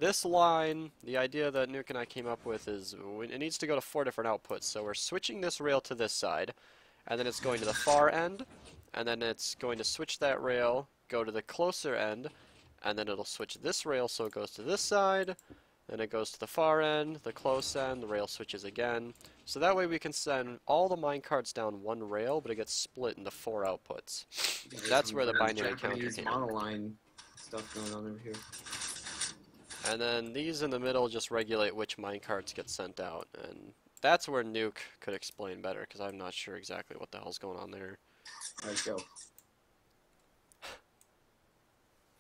this line, the idea that Nuke and I came up with is it needs to go to 4 different outputs. So we're switching this rail to this side, and then it's going to the far end, and then it's going to switch that rail, go to the closer end, and then it'll switch this rail so it goes to this side, then it goes to the far end, the close end, the rail switches again. So that way we can send all the minecarts down one rail, but it gets split into 4 outputs. That's where the binary counter came in. Monoline stuff going on over here. And then these in the middle just regulate which minecarts get sent out, and that's where Nuke could explain better, because I'm not sure exactly what the hell's going on there. Alright, go.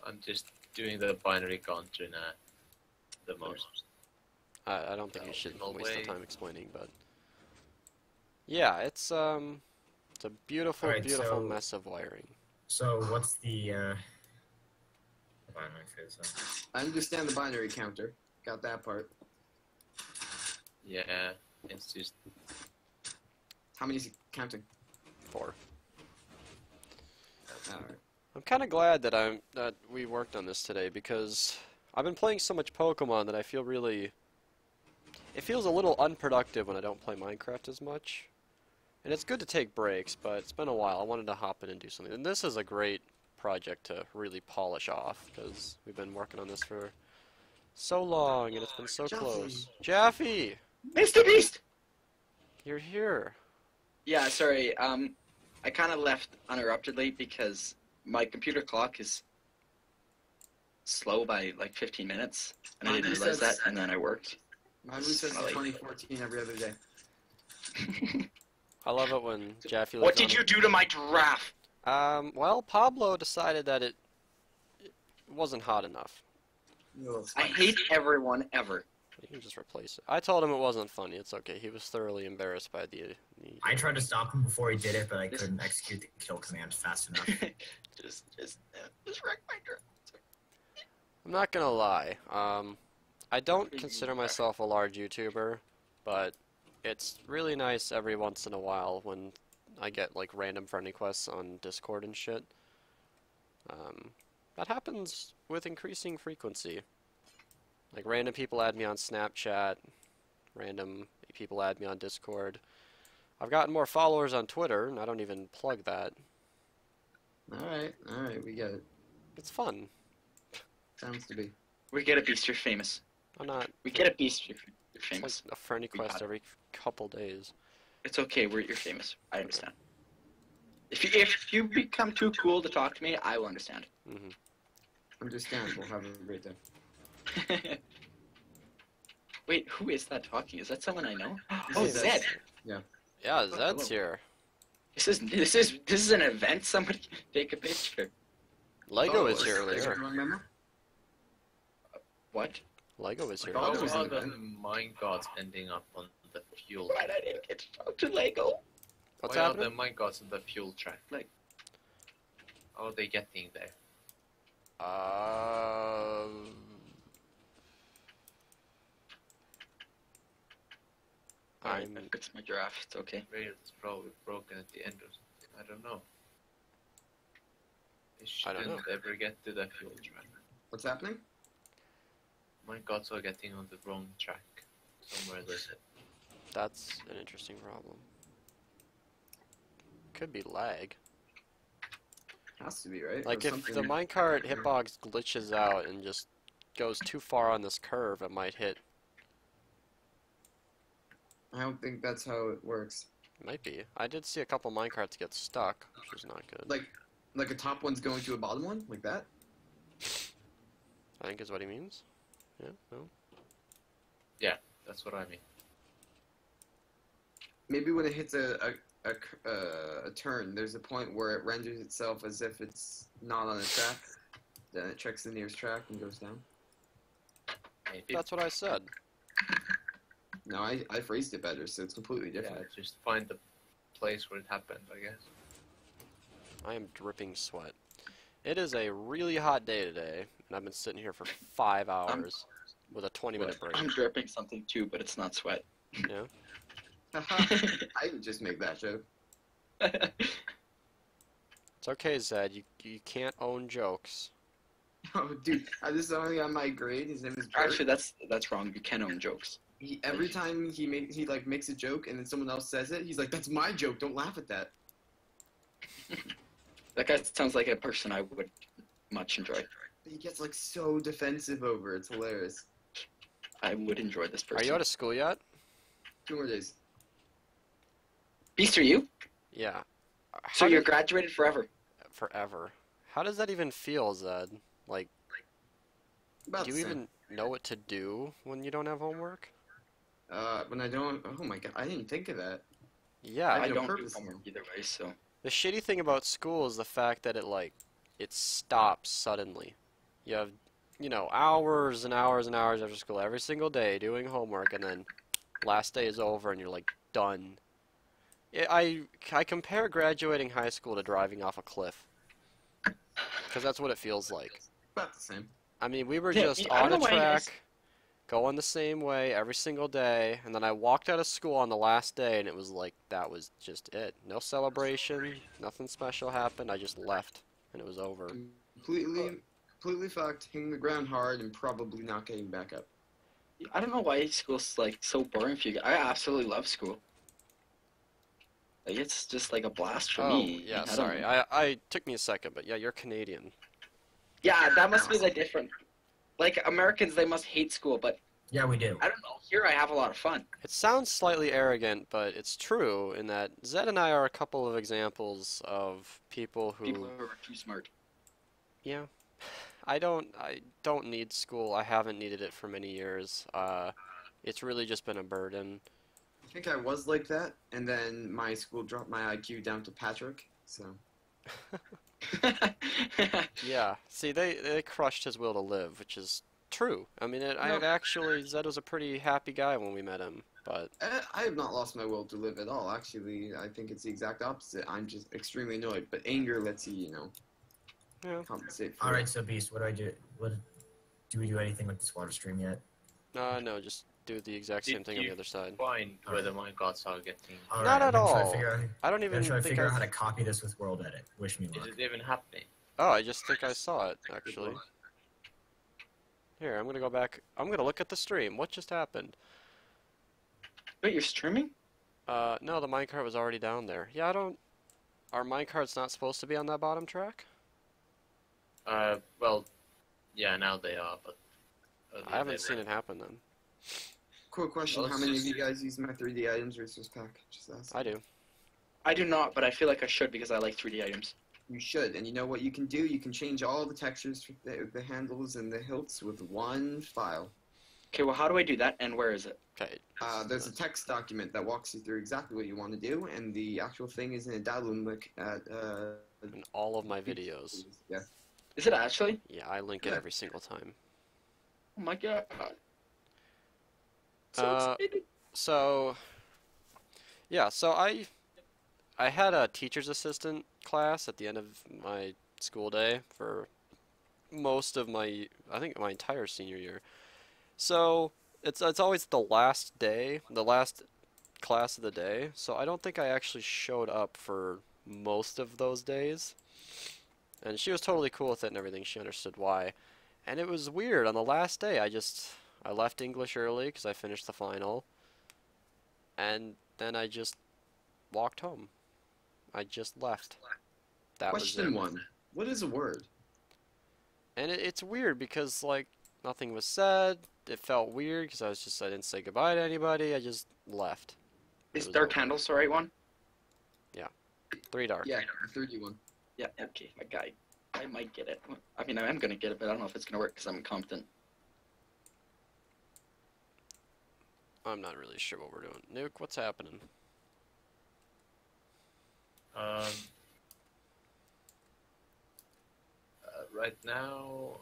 I'm just doing the binary counter in the most. I don't think you should waste the time explaining, but yeah, it's a beautiful, beautiful mess of wiring. So what's the binary phase? I understand the binary counter. Got that part. Yeah, it's just... How many is he counting? 4. Alright. I'm kind of glad that we worked on this today, because I've been playing so much Pokemon that I feel really... It feels a little unproductive when I don't play Minecraft as much. And it's good to take breaks, but it's been a while. I wanted to hop in and do something. And this is a great project to really polish off, because we've been working on this for so long, and it's been so close. Jaffe! Mr. Beast! You're here. Yeah, sorry. I kind of left uninterruptedly because my computer clock is slow by like 15 minutes, and I didn't realize that, and then I worked. Mine says 2014 every other day. I love it when Jaffe... What did you do to my giraffe? Well, Pablo decided that it wasn't hot enough. I hate everyone ever. You can just replace it. I told him it wasn't funny. It's okay. He was thoroughly embarrassed by the I tried to stop him before he did it, but I couldn't execute the kill command fast enough. just wreck my giraffe. I'm not gonna lie. I don't consider myself a large YouTuber, but it's really nice every once in a while when I get like random friend requests on Discord and shit. That happens with increasing frequency. Like random people add me on Snapchat, random people add me on Discord. I've gotten more followers on Twitter, and I don't even plug that. Alright, we get it. It's fun. Sounds to be. We get a beast, you're famous. I'm not. We get a beast, you're famous. It's like a friend request every couple days. It's okay, you're famous. I understand. If you become too cool to talk to me, I will understand. Mm-hmm. Understandable. Have a great day. Wait, who is that talking? Is that someone I know? This Oh, is Zed. Yeah. Yeah, Zed's here. This is an event. Somebody take a picture. Lego Oh, was here is that earlier. wrong memo? What? Lego was here. Oh, How there was an are the event. minecarts ending up on the fuel? Why did I didn't get to talk to Lego? What's Why happening? are the minecarts on the fuel track? Like, how are they getting there? I I'm fixed my giraffe. It's okay. Rail is probably broken at the end or something. I don't know. They I don't shouldn't ever get to the fuel track. What's happening? Minecarts are getting on the wrong track. Somewhere there's it. That's an interesting problem. Could be lag. Has to be, right? Like Or if something. the minecart hitbox glitches out and just goes too far on this curve, it might hit. I don't think that's how it works. It might be. I did see a couple minecarts get stuck, which is not good. Like a top one's going to a bottom one, like that. I think is what he means. Yeah. No. Yeah, that's what I mean. Maybe when it hits a turn, there's a point where it renders itself as if it's not on a track. Then it checks the nearest track and goes down. Maybe. That's what I said. No, I phrased it better, so it's completely Yeah, different. just find the place where it happened, I guess. I am dripping sweat. It is a really hot day today, and I've been sitting here for 5 hours with a 20-minute break. I'm dripping something too, but it's not sweat. Yeah. I would just make that joke. It's okay, Zed. You can't own jokes. Oh, dude, this is only on my grade. His name is Bert. Actually, that's wrong. You can own jokes. Every time he makes a joke and then someone else says it, he's like, "That's my joke. Don't laugh at that." That guy sounds like a person I would much enjoy. He gets like so defensive over it. It's hilarious. I would enjoy this person. Are you out of school yet? 2 more days. Beast, are you? Yeah. So you're graduated forever? Forever. How does that even feel, Zed? Like, About do the you same. even know what to do when you don't have homework? When I don't. Oh my god, I didn't think of that. Yeah. I no don't do purpose homework either way, so. The shitty thing about school is the fact that it stops suddenly. You have, hours and hours and hours after school every single day doing homework, and then last day is over and you're like done. I compare graduating high school to driving off a cliff, because that's what it feels like. About the same. I mean, we were Yeah, just I on don't a know why you guys- track, going the same way every single day, and then I walked out of school on the last day, and it was like, that was just it. No celebration, nothing special happened, I just left, and it was over. Completely fucked, hitting the ground hard, and probably not getting back up. I don't know why school's like so boring for you. I absolutely love school. Like, it's just like a blast for me. Yeah, I don't sorry. know. I took me a second, but yeah, you're Canadian. Yeah, that must be the difference. Like, Americans, they must hate school, but Yeah, we do. I don't know. Here I have a lot of fun. It sounds slightly arrogant, but it's true in that Zed and I are a couple of examples of people who... People who are too smart. Yeah. I don't need school. I haven't needed it for many years. It's really just been a burden. I think I was like that, and then my school dropped my IQ down to Patrick, so... Yeah. See, they crushed his will to live, which is true. I mean, Zed was a pretty happy guy when we met him, but... I have not lost my will to live at all, actually. I think it's the exact opposite. I'm just extremely annoyed, but anger lets you, compensate for All it. right, so Beast, what do I do? Do we do anything with this water stream yet? No, just do the exact same thing on the other side. Find where the minecarts are getting. All Not right, at I'm gonna try to all. figure out- I don't even I'm trying to think figure out I've- how to copy this with World Edit. Wish me Is luck. it even happening? Oh, I just think I saw it, actually. Here, I'm gonna go back. I'm gonna look at the stream. What just happened? Wait, you're streaming? No, the minecart was already down there. Yeah, Are minecarts not supposed to be on that bottom track? Well, yeah, now they are, but... I haven't seen it happen then. Quick question, Well, how it's many of just- you guys use my 3D items resource pack? Just ask. I do. I do not, but I feel like I should because I like 3D items. You should, and you know what you can do? You can change all the textures, the handles, and the hilts with one file. Okay, well, how do I do that, and where is it? Okay. There's a text document that walks you through exactly what you want to do, and the actual thing is in a download link at In all of my videos. Yeah. Is it actually? Yeah, I link it every single time. Oh my god. So yeah, so I had a teacher's assistant class at the end of my school day for most of my, I think my entire senior year. So it's always the last day, the last class of the day. So I don't think I actually showed up for most of those days. And she was totally cool with it and everything. She understood why. And it was weird. On the last day, I left English early because I finished the final. And then I just walked home. I just left. That Question was it. 1. What is a word? And it's weird because, like, nothing was said. It felt weird because I didn't say goodbye to anybody. I just left. Is Dark Candles the right one? Yeah. 3 dark. Yeah, the 3D one. Yeah, okay, I might get it. I mean, I am going to get it, but I don't know if it's going to work because I'm incompetent. I'm not really sure what we're doing. Nuke, what's happening? Right now,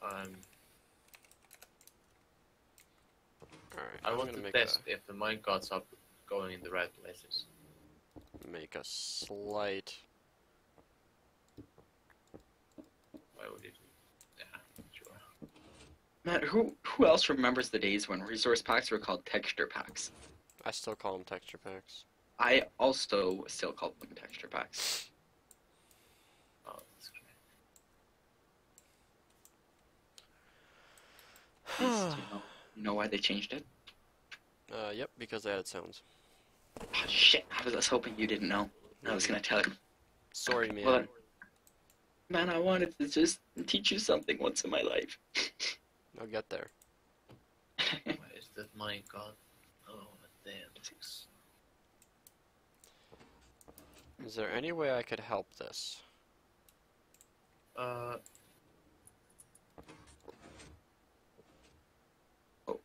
Alright, I I'm want gonna to make test if the minecarts are going in the right places. make a slight. Why would it? Yeah, sure. Matt, who else remembers the days when resource packs were called texture packs? I still call them texture packs. I also still call them texture packs. Oh, that's great. You know why they changed it? Yep, because they added sounds. Oh, shit, I was hoping you didn't know. I was gonna tell you. Sorry, man. Well, man, I wanted to just teach you something once in my life. I'll get there. Why is that minecart? Oh, damn. Is there any way I could help this? Oh,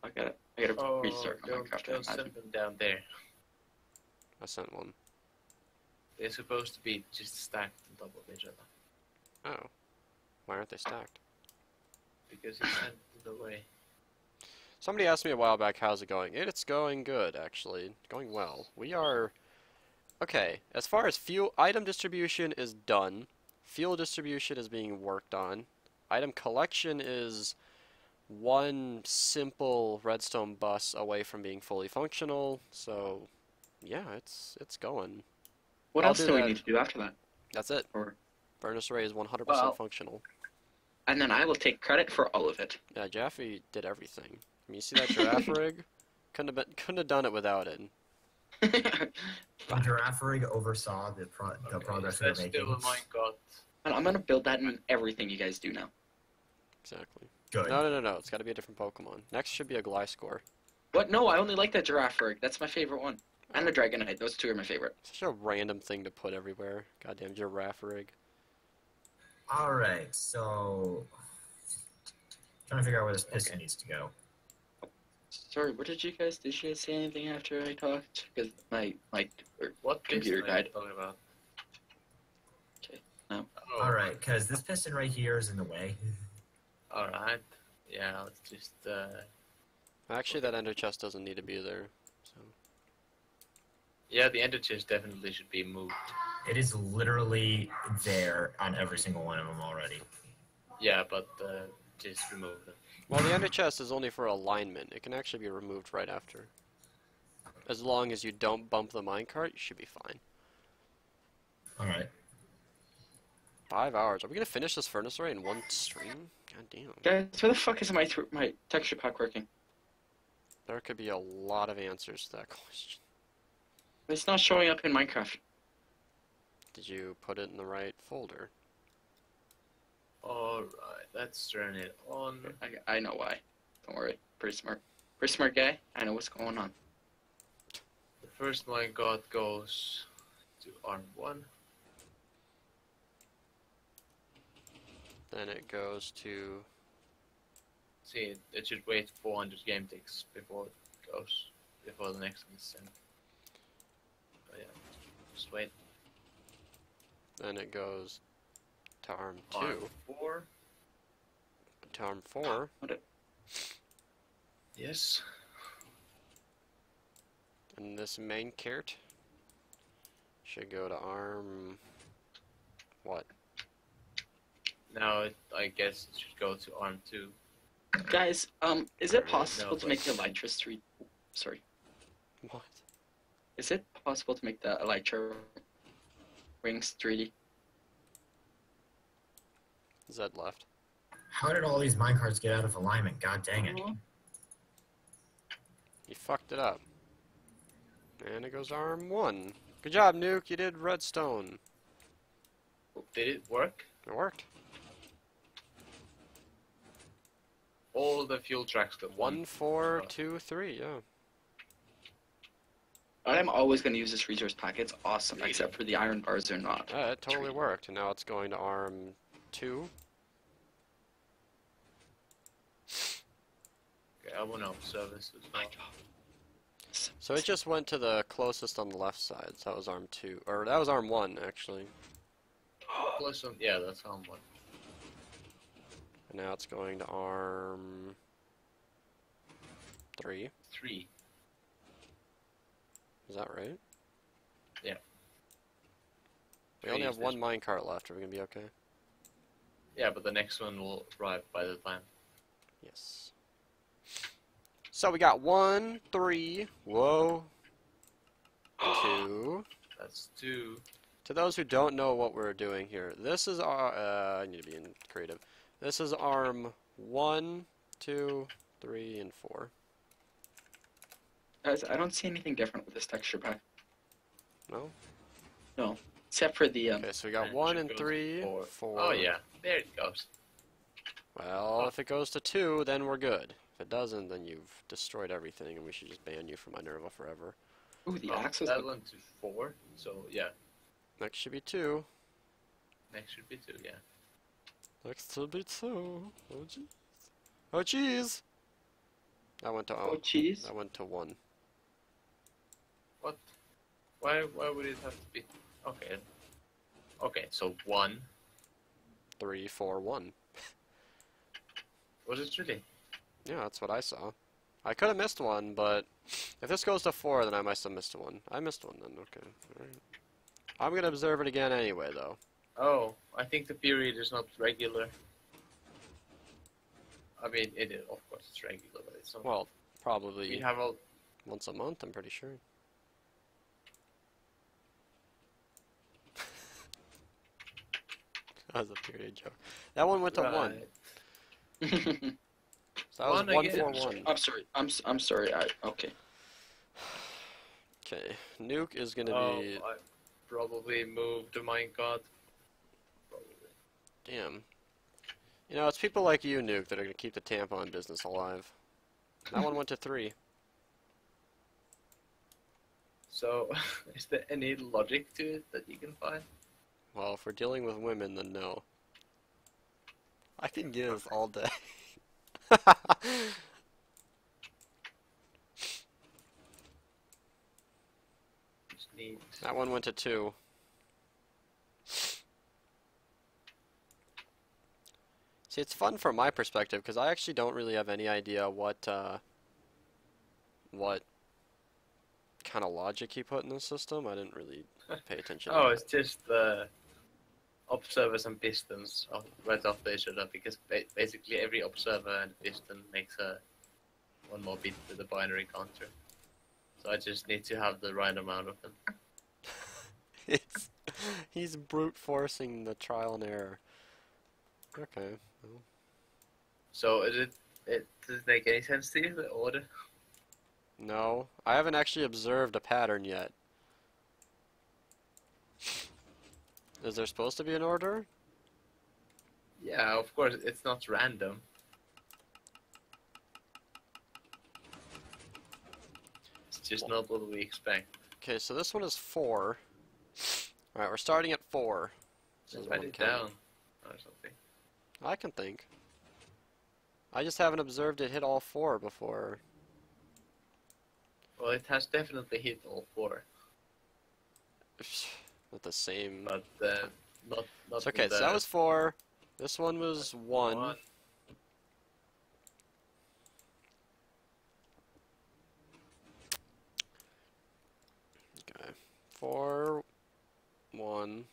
I gotta restart my Minecraft. Don't send them down there. I sent one. They're supposed to be just stacked on top of each other. Oh. Why aren't they stacked? Because he sent it away. Somebody asked me a while back, how's it going? It's going good, actually. Going well. We are... Okay, as far as fuel item distribution is done. Fuel distribution is being worked on. Item collection is one simple redstone bus away from being fully functional. So, yeah, it's going. What else do we need to do after that? That's it. Or Furnace array is 100% Well, functional. and then I will take credit for all of it. Yeah, Jaffe did everything. I mean, you see that giraffe rig? Couldn't have done it without it. The giraffe rig oversaw the progress we were making. Still a minecart. And I'm gonna build that in everything you guys do now. Exactly. Good. No. It's got to be a different Pokemon. Next should be a Gliscor. What? No, I only like that giraffe rig. That's my favorite one. And the Dragonite. Those two are my favorite. Such a random thing to put everywhere. Goddamn giraffe rig. Alright, so... trying to figure out where this piston needs to go. Sorry, what did you guys say anything after I talked? Because my What computer piston are you died. talking about? Okay, no. Oh, Alright, because this piston right here is in the way. alright. Yeah, let's just, Actually, that ender chest doesn't need to be there. So. yeah, the ender chest definitely should be moved. It is literally there on every single one of them already. Yeah, but, just remove them. Well, the ender chest is only for alignment. It can actually be removed right after. As long as you don't bump the minecart, you should be fine. Alright. 5 hours. Are we gonna finish this furnace array in one stream? God damn. Guys, where the fuck is my texture pack working? There could be a lot of answers to that question. It's not showing up in Minecraft. Did you put it in the right folder? Alright, let's turn it on. I know why. Don't worry. Pretty smart. Pretty smart guy. I know what's going on. The first minecart goes to arm 1. Then it goes to... See, it should wait 400 game ticks before it goes, before the next one is sent. So yeah, just wait. Then it goes to arm 2. Arm 4. To arm 4. Yes. And this main cart should go to arm... what? Now, I guess it should go to arm 2. Guys, is it possible No, to make the Elytra 3... Sorry. What? Is it possible to make the Elytra wings 3D? Zed left. How did all these minecarts get out of alignment? God dang it. You fucked it up. And it goes to arm 1. Good job, Nuke. You did redstone. Did it work? It worked. All the fuel tracks got 1, 4, 2, 3, yeah. I'm always going to use this resource pack. It's awesome, except for the iron bars are not. Yeah, it totally worked. And now it's going to arm 2. Okay, I want to observe this as well. So it just went to the closest on the left side. So that was arm 2. Or that was arm 1, actually. Plus some, yeah, that's arm 1. And now it's going to arm 3. 3. Is that right? Yeah. We only have one minecart left. Are we going to be okay? Yeah, but the next one will arrive by the time. Yes. So we got 1, 3, whoa, 2. That's 2. To those who don't know what we're doing here, this is our, I need to be in creative. This is arm 1, 2, 3, and 4. Guys, I don't see anything different with this texture pack. No? No, except for the... Okay, so we got 1 and 3, 4. Oh yeah, there it goes. Well, if it goes to 2, then we're good. If it doesn't, then you've destroyed everything, and we should just ban you from Minerva forever. Ooh, the axles... That went to 4, so yeah. Next should be 2. Next should be 2, yeah. Next should be 2. Oh jeez. Oh jeez! That went to Oh jeez. That went to 1. What? Why would it have to be? Okay. Okay, so 1. 3, 4, 1. Was it really? Yeah, that's what I saw. I could have missed one, but if this goes to 4, then I must have missed one. I missed one then, okay. Alright. I'm gonna observe it again anyway, though. Oh, I think the period is not regular. I mean, it is, of course it's regular, but it's not. Well, probably we have a... once a month, I'm pretty sure. That was a period joke. That one went to 1. So that was 1, 4, 1. I'm sorry. I'm sorry. Okay. Okay, Nuke is gonna be. I probably moved the minecart. Damn. You know, it's people like you, Nuke, that are gonna keep the tampon business alive. That one went to 3. So, is there any logic to it that you can find? Well, if we're dealing with women, then no. I can give all day. That one went to 2. See, it's fun from my perspective, because I actually don't really have any idea what kind of logic he put in the system. I didn't really pay attention. Oh, it's just the observers and pistons right after each other, because basically every observer and piston makes one more bit to the binary counter. So I just need to have the right amount of them. He's brute forcing the trial and error. Okay. Well. So does it make any sense to you, the order? No, I haven't actually observed a pattern yet. Is there supposed to be an order? Yeah, of course, it's not random. It's just not what we expect. Okay, so this one is 4. Alright, we're starting at 4. Just write it down or something. I can think. I just haven't observed it hit all 4 before. Well, it has definitely hit all 4. Not the same. But not It's okay, with so that was 4. This one was 1. one. Okay. 4, 1.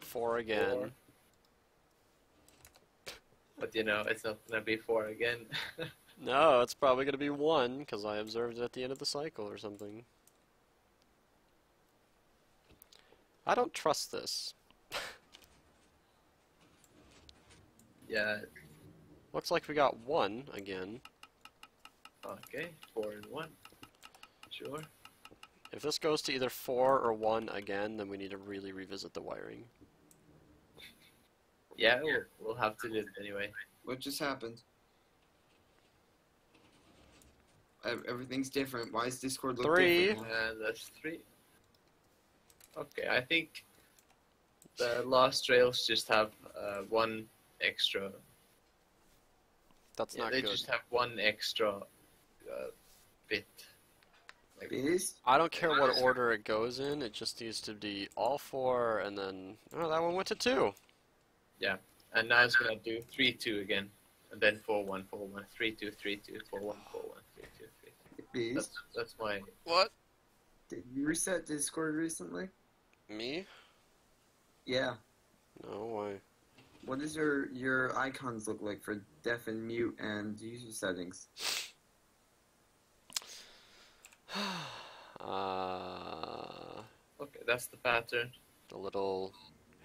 4 again. 4. But you know, it's not gonna be 4 again. No, it's probably gonna be 1 because I observed it at the end of the cycle or something. I don't trust this. Yeah. Looks like we got 1 again. Okay, 4 and 1. Sure. If this goes to either 4 or 1 again, then we need to really revisit the wiring. Yeah, we'll have to do it anyway. What just happened? Everything's different. Why is Discord look 3. different? And that's 3. Okay, I think the last rails just have 1 extra. That's not they good. just have 1 extra bit. Like, I don't care what order it goes in, it just needs to be all 4, and then... Oh, that one went to 2. Yeah, and now it's gonna do 3, 2 again. And then 4, 1, 4, 1, 3, 2, 3, 2, 4, 1, 4, 1, 3, 2, 3. That's my... What? Did you reset Discord recently? Me? Yeah. No way. What does your icons look like for deaf and mute and user settings? Okay, that's the pattern. The little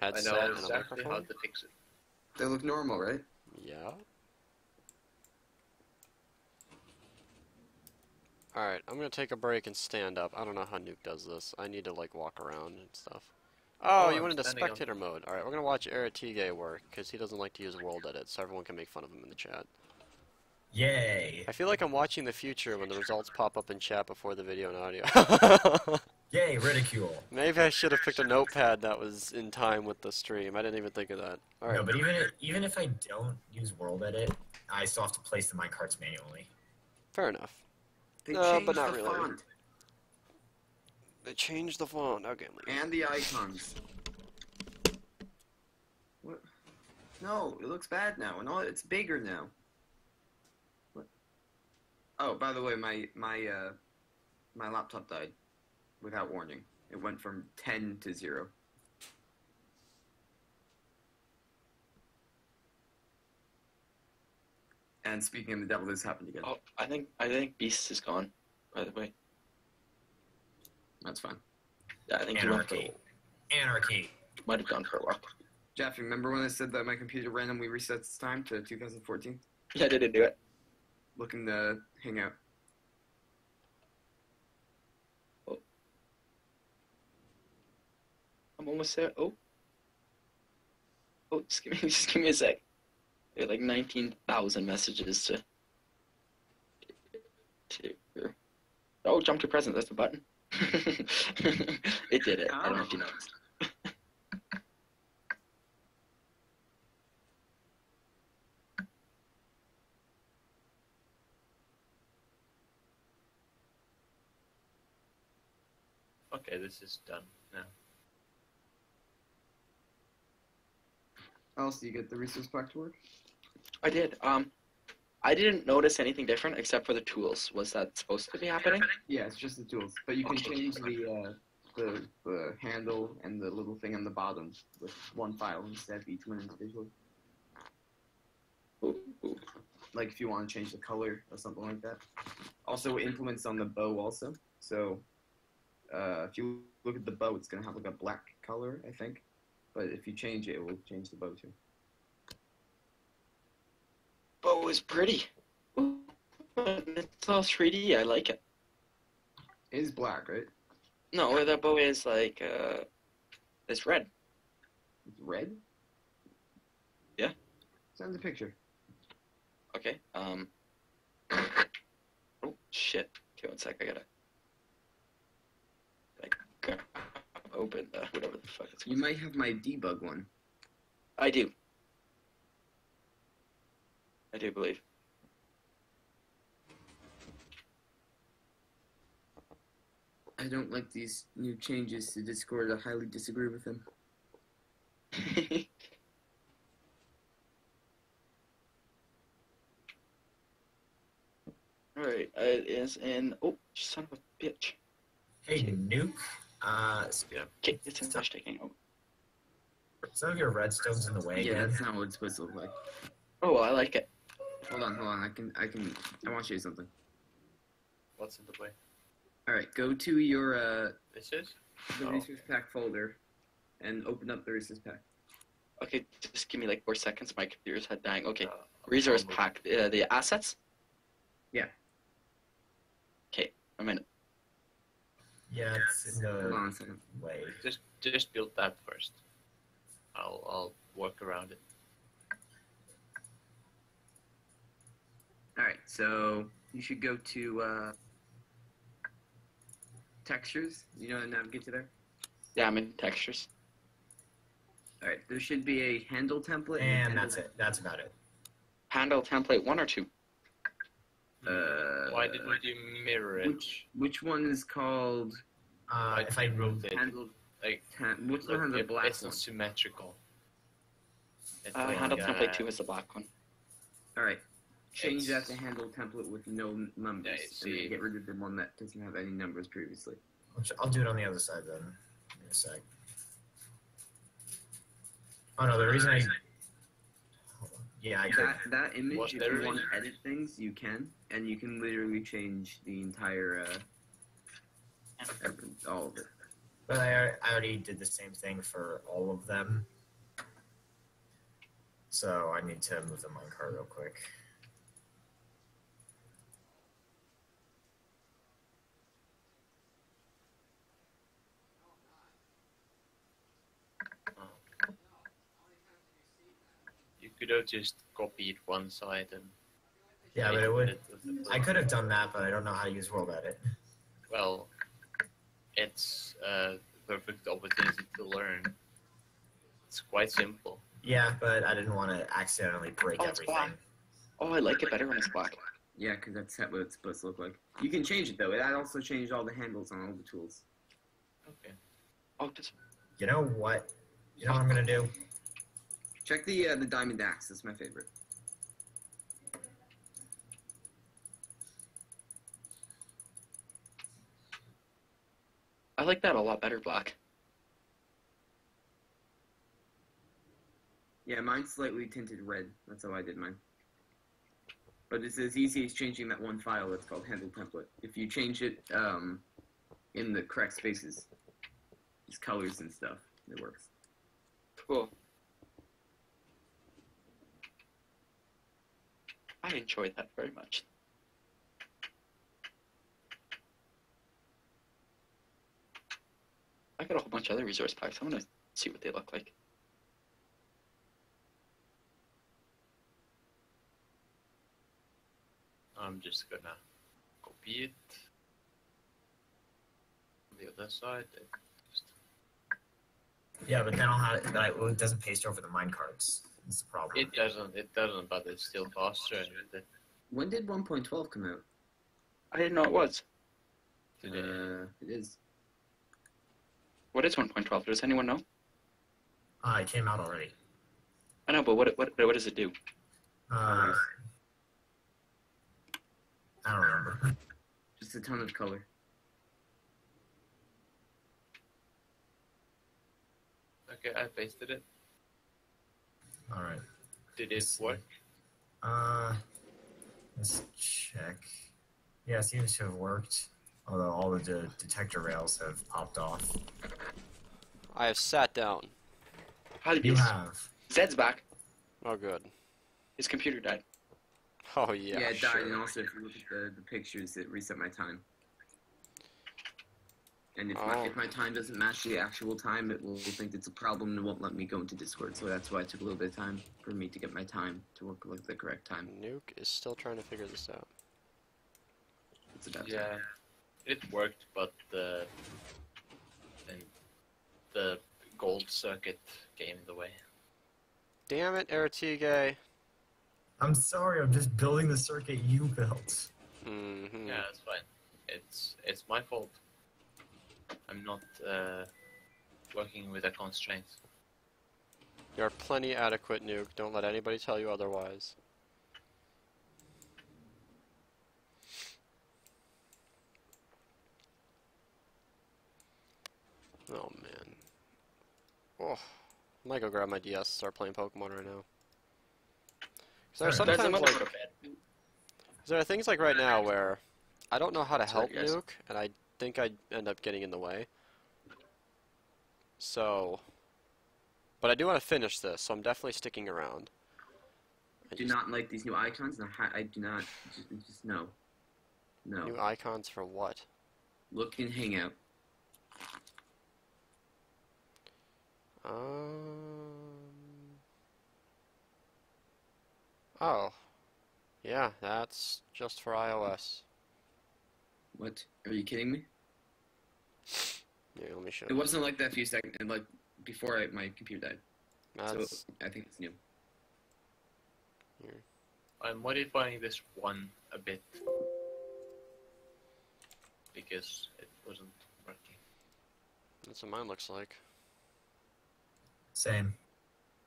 I headset know and a exactly how microphone? to fix it. They look normal, right? Yeah. Alright, I'm gonna take a break and stand up. I don't know how Nuke does this. I need to, like, walk around and stuff. Oh, you I'm went into standing up. spectator mode. Alright, we're gonna watch Aratige work, because he doesn't like to use world edit, so everyone can make fun of him in the chat. Yay! I feel like I'm watching the future when the results pop up in chat before the video and audio. Yay, ridicule. Maybe I should have picked a notepad that was in time with the stream. I didn't even think of that. Alright. No, but even if I don't use world edit, I still have to place the minecarts manually. Fair enough. They No, changed but not the really. font They changed the font. Okay. and the icons. What? No, it looks bad now, and all it's bigger now. What? Oh, by the way, my laptop died without warning. It went from 10 to 0. And speaking of the devil, this happened again. Oh, I think Beast is gone. By the way, That's fine. yeah, I think Anarchy. Anarchy. might have gone for a while. Jeff, remember when I said that my computer randomly resets its time to 2014? Yeah, I didn't do it. Look in the Hangout. I'm almost there. Oh, just give me a sec. I got like 19,000 messages to. Oh, jump to present. That's the button. It did it. I don't know if you noticed. Okay, this is done now. Else, do you get the resource pack to work? I did. I didn't notice anything different except for the tools. Was that supposed to be happening? Yeah, it's just the tools, but you can Okay. change the handle and the little thing on the bottom with one file instead of each one individually. Like if you want to change the color or something like that. Also, it implements on the bow also. So if you look at the bow, it's gonna have like a black color, I think. But if you change it, it will change the bow too. Bow is pretty. Ooh, it's all 3D. I like it. It is black, right? No, that bow is like it's red. It's red? Yeah. Send a picture. Okay. Oh shit. Okay, one sec. I gotta. open whatever the fuck it's You might have my debug one. I do. I do believe. I don't like these new changes to Discord. I highly disagree with them. Alright, it is in. Oh, son of a bitch. Hey, Nuke. Okay, it's in flash taking. Oh. Some of your redstone's in the way Yeah, again. that's not what it's supposed to look like. Oh, well, I like it. Hold on. I want to show you something. What's in the way? Alright, go to your, This is? the Oh. resource pack folder and open up the resource pack. Okay, just give me like 4 seconds. My computer's head dying. Okay, resource pack. The assets? Yeah. Okay, a minute. Yeah, it's in Hold the on a second. way. Just build that first. I'll work around it. Alright, so you should go to textures. You know how to navigate to there? Yeah, I'm in textures. Alright, there should be a handle template. And that's it. That's about it. Handle template 1 or 2? Why didn't you mirror it? Which one is called If I move it. handle? Like, Which one has the black it's one? not symmetrical. It's Handle template 2 is the black one. Alright, change that to handle template with no numbers, Yeah, and then get rid of the one that doesn't have any numbers previously. I'll do it on the other side then. Give me a sec. Oh no, the reason I. Hold on. Yeah, I could. That image, What if there you want is? to edit things, you can, and you can literally change the entire, all of it. But I already did the same thing for all of them. So I need to move the minecart real quick. You could have just copied one side and. Yeah, but it would. I could have done that, but I don't know how to use World Edit. Well, it's a perfect opportunity to learn. It's quite simple. Yeah, but I didn't want to accidentally break Oh, it's everything. black. Oh, I like it better when it's black. Yeah, because that's what it's supposed to look like. You can change it, though. It also changed all the handles on all the tools. Okay. Oh, just... You know what? You know what I'm gonna do? Check the diamond axe. That's my favorite. I like that a lot better black. Yeah, mine's slightly tinted red. That's how I did mine. But it's as easy as changing that one file that's called handle template. If you change it in the correct spaces, just colors and stuff, it works. Cool. I enjoyed that very much. I got a whole bunch of other resource packs. I want to see what they look like. I'm just gonna copy it. On the other side, Yeah, but then I'll have it. Well, it doesn't paste over the minecarts. That's the problem. it doesn't, but it's still faster. When did 1.12 come out? I didn't know it was. It is. What is 1.12? Does anyone know? It came out already. I know, but what does it do? I don't remember. Just a ton of color. Okay, I pasted it. All right. Did it work? Let's check. Yeah, it seems to have worked. Although all the detector rails have popped off. I have sat down. How did You have. Zed's back. Oh, good. His computer died. Oh, yeah, Yeah, it died, sure. and also if you look at the pictures, it reset my time. And if my time doesn't match the actual time, it will think it's a problem and won't let me go into Discord. So that's why it took a little bit of time for me to get my time to work with the correct time. Nuke is still trying to figure this out. It's about Yeah, time. it worked, but then the gold circuit game in the way. Damn it, Ertigue. I'm sorry, I'm just building the circuit you built. Mm-hmm. Yeah, that's fine. It's my fault. I'm not working with a constraint. You're plenty adequate, Nuke. Don't let anybody tell you otherwise. Oh, man. Oh, I might go grab my DS and start playing Pokemon right now. There are sometimes, like, there are things like right now where I don't know how to help Nuke, and I think I'd end up getting in the way. So, but I do want to finish this, so I'm definitely sticking around. I do not like these new icons. No, I do not. Just no. No. New icons for what? Look in Hangout. Oh. Yeah, that's just for iOS. What? Are you kidding me? Yeah, let me show It you. wasn't like that for a second, like before my computer died. That's... So I think it's new. Here. I'm modifying this one a bit because it wasn't working. That's what mine looks like. Same.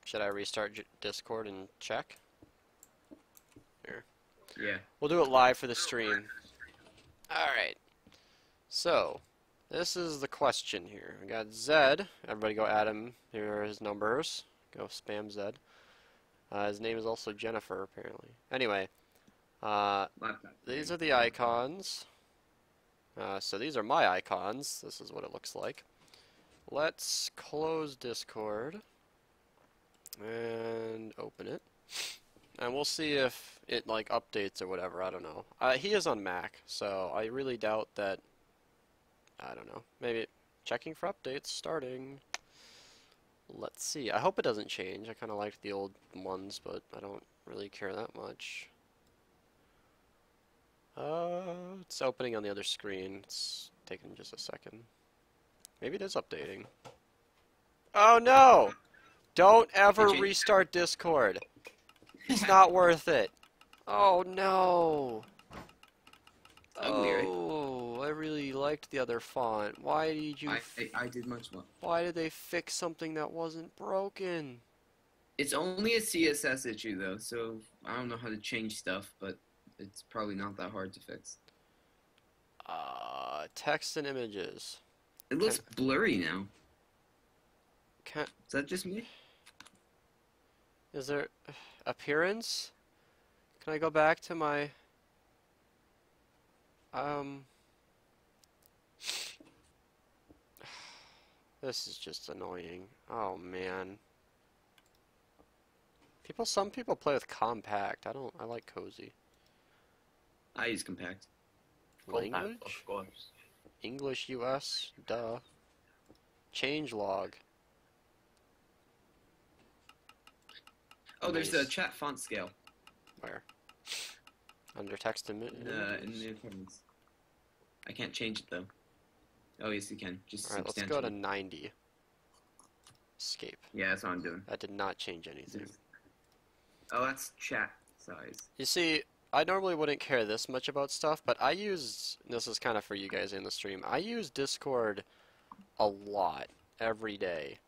Should I restart Discord and check? Here. Yeah. We'll do it live for the stream. Alright. So, this is the question here. We got Zed. Everybody go add him. Here are his numbers. Go spam Zed. His name is also Jennifer, apparently. Anyway. These are the icons. So these are my icons. This is what it looks like. Let's close Discord. And open it. And we'll see if it, like, updates or whatever. I don't know. He is on Mac, so I really doubt that... I don't know. Maybe checking for updates starting. Let's see. I hope it doesn't change. I kind of liked the old ones, but I don't really care that much. It's opening on the other screen. It's taking just a second. Maybe it is updating. Oh no! Don't ever restart Discord. It's not worth it. Oh no! Oh, I really liked the other font. Why did you... I did much more. Why did they fix something that wasn't broken? It's only a CSS issue though, so I don't know how to change stuff, but it's probably not that hard to fix. Text and images. It looks blurry now. Is that just me? Is there appearance? Can I go back to my this is just annoying. Oh man. Some people play with compact. I like cozy. I use compact. Language? Of course. English US, duh. Change log. Oh, there's a chat font scale. Where? Under text and in the appearance. I can't change it though. Oh yes, you can. Just alright, let's go to 90. Escape. Yeah, that's what I'm doing. That did not change anything. Oh, that's chat size. You see, I normally wouldn't care this much about stuff, but I use, this is kind of for you guys in the stream, I use Discord a lot, every day.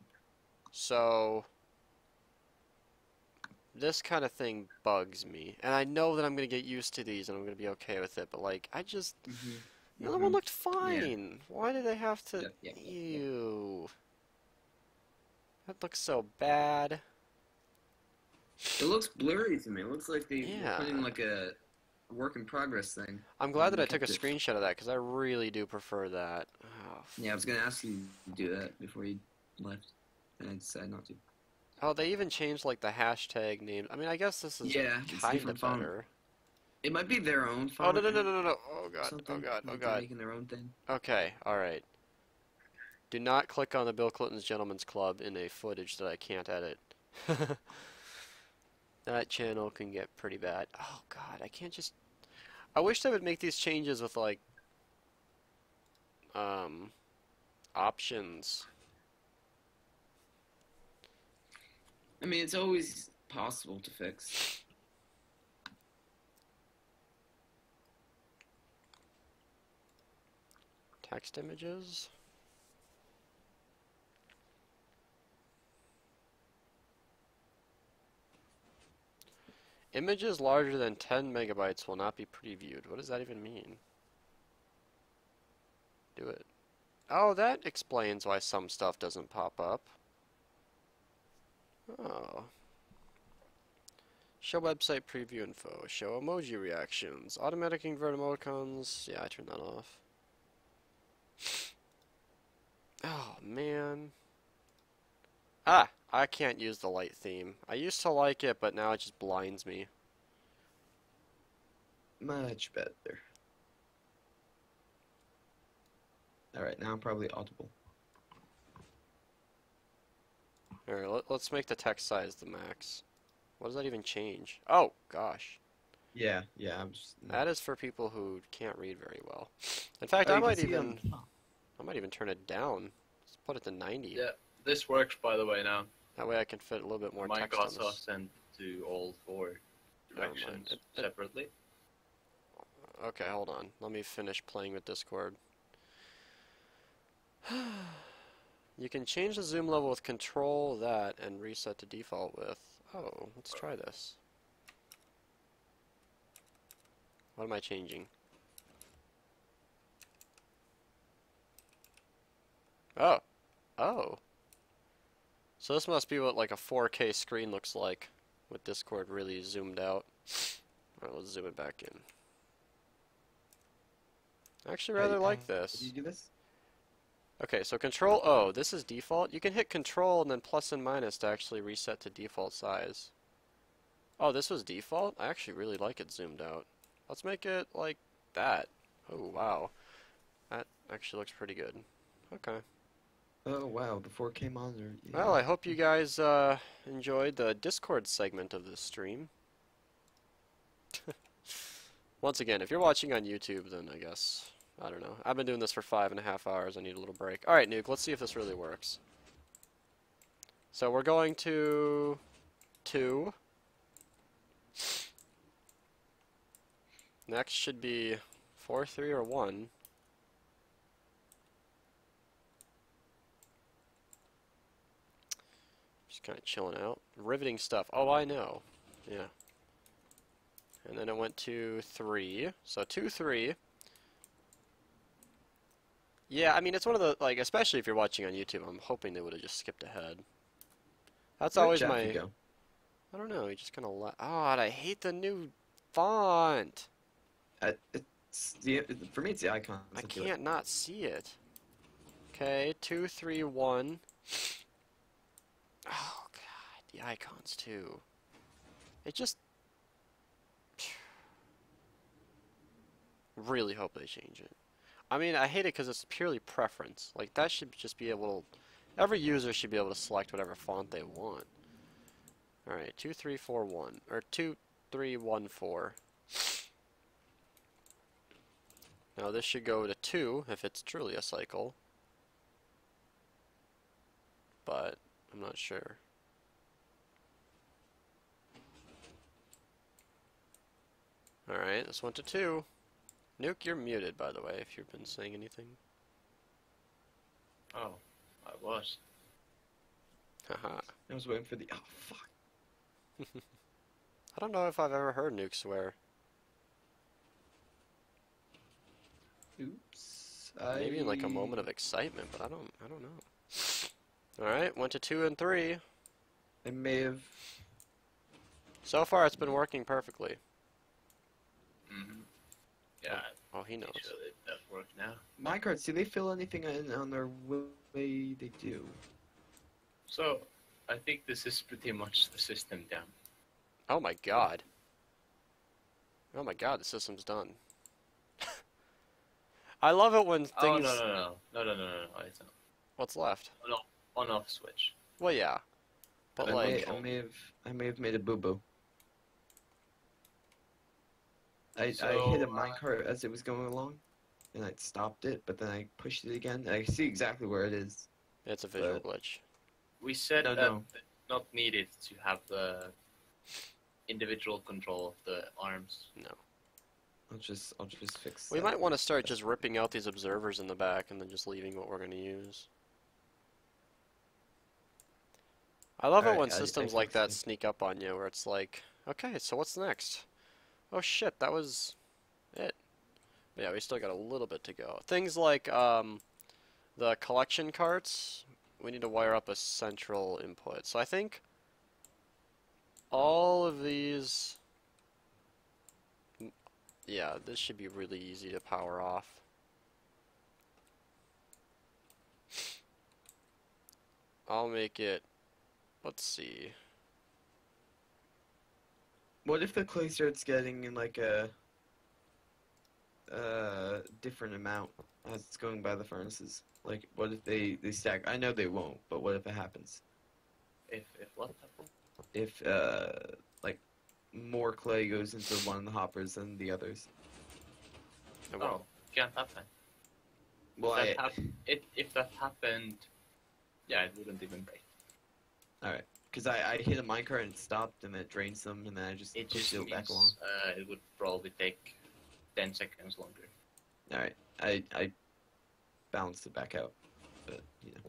So, this kind of thing bugs me. And I know that I'm going to get used to these and I'm going to be okay with it, but like, I just, the other one looked fine. Yeah. Why did they have to, ew. That looks so bad. It looks blurry to me. It looks like they were putting like a work in progress thing. I'm glad that I took a screenshot of that because I really do prefer that. Oh, yeah, I was gonna ask you to do that before you left, and I decided not to. Oh, they even changed like the hashtag names. I mean, I guess this is kind of better. It might be their own font. Oh no! Oh god! Oh god! Oh god! Making their own thing. Okay, all right. Do not click on the Bill Clinton's Gentlemen's Club in a footage that I can't edit. That channel can get pretty bad. Oh god, I can't just... I wish they would make these changes with like... options. I mean, it's always possible to fix. Text images. Images larger than 10 megabytes will not be previewed. What does that even mean? Do it. Oh, that explains why some stuff doesn't pop up. Oh. Show website preview info. Show emoji reactions. Automatic invert emoticons. Yeah, I turned that off. Oh, man. Ah! I can't use the light theme. I used to like it, but now it just blinds me. Much better. Alright, now I'm probably audible. Alright, let's make the text size the max. What does that even change? Oh, gosh. Yeah, I'm just... That is for people who can't read very well. In fact, Oh, I you can might see even turn it down. Let's put it to 90. Yeah, this works by the way now. That way I can fit a little bit more Mine text on got this. sent to all 4 directions separately. Okay, hold on. Let me finish playing with Discord. You can change the zoom level with control that and reset to default with. Oh, let's try this. What am I changing? Oh. Oh. So this must be what like a 4K screen looks like with Discord really zoomed out. Alright, let's zoom it back in. I actually rather like this. Did you do this? Okay, so Control O, this is default. You can hit Control and then plus and minus to actually reset to default size. Oh, this was default? I actually really like it zoomed out. Let's make it like that. Oh, wow. That actually looks pretty good. Okay. Oh wow, the 4K monitor. Yeah. Well, I hope you guys enjoyed the Discord segment of this stream. Once again, if you're watching on YouTube, then I guess, I don't know. I've been doing this for 5.5 hours. I need a little break. Alright, Nuke, let's see if this really works. So we're going to 2. Next should be 4, 3, or 1. Just kind of chilling out. Riveting stuff. Oh, I know. Yeah. And then it went to 3. So 2, 3. Yeah, I mean, it's one of the, like, especially if you're watching on YouTube, I'm hoping they would have just skipped ahead. That's Where'd always Jaffe my... go? I don't know, he just kind of oh, and I hate the new font. For me, it's the icons. I can't not see it. Okay, 2, 3, 1. Oh, God, the icons, too. It just... Really hope they change it. I mean, I hate it because it's purely preference. Like, that should just be able to... Every user should be able to select whatever font they want. Alright, 2, 3, 4, 1. Or 2, 3, 1, 4. Now this should go to 2 if it's truly a cycle. But I'm not sure. Alright, this went to 2. Nuke, you're muted, by the way, if you've been saying anything. Oh, I was. Haha. I was waiting for the... Oh, fuck. I don't know if I've ever heard Nuke swear. Oops. Maybe in like a moment of excitement, but I don't know. Alright, went to 2 and 3. I may have... So far it's been working perfectly. Mm-hmm. Yeah. Oh, he knows. Sure it does work now. Minecarts, do they fill anything in on their way they do? So, I think this is pretty much the system down. Oh my god. Oh my god, the system's done. I love it when things... Oh, no, it's not. What's left? On-off switch. Well, yeah. But like... I may have made a boo-boo. I hit a minecart as it was going along, and I stopped it, but then I pushed it again, and I see exactly where it is. It's a visual glitch. We said No, that... no. not needed to have the individual control of the arms. No. I'll just fix We that. might want to start just ripping out these observers in the back and then just leaving what we're going to use. I love it when systems like that sneak up on you, where it's like, okay, so what's next? Oh shit, that was it. But yeah, we still got a little bit to go. Things like the collection carts, we need to wire up a central input. So I think all of these, yeah, this should be really easy to power off. I'll make it, let's see. What if the clay starts getting in like a different amount as it's going by the furnaces? Like, what if they stack? I know they won't, but what if it happens? If what happens? If like more clay goes into one of the hoppers than the others. Oh, can't happen. Well, if that happened, yeah, it wouldn't even break. All right, because I hit a minecart and it stopped, and then it drains them, and then I just pushed it back along. It would probably take 10 seconds longer. All right, I balanced it back out, but you know.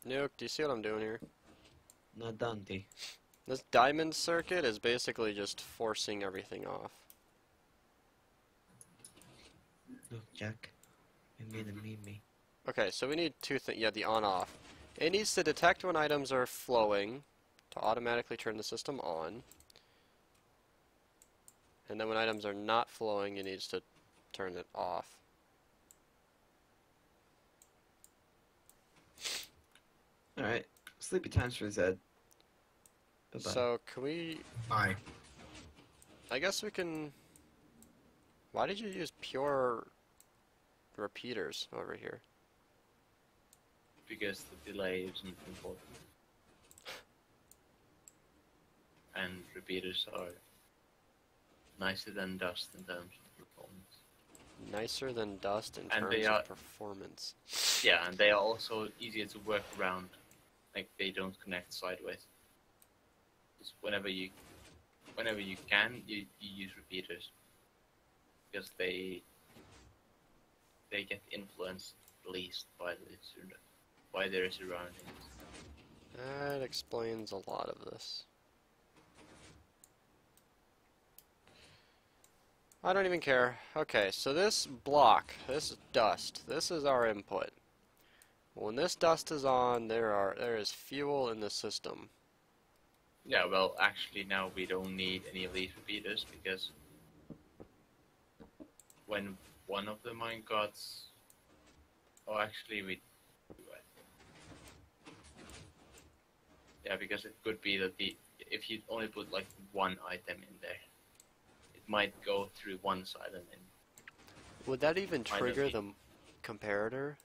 Nuke, do you see what I'm doing here? Not Dante. This diamond circuit is basically just forcing everything off. Look, Jack, you made a meme. Okay, so we need two things. Yeah, the on-off. It needs to detect when items are flowing to automatically turn the system on. And then when items are not flowing, it needs to turn it off. Alright, sleepy times for Zed. Bye-bye. So, can we... Bye. I guess we can... Why did you use pure repeaters over here? Because the delay isn't important. And repeaters are nicer than dust in terms of performance. Nicer than dust in And terms they of are- performance. Yeah, and they are also easier to work around. Like, they don't connect sideways. Just whenever you can, you use repeaters. Because they get influenced least by their surroundings. That explains a lot of this. I don't even care. Okay, so this block, this is dust. This is our input. When this dust is on, there is fuel in the system. Yeah, well, actually now we don't need any of these repeaters because when one of the minecarts, oh, actually we do it. Yeah, because it could be that if you only put like one item in there, it might go through one side and then. Would that even Might trigger not the comparator?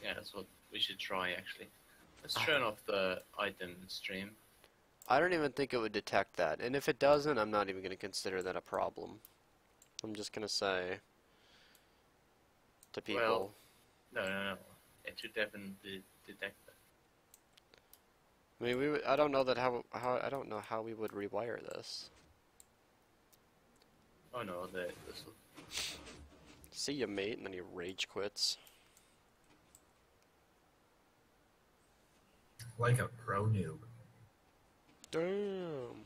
Yeah, that's what we should try actually. Let's turn off the item stream. I don't even think it would detect that. And if it doesn't, I'm not even going to consider that a problem. I'm just going to say to people... Well, no. It should definitely detect that. I mean, I don't know that I don't know how we would rewire this. Oh no, this will... See ya, mate, and then he rage quits. Like a pro noob. Damn.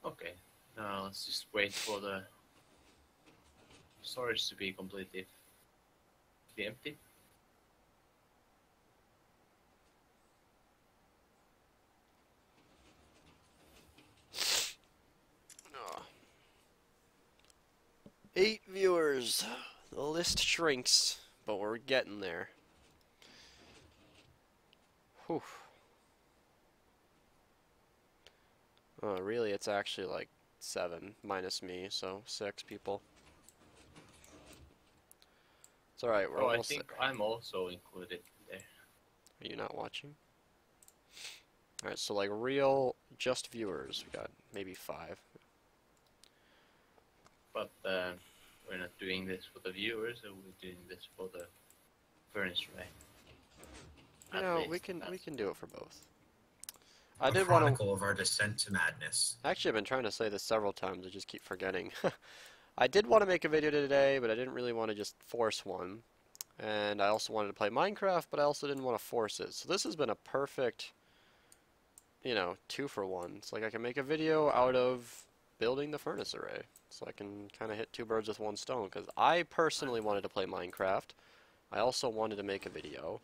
Okay, now let's just wait for the storage to be completely empty. Oh. 8 viewers. The list shrinks, but we're getting there. Whew. Really, it's actually like 7 minus me, so 6 people. It's alright, we're Oh, I almost think there. I'm also included there. Are you not watching? Alright, so like real, just viewers, we got maybe 5. but we're not doing this for the viewers, so we're doing this for the furnace array. You At know, least. we can do it for both. I A did want chronicle of our descent to madness. Actually, I've been trying to say this several times. I just keep forgetting. I did want to make a video today, but I didn't really want to just force one. And I also wanted to play Minecraft, but I also didn't want to force it. So this has been a perfect, you know, 2-for-1. It's like I can make a video out of building the furnace array. So I can kind of hit 2 birds with 1 stone. Because I personally wanted to play Minecraft. I also wanted to make a video.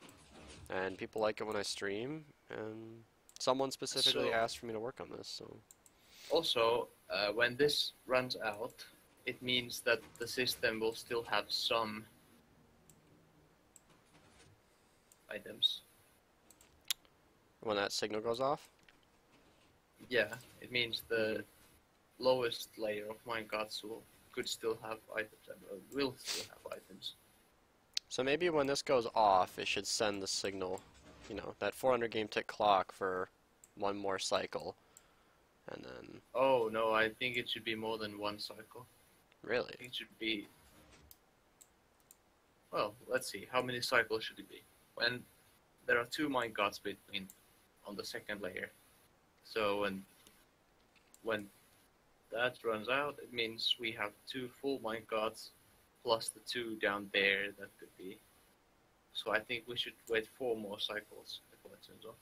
And people like it when I stream. And someone specifically asked for me to work on this. So. Also, when this runs out, it means that the system will still have some items. When that signal goes off? Yeah, it means the lowest layer of minecarts could still have items and will still have items. So maybe when this goes off, it should send the signal, you know, that 400 game tick clock for 1 more cycle. And then... Oh, no, I think it should be more than 1 cycle. Really? It should be... Well, let's see. How many cycles should it be? When there are 2 minecarts between on the 2nd layer. So when that runs out, it means we have 2 full minecarts plus the 2 down there that could be. So I think we should wait 4 more cycles before it turns off.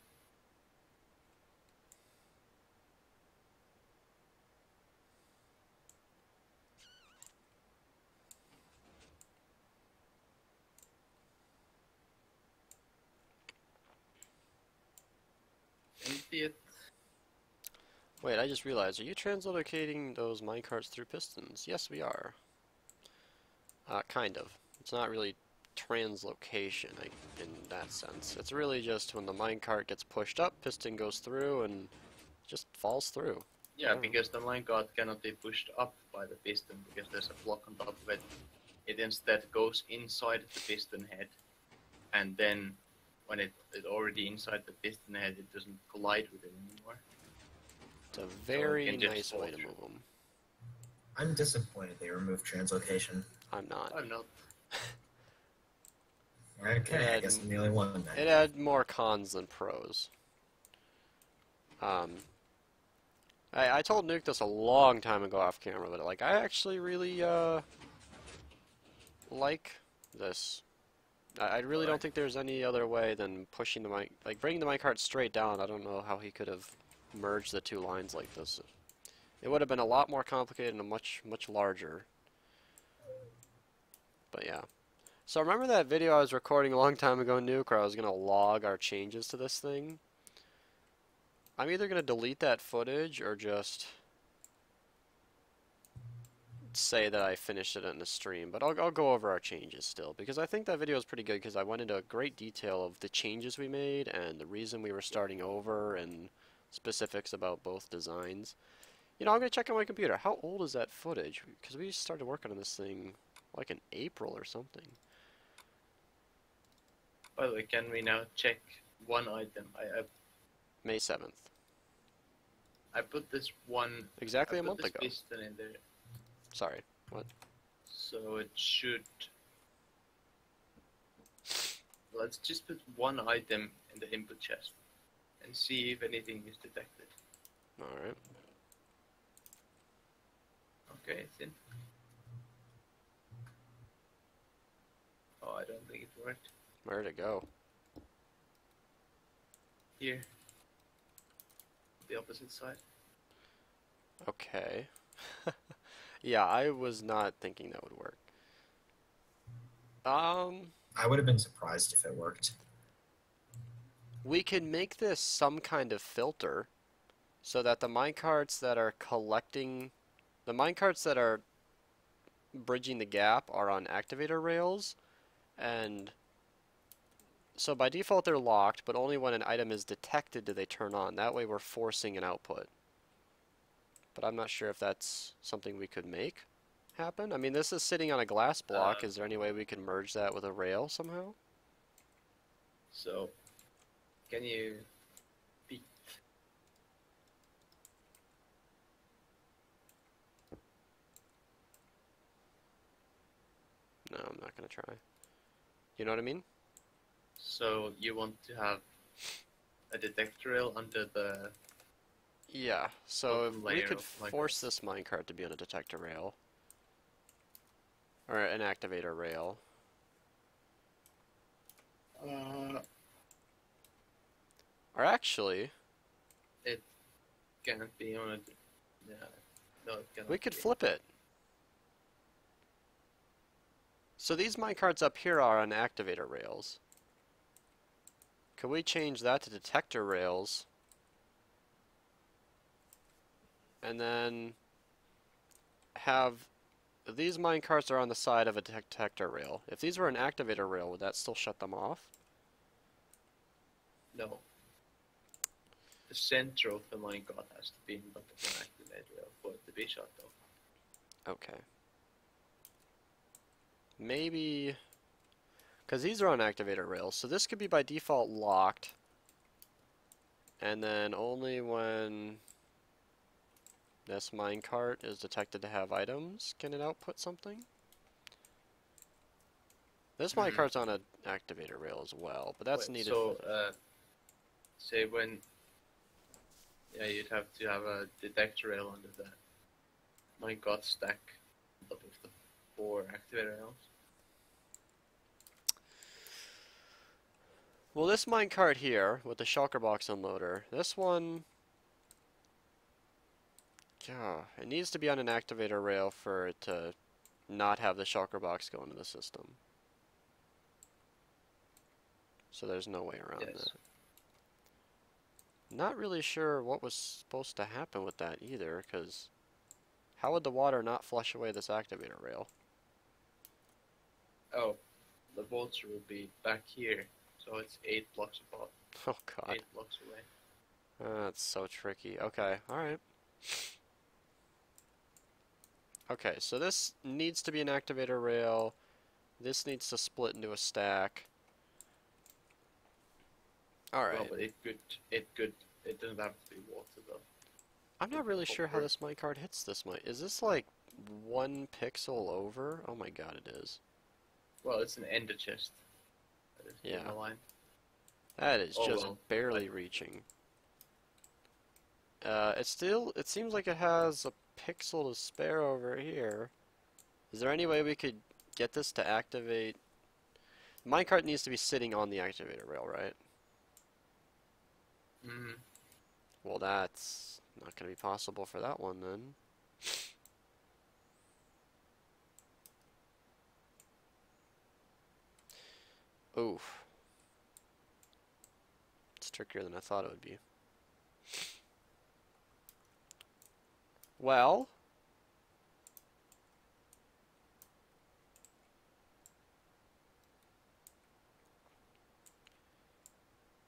Wait, I just realized, are you translocating those minecarts through pistons? Yes, we are. Kind of. It's not really translocation in that sense. It's really just when the minecart gets pushed up, piston goes through and just falls through. Yeah, because the minecart cannot be pushed up by the piston because there's a block on top of it. It instead goes inside the piston head, and then when it's already inside the piston head, it doesn't collide with it anymore. It's a very nice way to move them. I'm disappointed they removed translocation. I'm not. I'm not. Okay, I guess I'm the only one then. It had more cons than pros. I told Nuke this a long time ago off camera, but like I actually really like this. I really don't think there's any other way than pushing the mic, like bringing the minecart straight down. I don't know how he could have merged the 2 lines like this. It would have been a lot more complicated and much larger. But yeah. So remember that video I was recording a long time ago, Nuke, where I was going to log our changes to this thing? I'm either going to delete that footage or just say that I finished it in a stream. But I'll go over our changes still, because I think that video is pretty good because I went into great detail of the changes we made and the reason we were starting over and specifics about both designs. You know, I'm going to check on my computer. How old is that footage? Because we started working on this thing like in April or something. By the way, can we now check one item? May 7th. I put this one... Exactly a month ago. Piston in there. Sorry, what? So it should... Let's just put one item in the input chest and see if anything is detected. Alright. Okay, it's in. Oh, I don't think it worked. Where'd it go? Here. The opposite side. Okay. Yeah, I was not thinking that would work. I would have been surprised if it worked. We can make this some kind of filter so that the minecarts that are collecting... The minecarts that are bridging the gap are on activator rails, and so by default they're locked, but only when an item is detected do they turn on. That way we're forcing an output. But I'm not sure if that's something we could make happen. I mean, this is sitting on a glass block. Is there any way we can merge that with a rail somehow? So, can you beat? No, I'm not gonna try. You know what I mean? So you want to have a detector rail under the... Yeah, so if bottom we layer could of force this minecart to be on a detector rail. Or an activator rail. Or actually... It can't be on a... Yeah. No, it cannot we could be. flip it. So these minecarts up here are on activator rails. Could we change that to detector rails? And then have these minecarts are on the side of a detector rail. If these were an activator rail, would that still shut them off? No. The center of the minecart has to be in the activator rail for it to be shut off. Okay. Maybe... because these are on activator rails, so this could be by default locked. And then only when this minecart is detected to have items can it output something. This minecart's on an activator rail as well, but that's needed. So, say when... Yeah, you'd have to have a detector rail under the minecart stack on top of the 4 activator rails. Well, this minecart here with the shulker box unloader, this one, yeah, it needs to be on an activator rail for it to not have the shulker box go into the system. So there's no way around that. Not really sure what was supposed to happen with that either, because how would the water not flush away this activator rail? Oh, the water will be back here, so it's 8 blocks apart. Oh god. 8 blocks away. That's so tricky. Okay, alright. Okay, so this needs to be an activator rail. This needs to split into a stack. Alright. Well, but it doesn't have to be water though. I'm not really sure how this minecart hits this mic. Is this like 1 pixel over? Oh my god, it is. Well, it's an ender chest. That is Yeah. in the line. That is just well, barely reaching. It seems like it has a pixel to spare over here. Is there any way we could get this to activate? Minecart needs to be sitting on the activator rail, right? Mm-hmm. Well, that's not going to be possible for that one then. Oof. It's trickier than I thought it would be. Well,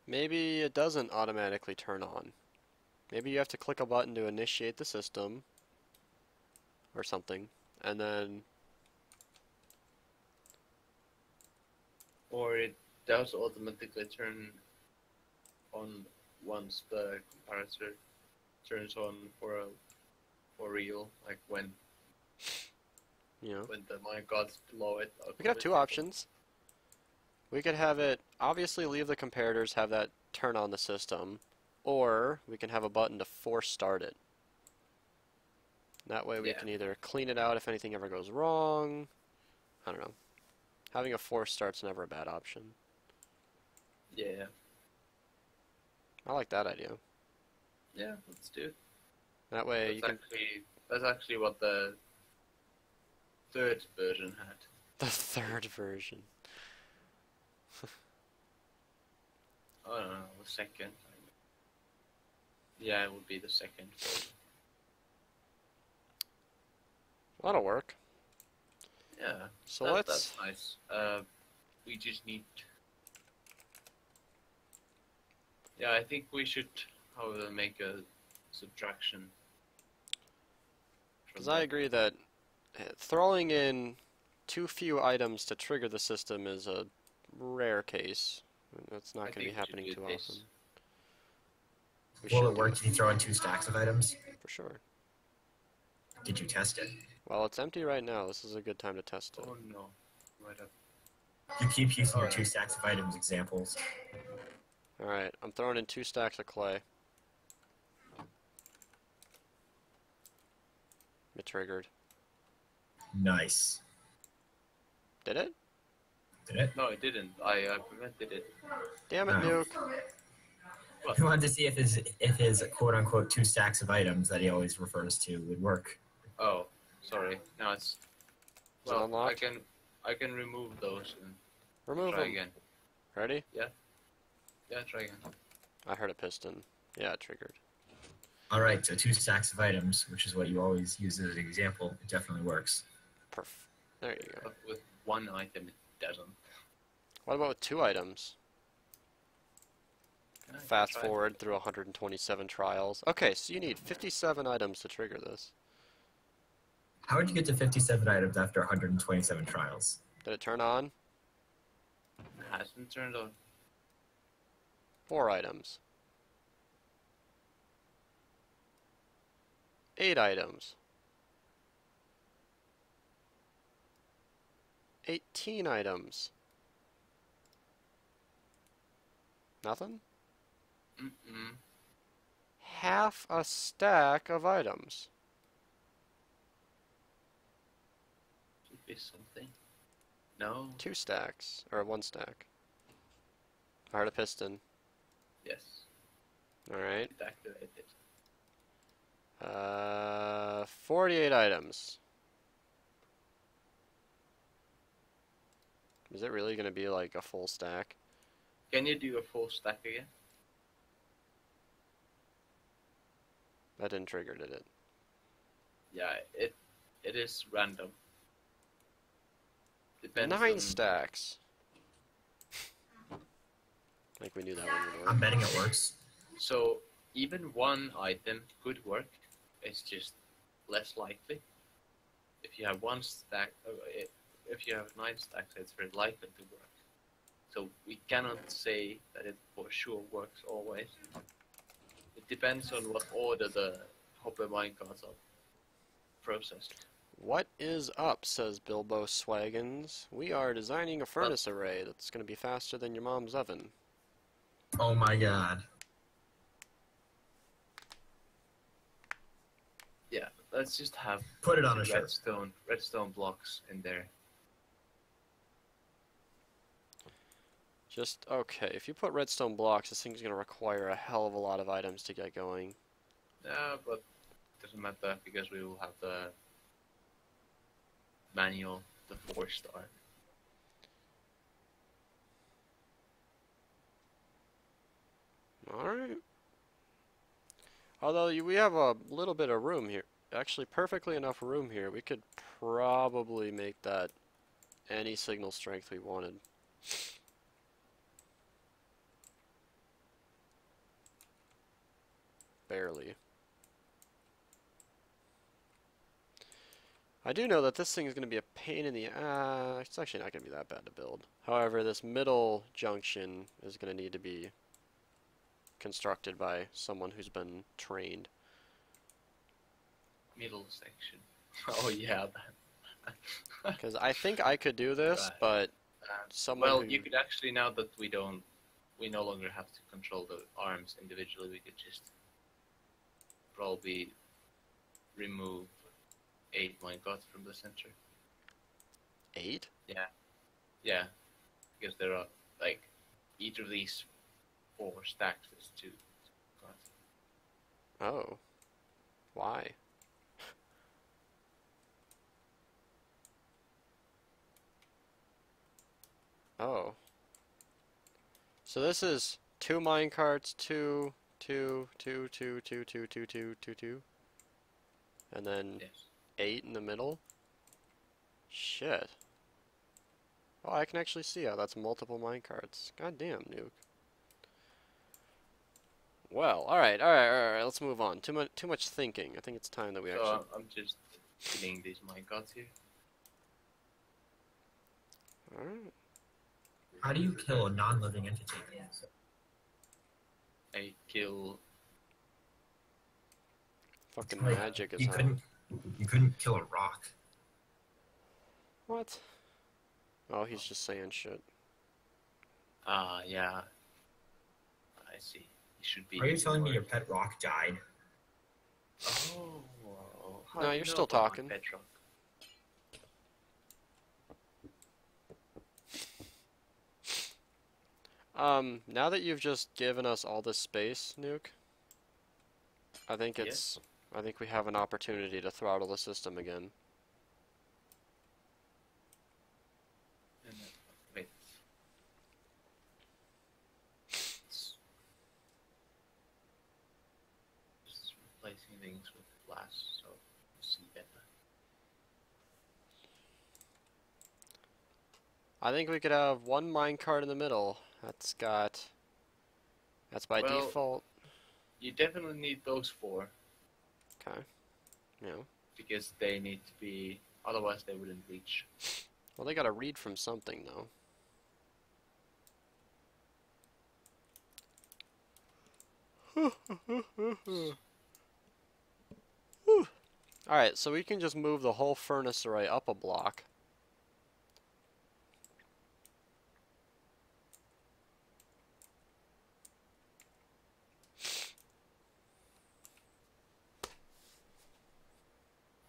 maybe it doesn't automatically turn on. Maybe you have to click a button to initiate the system or something, and then... Or it does automatically turn on once the comparator turns on for real, like when when the minecart's below it. We could have 2 options. We could have it obviously leave the comparators, have that turn on the system, or we can have a button to force start it. That way we can either clean it out if anything ever goes wrong. I don't know. Having a force start's never a bad option. Yeah. I like that idea. Yeah, let's do it. That way you can... That's actually what the 3rd version had. The 3rd version. I don't know, the 2nd. Yeah, it would be the 2nd version. That'll work. Yeah. So that's nice. We just need... Yeah, I think we should, however, make a subtraction. Because I agree that throwing in too few items to trigger the system is a rare case. That's not going to be happening too often. Will it work if you throw in 2 stacks of items? For sure. Did you test it? Well, it's empty right now. This is a good time to test it. Oh no. Right up. You keep using your 2 stacks of items examples. Alright, I'm throwing in 2 stacks of clay. It triggered. Nice. Did it? Did it? No, it didn't. I prevented it. Damn it, Nuke. He wanted to see if his quote-unquote 2 stacks of items that he always refers to would work. Oh, sorry. Now it's... Is it Well, unlocked? I can remove those and Remove try them. again. Ready? Yeah. Yeah, try again. I heard a piston. Yeah, it triggered. Alright, so 2 stacks of items, which is what you always use as an example, it definitely works. Perf. There you go. But with 1 item, it doesn't. What about with 2 items? Yeah, Fast try. forward through 127 trials. Okay, so you need 57 items to trigger this. How would you get to 57 items after 127 trials? Did it turn on? It hasn't turned on. 4 items. 8 items. 18 items. Nothing? Mm-mm. Half a stack of items. Should be something. No. 2 stacks. Or 1 stack. I heard a piston. Yes. Alright. It activated. 48 items. Is it really going to be like a full stack? Can you do a full stack again? That didn't trigger, did it? Yeah, it is random. Depends 9 on... stacks. I think we knew that one would work. I'm betting it works. So even 1 item could work. It's just less likely. If you have 1 stack, if you have 9 stacks, it's very likely to work. So we cannot say that it for sure works always. It depends on what order the hopper minecarts are processed. What is up, says Bilbo Swaggins. We are designing a furnace array that's going to be faster than your mom's oven. Oh my god. Yeah, let's just have Put it on a shirt. redstone blocks in there. Just, okay, if you put redstone blocks, this thing's going to require a hell of a lot of items to get going. Yeah, but it doesn't matter because we will have the manual, the 4-star. Alright. Although we have a little bit of room here. Actually, perfectly enough room here. We could probably make that any signal strength we wanted. Barely. I do know that this thing is going to be a pain in the it's actually not going to be that bad to build. However, this middle junction is going to need to be constructed by someone who's been trained. Middle section. Oh yeah. Because I think I could do this, Right. but someone Well, who... you could actually, now that we no longer have to control the arms individually, we could just probably remove 8 minecarts from the center. 8? Yeah. Yeah. Because there are, like, each of these 4 stacks is 2 cards. Oh. Why? Oh. So this is 2 minecarts, 2, 2, 2, 2, 2, 2, 2, 2, 2, 2. And then Yes. 8 in the middle? Shit. Oh, I can actually see how that's multiple minecarts. God damn, Nuke. Well, alright, let's move on. Too much thinking. I think it's time that we actually... So I'm just killing these minecarts here. Alright. How do you kill a non-living entity? I kill... Fucking Like, magic is you on. couldn't kill a rock. What? Oh, he's just saying shit. Ah, yeah. I see. You should be. Are you telling me your pet rock died? Oh. How No, do you you're know still about my talking. pet rock? Now that you've just given us all this space, Nuke, I think I think we have an opportunity to throttle the system again. Wait. Just replacing things with glass so you see better. I think we could have one minecart in the middle. That's by Well, default. You definitely need those 4. Okay. Yeah. Because they need to be, otherwise they wouldn't reach. Well, they gotta read from something, though. Alright, so we can just move the whole furnace array up a block.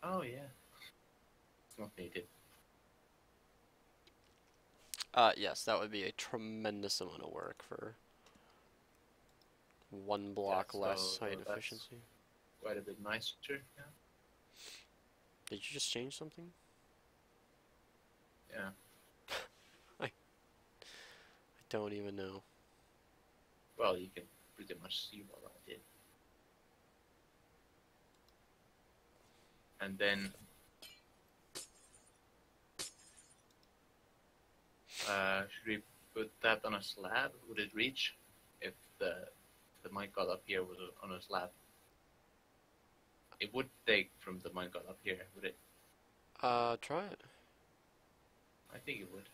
Oh yeah. It's not needed. Yes, that would be a tremendous amount of work for one block less height that's efficiency. Quite a bit nicer. Yeah. Did you just change something? Yeah. I don't even know. Well, you can pretty much see what I did. And then should we put that on a slab? Would it reach if the minecart up here was on a slab? It would take from the minecart up here, would it? Try it. I think it would.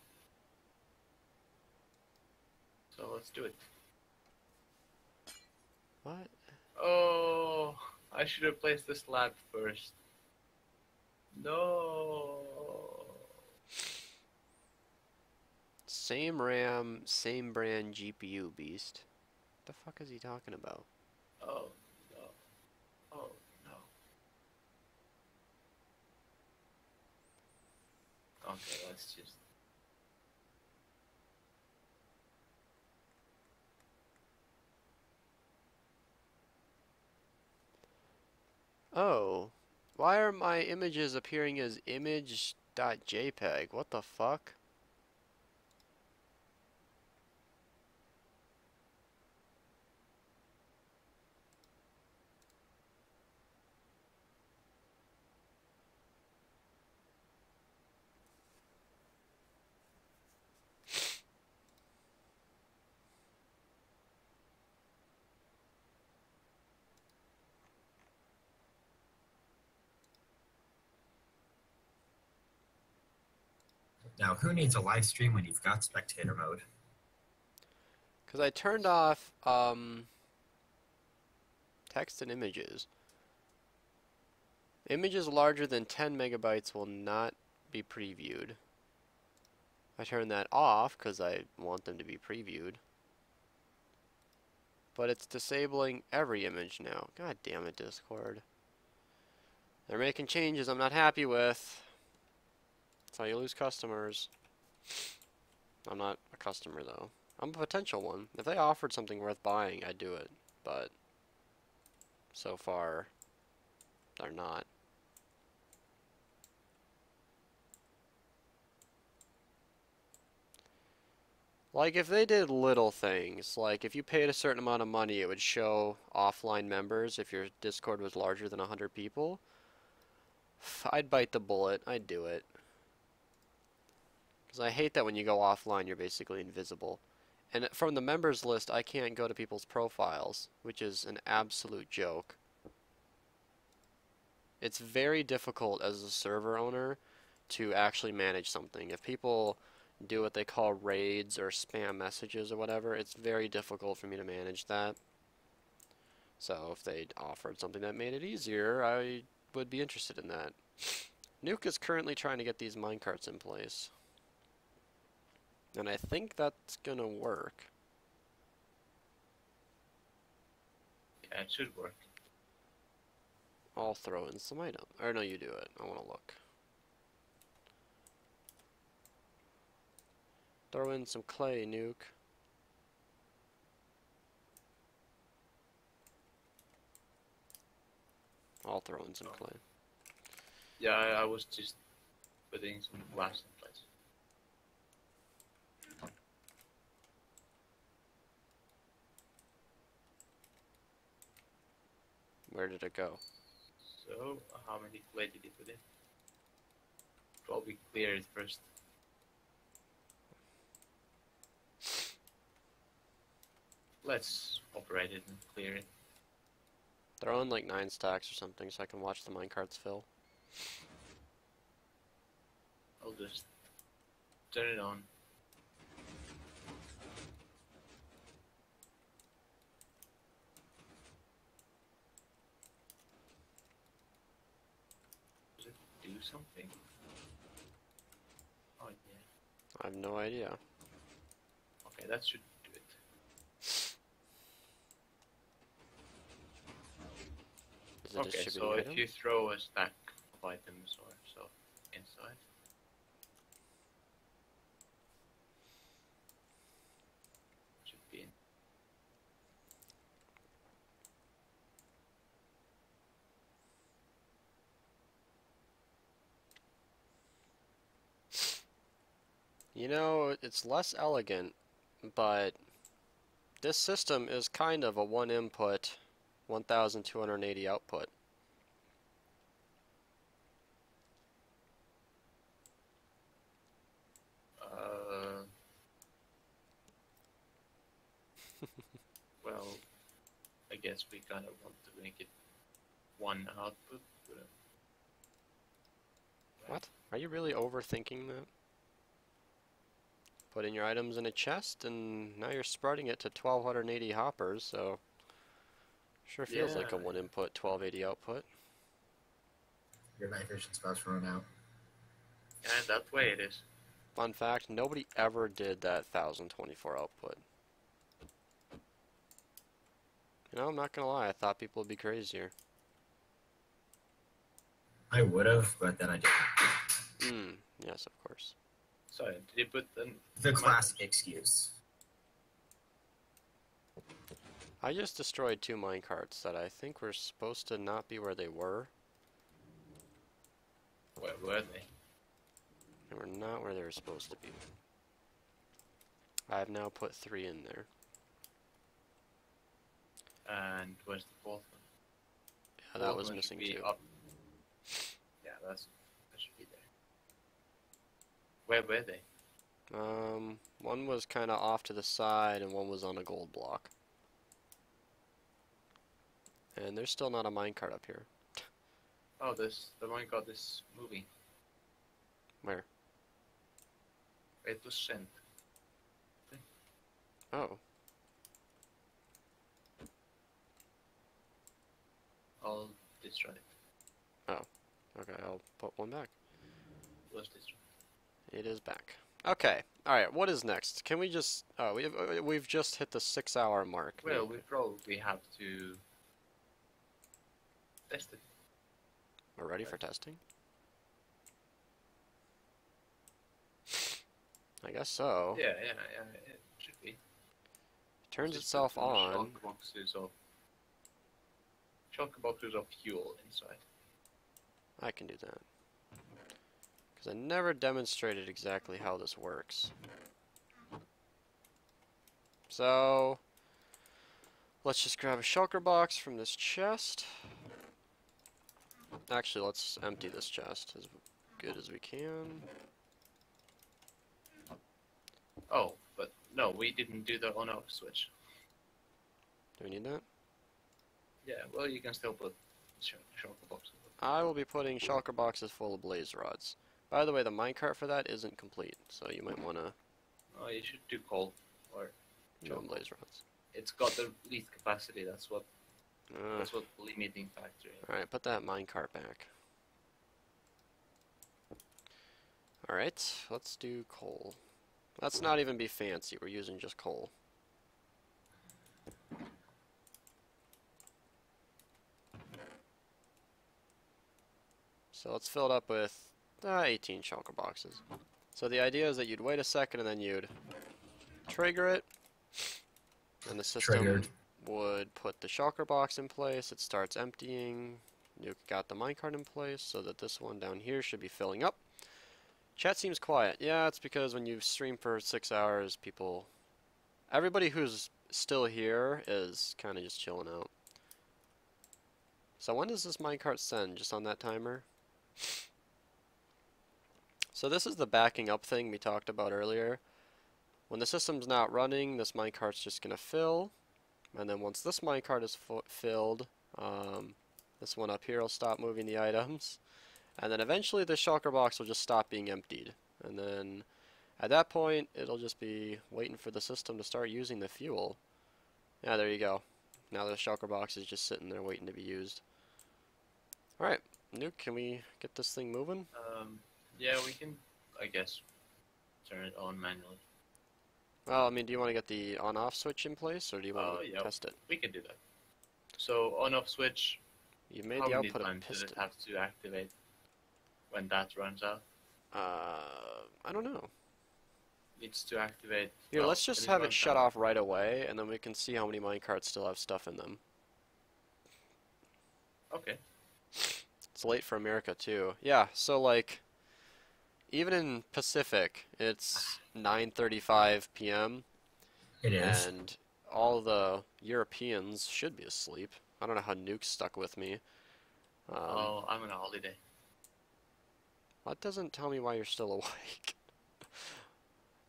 So let's do it. What? Oh, I should have placed the slab first. No. Same RAM, same brand GPU, beast. What the fuck is he talking about? Oh no. Oh no. Okay, let's just. Oh, why are my images appearing as image.jpg? What the fuck? Now, who needs a live stream when you've got spectator mode? Because I turned off text and images. Images larger than 10 megabytes will not be previewed. I turned that off because I want them to be previewed. But it's disabling every image now. God damn it, Discord. They're making changes I'm not happy with. That's how you lose customers. I'm not a customer, though. I'm a potential one. If they offered something worth buying, I'd do it. But so far, they're not. Like, if they did little things, like if you paid a certain amount of money, it would show offline members if your Discord was larger than 100 people. I'd bite the bullet. I'd do it. Because I hate that when you go offline, you're basically invisible. And from the members list, I can't go to people's profiles, which is an absolute joke. It's very difficult as a server owner to actually manage something. If people do what they call raids or spam messages or whatever, it's very difficult for me to manage that. So if they offered something that made it easier, I would be interested in that. Nuke is currently trying to get these minecarts in place. And I think that's gonna work. Yeah, it should work. I'll throw in some item. Or no, you do it. I wanna look. Throw in some clay, Nuke. I'll throw in some clay. Yeah, I was just putting some glass in place. Where did it go? So, how many clay did you put in? Probably clear it first. Let's operate it and clear it. Throw in like 9 stacks or something so I can watch the minecarts fill. I'll just turn it on. Does it do something? Oh yeah. I have no idea. Okay, that should do it. Is it Okay, so distributing if items? you throw a stack of items or so inside. Should be in. You know, it's less elegant, but this system is kind of a 1 input, 1280 output. Well, I guess we kind of want to make it one output. What? Are you really overthinking that? Putting your items in a chest, and now you're spreading it to 1280 hoppers, so sure feels like a Yeah. 1 input, 1280 output. Your night vision spell's run out. And that way it is. Fun fact, nobody ever did that 1024 output. You know, I'm not gonna lie, I thought people would be crazier. I would have, but then I didn't. Yes, of course. Sorry, did you put The classic excuse. I just destroyed 2 minecarts that I think were supposed to not be where they were. Where were they? They were not where they were supposed to be. I have now put 3 in there. And where's the fourth one? Yeah, that Fourth was one missing should be too. Up. Yeah, that should be there. Where were they? One was kind of off to the side, and one was on a gold block. And there's still not a minecart up here. Oh, the one got this movie. Where? It was sent. Oh. I'll destroy it. Oh. Okay, I'll put one back. It was destroyed. It is back. Okay. Alright, what is next? Can we just... Oh, we've just hit the 6-hour mark. Well, we probably have to test it. We're ready for testing? I guess so. Yeah, it should be. It turns Just itself put some on. Shulker boxes of fuel inside. I can do that. Because I never demonstrated exactly how this works. So, let's just grab a shulker box from this chest. Actually, let's empty this chest as good as we can. Oh, but no, we didn't do the on-off switch. Do we need that? Yeah, well, you can still put shulker boxes. I will be putting shulker boxes full of blaze rods. By the way, the minecart for that isn't complete, so you might want to... Oh, you should do coal or no blaze rods. It's got the least capacity. That's what limiting factor is. Alright, put that minecart back. Alright, let's do coal. Let's not even be fancy. We're using just coal. So let's fill it up with 18 shulker boxes. So the idea is that you'd wait a second and then you'd trigger it, and the system would put the shulker box in place. It starts emptying. You got the minecart in place so that this one down here should be filling up. Chat seems quiet. Yeah, it's because when you stream for 6 hours, everybody who's still here is kind of just chilling out. So when does this minecart send? Just on that timer? So this is the backing up thing we talked about earlier. When the system's not running, this minecart's just going to fill. And then once this minecart is filled, this one up here will stop moving the items. And then eventually the shulker box will just stop being emptied. And then at that point, it'll just be waiting for the system to start using the fuel. Yeah, there you go. Now the shulker box is just sitting there waiting to be used. Alright, Nuke, can we get this thing moving? Yeah, we can, I guess, turn it on manually. Well, I mean, do you want to get the on-off switch in place, or do you want to test it? We can do that. So, on-off switch, you made how the many output times of does piston. it have to activate when that runs out? I don't know. Needs to activate... Here, well, let's just when have it runs shut out. off right away, and then we can see how many minecarts still have stuff in them. Okay. It's late for America, too. Yeah, so, like, even in Pacific, it's 9:35 p.m. It is. And all the Europeans should be asleep. I don't know how Nuke's stuck with me. Oh, I'm on a holiday. That doesn't tell me why you're still awake.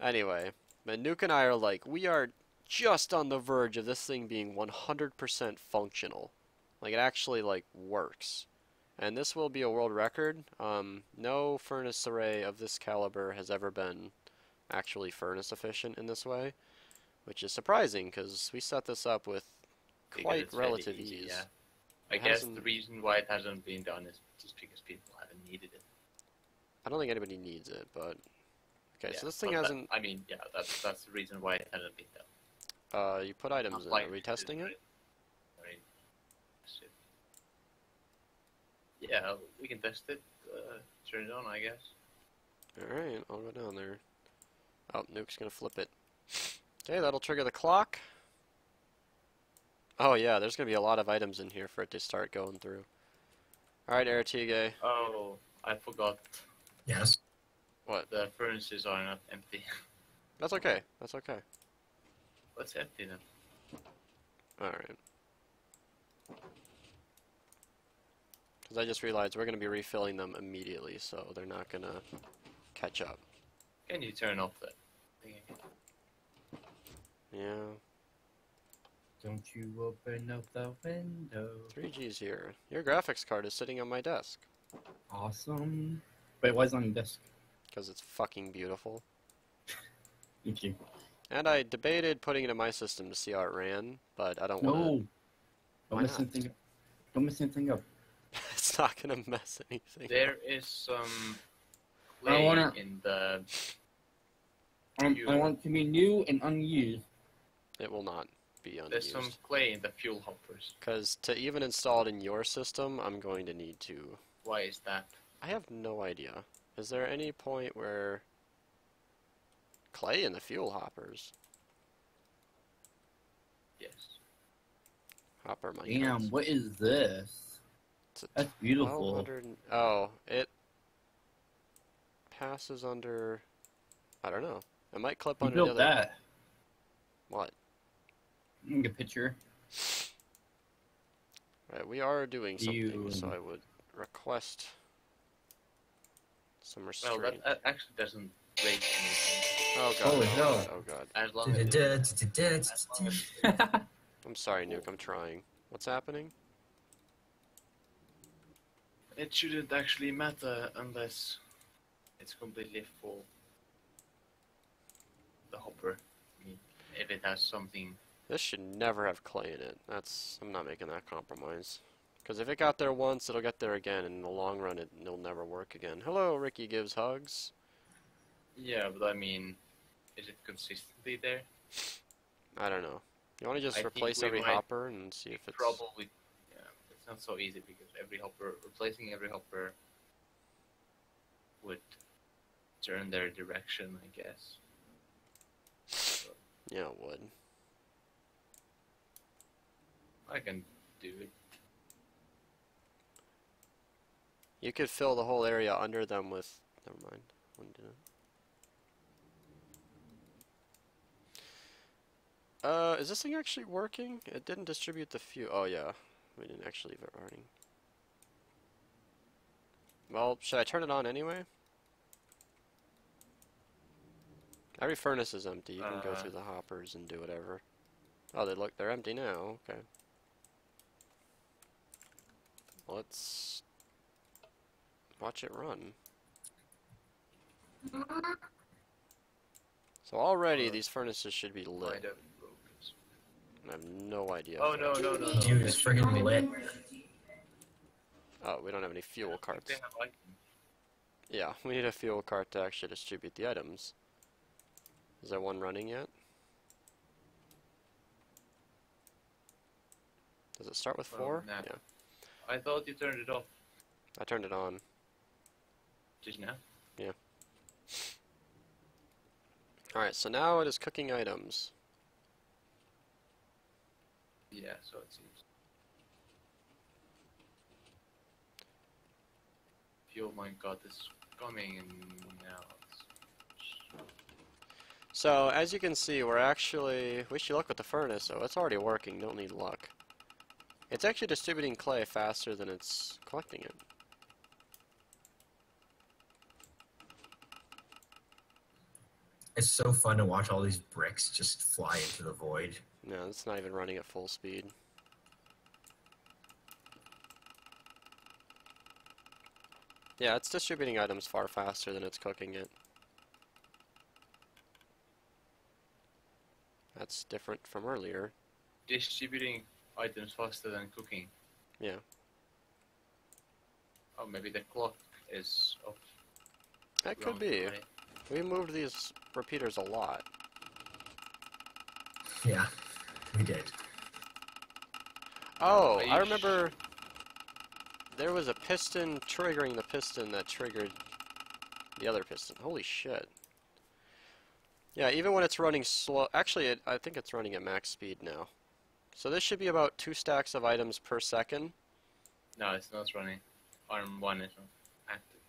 Anyway, but Nuke and I are like, we are just on the verge of this thing being 100% functional. Like, it actually, like, works. And this will be a world record. No furnace array of this caliber has ever been actually furnace efficient in this way, which is surprising because we set this up with Because quite it's fairly relative easy, ease. yeah. I It guess hasn't- the reason why it hasn't been done is just because people haven't needed it. I don't think anybody needs it, but okay. Yeah, So this thing but hasn't. I mean, yeah, that's the reason why it hasn't been done. You put items in. Like Are we testing it? Right. Yeah, we can test it. Turn it on, I guess. Alright, I'll go down there. Oh, Nuke's gonna flip it. Okay, that'll trigger the clock. Oh yeah, there's gonna be a lot of items in here for it to start going through. Alright, Aratige. Oh, I forgot. Yes. What? The furnaces are not empty. That's okay. That's okay. Let's empty them. Alright. Because I just realized we're gonna be refilling them immediately, so they're not gonna catch up. Can you turn off that thing again? Yeah. Don't you open up the window. 3G's here. Your graphics card is sitting on my desk. Awesome. Wait, why is it on your desk? Because it's fucking beautiful. Thank you. And I debated putting it in my system to see how it ran, but I don't want to. No. Why Don't mess not? anything up. Don't mess anything up. It's not gonna mess anything. There is some I clay wanna- in the... I want it to be new and unused. It will not be There's some unused. clay in the fuel hoppers. Because to even install it in your system, I'm going to need to. Why is that? I have no idea. Is there any point where clay in the fuel hoppers? Yes. Hopper minecarts. Damn, what is this? It's a That's beautiful. 1200 Oh, it passes under. I don't know. It might clip You under built the other. that. What? Get a picture. Right, we are doing something, You- so I would request some Well, restraint. that actually doesn't break anything. Oh god. Holy oh hell. god, oh god. As long as I'm sorry, Nuke, I'm trying. What's happening? it shouldn't actually matter unless it's completely full. The hopper. I mean, if it has something... This should never have clay in it. I'm not making that compromise. Because if it got there once, it'll get there again, and in the long run, it'll never work again. Hello, Ricky gives hugs. Yeah, but I mean, Is it consistently there? I don't know. You want to just I think replace we every might hopper and see if it's... Probably, yeah, it's not so easy because replacing every hopper would turn their direction, I guess. So, yeah, it would. I can do it. You could fill the whole area under them with... Never mind. Wouldn't do it. Is this thing actually working? It didn't distribute the fuel. Oh yeah, we didn't actually leave it running. Well, should I turn it on anyway? Every furnace is empty. You can go through the hoppers and do whatever. Oh, they're empty now. Okay. Let's watch it run. So already these furnaces should be lit. I have no idea. Oh no. Dude, it's friggin' lit. Oh, we don't have any fuel carts. They have items. Yeah, we need a fuel cart to actually distribute the items. Is there one running yet? Does it start with 4? Nah. Yeah. I thought you turned it off. I turned it on. Did you now? Yeah. Alright, so now it is cooking items. Yeah, so it seems. Fuel minecart is coming and now it's... So, as you can see, wish you luck with the furnace, so it's already working, don't need luck. It's actually distributing clay faster than it's collecting it. It's so fun to watch all these bricks just fly into the void. No, it's not even running at full speed. Yeah, it's distributing items far faster than it's cooking it. That's different from earlier. Distributing items faster than cooking. Yeah. Oh, maybe the clock is off. That could be. We moved these repeaters a lot. Yeah, we did. Oh, I remember there was a piston triggering the piston that triggered the other piston. Holy shit. Yeah, even when it's running slow... Actually, I think it's running at max speed now. So this should be about 2 stacks of items per second. No, it's not running. Arm 1 is active.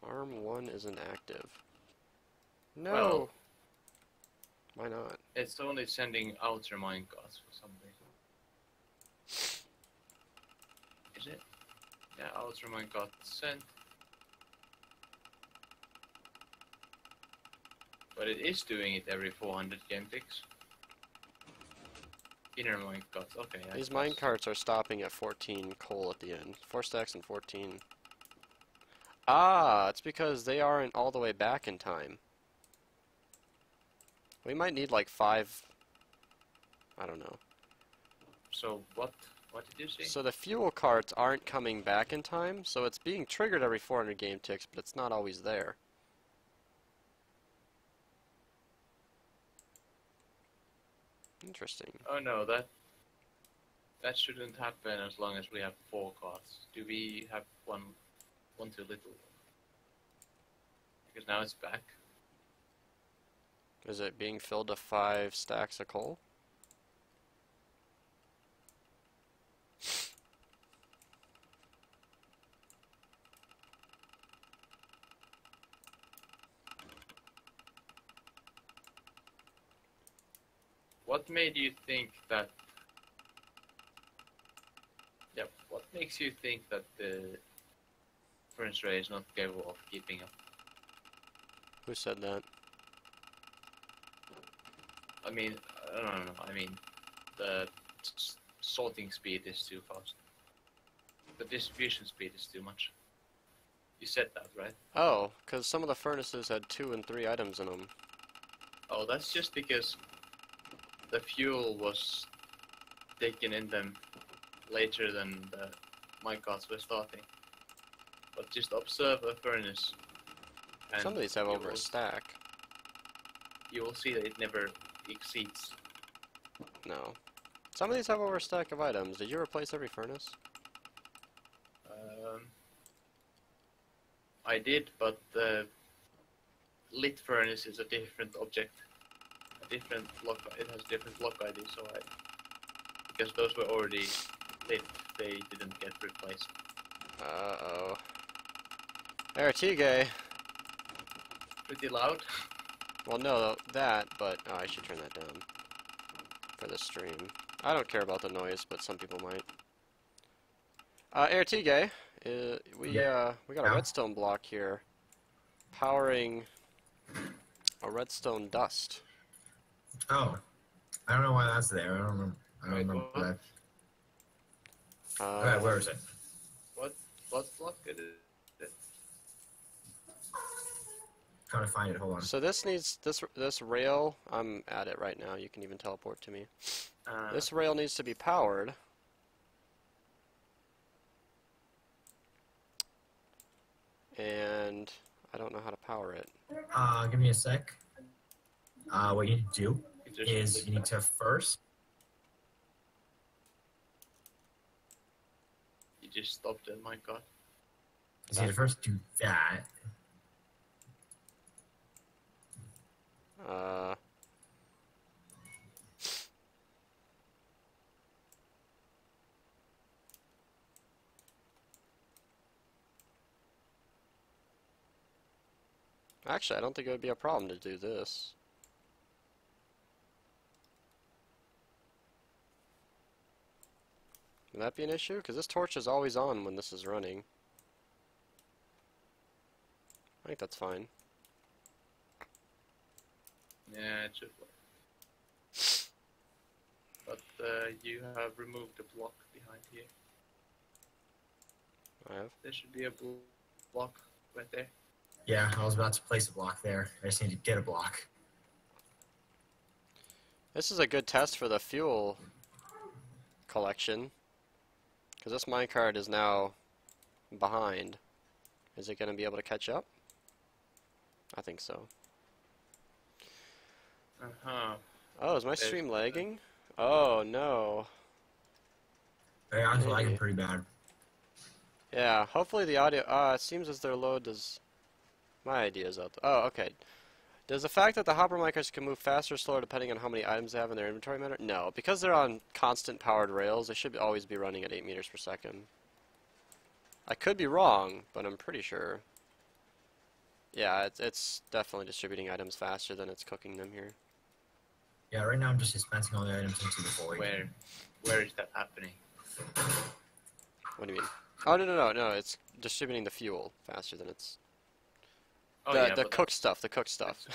Arm 1 isn't active. No! Well, why not? It's only sending outer minecarts for some reason. Is it? Yeah, outer minecart sent. But it is doing it every 400 game ticks. Inner minecarts, okay. These minecarts are stopping at 14 coal at the end. 4 stacks and 14. Ah, it's because they aren't all the way back in time. We might need like 5... I don't know. So what did you say? So the fuel carts aren't coming back in time, so it's being triggered every 400 game ticks, but it's not always there. Interesting. Oh no, that shouldn't happen as long as we have 4 carts. Do we have one too little? Because now it's back. Is it being filled to 5 stacks of coal? What made you think that... Yep, what makes you think that the furnace ray is not capable of keeping up? Who said that? I mean, I don't know, I mean, the sorting speed is too fast. The distribution speed is too much. You said that, right? Oh, because some of the furnaces had 2 and 3 items in them. Oh, that's just because the fuel was taken in them later than the minecarts were starting. But just observe a furnace. And Some of these have over a stack. you will see that it never exceeds. No. Some of these have overstack of items. Did you replace every furnace? I did, but the lit furnace is a different object. A different block. It has different block ID, so because those were already lit, they didn't get replaced. Uh-oh. Artigue. Pretty loud. Well, no, that, but oh, I should turn that down for the stream. I don't care about the noise, but some people might. Artigue, we got a redstone block here, powering a redstone dust. Oh, I don't know why that's there. I don't remember that. Okay, where is it? What block it is? Trying to find it. Hold on. So this needs this rail. I'm at it right now. You can even teleport to me. This rail needs to be powered. And I don't know how to power it. Give me a sec. What you need to do is you need to first. You just stopped it, my god. You need to first do that. Actually, I don't think it would be a problem to do this. Would that be an issue? Because this torch is always on when this is running. I think that's fine. Yeah, it should work. But you have removed the block behind here. I have? There should be a block right there. Yeah, I was about to place a block there. I just need to get a block. This is a good test for the fuel collection. Because this minecart is now behind. Is it going to be able to catch up? I think so. Oh, is my stream lagging? Oh, no. Yeah, I'm lagging pretty bad. Yeah, hopefully the audio... it seems as their load does... My idea is out there. Oh, okay. Does the fact that the hopper minecars can move faster or slower depending on how many items they have in their inventory matter? No, because they're on constant powered rails, they should always be running at 8 meters per second. I could be wrong, but I'm pretty sure. Yeah, it's definitely distributing items faster than it's cooking them here. Yeah, right now I'm just dispensing all the items into the void. Where is that happening? What do you mean? Oh, no, it's distributing the fuel faster than it's... Oh, the cooked stuff, the cooked stuff.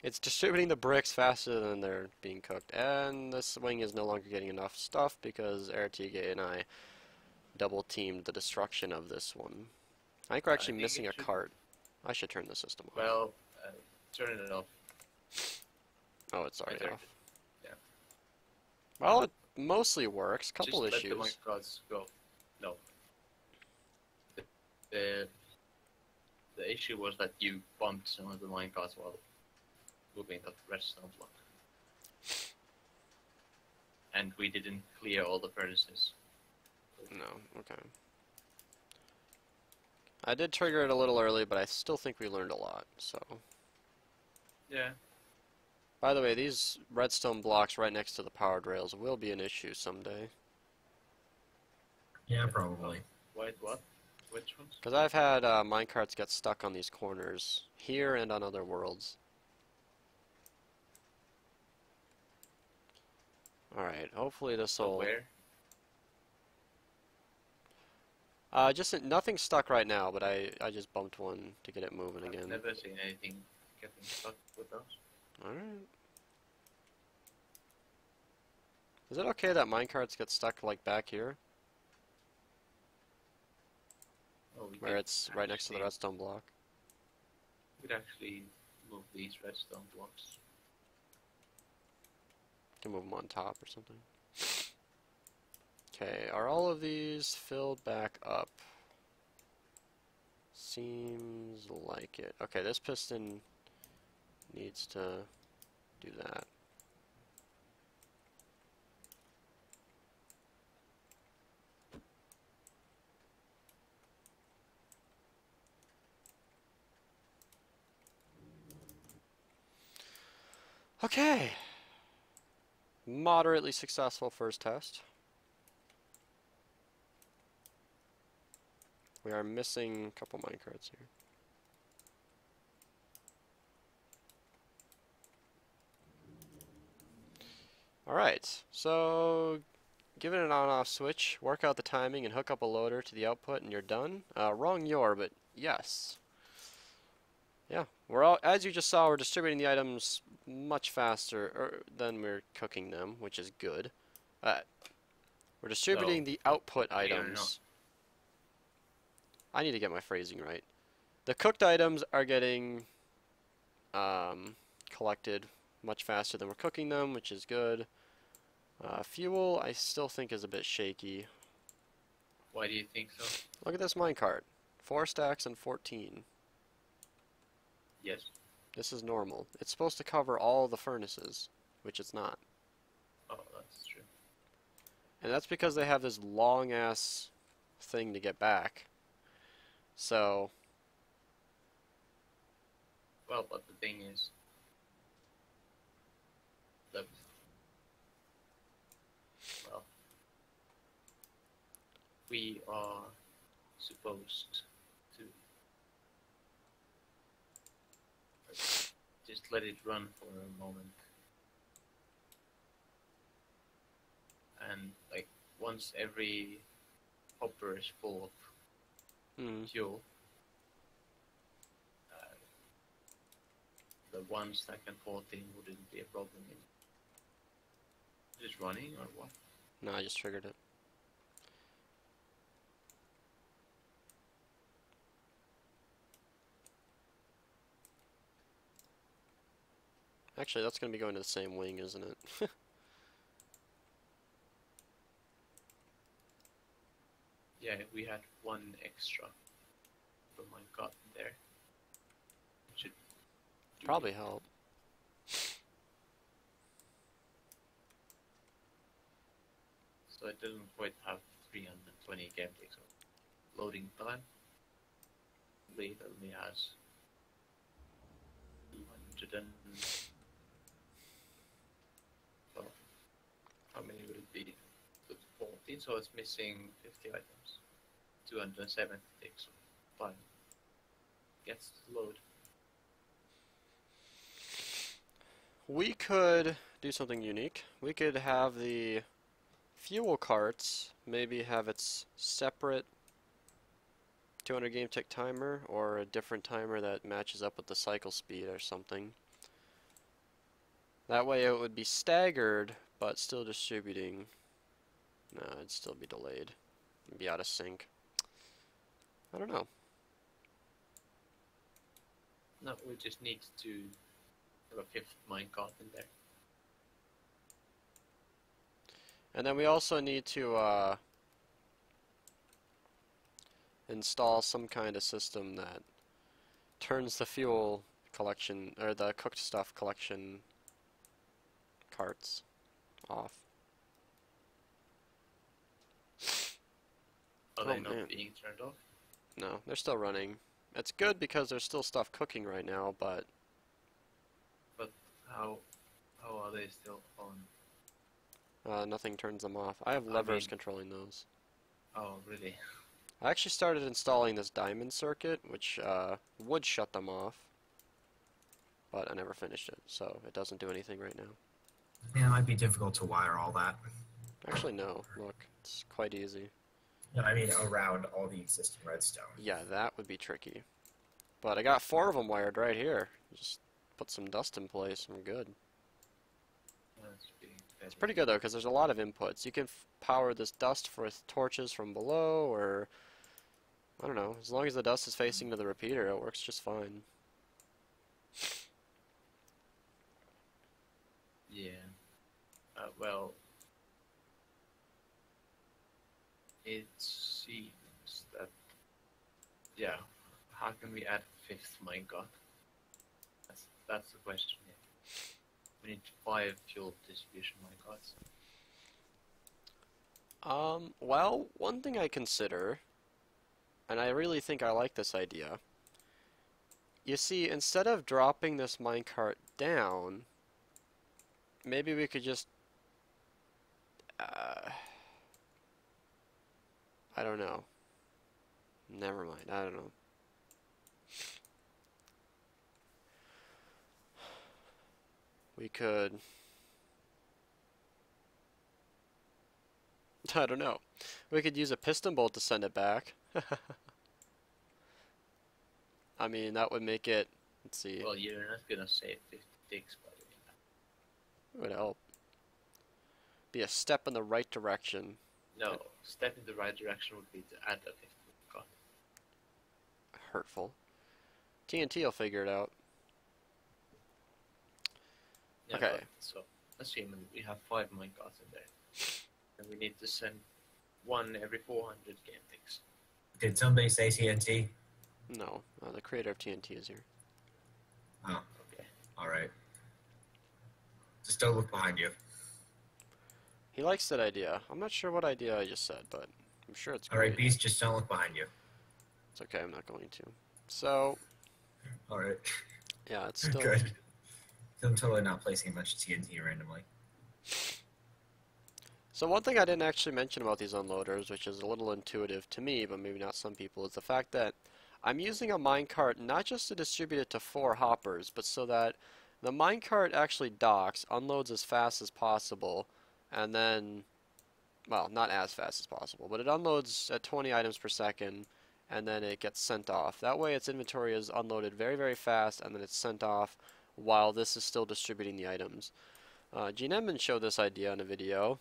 It's distributing the bricks faster than they're being cooked. And this wing is no longer getting enough stuff because Artigue and I double-teamed the destruction of this one. I think we're actually missing a cart. I should turn the system off. Well, turn it off. Oh, it's already off. Yeah. Well, it mostly works. Couple Just issues. Let the minecarts go. No. The issue was that you bumped some of the minecarts while moving that redstone block. And we didn't clear all the furnaces. No, okay. I did trigger it a little early, but I still think we learned a lot, so... Yeah. By the way, these redstone blocks right next to the powered rails will be an issue someday. Yeah, probably. Wait, what? Which ones? Because I've had minecarts get stuck on these corners, here and on other worlds. Alright, hopefully this will... Where? Just nothing's stuck right now, but I just bumped one to get it moving again. I've never seen anything getting stuck with those. Alright. Is it okay that minecarts get stuck like back here? Oh, where it's right next to the redstone block? We could actually move these redstone blocks. Can move them on top or something. Okay, are all of these filled back up? Seems like it. Okay, this piston needs to do that. Okay. Moderately successful first test. We are missing a couple minecarts here. Alright, so give it an on-off switch, work out the timing, and hook up a loader to the output, and you're done. Wrong your, but yes. Yeah, we're all, as you just saw, we're distributing the items much faster than we're cooking them, which is good. We're distributing the output items. I need to get my phrasing right. The cooked items are getting collected much faster than we're cooking them, which is good. Fuel, I still think is a bit shaky. Why do you think so? Look at this minecart. 4 stacks and 14. Yes. This is normal. It's supposed to cover all the furnaces, which it's not. Oh, that's true. And that's because they have this long-ass thing to get back. So... Well, but the thing is... Well... We are supposed to... Just let it run for a moment. And, like, once every hopper is full of fuel, the 1 stack and 14 wouldn't be a problem. Is it running or what? No, I just triggered it. Actually, that's going to be going to the same wing, isn't it? Yeah, we had 1 extra from my gut there. Should probably help. So it doesn't quite have 320 gameplay, so loading time. It only has 200 and... So, how many would it be? 14, so it's missing 50 items. 270 takes time. Gets to load. We could do something unique. We could have the fuel carts maybe have its separate 200 game tick timer or a different timer that matches up with the cycle speed or something. That way it would be staggered but still distributing. No, it'd still be delayed. It'd be out of sync. I don't know. No, we just need to have a 5th minecart in there. And then we also need to install some kind of system that turns the fuel collection, or the cooked stuff collection carts off. Are they not being turned off? No, they're still running. It's good because there's still stuff cooking right now, but... But how are they still on? Nothing turns them off. I have levers controlling those. Oh, really? I actually started installing this diamond circuit, which would shut them off, but I never finished it, so it doesn't do anything right now. Yeah, it might be difficult to wire all that. Actually, no. Look, it's quite easy. No, I mean around all the existing redstone. Yeah, that would be tricky. But I got 4 of them wired right here. Just put some dust in place and we're good. It's pretty good though, because there's a lot of inputs. You can power this dust with torches from below, or I don't know. As long as the dust is facing to the repeater, it works just fine. Yeah. Well, it seems that, yeah, how can we add 5th minecart? That's the question. Yeah. We need 5 fuel distribution minecarts. Well, one thing I consider, and I really think I like this idea. You see, instead of dropping this minecart down, maybe we could just, I don't know. Never mind, I don't know. We could, I don't know. We could use a piston bolt to send it back. I mean, that would make it, let's see. Well, you're not gonna save 50 ticks by doing that. It would help. Be a step in the right direction. No, step in the right direction would be to add a 50 minecart. Hurtful. TNT will figure it out. Yeah, Okay. but, so, assuming we have 5 minecarts in there, and we need to send 1 every 400 game ticks. Did somebody say TNT? No, the creator of TNT is here. Oh, okay. Alright. Just don't look behind you. He likes that idea. I'm not sure what idea I just said, but I'm sure it's great. Alright, Beast, just don't look behind you. It's okay, I'm not going to. So... Alright. Yeah, it's still... Good. I'm totally not placing a bunch of TNT randomly. So one thing I didn't actually mention about these unloaders, which is a little intuitive to me, but maybe not some people, is the fact that I'm using a minecart not just to distribute it to 4 hoppers, but so that the minecart actually docks, unloads as fast as possible, and then, well, not as fast as possible, but it unloads at 20 items per second, and then it gets sent off. That way its inventory is unloaded very, very fast, and then it's sent off while this is still distributing the items. Gene Edmonds showed this idea in a video,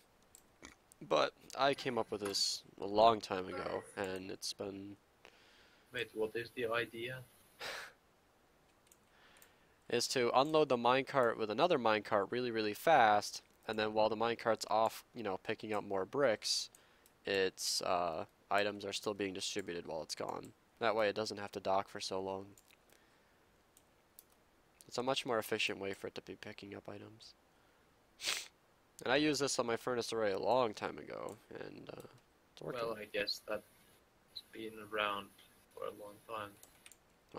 but I came up with this a long time ago, and it's been... Wait, what is the idea? is to unload the minecart with another minecart really, really fast, and then while the minecart's off, you know, picking up more bricks, its items are still being distributed while it's gone. That way it doesn't have to dock for so long. It's a much more efficient way for it to be picking up items. And I used this on my furnace array a long time ago, and it's working. Well, I guess that's been around for a long time.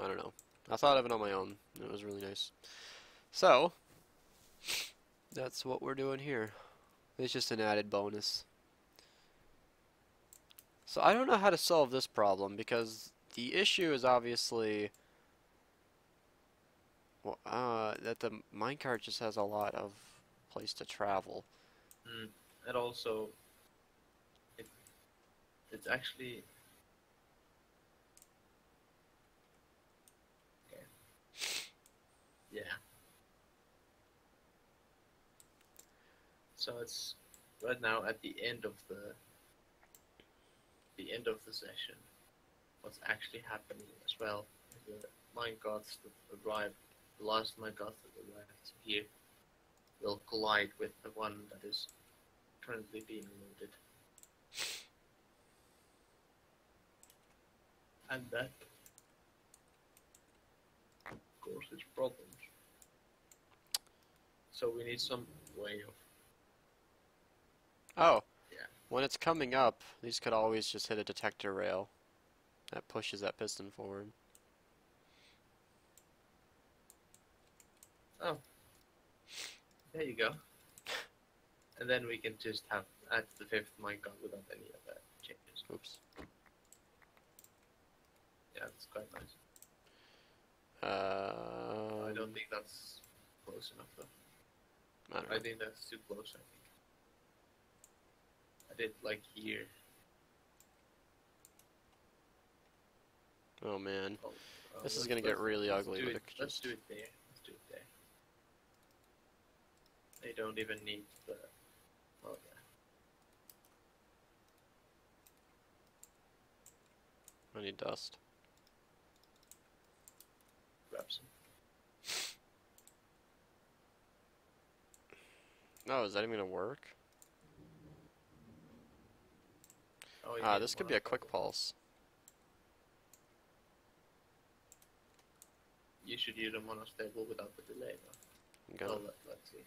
I don't know. I thought of it on my own. It was really nice. So, that's what we're doing here. It's just an added bonus. So I don't know how to solve this problem, because the issue is obviously... well, that the minecart just has a lot of place to travel. And also, it's actually... Okay. Yeah. So it's right now at the end of the session. What's actually happening as well? The minecarts that arrive, the last minecarts that arrived here, will collide with the one that is currently being loaded. And that causes problems. So we need some way of... Oh, yeah. When it's coming up, these could always just hit a detector rail that pushes that piston forward. Oh. There you go. And then we can just have add the 5th minecart without any other changes. Oops. Yeah, that's quite nice. I don't think that's close enough though. I think that's too close, I think. I did like here. Oh man. This is gonna get really ugly. Let's do it there. Let's do it there. They don't even need the... Oh yeah. I need dust. Grab some. No, is that even gonna work? Oh, yeah, this could be a quick pulse. you should use a monostable without the delay. Okay. Well, let's see.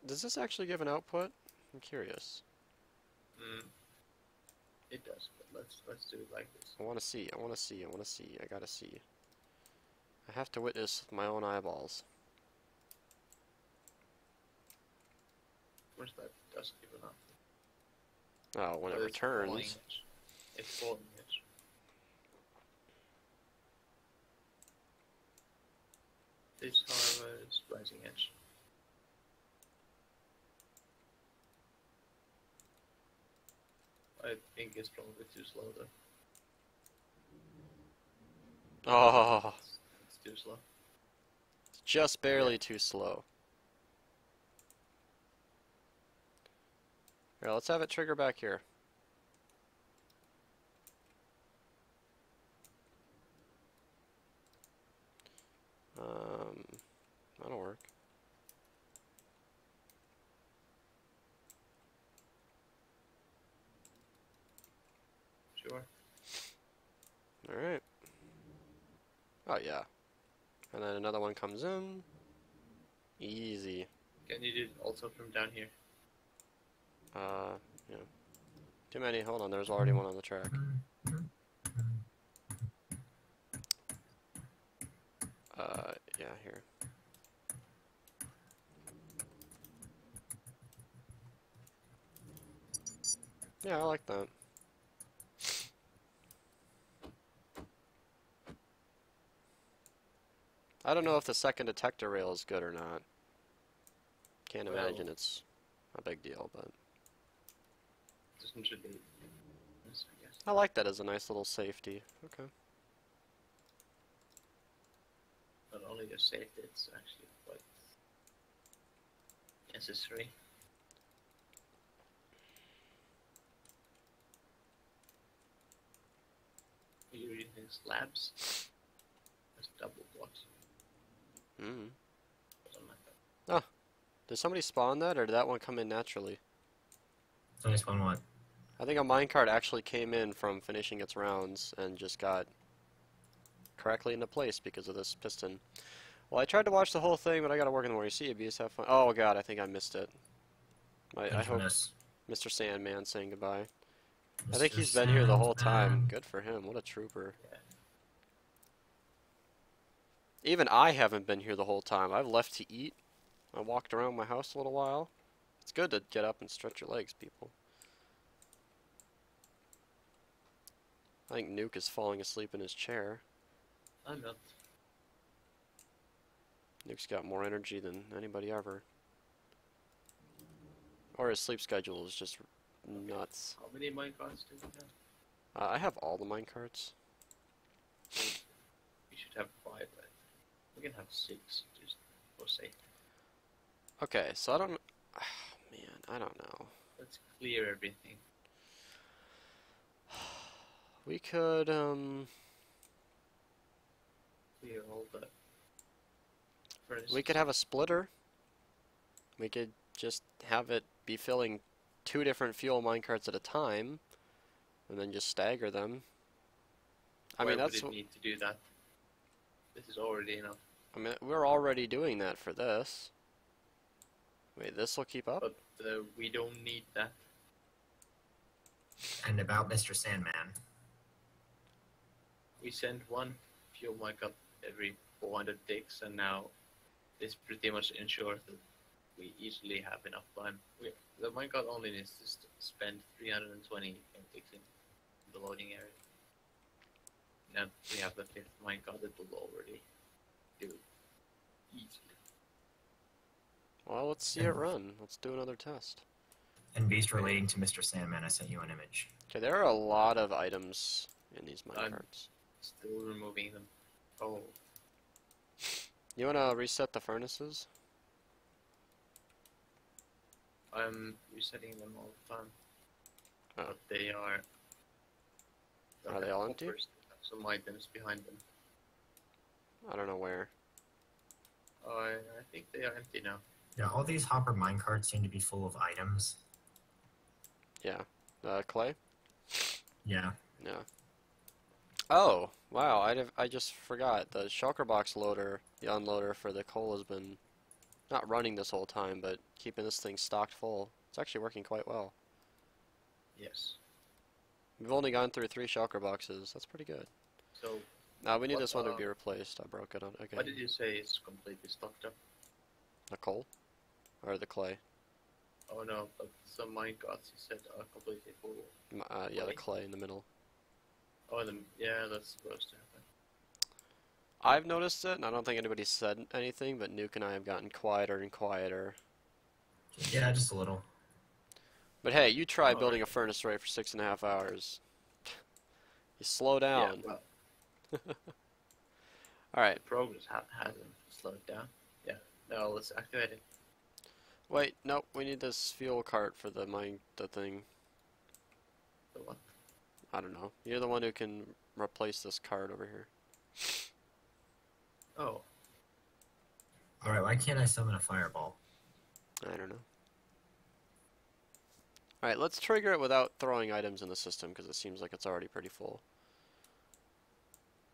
Does this actually give an output? I'm curious. It does, but let's do it like this. I want to see. I want to see. I want to see. I gotta see. I have to witness with my own eyeballs. Of course, that does give an output. Oh, when it It's falling returns. edge. It's falling edge. This, however, is rising edge. I think it's probably too slow though. Oh, It's too slow. it's just barely too slow. Here, let's have it trigger back here. That'll work. Sure. Alright. Oh, yeah. And then another one comes in. Easy. Can you do it also from down here? Yeah. Too many. Hold on, there's already one on the track. Yeah, here. Yeah, I like that. I don't know if the second detector rail is good or not. Can't imagine it's a big deal, but Doesn't should be. Yes, I guess. I like that as a nice little safety. Okay. Not only the safety, it's actually quite necessary. You're using slabs as double blocks. Mm. Something like that. Oh, did somebody spawn that, or did that one come in naturally? Somebody spawn what? I think a minecart actually came in from finishing its rounds and just got correctly into place because of this piston. Well, I tried to watch the whole thing, but I gotta work in the morning. See you, bees. Have fun. Oh god, I think I missed it. I hope Mr. Sandman saying goodbye. I think he's been here the whole time. Good for him. What a trooper. Yeah. Even I haven't been here the whole time. I've left to eat. I walked around my house a little while. It's good to get up and stretch your legs, people. I think Nuke is falling asleep in his chair. I'm not. Nuke's got more energy than anybody ever. Or his sleep schedule is just nuts. How many minecarts do we have? I have all the minecarts. We should have 5, right? We can have 6, just for safety. Okay, so I don't... man, I don't know. Let's clear everything. We could, Clear all the furnaces. we could have a splitter. We could just have it be filling 2 different fuel minecarts at a time, and then just stagger them. I mean, that's... Why would it need to do that? This is already enough. I mean, we're already doing that for this. Wait, this will keep up? But we don't need that. And about Mr. Sandman. We send 1 fuel minecart every 400 ticks, and now this pretty much ensures that we easily have enough time. The minecart only needs to spend 320 ticks in the loading area. Now we have the 5th minecart that will already do it easily. Well, let's see it run. Let's do another test. And Beast relating to Mr. Sandman, I sent you an image. Okay, there are a lot of items in these minecarts. Still removing them. Oh. You wanna reset the furnaces? I'm resetting them all the time. Oh. But they are... Are they all empty? Some items behind them. I don't know where. I think they are empty now. Yeah, all these hopper minecarts seem to be full of items. Yeah. Clay? Yeah. Yeah. Oh, wow, I just forgot. The shulker box loader, the unloader for the coal has been not running this whole time, but keeping this thing stocked full. It's actually working quite well. Yes. We've only gone through 3 shulker boxes. That's pretty good. So. Now we need what, this one to be replaced. I broke it on again. What did you say is completely stocked up? The coal? Or the clay? Oh no, but some minecarts you said are completely full. Yeah, the clay in the middle. Oh, yeah, that's supposed to happen. I've noticed it, and I don't think anybody said anything, but Nuke and I have gotten quieter and quieter. Yeah, just a little. But hey, you try building a furnace array for 6.5 hours. You slow down. Yeah, well, Alright. the progress hasn't slowed down. Yeah, now let's activate it. Wait, nope, we need this fuel cart for the thing. The what? I don't know. You're the one who can replace this cart over here. Oh. Alright, why can't I summon a fireball? I don't know. Alright, let's trigger it without throwing items in the system, because it seems like it's already pretty full.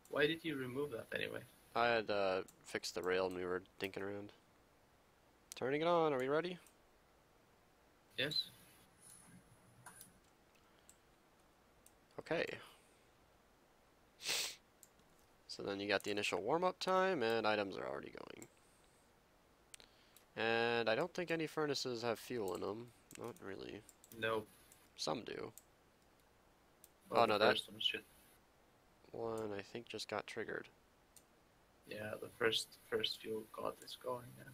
Why did you remove that anyway? I had fixed the rail and we were dinking around. Turning it on, are we ready? Yes. Okay. So then you got the initial warm-up time, and items are already going. And I don't think any furnaces have fuel in them. Not really. No. Some do. Well, oh no, the that first one should. one I think just got triggered. Yeah, the first fuel card is going now.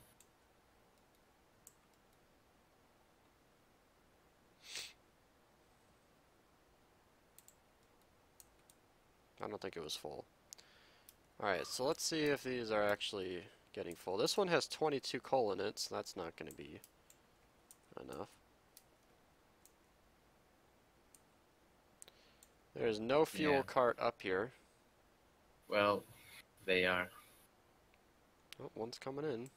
I don't think it was full. Alright, so let's see if these are actually getting full. This one has 22 coal in it, so that's not going to be enough. There's no fuel cart up here. Well, they are. Oh, one's coming in.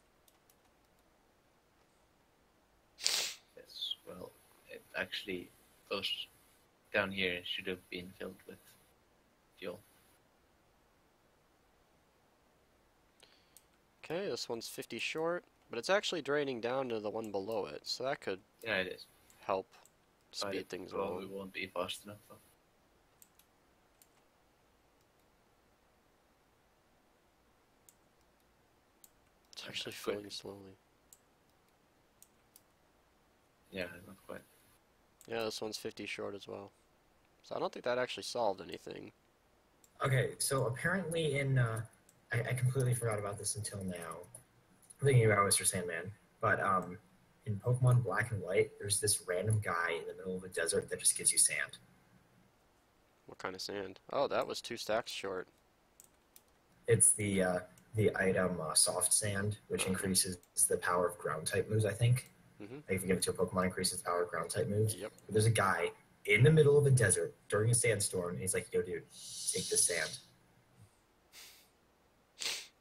Yes, well, it actually, those down here should have been filled with fuel. Okay, this one's 50 short, but it's actually draining down to the one below it, so that could Yeah, it is. help But speed it things probably along. won't be fast enough though. It's actually filling slowly. Yeah, not quite. Yeah, this one's 50 short as well. So I don't think that actually solved anything. Okay, so apparently in, I completely forgot about this until now. I'm thinking about Mr. Sandman, but in Pokemon Black and White, there's this random guy in the middle of a desert that just gives you sand. What kind of sand? Oh, that was 2 stacks short. It's the item Soft Sand, which increases the power of ground-type moves, I think. Mm-hmm. Like if you give it to a Pokemon, it increases the power of ground-type moves. Yep. But there's a guy in the middle of a desert during a sandstorm, and he's like, yo, dude, take this sand.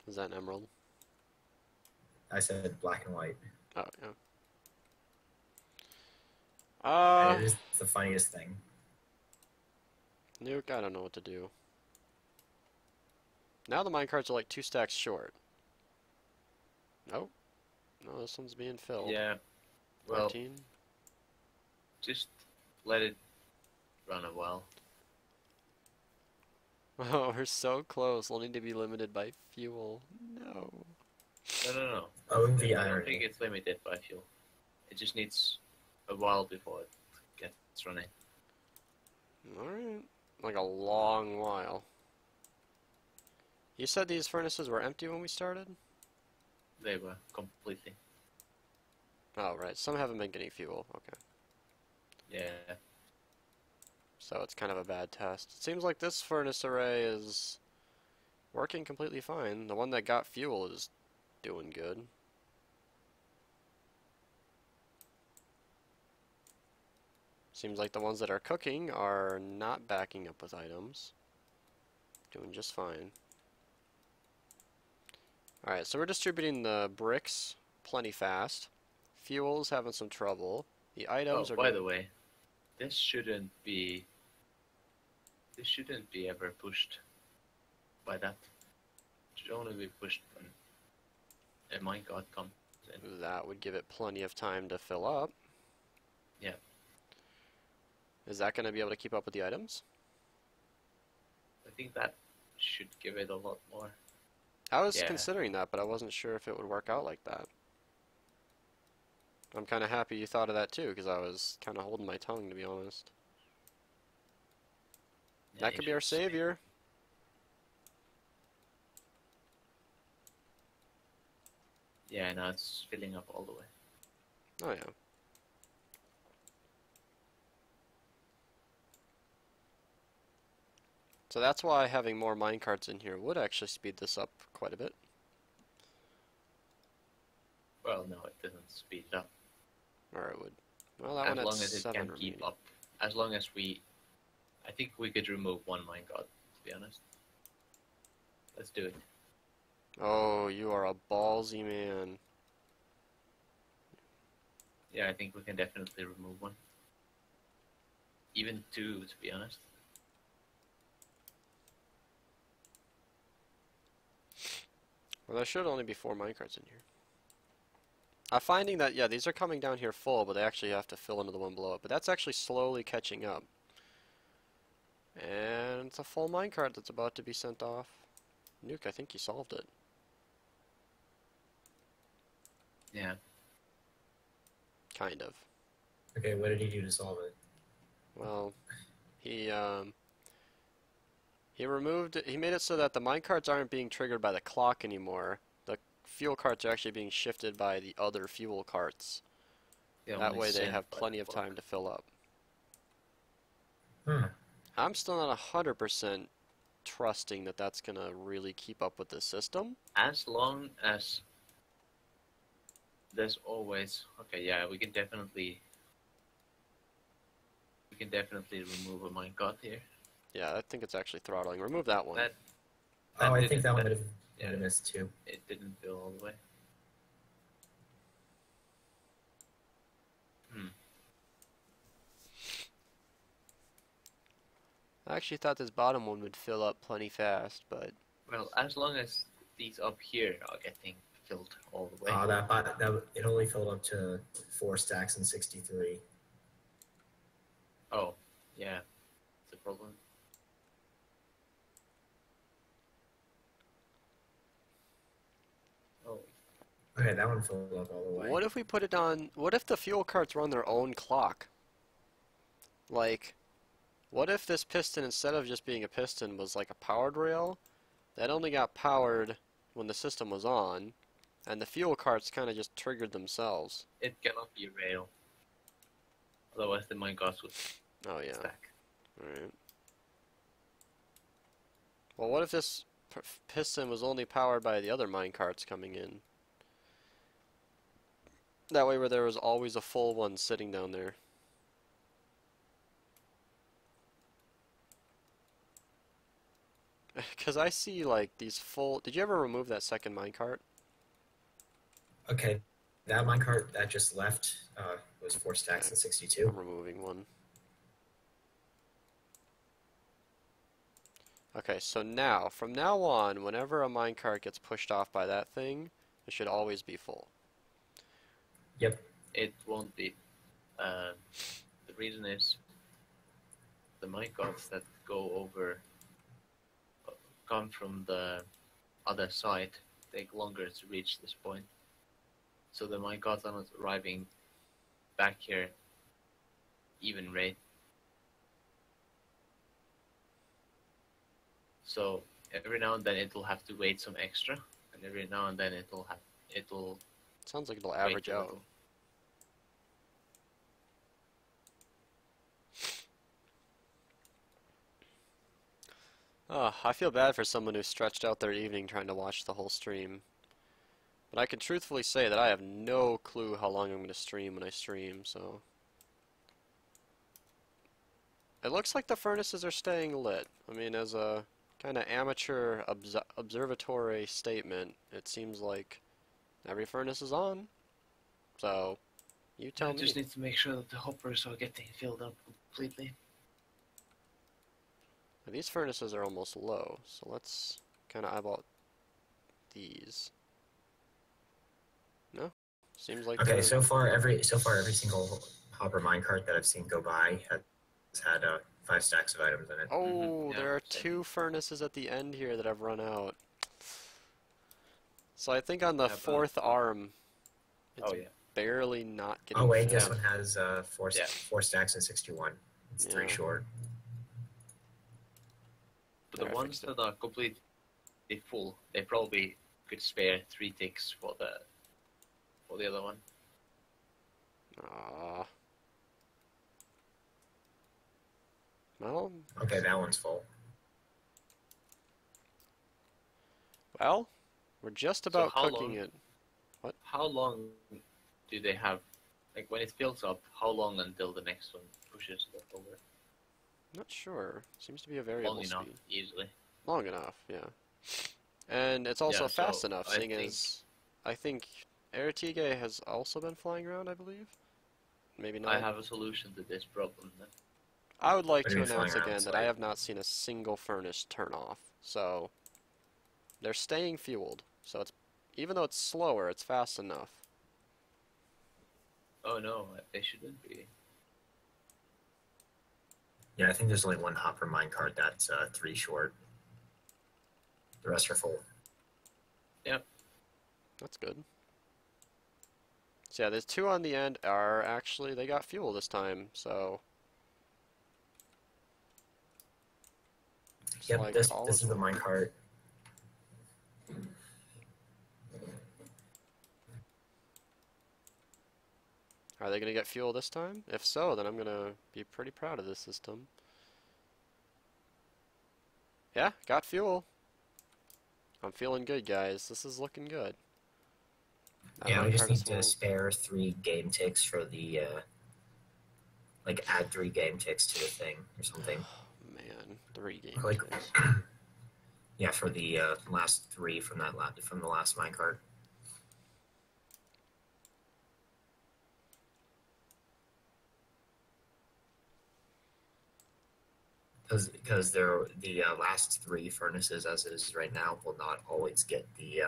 Is that an emerald? I said black and white. Oh, yeah. And it is the funniest thing. Nuke, I don't know what to do. Now the minecarts are like 2 stacks short. Nope. No, this one's being filled. Yeah. Well, 14. just let it run a while. Oh, we're so close. We'll need to be limited by fuel. No. No. Oh, I the don't irony. think it's limited by fuel. It just needs a while before it gets running. Alright. Like a long while. You said these furnaces were empty when we started? They were completely. Oh, right. Some haven't been getting fuel. Okay. Yeah. So it's kind of a bad test. It seems like this furnace array is working completely fine. The one that got fuel is doing good. Seems like the ones that are cooking are not backing up with items. Doing just fine. Alright, so we're distributing the bricks plenty fast. Fuel's having some trouble. The items Oh, are by doing... the way, this shouldn't be This shouldn't be ever pushed by that. It should only be pushed when a minecart comes in. That would give it plenty of time to fill up. Yeah. Is that going to be able to keep up with the items? I think that should give it a lot more. I was considering that, but I wasn't sure if it would work out like that. I'm kind of happy you thought of that too, because I was kind of holding my tongue, to be honest. Yeah, That could be our savior. Yeah, now it's filling up all the way. Oh yeah. So that's why having more minecarts in here would actually speed this up quite a bit. Well, no, it doesn't speed it up. Or it would. Well, that As one had long as it 7 can keep remaining. up. As long as we... I think we could remove one minecart, to be honest. Let's do it. Oh, you are a ballsy man. Yeah, I think we can definitely remove one. Even 2, to be honest. Well, there should only be 4 minecarts in here. I'm finding that, yeah, these are coming down here full, but they actually have to fill into the one below it. But that's actually slowly catching up. And it's a full minecart that's about to be sent off. Nuke, I think you solved it. Yeah. Kind of. Okay, what did he do to solve it? Well, he made it so that the minecarts aren't being triggered by the clock anymore. The fuel carts are actually being shifted by the other fuel carts. That way they have plenty of time to fill up. I'm still not 100% trusting that that's going to really keep up with the system. As long as there's always... Okay, yeah, we can definitely remove a minecart here. Yeah, I think it's actually throttling. Remove that one. I think that one would have missed too. It didn't fill all the way. I actually thought this bottom one would fill up plenty fast, but... Well, as long as these up here are getting filled all the way. It only filled up to 4 stacks and 63. Oh, yeah. That's the problem. Oh. Okay, that one filled up all the way. What if we put it on... What if the fuel carts run their own clock? Like, what if this piston, instead of just being a piston, was like a powered rail that only got powered when the system was on, and the fuel carts kind of just triggered themselves? It cannot be a rail. Otherwise the minecarts would stack. Alright. Well, what if this piston was only powered by the other minecarts coming in? That way where there was always a full one sitting down there. Because I see, like, these full... Did you ever remove that second minecart? Okay, that minecart that just left was 4 stacks and 62. I'm removing one. Okay, so now, from now on, whenever a minecart gets pushed off by that thing, it should always be full. Yep. It won't be. The reason is the minecarts that go over come from the other side take longer to reach this point. So the minecarts are not arriving back here even rate. So every now and then it'll have to wait some extra, and every now and then it'll sounds like it'll average out. Oh, I feel bad for someone who stretched out their evening trying to watch the whole stream. But I can truthfully say that I have no clue how long I'm going to stream when I stream, so... It looks like the furnaces are staying lit. I mean, as a kind of amateur observatory statement, it seems like every furnace is on. So, you tell me. Just need to make sure that the hoppers are getting filled up completely. Now, these furnaces are almost low, so let's kind of eyeball these. No? Seems like Okay, so far every single hopper minecart that I've seen go by has had 5 stacks of items in it. Oh, there are 2 furnaces at the end here that I've run out. So I think on the 4th arm, it's barely not getting. Oh wait, filled. this one has 4 stacks and 61. It's 3 short. But the ones that are completely full, they probably could spare 3 ticks for the other one. Well. Okay, that one's full. Well, we're just about how cooking long- it. What? How long do they have? Like when it fills up, how long until the next one pushes it over? Not sure. Seems to be a variable Long enough, speed. easily. Long enough, yeah. And it's also Yeah, fast so enough, I seeing think- as I think Ertigue has also been flying around, I believe. Maybe not. I have a solution to this problem. Then. I would like What do to you mean announce flying around? again It's that I like- have not seen a single furnace turn off. So they're staying fueled. So it's even though it's slower, it's fast enough. Oh no, they shouldn't be. Yeah, I think there's only one hopper minecart that's 3 short. The rest are full. Yep. That's good. So yeah, there's 2 on the end are actually, they got fuel this time, so. Yep, like this all is the minecart. Are they going to get fuel this time? If so, then I'm going to be pretty proud of this system. Yeah, got fuel. I'm feeling good, guys. This is looking good. That Yeah, we just minecart need is to full. spare 3 game ticks for the, like, add 3 game ticks to the thing or something. Man, 3 game Like, ticks. yeah, for the last 3 from from the last minecart. Because the last 3 furnaces as it is right now will not always get the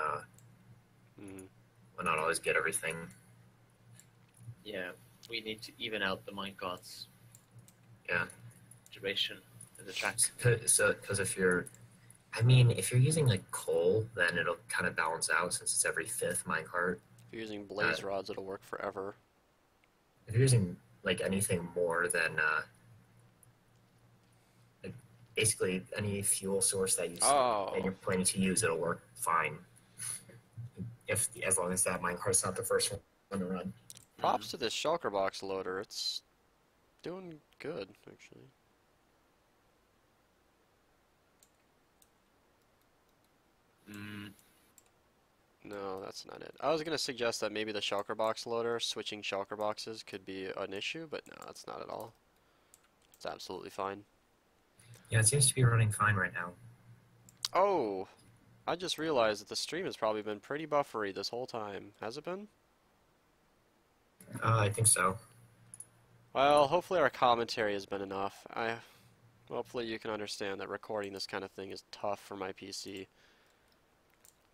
will not always get everything. Yeah, we need to even out the minecarts. Yeah. Duration of the track. Because if you're using like coal, then it'll kind of balance out since it's every 5th minecart. If you're using blaze rods, it'll work forever. If you're using like anything more than like, basically any fuel source that that you're planning to use, it'll work fine. As long as that minecart's not the first one to run. Props to this shulker box loader. It's doing good, actually. No, that's not it. I was going to suggest that maybe the shulker box loader, switching shulker boxes could be an issue, but no, it's not at all. It's absolutely fine. Yeah, it seems to be running fine right now. Oh, I just realized that the stream has probably been pretty buffery this whole time. Has it been? I think so. Well, hopefully our commentary has been enough. Hopefully you can understand that recording this kind of thing is tough for my PC.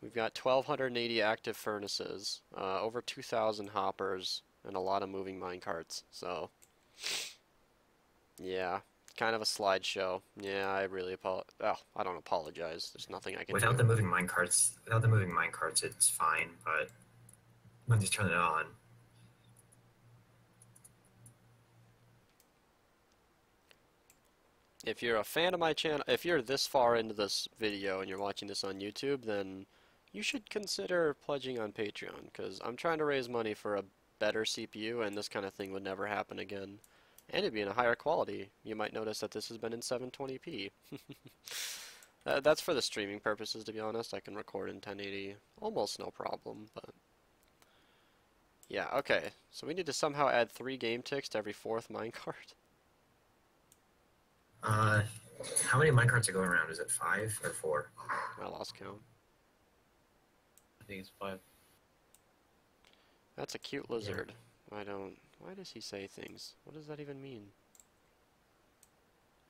We've got 1,280 active furnaces, over 2,000 hoppers, and a lot of moving minecarts. So, yeah, kind of a slideshow. Yeah, I really apologize. Well, I don't apologize. There's nothing I can do. Without the moving minecarts, it's fine. But when you turn it on, If you're a fan of my channel, if you're this far into this video and you're watching this on YouTube, then you should consider pledging on Patreon, because I'm trying to raise money for a better CPU, and this kind of thing would never happen again. And it'd be in a higher quality. You might notice that this has been in 720p. That's for the streaming purposes, to be honest. I can record in 1080 almost no problem, but... Yeah, okay. So we need to somehow add 3 game ticks to every 4th minecart. how many minecarts are going around? Is it 5 or 4? I lost count. I think it's 5. That's a cute lizard. Why does he say things? What does that even mean?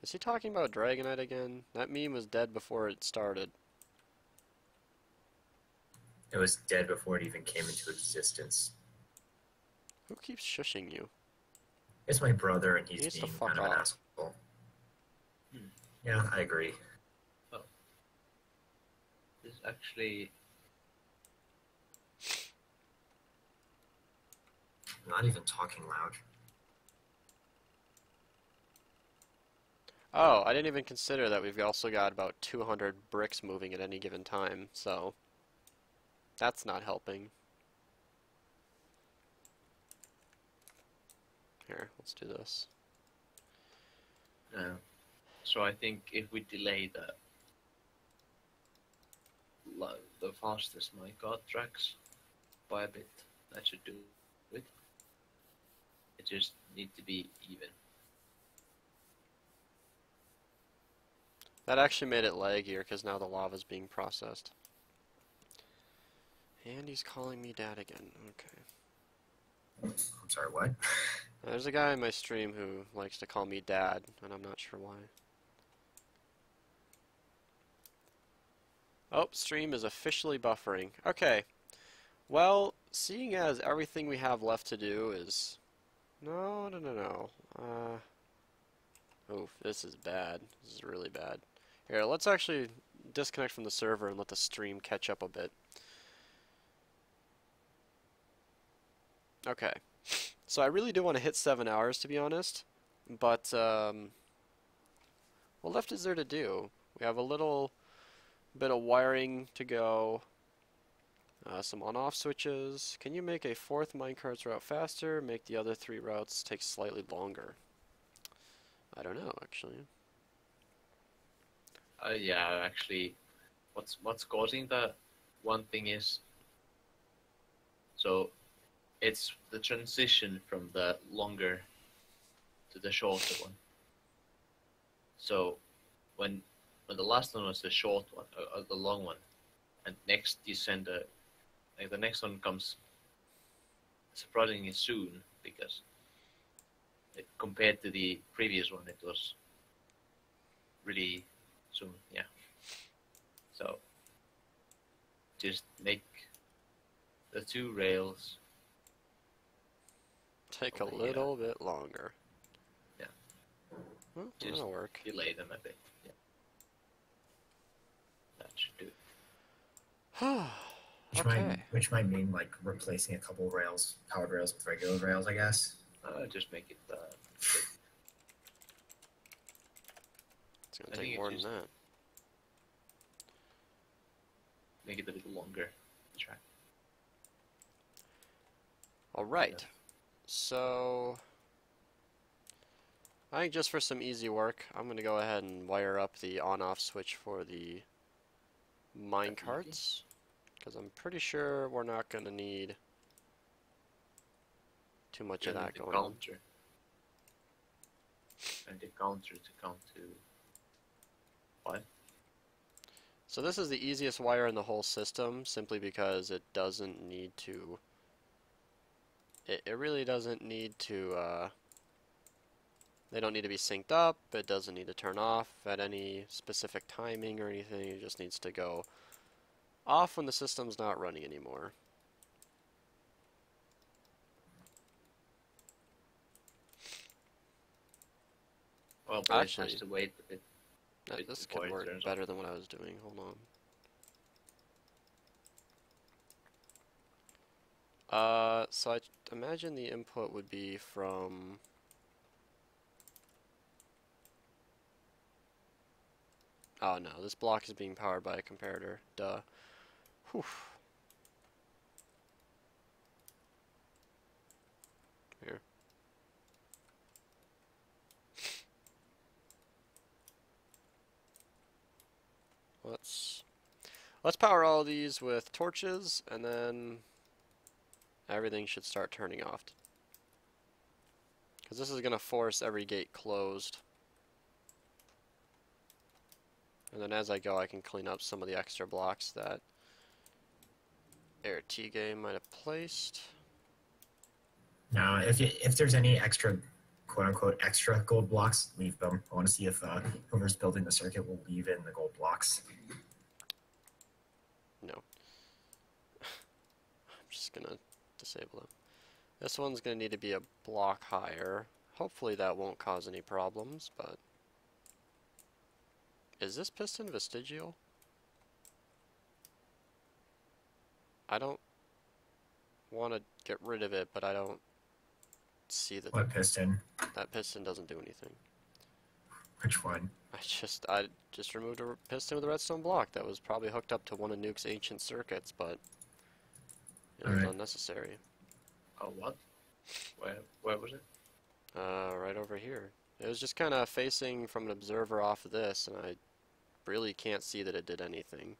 Is he talking about Dragonite again? That meme was dead before it started. It was dead before it even came into existence. Who keeps shushing you? It's my brother, and He he's needs to being fuck kind of an off. asshole. Yeah, I agree. This is actually I'm not even talking loud. Oh, I didn't even consider that we've also got about 200 bricks moving at any given time, so that's not helping. Here, let's do this. so I think if we delay the fastest minecart tracks by a bit, that should do it. It just need to be even. That actually made it laggier because now the lava's being processed. And he's calling me dad again. Okay. I'm sorry, what? There's a guy in my stream who likes to call me dad, and I'm not sure why. Oh, stream is officially buffering. Okay. Well, seeing as everything we have left to do is... No. Oof, this is bad. This is really bad. Here, let's actually disconnect from the server and let the stream catch up a bit. Okay. So I really do want to hit 7 hours, to be honest. But, what left is there to do? We have a little bit of wiring to go. Some on-off switches. Can you make a 4th minecart's route faster? Make the other 3 routes take slightly longer? I don't know, actually. Yeah, actually, what's causing that one thing is, so it's the transition from the longer to the shorter one. So when the last one was the short one, or the long one, and next you send the next one comes surprisingly soon, because compared to the previous one, it was really soon, yeah. So just make the 2 rails take a little bit longer. Yeah. Well, Just that'll work. delay them a bit. Yeah. That should do it. Which might mean like replacing a couple rails, powered rails with regular rails, I guess. Just make it. It's gonna take more than that. Make it a little longer. Track. All right. So I think just for some easy work, I'm going to go ahead and wire up the on-off switch for the minecarts, because I'm pretty sure we're not going to need too much of that going on. And the counter to count to 5. So this is the easiest wire in the whole system, simply because it doesn't need to... It really doesn't need to... They don't need to be synced up, it doesn't need to turn off at any specific timing or anything, it just needs to go off when the system's not running anymore. Well, but actually, it has to wait a bit. This could work better than what I was doing, hold on. So I imagine the input would be from... Oh no, this block is being powered by a comparator. Duh. Whew. Here. Let's power all of these with torches, and then everything should start turning off. Because this is going to force every gate closed. And then as I go, I can clean up some of the extra blocks that Air T-Game might have placed. Now, if there's any extra quote unquote extra gold blocks, leave them. I want to see if whoever's building the circuit will leave in the gold blocks. No. I'm just gonna disable it. This one's gonna need to be a block higher. Hopefully that won't cause any problems, but... Is this piston vestigial? I don't want to get rid of it, but I don't see that. What piston? That piston doesn't do anything. Which one? I just removed a piston with a redstone block that was probably hooked up to one of Nuke's ancient circuits, but it was unnecessary. Oh, what? Where was it? Right over here. It was just kind of facing from an observer off of this, and I really can't see that it did anything.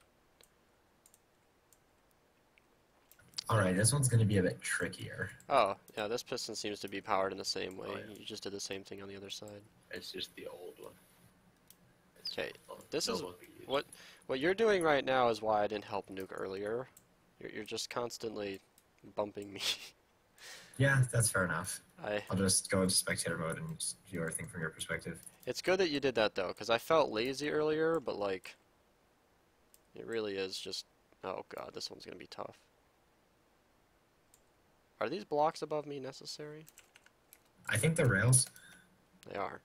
Alright, this one's going to be a bit trickier. Oh, yeah, this piston seems to be powered in the same way. You just did the same thing on the other side. It's just the old one. Okay, this is what you're doing right now is why I didn't help Nuke earlier. You're just constantly bumping me. Yeah, that's fair enough. I'll just go into spectator mode and just view everything from your perspective. It's good that you did that though, because I felt lazy earlier, but like, it really is just, oh god, this one's gonna be tough. Are these blocks above me necessary? I think the rails. They are.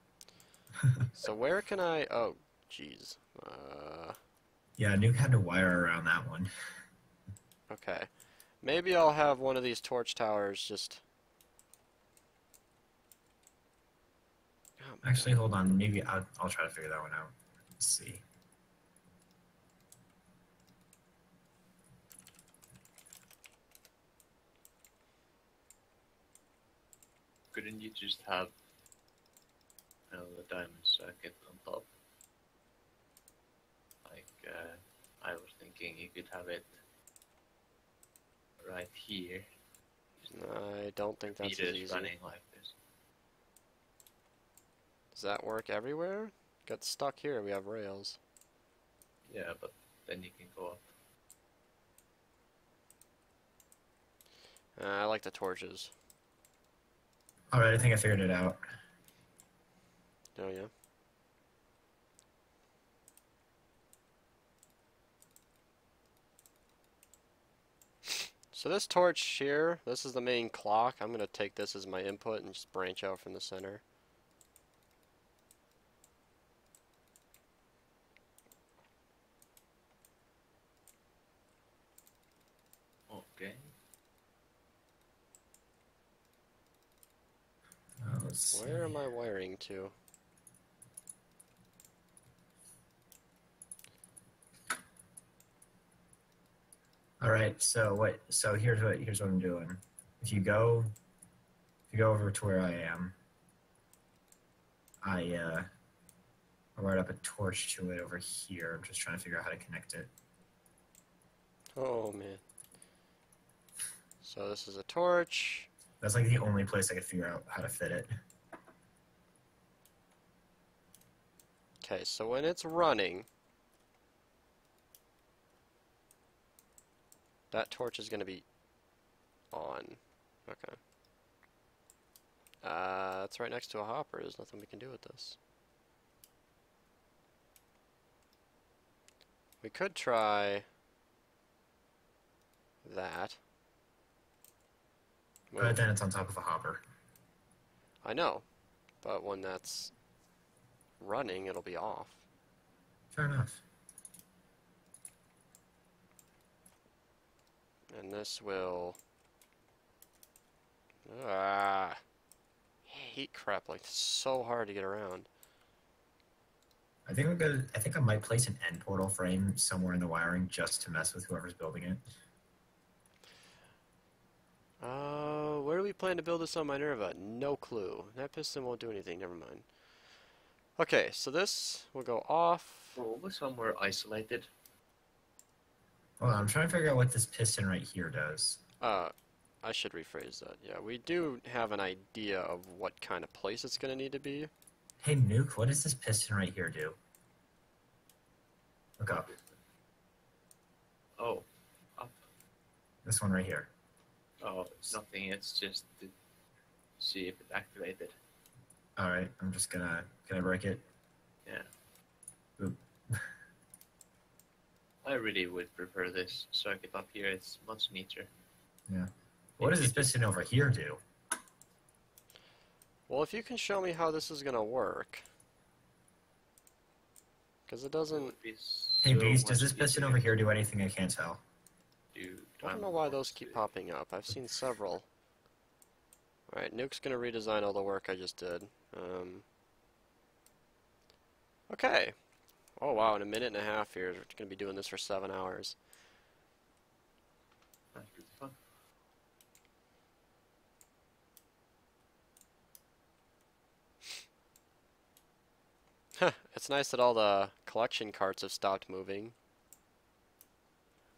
So where can I, oh jeez. Yeah, Nuke had to wire around that one. Okay. Maybe I'll have one of these torch towers just... Actually, hold on. Maybe I'll try to figure that one out. Let's see. Couldn't you just have the diamond circuit on top? Like, I was thinking you could have it right here. I don't think that's as easy. Running like this. Does that work everywhere? Got stuck here, we have rails. Yeah, but then you can go up. I like the torches. Alright, I think I figured it out. Oh yeah? So this torch here, this is the main clock. I'm going to take this as my input and just branch out from the center. Okay. Where am I wiring to? All right, so here's what I'm doing. If you go over to where I am, I wired up a torch to it over here. I'm just trying to figure out how to connect it. Oh man. So this is a torch. That's like the only place I could figure out how to fit it. Okay, so when it's running, that torch is going to be on. Okay. That's right next to a hopper. There's nothing we can do with this. We could try that. But then it's on top of a hopper. I know, but when that's running, it'll be off. Fair enough. And this will... I hate crap like this. So hard to get around. I think I might place an end portal frame somewhere in the wiring just to mess with whoever's building it. Where do we plan to build this on Minerva? No clue. That piston won't do anything, never mind. Okay, so this will go off. Probably somewhere isolated. Hold on, I'm trying to figure out what this piston right here does. I should rephrase that. Yeah, we do have an idea of what kind of place it's going to need to be. Hey, Nuke, what does this piston right here do? Look up. Oh, up. This one right here. Oh, nothing. It's just to see if it's activated. All right, I'm just gonna. Can I break it? Yeah. Oop. I really would prefer this circuit up here. It's much neater. Yeah. What does this piston over here do? Well, if you can show me how this is gonna work, because it doesn't. Hey, Beast, does this piston over here do anything I can't tell? I don't know why those keep popping up. I've seen several. Alright, Nuke's gonna redesign all the work I just did. Okay. Oh wow, in a minute and a half here, we're gonna be doing this for 7 hours. That's pretty fun. It's nice that all the collection carts have stopped moving.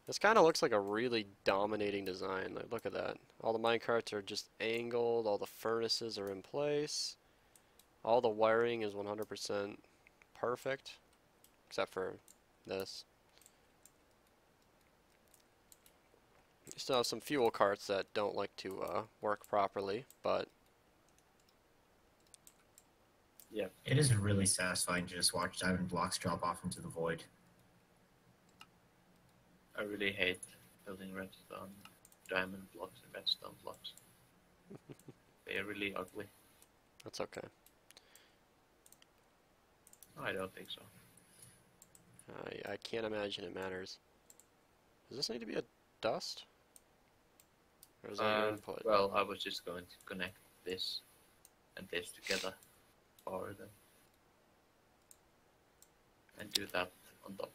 This kind of looks like a really dominating design. Like, look at that. All the minecarts are just angled, all the furnaces are in place. All the wiring is 100% perfect, except for this. You still have some fuel carts that don't like to work properly, but yeah, it is really satisfying to just watch diamond blocks drop off into the void. I really hate building redstone diamond blocks and redstone blocks. They are really ugly. That's okay. I don't think so. I can't imagine it matters. Does this need to be a dust? Or is that your input? Well, I was just going to connect this and this together, power them, and do that on top.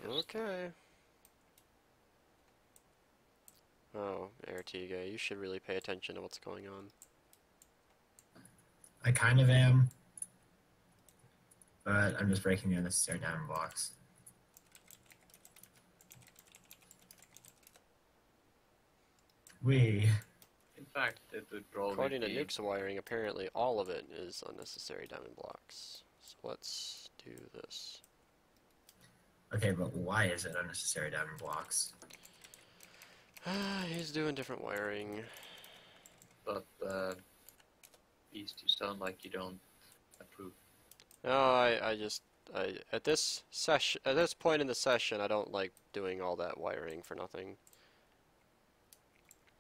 Okay. Oh, Ertiga, you should really pay attention to what's going on. I kind of am, but I'm just breaking the unnecessary diamond blocks. In fact, it would probably According to be... Nuke's wiring, apparently all of it is unnecessary diamond blocks. So let's do this. Okay, but why is it unnecessary diamond blocks? He's doing different wiring. But, Beast, you sound like you don't approve. No, at this point in the session, I don't like doing all that wiring for nothing.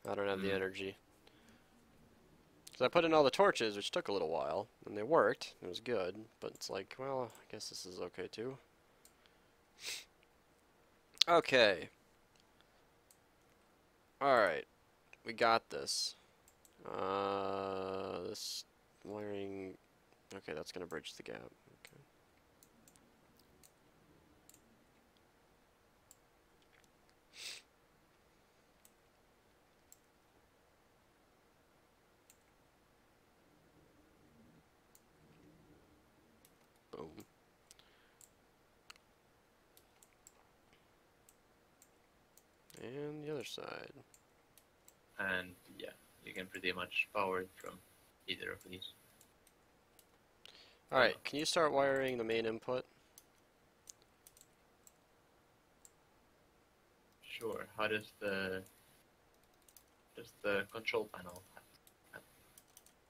I don't have the energy. Because I put in all the torches, which took a little while, and they worked. It was good, but it's like, well, I guess this is okay too. Okay. Alright. We got this. This wiring... Okay, that's going to bridge the gap. Okay. Boom. And the other side. And, yeah, you can pretty much power it from either of these. Alright, can you start wiring the main input? Sure. How does the control panel happen?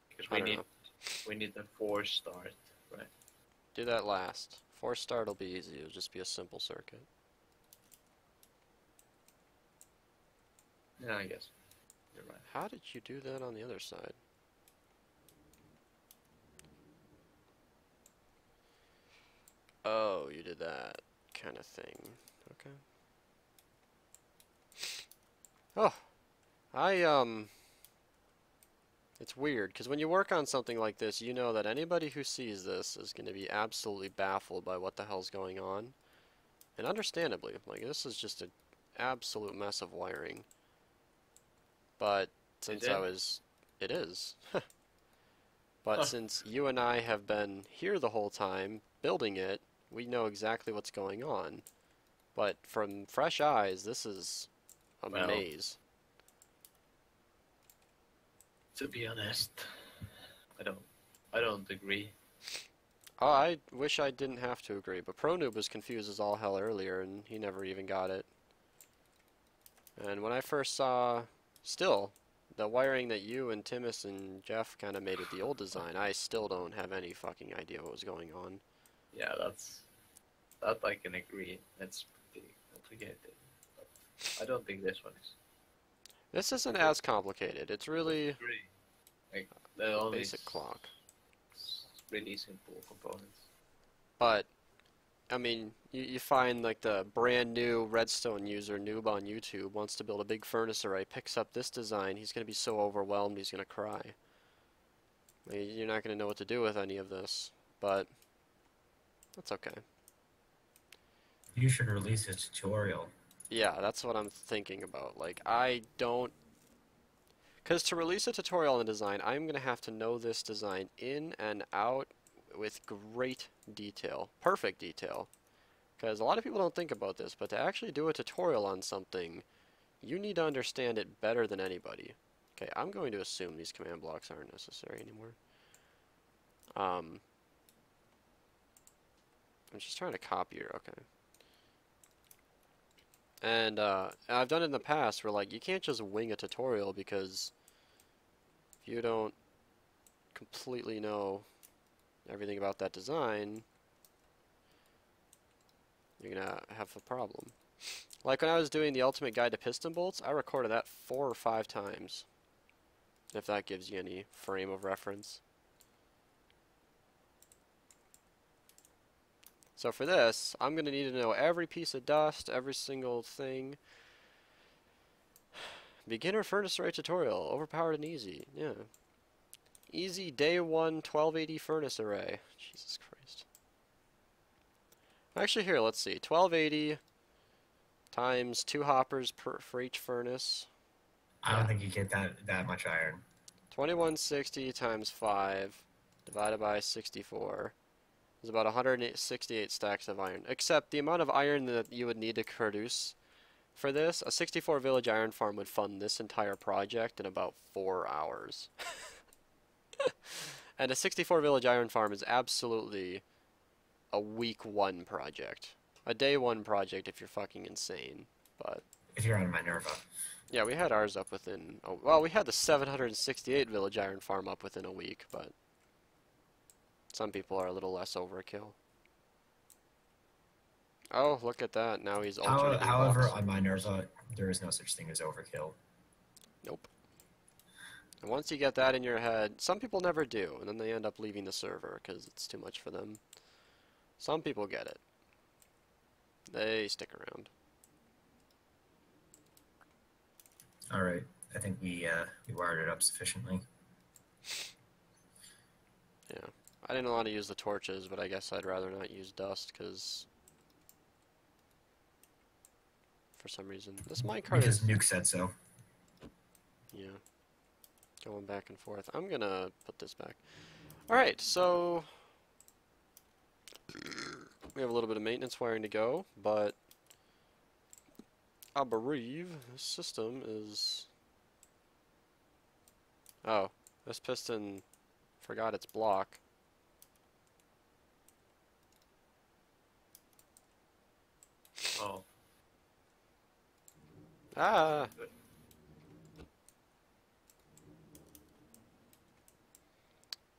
Because we need the 4 start, right? Do that last. 4 start will be easy. It'll just be a simple circuit. Yeah, I guess. You're right. How did you do that on the other side? Oh, you did that kind of thing. Okay. Oh, it's weird, because when you work on something like this, you know that anybody who sees this is going to be absolutely baffled by what the hell's going on. And understandably, like, this is just an absolute mess of wiring. But since it is. But since you and I have been here the whole time, building it, we know exactly what's going on. But from fresh eyes, this is a maze. To be honest, I don't agree. Oh, I wish I didn't have to agree, but ProNoob was confused as all hell earlier, and he never even got it. And when I first saw, still, the wiring that you and Timus and Jeff kind of made with the old design, I still don't have any fucking idea what was going on. Yeah, that I can agree. That's pretty complicated. But I don't think this one is. This isn't as complicated. It's really Like the only basic clock. Really simple components. But I mean, you find like the brand new Redstone user noob on YouTube wants to build a big furnace array, picks up this design, he's gonna be so overwhelmed he's gonna cry. I mean, you're not gonna know what to do with any of this, but that's okay. You should release a tutorial. Yeah, that's what I'm thinking about. Like, I don't... Because to release a tutorial on the design, I'm going to have to know this design in and out with great detail. Perfect detail. Because a lot of people don't think about this, but to actually do a tutorial on something, you need to understand it better than anybody. Okay, I'm going to assume these command blocks aren't necessary anymore. I'm just trying to copy her, okay. And I've done it in the past where, like, you can't just wing a tutorial because if you don't completely know everything about that design, you're gonna have a problem. Like when I was doing the ultimate guide to piston bolts, I recorded that 4 or 5 times, if that gives you any frame of reference. So for this, I'm going to need to know every piece of dust, every single thing. Beginner furnace array tutorial, overpowered and easy. Yeah. Easy day 1 1280 furnace array. Jesus Christ. Actually here, let's see. 1280 times 2 hoppers for each furnace. I don't think you get that much iron. 2160 times 5 divided by 64. Is about 168 stacks of iron. Except the amount of iron that you would need to produce for this, a 64 village iron farm would fund this entire project in about 4 hours. And a 64 village iron farm is absolutely a week 1 project. A day 1 project if you're fucking insane. But if you're on Minerva. Yeah, we had ours up within... Oh, well, we had the 768 village iron farm up within a week, but... Some people are a little less overkill. Oh, look at that. Now he's alternating However, blocks. on Minerva, there is no such thing as overkill. Nope. And once you get that in your head, some people never do, and then they end up leaving the server because it's too much for them. Some people get it. They stick around. Alright, I think we wired it up sufficiently. Yeah. I didn't want to use the torches, but I guess I'd rather not use dust, because... For some reason. This minecart Because is... Nuke said so. Yeah. Going back and forth. I'm gonna put this back. Alright, so... We have a little bit of maintenance wiring to go, but... I believe this system is... Oh, this piston forgot its block. Oh. Ah!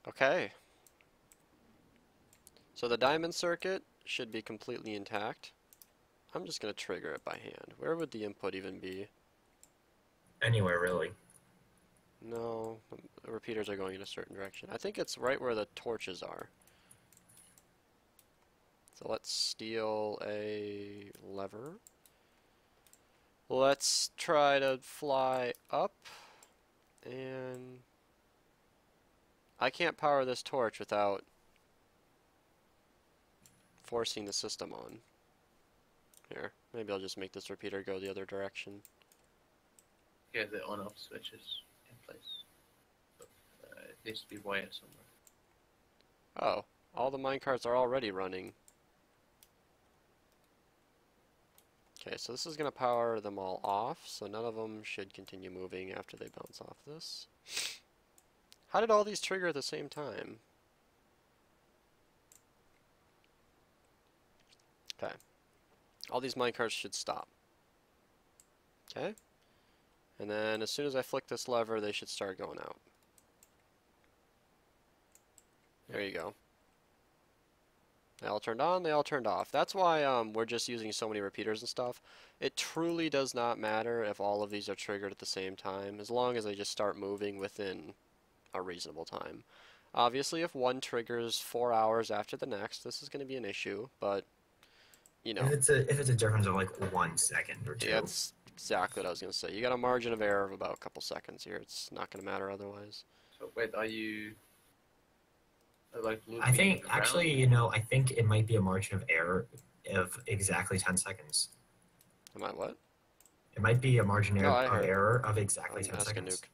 Okay. So the diamond circuit should be completely intact. I'm just going to trigger it by hand. Where would the input even be? Anywhere, really. No, the repeaters are going in a certain direction. I think it's right where the torches are. So let's steal a lever. Let's try to fly up, and I can't power this torch without forcing the system on. Here, maybe I'll just make this repeater go the other direction. Yeah, the on-off switches in place. But, it needs to be wired somewhere. Oh, all the minecarts are already running. Okay, so this is going to power them all off, so none of them should continue moving after they bounce off this. How did all these trigger at the same time? Okay. All these minecarts should stop. Okay. And then as soon as I flick this lever, they should start going out. There you go. They all turned on, they all turned off. That's why we're just using so many repeaters and stuff. It truly does not matter if all of these are triggered at the same time, as long as they just start moving within a reasonable time. Obviously, if one triggers 4 hours after the next, this is going to be an issue, but, you know. If it's a difference of like 1 second or 2. Yeah, that's exactly what I was going to say. You got a margin of error of about a couple seconds here. It's not going to matter otherwise. So wait, are you like looping I think, around? actually, you know, I think it might be a margin of error of exactly 10 seconds. Am I what? It might be a margin No, I of heard. error of exactly 10 Ask a seconds. nuke.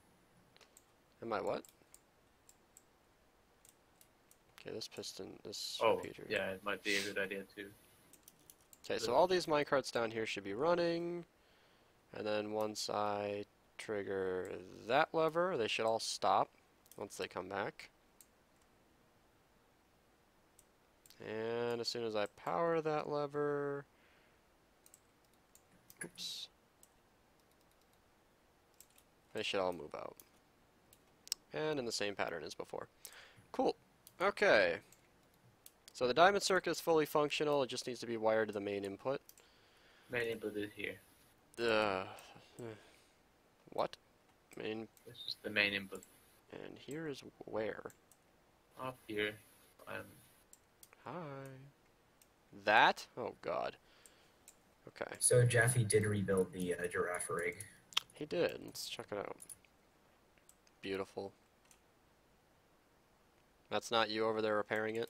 Am I what? Okay, this piston, this Oh, repeater. yeah, it might be a good idea too. Okay, so all these minecarts down here should be running, and then once I trigger that lever, they should all stop once they come back. And as soon as I power that lever, oops, they should all move out. And in the same pattern as before. Cool. Okay. So the diamond circuit is fully functional, it just needs to be wired to the main input. Main input is here. What? Main. This is the main input. And here is where? Up here. Hi. That? Oh god. Okay. So Jaffe did rebuild the giraffe rig. He did. Let's check it out. Beautiful. That's not you over there repairing it?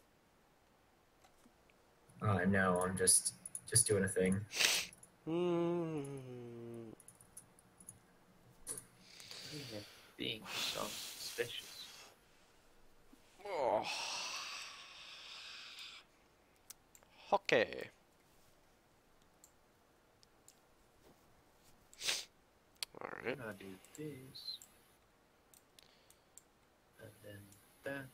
No, I'm just doing a thing. Being so suspicious. Oh. Okay. Alright. I'm gonna do this. And then that.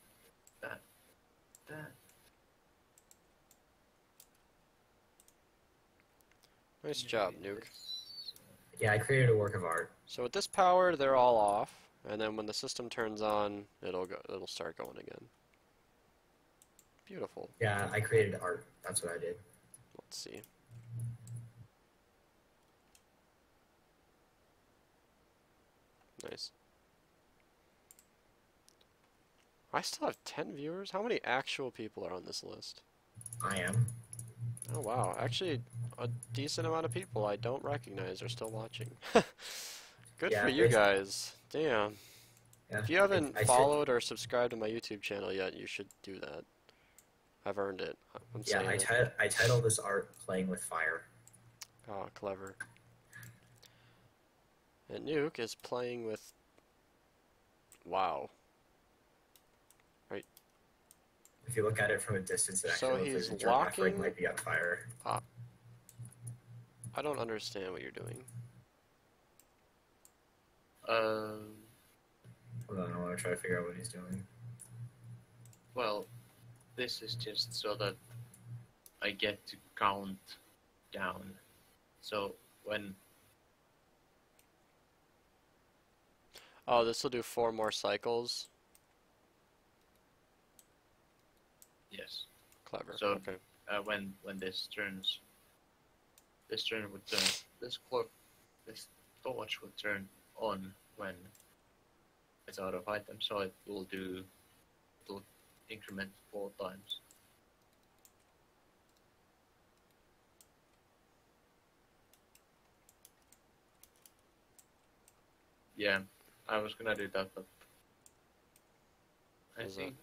Nice job, Nuke. Yeah, I created a work of art. So with this power, they're all off, and then when the system turns on, it'll start going again. Beautiful. Yeah, I created art. That's what I did. Let's see. Nice. I still have 10 viewers? How many actual people are on this list? I am. Oh wow, actually a decent amount of people I don't recognize are still watching. Good Yeah, for you guys. Damn. Yeah, If you haven't I should- followed or subscribed to my YouTube channel yet, you should do that. I've earned it. I'm Yeah, saying it. I titled this art "Playing with Fire." Oh, clever. And Nuke is playing with... Wow. Right. If you look at it from a distance, it So actually looks he's like the giraffe rig locking- might be on fire. I don't understand what you're doing. Hold on, I want to try to figure out what he's doing. Well, this is just so that I get to count down. So when... Oh, this will do 4 more cycles. Yes. Clever. So Okay. when this turns, this turn would turn, this clock, this torch would turn on when it's out of item, so it will increment 4 times. Yeah, I was gonna do that, but I Is think.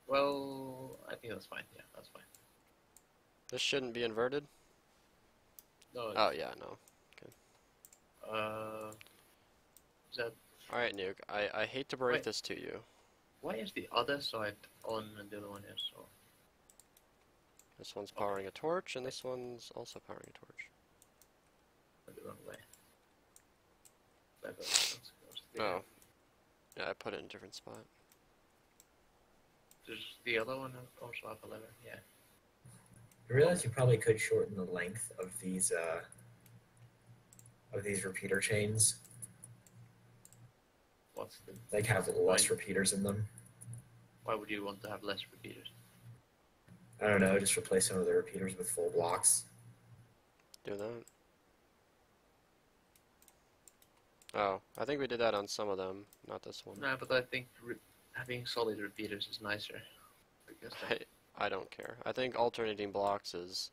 Well, I think that's fine. Yeah, that's fine. This shouldn't be inverted? No. Oh, yeah, no. Okay. Is that? Alright, Nuke. I hate to break Wait. this to you. Why is the other side on and the other one is off? This one's powering a torch, and this one's also powering a torch. The wrong way. That goes Oh. Yeah, I put it in a different spot. Does the other one also have a lever? Yeah. I realize you probably could shorten the length of these repeater chains What's the Like have less repeaters in them. Why would you want to have less repeaters? I don't know, just replace some of the repeaters with full blocks. Do that. Oh, I think we did that on some of them, not this one. No, but I think having solid repeaters is nicer. Because I don't care. I think alternating blocks is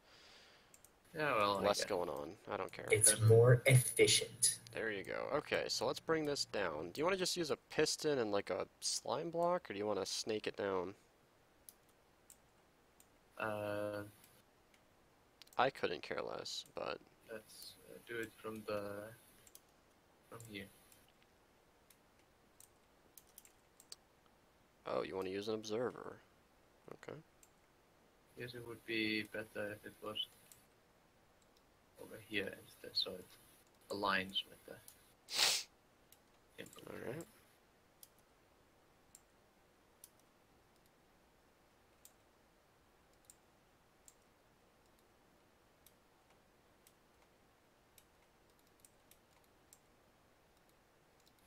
less going on. I don't care. It's more efficient. There you go. Okay, so let's bring this down. Do you want to just use a piston and like a slime block, or do you want to snake it down? I couldn't care less, but let's do it from here. Oh, you want to use an observer? Okay. Yes, it would be better if it was over here instead, so it aligns with the input. Alright.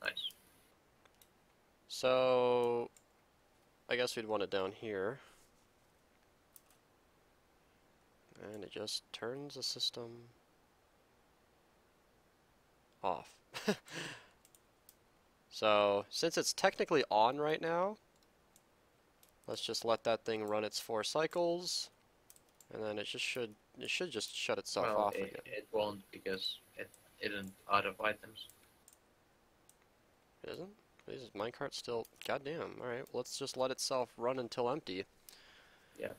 Nice. So, I guess we'd want it down here. And it just turns the system off. So, since it's technically on right now, let's just let that thing run its 4 cycles, and then it should just shut itself off again. It won't, because it isn't out of items. It isn't? These minecarts still... Goddamn. Alright, well, let's just let itself run until empty. Yeah.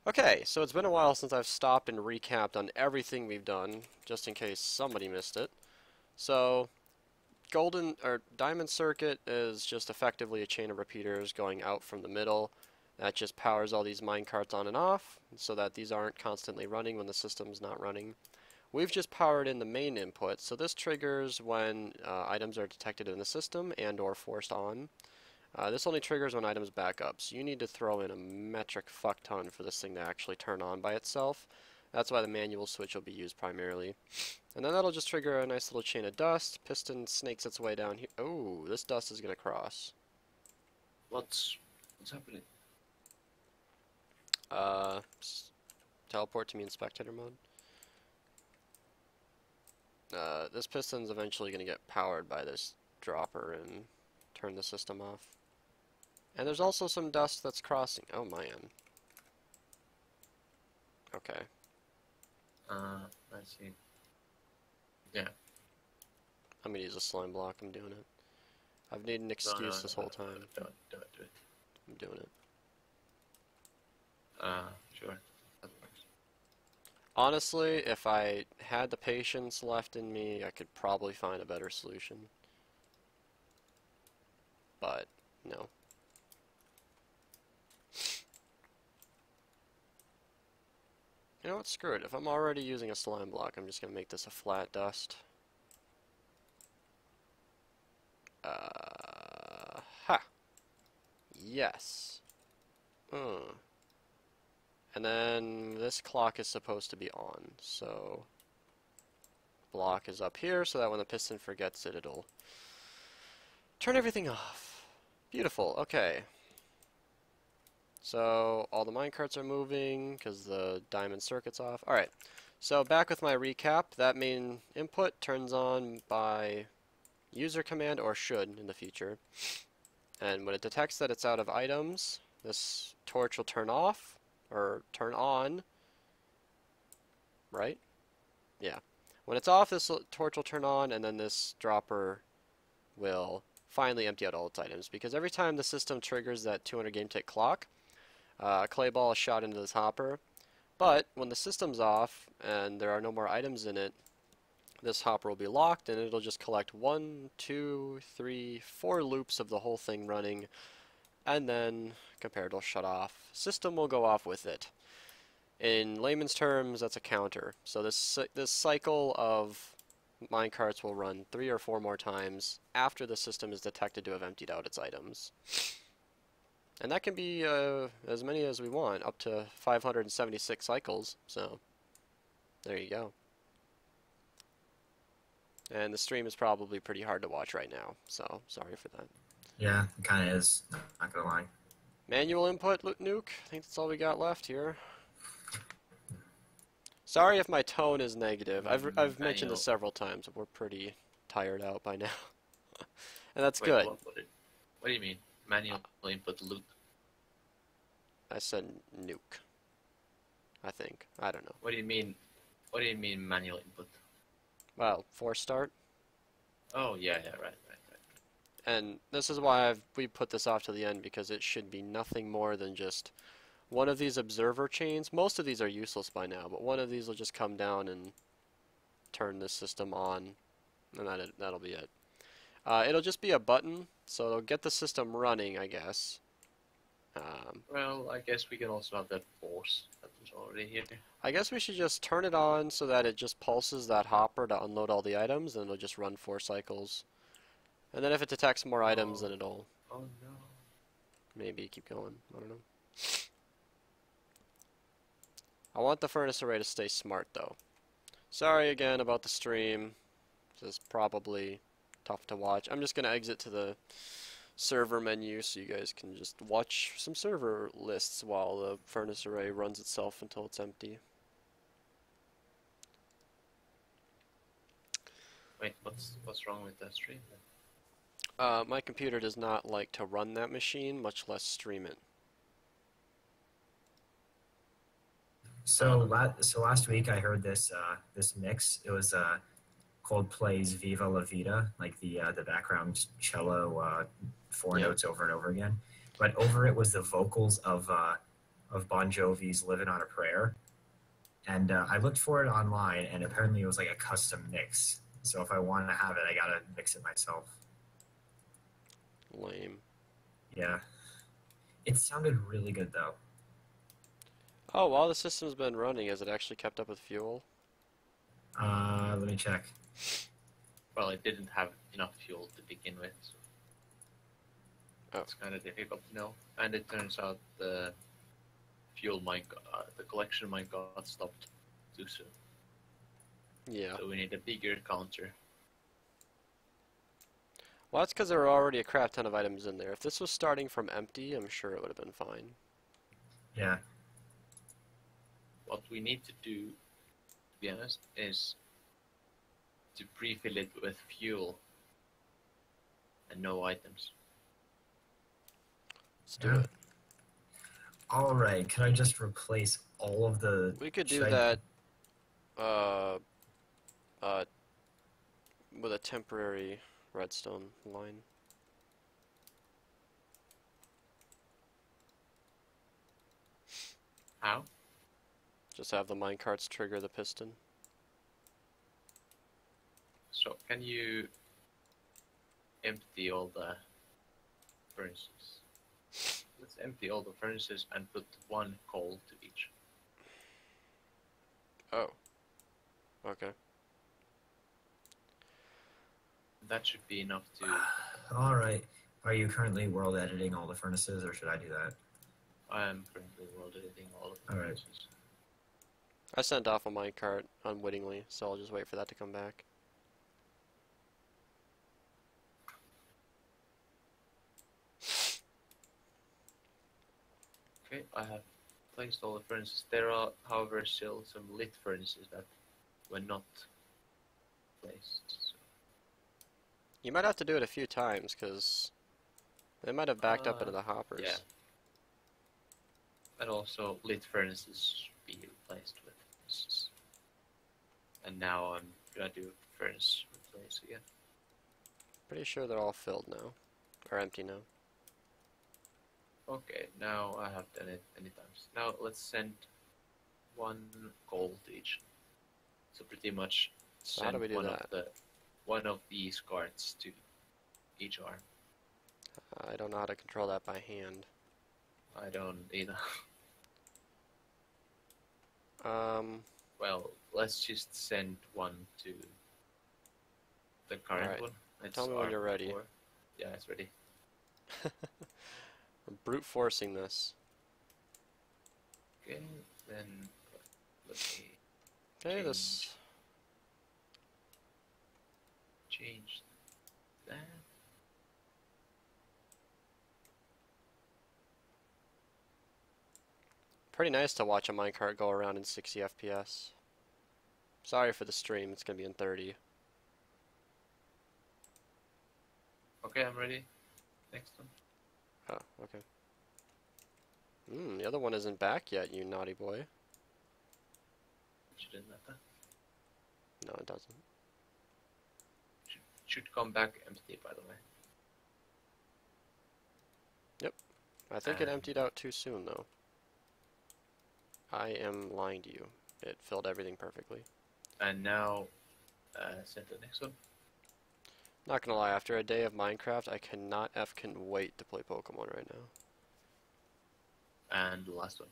Okay, so it's been a while since I've stopped and recapped on everything we've done, just in case somebody missed it. So, diamond circuit is just effectively a chain of repeaters going out from the middle. That just powers all these minecarts on and off, so that these aren't constantly running when the system's not running. We've just powered in the main input, so this triggers when items are detected in the system and or forced on. This only triggers when items back up, so you need to throw in a metric fuck ton for this thing to actually turn on by itself. That's why the manual switch will be used primarily. And then that'll just trigger a nice little chain of dust. Piston snakes its way down here. Oh, this dust is going to cross. What's happening? Teleport to me in spectator mode. This piston's eventually going to get powered by this dropper and turn the system off. And there's also some dust that's crossing. Oh man. Okay. Let's see. Yeah. I'm gonna use a slime block. I'm doing it. I've needed an excuse this whole time. Do it. I'm doing it. Sure. That works. Honestly, if I had the patience left in me, I could probably find a better solution. But, no. You know what, screw it. If I'm already using a slime block, I'm just going to make this a flat dust. Ha! Yes. And then this clock is supposed to be on, so block is up here so that when the piston forgets it, it'll turn everything off. Beautiful, okay. So all the minecarts are moving because the diamond circuit's off. Alright, so back with my recap. That main input turns on by user command, or should in the future. And when it detects that it's out of items, this torch will turn off, or turn on, right? Yeah. When it's off, this torch will turn on, and then this dropper will finally empty out all its items. Because every time the system triggers that 200 game tick clock, a clay ball is shot into this hopper. But when the system's off, and there are no more items in it, this hopper will be locked, and it'll just collect 1, 2, 3, 4 loops of the whole thing running, and then comparator will shut off. System will go off with it. In layman's terms, that's a counter. So this cycle of minecarts will run 3 or 4 more times after the system is detected to have emptied out its items. And that can be as many as we want, up to 576 cycles. So there you go. And the stream is probably pretty hard to watch right now, so sorry for that. Yeah, it kind of is. Not gonna lie. Manual input, Nuke. I think that's all we got left here. Sorry if my tone is negative. I've mentioned this several times, but we're pretty tired out by now. And that's good. What do you mean? Manual input loop? I said nuke. I think. I don't know. What do you mean? What do you mean manual input? Well, force start. Oh yeah, right. And this is why we put this off to the end, because it should be nothing more than just one of these observer chains. Most of these are useless by now, but one of these will just come down and turn this system on, and that'll be it. It'll just be a button, so it'll get the system running, I guess. Well, I guess we can also have that force that was already here. I guess we should just turn it on so that it just pulses that hopper to unload all the items, and it'll just run 4 cycles. And then if it detects more items, then it'll maybe keep going. I don't know. I want the furnace array to stay smart, though. Sorry again about the stream. This is probably tough to watch. I'm just going to exit to the server menu so you guys can just watch some server lists while the furnace array runs itself until it's empty. Wait, what's wrong with that stream then? My computer does not like to run that machine, much less stream it. So last week I heard this this mix. It was Coldplay's "Viva La Vida," like the background cello 4 notes over and over again. But over it was the vocals of Bon Jovi's "Living on a Prayer." And I looked for it online, and apparently it was like a custom mix. So if I wanted to have it, I gotta mix it myself. Lame. Yeah. It sounded really good, though. Oh, while the system's been running, has it actually kept up with fuel? Let me check. Well, it didn't have enough fuel to begin with, so it's kind of difficult to know. And it turns out the fuel might, the collection might got stopped too soon. Yeah. So we need a bigger counter. Well, that's because there were already a crap ton of items in there. If this was starting from empty, I'm sure it would have been fine. Yeah. What we need to do, to be honest, is to pre-fill it with fuel and no items. Let's do it. All right. Can I just replace all of the? We could do that. With a temporary redstone line. How? Just have the minecarts trigger the piston. So can you empty all the furnaces? Let's empty all the furnaces and put 1 coal to each. Oh. Okay. That should be enough to... All right. Are you currently world editing all the furnaces, or should I do that? I am currently world editing all of the furnaces. I sent off a minecart unwittingly, so I'll just wait for that to come back. Okay, I have placed all the furnaces. There are, however, still some lit furnaces that were not placed. So. You might have to do it a few times, because they might have backed up into the hoppers. Yeah. But also, lit furnaces should be replaced with furnaces. And now I'm gonna do furnace replace again. Pretty sure they're all filled now. Or empty now. Okay, now I have done it many times. Now let's send 1 coal to each. So pretty much So how do we do that? One of these carts to each arm. I don't know how to control that by hand. I don't either. Well, let's just send 1 to the current Alright. one. It's Tell me when you're ready. R4. Yeah, it's ready. I'm brute forcing this. Okay, then let me Okay, change. this. change that. Pretty nice to watch a minecart go around in 60 FPS. Sorry for the stream, it's gonna be in 30. Okay, I'm ready. Next one. Oh, okay. The other one isn't back yet, you naughty boy. Shouldn't matter. No, it doesn't. Should come back empty, by the way. Yep. I think it emptied out too soon, though. I am lying to you. It filled everything perfectly. And now, set the next one. Not gonna lie, after a day of Minecraft, I cannot effing wait to play Pokemon right now. And the last one.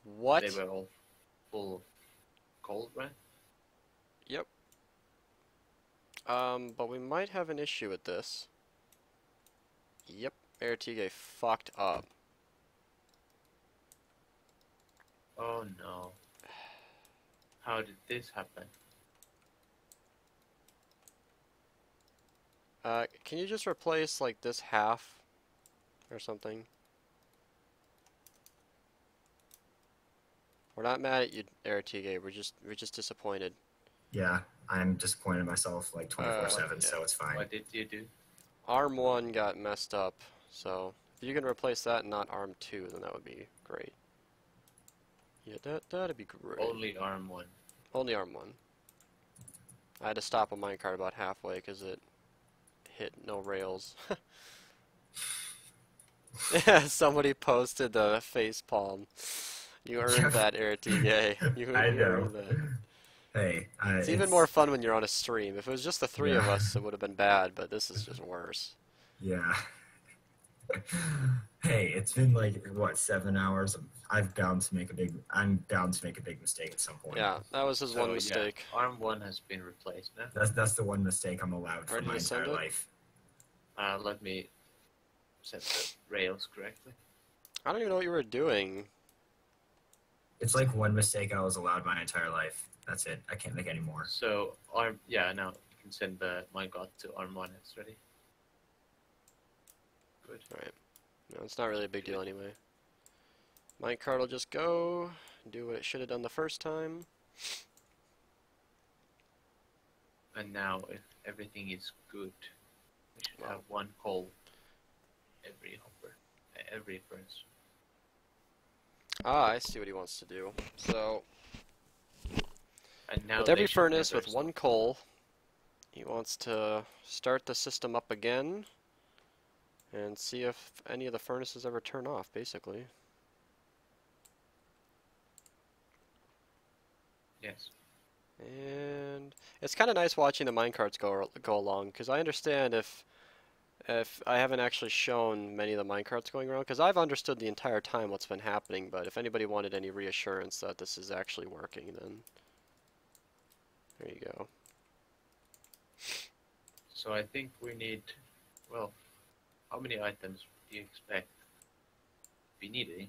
What? They were all full of coal, right? Yep. But we might have an issue with this. Yep, Ertige fucked up. Oh no. How did this happen? Can you just replace, like, this half or something? We're not mad at you, Ertige. We're just disappointed. Yeah, I'm disappointed in myself like 24/7, so it's fine. What did you do? Arm 1 got messed up, so if you can replace that and not Arm 2, then that would be great. Yeah, that'd be great. Only Arm 1. Only Arm 1. I had to stop a minecart about halfway because it hit no rails. Yeah, somebody posted the face palm. You earned that, Ertige. You I know. earned that. Hey, It's even more fun when you're on a stream. If it was just the three of us, it would have been bad, but this is just worse. Yeah. Hey, it's been like what, 7 hours? I'm bound to make a big mistake at some point. Yeah, that was his one mistake. Yeah, Arm 1 has been replaced now. That's the one mistake I'm allowed for my entire life. Let me set the rails correctly. I don't even know what you were doing. It's like one mistake I was allowed my entire life. That's it. I can't make any more. So now you can send the minecart to Arm 1. It's ready. Good. Alright. No, it's not really a big deal anyway. Minecart will just go, do what it should have done the first time. And now, if everything is good, we should have one coal every hopper, every furnace. Ah, I see what he wants to do. So, and now with every furnace with one coal, he wants to start the system up again and see if any of the furnaces ever turn off, basically. Yes. And it's kind of nice watching the minecarts go along, because I understand if I haven't actually shown many of the minecarts going around, because I've understood the entire time what's been happening, but if anybody wanted any reassurance that this is actually working, then there you go. So I think we need, well, how many items do you expect we need?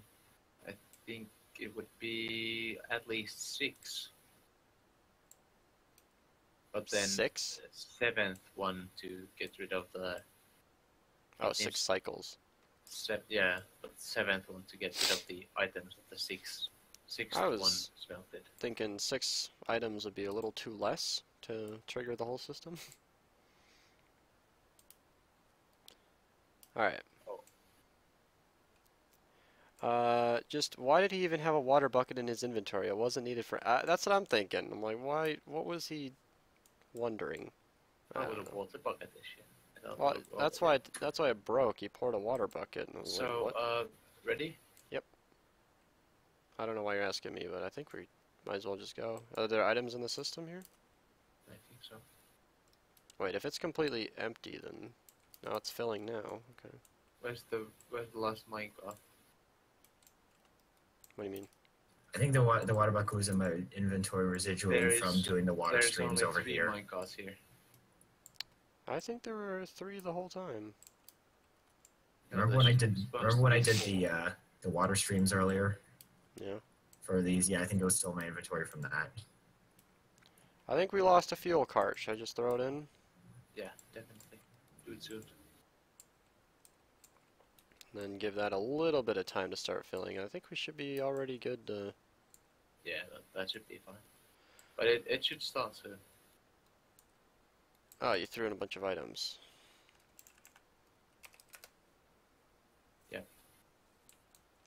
I think it would be at least 6. But then 6? The 7th one to get rid of the... Oh, 6 cycles. Yeah, but 7th one to get rid of the items of the 6th I one was smelted. thinking 6 items would be a little too less to trigger the whole system. Alright. Just, why did he even have a water bucket in his inventory? It wasn't needed for... that's what I'm thinking. I'm like, why? What was he wondering? I would have water bucket this year. Well, that's why it broke. He poured a water bucket. And I was so, like, what? Ready? Yep. I don't know why you're asking me, but I think we might as well just go. Are there items in the system here? I think so. Wait, if it's completely empty, then... No, it's filling now. Okay. Where's the last minecart? What do you mean? I think the water bucket was in my inventory residually from doing the water streams over here. There's only 3 minecarts here. I think there were 3 the whole time. Remember when I did the water streams earlier? Yeah. for these. Yeah, I think it was still my inventory from that. I think we lost a fuel cart. Should I just throw it in? Yeah, definitely. Do it soon. Then give that a little bit of time to start filling. I think we should be already good to... Yeah, that should be fine. But it should start soon. Oh, you threw in a bunch of items. Yeah.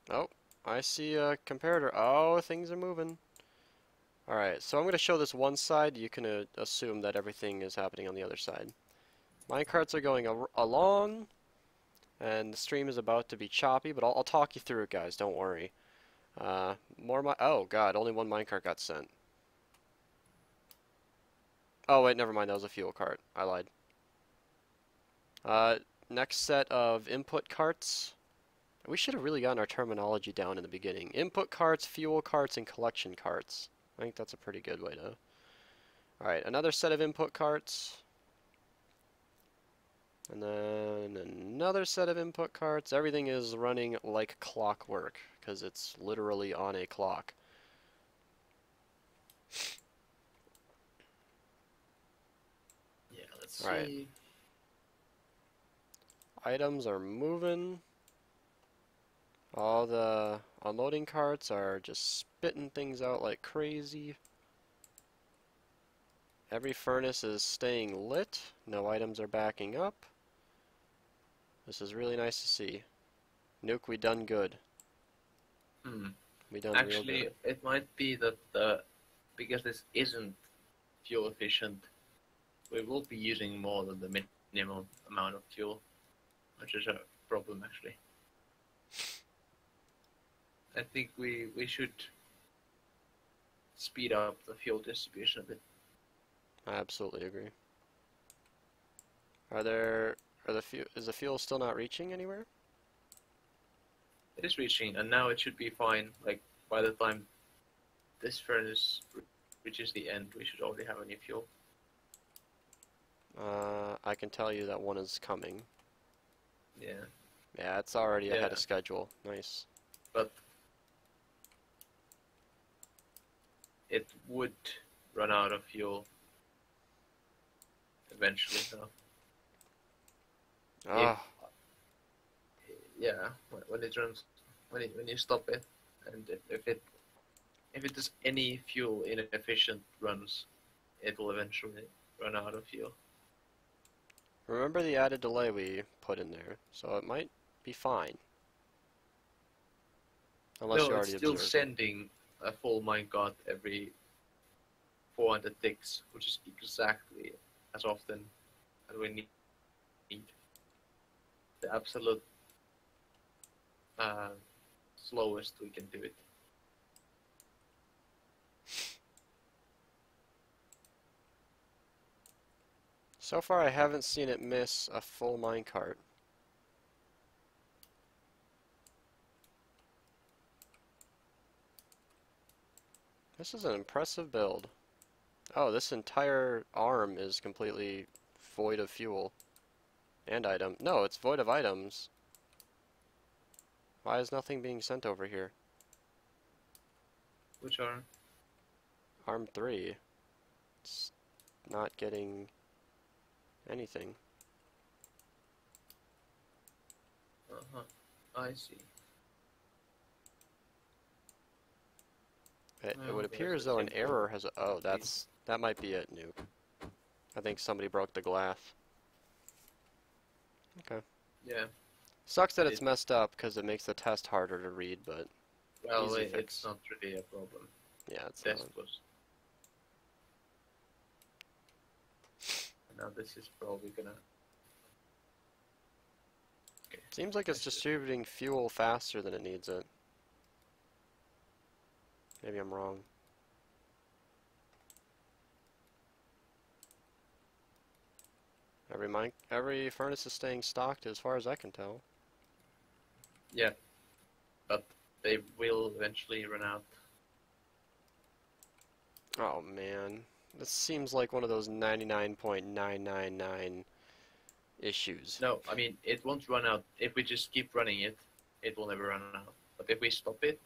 Oh, I see a comparator. Oh, things are moving. Alright, so I'm going to show this one side. You can assume that everything is happening on the other side. Minecarts are going along, and the stream is about to be choppy, but I'll talk you through it, guys. Don't worry. Oh, God, only one minecart got sent. Oh, wait, never mind. That was a fuel cart. I lied. Next set of input carts. We should have really gotten our terminology down in the beginning. Input carts, fuel carts, and collection carts. I think that's a pretty good way to... Alright, another set of input carts. And then another set of input carts. Everything is running like clockwork, because it's literally on a clock. Yeah, let's All right. see. Items are moving. All the unloading carts are just spitting things out like crazy. Every furnace is staying lit. No items are backing up. This is really nice to see. Nuke, we done good. We done real Actually, good. it might be that because this isn't fuel efficient, we will be using more than the minimum amount of fuel, which is a problem actually. I think we should speed up the fuel distribution a bit. I absolutely agree. Is the fuel still not reaching anywhere? It is reaching, and now it should be fine. Like, by the time this furnace reaches the end, we should already have any fuel. I can tell you that one is coming. Yeah. Yeah, it's already ahead of schedule. Nice. But it would run out of fuel eventually, though. Ah. Yeah, when it runs, when you stop it, and if it does any fuel inefficient runs, it will eventually run out of fuel. Remember the added delay we put in there, so it might be fine. Unless you No, already it's still observed it. sending a full minecart every 400 ticks, which is exactly as often as we need. The absolute slowest we can do it. So far I haven't seen it miss a full minecart. This is an impressive build. Oh, this entire arm is completely void of fuel. And item. No, it's void of items. Why is nothing being sent over here? Which arm? Arm 3. It's not getting anything. Uh-huh. I see. It Oh, would appear as though an error has... Oh, that might be it, Nuke. I think somebody broke the glass. Okay. Yeah. Sucks that it's messed up because it makes the test harder to read, but Well, easy it's fix. not really a problem. Yeah, it's Test not. was. Now this is probably gonna. Okay. Seems like it's distributing fuel faster than it needs it. Maybe I'm wrong. Every furnace is staying stocked as far as I can tell. Yeah, but they will eventually run out. Oh man, this seems like one of those 99.999 issues. No, I mean it won't run out if we just keep running it. It will never run out. But if we stop it,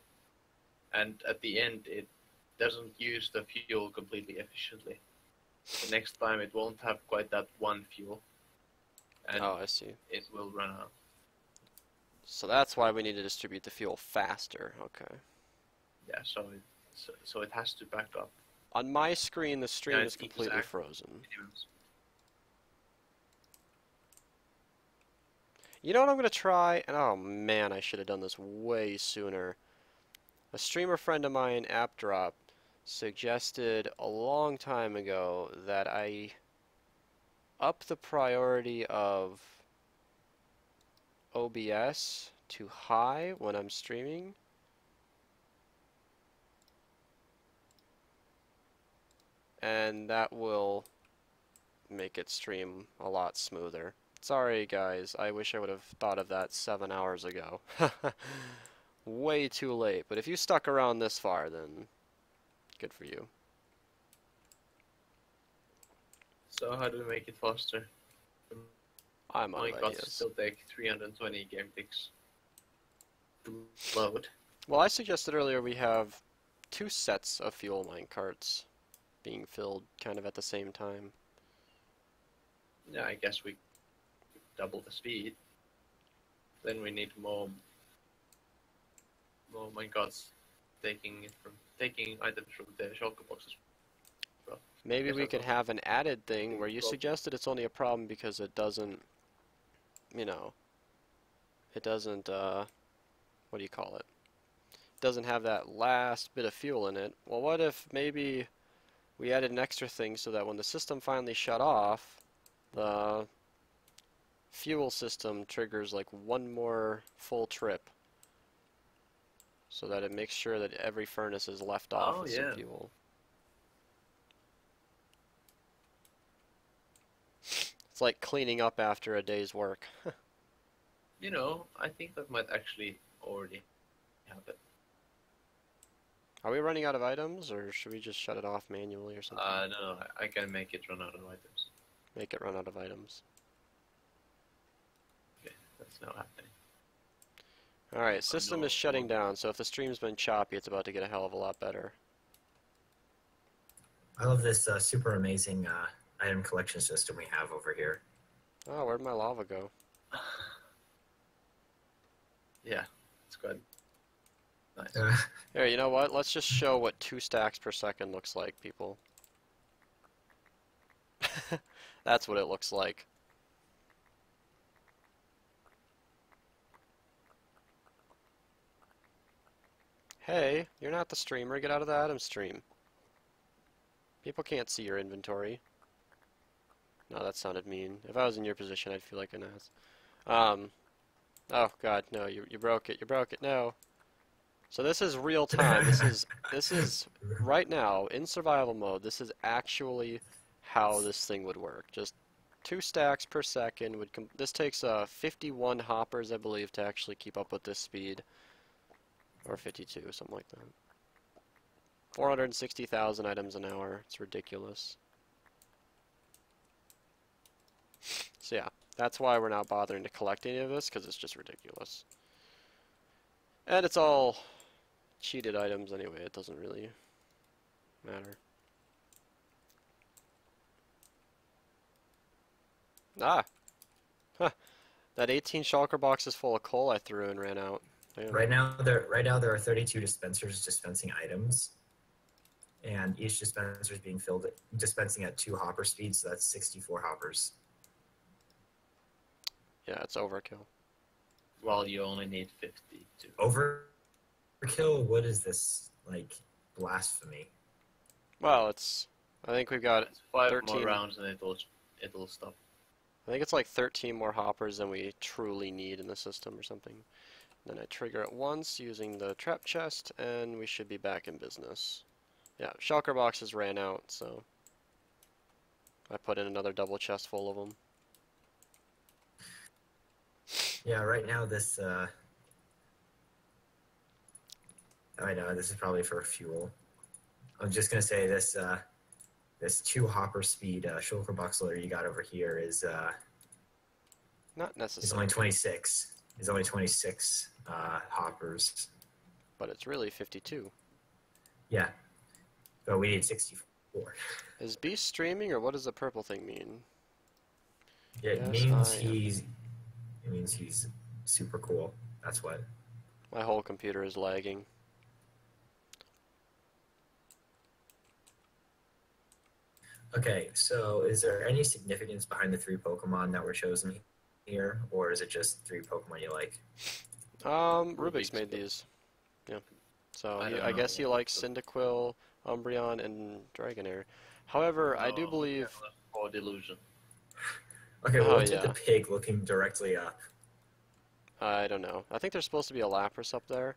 and at the end it doesn't use the fuel completely efficiently. The next time it won't have quite that one fuel, and Oh, I see. it will run out. So that's why we need to distribute the fuel faster. Okay. Yeah, so it has to back up. On my screen, the stream Yeah, is completely frozen. You know what I'm going to try? And oh man, I should have done this way sooner. A streamer friend of mine, AppDrop, suggested a long time ago that I up the priority of OBS to high when I'm streaming. And that will make it stream a lot smoother. Sorry guys, I wish I would have thought of that 7 hours ago. Way too late, but if you stuck around this far, then good for you. So how do we make it faster? I'm out of Minecarts ideas. still take 320 game ticks to load. Well, I suggested earlier we have 2 sets of fuel minecarts being filled kind of at the same time. Yeah, I guess we double the speed. Then we need more minecarts taking items from the shulker boxes. Maybe we could have an added thing where you suggested it's only a problem because it doesn't, you know, it doesn't, what do you call it? It doesn't have that last bit of fuel in it. Well, what if maybe we added an extra thing so that when the system finally shut off, the fuel system triggers like one more full trip so that it makes sure that every furnace is left off with some fuel. It's like cleaning up after a day's work. You know, I think that might actually already happen. Are we running out of items, or should we just shut it off manually or something? No, I can make it run out of items. Make it run out of items. Okay, that's now happening. Alright, system is shutting down, so if the stream's been choppy, it's about to get a hell of a lot better. I love this super amazing item collection system we have over here. Oh, where'd my lava go? Yeah, it's good. Nice. Here, you know what? Let's just show what 2 stacks per second looks like, people. That's what it looks like. Hey, you're not the streamer. Get out of the item stream. People can't see your inventory. No, that sounded mean. If I was in your position, I'd feel like an ass. Oh god, no, you broke it. You broke it. No. So this is real time. This is right now in survival mode. This is actually how this thing would work. Just 2 stacks per second would this takes 51 hoppers, I believe, to actually keep up with this speed. Or 52, something like that. 460,000 items an hour. It's ridiculous. So yeah, that's why we're not bothering to collect any of this, because it's just ridiculous. And it's all cheated items anyway, it doesn't really matter. Ah! Huh. That 18 shulker boxes full of coal I threw and ran out. Damn. Right now there are 32 dispensers dispensing items, and each dispenser is being filled dispensing at 2 hopper speeds, so that's 64 hoppers. Yeah, it's overkill. Well, you only need 52. Overkill? What is this, like, blasphemy? Well, it's, I think we've got 5 13 more rounds and it'll stop. I think it's like 13 more hoppers than we truly need in the system or something. Then I trigger it once using the trap chest, and we should be back in business. Yeah, shulker boxes ran out, so I put in another double chest full of them. Yeah, right now this, I know, this is probably for fuel. I'm just gonna say this, this 2 hopper speed shulker box loader you got over here is, not necessary. It's only 26. It's only 26 hoppers. But it's really 52. Yeah, but we need 64. Is Beast streaming, or what does the purple thing mean? It Yes, means I am. It means he's super cool. That's what. My whole computer is lagging. Okay, so is there any significance behind the 3 Pokemon that were chosen here, or is it just 3 Pokemon you like? Rubik's made these. Yeah. So I don't I guess know. he likes Cyndaquil, Umbreon, and Dragonair. However, I do believe. Or delusion. Okay, well, Oh, what's with yeah. the pig looking directly up? I don't know. I think there's supposed to be a Lapras up there,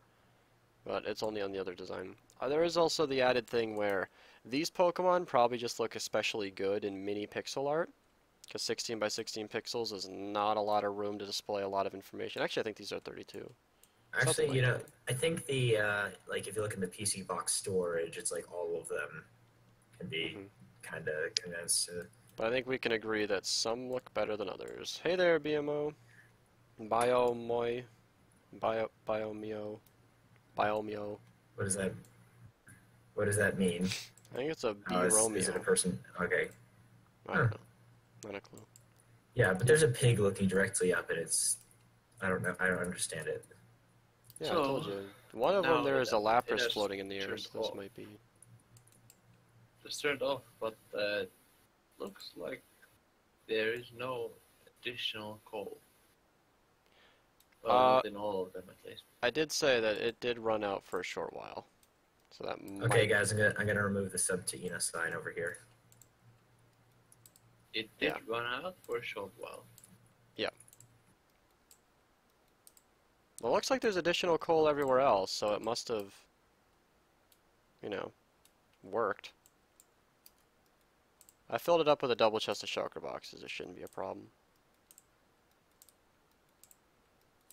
but it's only on the other design. There is also the added thing where these Pokemon probably just look especially good in mini pixel art, because 16 by 16 pixels is not a lot of room to display a lot of information. Actually, I think these are 32. Actually, Something you like know, I think the like if you look in the PC box storage, it's like all of them can be kind of condensed. But I think we can agree that some look better than others. Hey there, BMO. Biomio. Biomio. What does that? What does that mean? I think it's a B Is it a Romeo. person? Okay. I don't know. Not a clue. Yeah, but there's a pig looking directly up, and it's. I don't know. I don't understand it. Yeah, So, I told you. One of now them there is a it Lapras has floating in the air, turned so this off. might be. It's turned off, but looks like there is no additional coal. Well, not in all of them, at least. I did say that it did run out for a short while, so that Okay, might. guys, I'm gonna remove the sub to Ina sign over here. It did run out for a short while. Yeah. Well, it looks like there's additional coal everywhere else, so it must have, you know, worked. I filled it up with a double chest of shulker boxes. It shouldn't be a problem.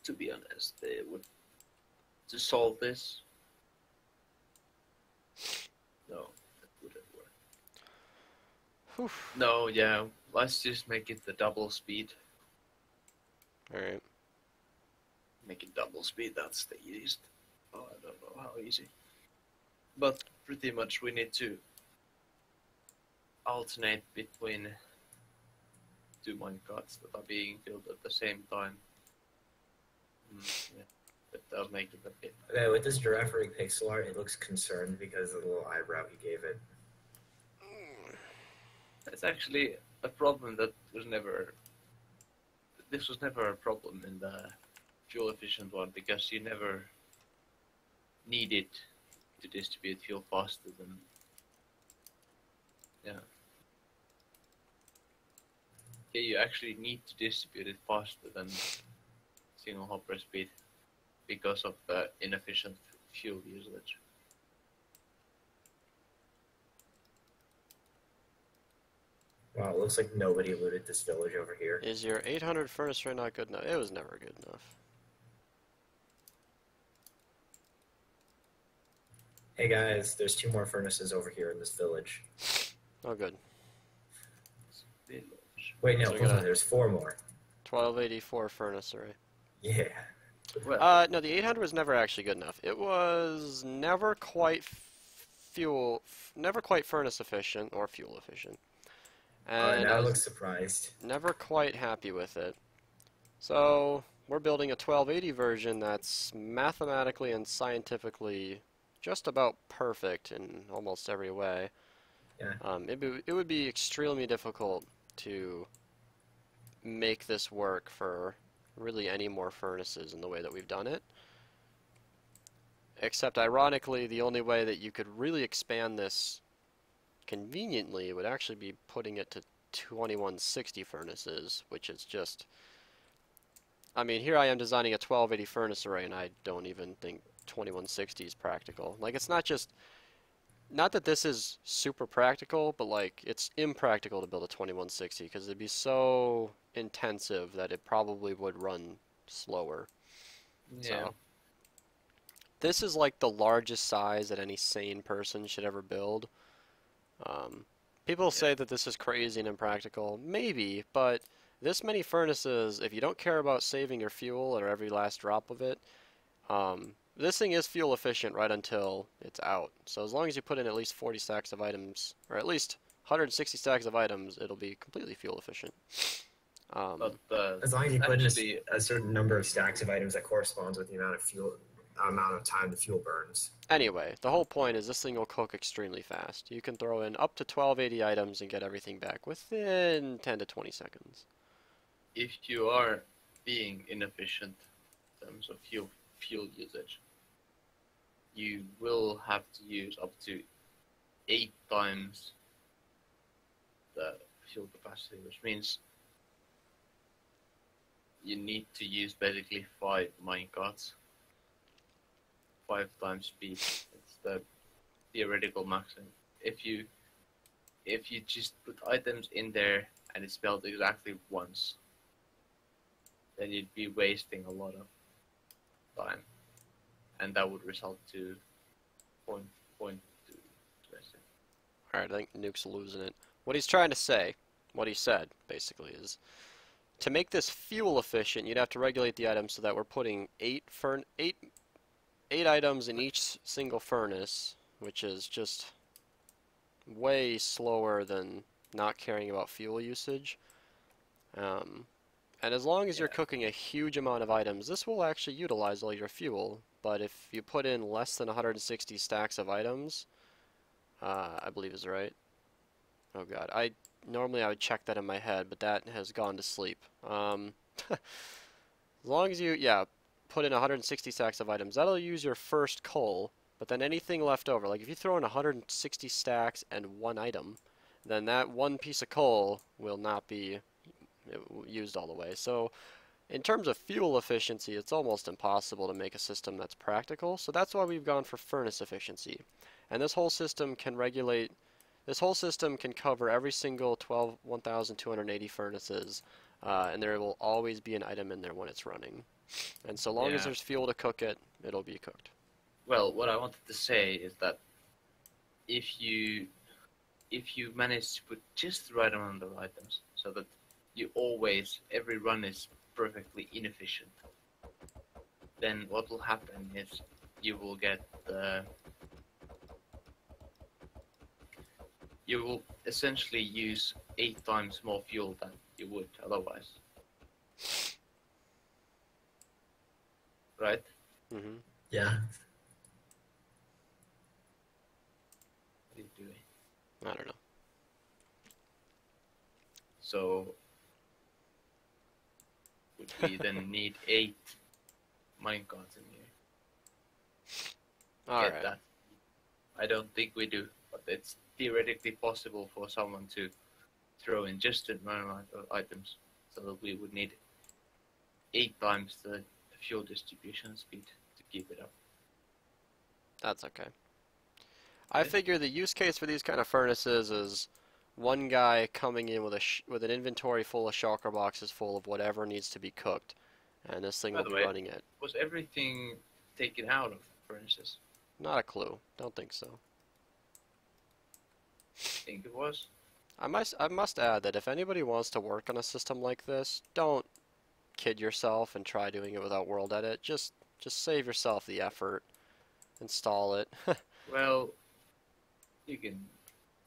To be honest, they would to solve this. No, that wouldn't work. No, yeah, let's just make it the double speed. Alright. Make it double speed, that's the easiest. Oh, I don't know how easy. But pretty much we need to alternate between 2 minecarts that are being filled at the same time. Yeah, but that'll make it a bit. Okay, with this giraffe rig pixel art, it looks concerned because of the little eyebrow he gave it. It's actually a problem that was never. This was never a problem in the fuel efficient one because you never needed to distribute fuel faster than. Yeah. Yeah, you actually need to distribute it faster than single hopper speed because of the inefficient fuel usage. Wow, it looks like nobody looted this village over here. Is your 800 furnace right not good enough? It was never good enough. Hey guys, there's 2 more furnaces over here in this village. Oh, good. Wait, no, So we hold got on, there's 4 more. 1284 furnace array. Yeah. No, the 800 was never actually good enough. It was never quite never quite furnace efficient or fuel efficient. And now I I was look surprised. never quite happy with it. So we're building a 1280 version that's mathematically and scientifically just about perfect in almost every way. Yeah. It would be extremely difficult to make this work for really any more furnaces in the way that we've done it. Except, ironically, the only way that you could really expand this conveniently would actually be putting it to 2160 furnaces, which is just... I mean, here I am designing a 1280 furnace array, and I don't even think 2160 is practical. Like, it's not just... Not that this is super practical, but, like, it's impractical to build a 2160, because it'd be so intensive that it probably would run slower. Yeah. So, this is, like, the largest size that any sane person should ever build. People say that this is crazy and impractical. Maybe, but this many furnaces, if you don't care about saving your fuel or every last drop of it, This thing is fuel efficient right until it's out. So as long as you put in at least 40 stacks of items, or at least 160 stacks of items, it'll be completely fuel efficient. As long as you put in a certain number of stacks of items that corresponds with the amount of time the fuel burns. Anyway, the whole point is this thing will cook extremely fast. You can throw in up to 1280 items and get everything back within 10 to 20 seconds. If you are being inefficient in terms of fuel usage, you will have to use up to 8 times the fuel capacity, which means you need to use basically 5 minecarts, 5 times speed. It's the theoretical maximum. If you just put items in there and it's spelled exactly once, then you'd be wasting a lot of time, and that would result to point to Alright, I think Nuke's losing it. What he's trying to say, what he said, basically, is to make this fuel efficient, you'd have to regulate the items so that we're putting 8 items in each single furnace, which is just way slower than not caring about fuel usage. And as long as you're cooking a huge amount of items, this will actually utilize all your fuel. But if you put in less than 160 stacks of items, I believe is right. Oh god, normally I would check that in my head, but that has gone to sleep. As long as you, put in 160 stacks of items, that'll use your first coal, but then anything left over, like if you throw in 160 stacks and 1 item, then that 1 piece of coal will not be used all the way. So in terms of fuel efficiency, it's almost impossible to make a system that's practical, so that's why we've gone for furnace efficiency. And this whole system can regulate, this whole system can cover every single 1,280 furnaces, and there will always be an item in there when it's running. And so long as there's fuel to cook it, it'll be cooked. Well, what I wanted to say is that if you manage to put just the right amount of items, so that you always, every run is perfectly inefficient, then what will happen is you will get you will essentially use 8 times more fuel than you would otherwise. Right? Mm-hmm. Yeah. What are you doing? I don't know. So would we then need 8 minecarts in here? All Get right. that? I don't think we do, but it's theoretically possible for someone to throw in just a amount of items, so that we would need 8 times the fuel distribution speed to keep it up. That's okay. I figure the use case for these kind of furnaces is one guy coming in with an inventory full of shulker boxes full of whatever needs to be cooked, and this thing will be running it. Was everything taken out of furnaces? Not a clue. Don't think so. I think it was. I must add that if anybody wants to work on a system like this, don't kid yourself and try doing it without world edit. Just save yourself the effort. Install it. Well, you can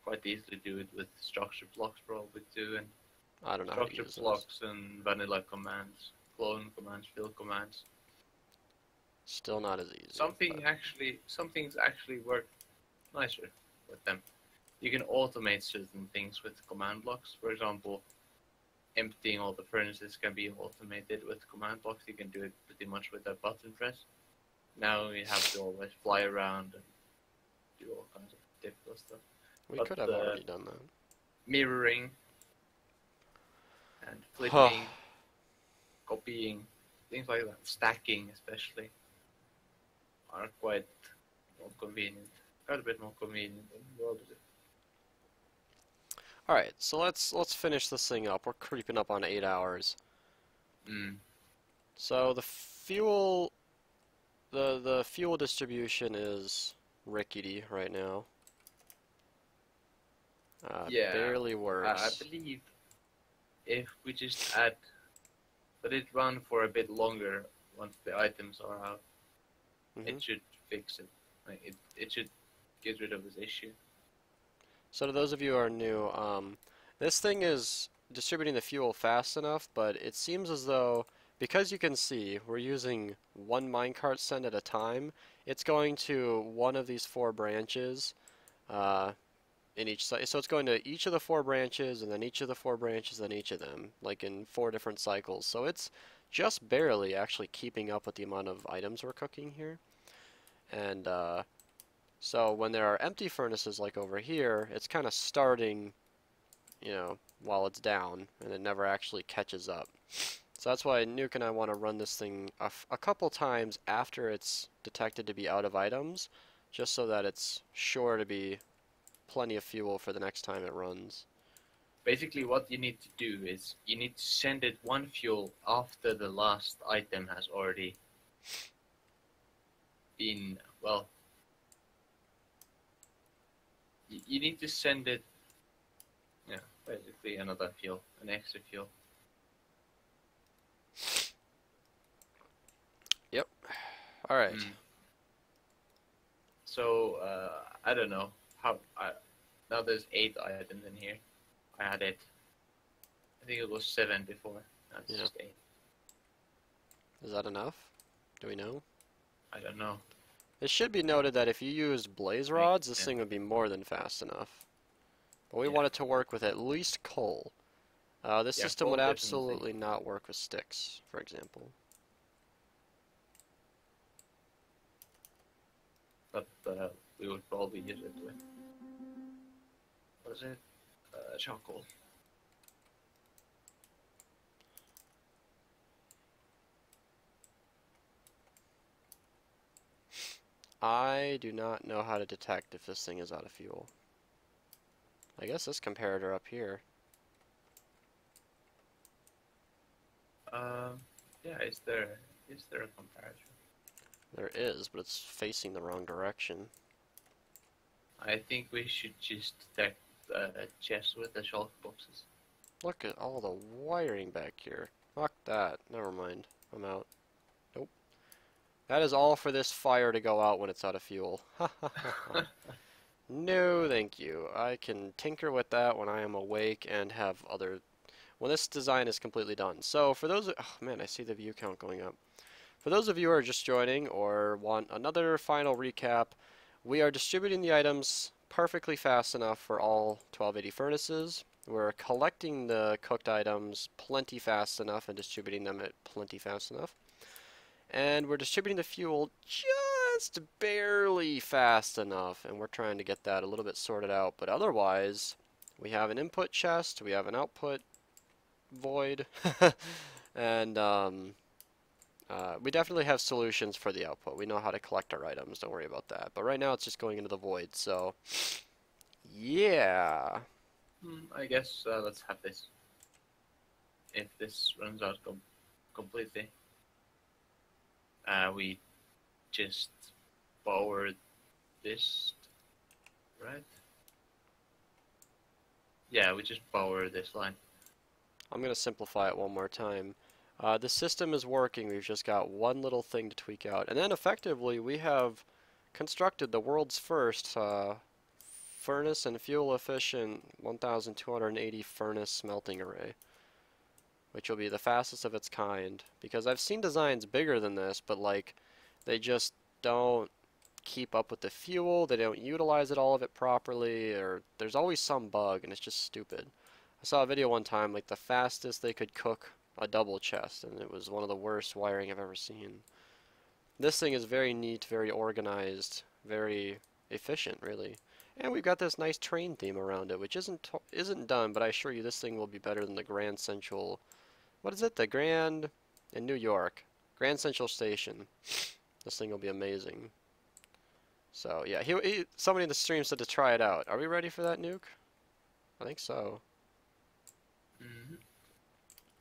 quite easily do it with structure blocks probably too, and I don't know how to structure use blocks and vanilla commands, clone commands, fill commands. Still not as easy. Some things actually work nicer with them. You can automate certain things with command blocks. For example, emptying all the furnaces can be automated with command blocks. You can do it pretty much with a button press. Now you have to always fly around and do all kinds of difficult stuff. We could have already done that. Mirroring and flipping, copying, things like that, stacking especially, are quite more convenient. Quite a bit more convenient than world edit. Alright, so let's finish this thing up. We're creeping up on 8 hours. So the fuel distribution is rickety right now. Barely works. I believe if we just let it run for a bit longer once the items are out, it should fix it. Like it should get rid of this issue. So to those of you who are new, this thing is distributing the fuel fast enough, but it seems as though, because you can see we're using one minecart send at a time, it's going to one of these 4 branches in each site. So it's going to each of the 4 branches, and then each of the 4 branches, then each of them, like in 4 different cycles. So it's just barely actually keeping up with the amount of items we're cooking here. And so when there are empty furnaces like over here, it's kind of starting, you know, while it's down, and it never actually catches up. So that's why Nuke and I want to run this thing a couple times after it's detected to be out of items, just so that it's sure to be plenty of fuel for the next time it runs. Basically, what you need to do is you need to send it 1 fuel after the last item has already been, well, you need to send it, yeah, basically another fuel, an extra fuel. Yep. All right. So, I don't know how, now there's 8 items in here. I had 8. I think it was 7 before. Now it's just 8. Is that enough? Do we know? I don't know. It should be noted that if you used blaze rods, this thing would be more than fast enough. But we want it to work with at least coal. This system would absolutely not work with sticks, for example. But we would probably use it with, what is it? Charcoal. I do not know how to detect if this thing is out of fuel. I guess this comparator up here. Yeah, is there a comparator? There is, but it's facing the wrong direction. I think we should just detect the chest with the shulk boxes. Look at all the wiring back here. Fuck that. Never mind. I'm out. Nope. That is all for this fire to go out when it's out of fuel. No, thank you. I can tinker with that when I am awake and have other... when this design is completely done. So for those... oh man, I see the view count going up. For those of you who are just joining or want another final recap, we are distributing the items perfectly fast enough for all 1280 furnaces. We're collecting the cooked items plenty fast enough and distributing them at plenty fast enough. And we're distributing the fuel just barely fast enough, and we're trying to get that a little bit sorted out. But otherwise, we have an input chest, we have an output void, and we definitely have solutions for the output. We know how to collect our items, don't worry about that. But right now it's just going into the void, so yeah. I guess let's have this. If this runs out completely, we just power this, right? Yeah, we just power this line. I'm going to simplify it one more time. The system is working, we've just got one little thing to tweak out. And then effectively we have constructed the world's first furnace and fuel efficient 1280 furnace smelting array, which will be the fastest of its kind. Because I've seen designs bigger than this, but like they just don't keep up with the fuel, they don't utilize all of it properly, or there's always some bug and it's just stupid. I saw a video one time, like the fastest they could cook a double chest, and it was one of the worst wiring I've ever seen. This thing is very neat, very organized, very efficient, really. And we've got this nice train theme around it, which isn't done, but I assure you this thing will be better than the Grand Central... what is it? The Grand... in New York. Grand Central Station. This thing will be amazing. So, yeah, somebody in the stream said to try it out. Are we ready for that, Nuke? I think so.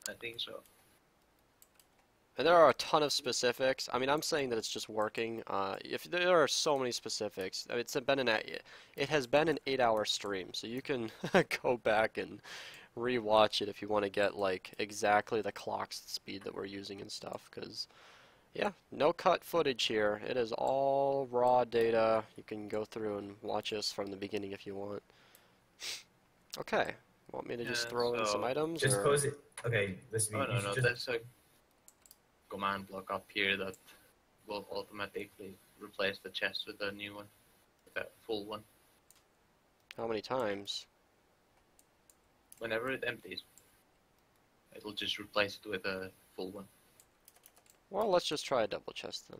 I think so. And there are a ton of specifics. I mean, I'm saying that it's just working. If there are so many specifics, I mean, it has been an 8-hour stream, so you can go back and re-watch it if you want to get like exactly the clock speed that we're using and stuff. Because Yeah, no cut footage here. It is all raw data. You can go through and watch us from the beginning if you want. Okay. Want me to just throw in some items? Just or... pose it. Okay, listen. Oh, no, there's a command block up here that will automatically replace the chest with a new one, with a full one. How many times? Whenever it empties, it'll just replace it with a full one. Well, let's just try a double chest then.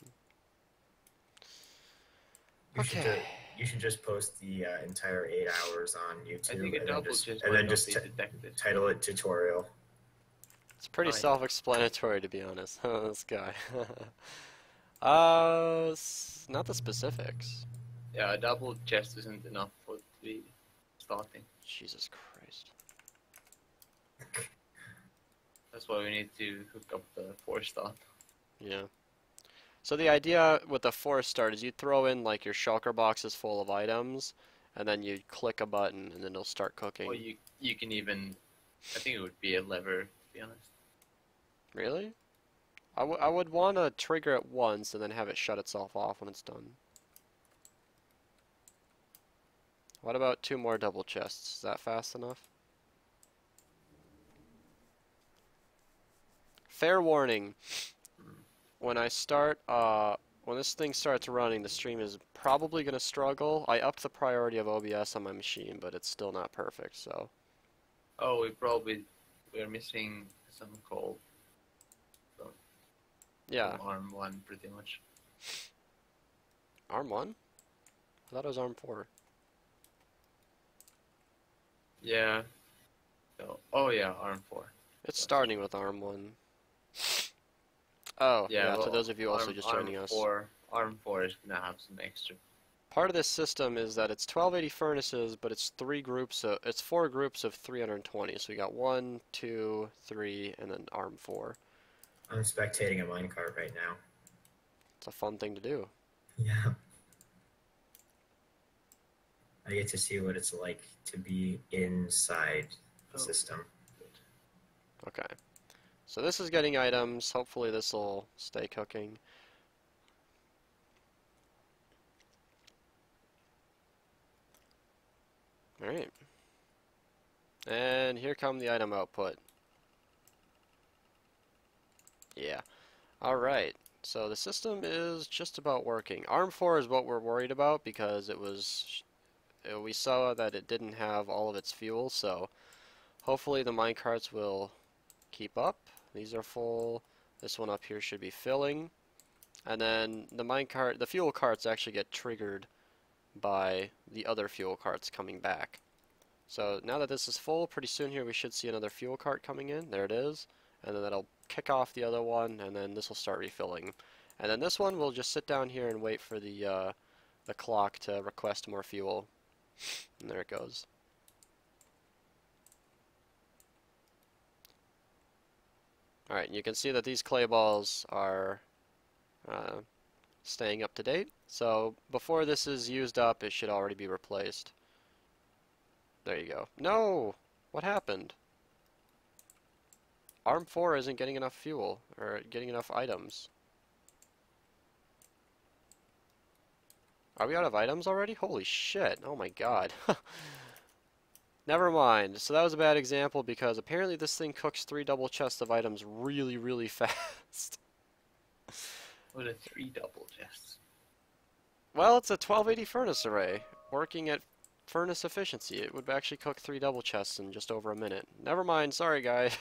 You should just post the entire 8 hours on YouTube, I think a double chest and would then not just be detected. title it tutorial. It's pretty Oh, yeah. self-explanatory, to be honest. This guy. Not the specifics. Yeah, a double chest isn't enough for the starting. Jesus Christ. That's why we need to hook up the 4-star. Yeah. So the idea with the 4-star is you throw in like your shulker boxes full of items, and then you click a button, and then it'll start cooking. Or you can even, I think it would be a lever, to be honest. Really? I would want to trigger it once and then have it shut itself off when it's done. What about 2 more double chests? Is that fast enough? Fair warning. When I start, when this thing starts running, the stream is probably going to struggle. I upped the priority of OBS on my machine, but it's still not perfect, so. Oh, we're missing some coal. So, Yeah. Arm 1, pretty much. Arm 1? I thought it was Arm 4. Yeah. So, oh yeah, Arm 4. It's starting with Arm 1. Oh, yeah, well, to those of you also just joining us. Arm 4 is going to have some extra. Part of this system is that it's 1280 furnaces, but it's 4 groups of 320. So we got 1, 2, 3, and then Arm 4. I'm spectating a minecart right now. It's a fun thing to do. Yeah. I get to see what it's like to be inside the system. Okay. So this is getting items. Hopefully this will stay cooking. Alright. And here come the item output. Yeah. Alright. So the system is just about working. Arm 4 is what we're worried about because we saw that it didn't have all of its fuel, so hopefully the minecarts will keep up. These are full. This one up here should be filling. And then the fuel carts actually get triggered by the other fuel carts coming back. So now that this is full, pretty soon here we should see another fuel cart coming in. There it is. And then that'll kick off the other one, and then this will start refilling. And then this one will just sit down here and wait for the clock to request more fuel. And there it goes. Alright, and you can see that these clay balls are staying up to date. So before this is used up, it should already be replaced. There you go. No! What happened? Arm 4 isn't getting enough fuel, or getting enough items. Are we out of items already? Holy shit, oh my god. Never mind. So that was a bad example because apparently this thing cooks 3 double chests of items really, really fast. What are 3 double chests? Well, it's a 1280 furnace array. Working at furnace efficiency, it would actually cook 3 double chests in just over a minute. Never mind, sorry guys.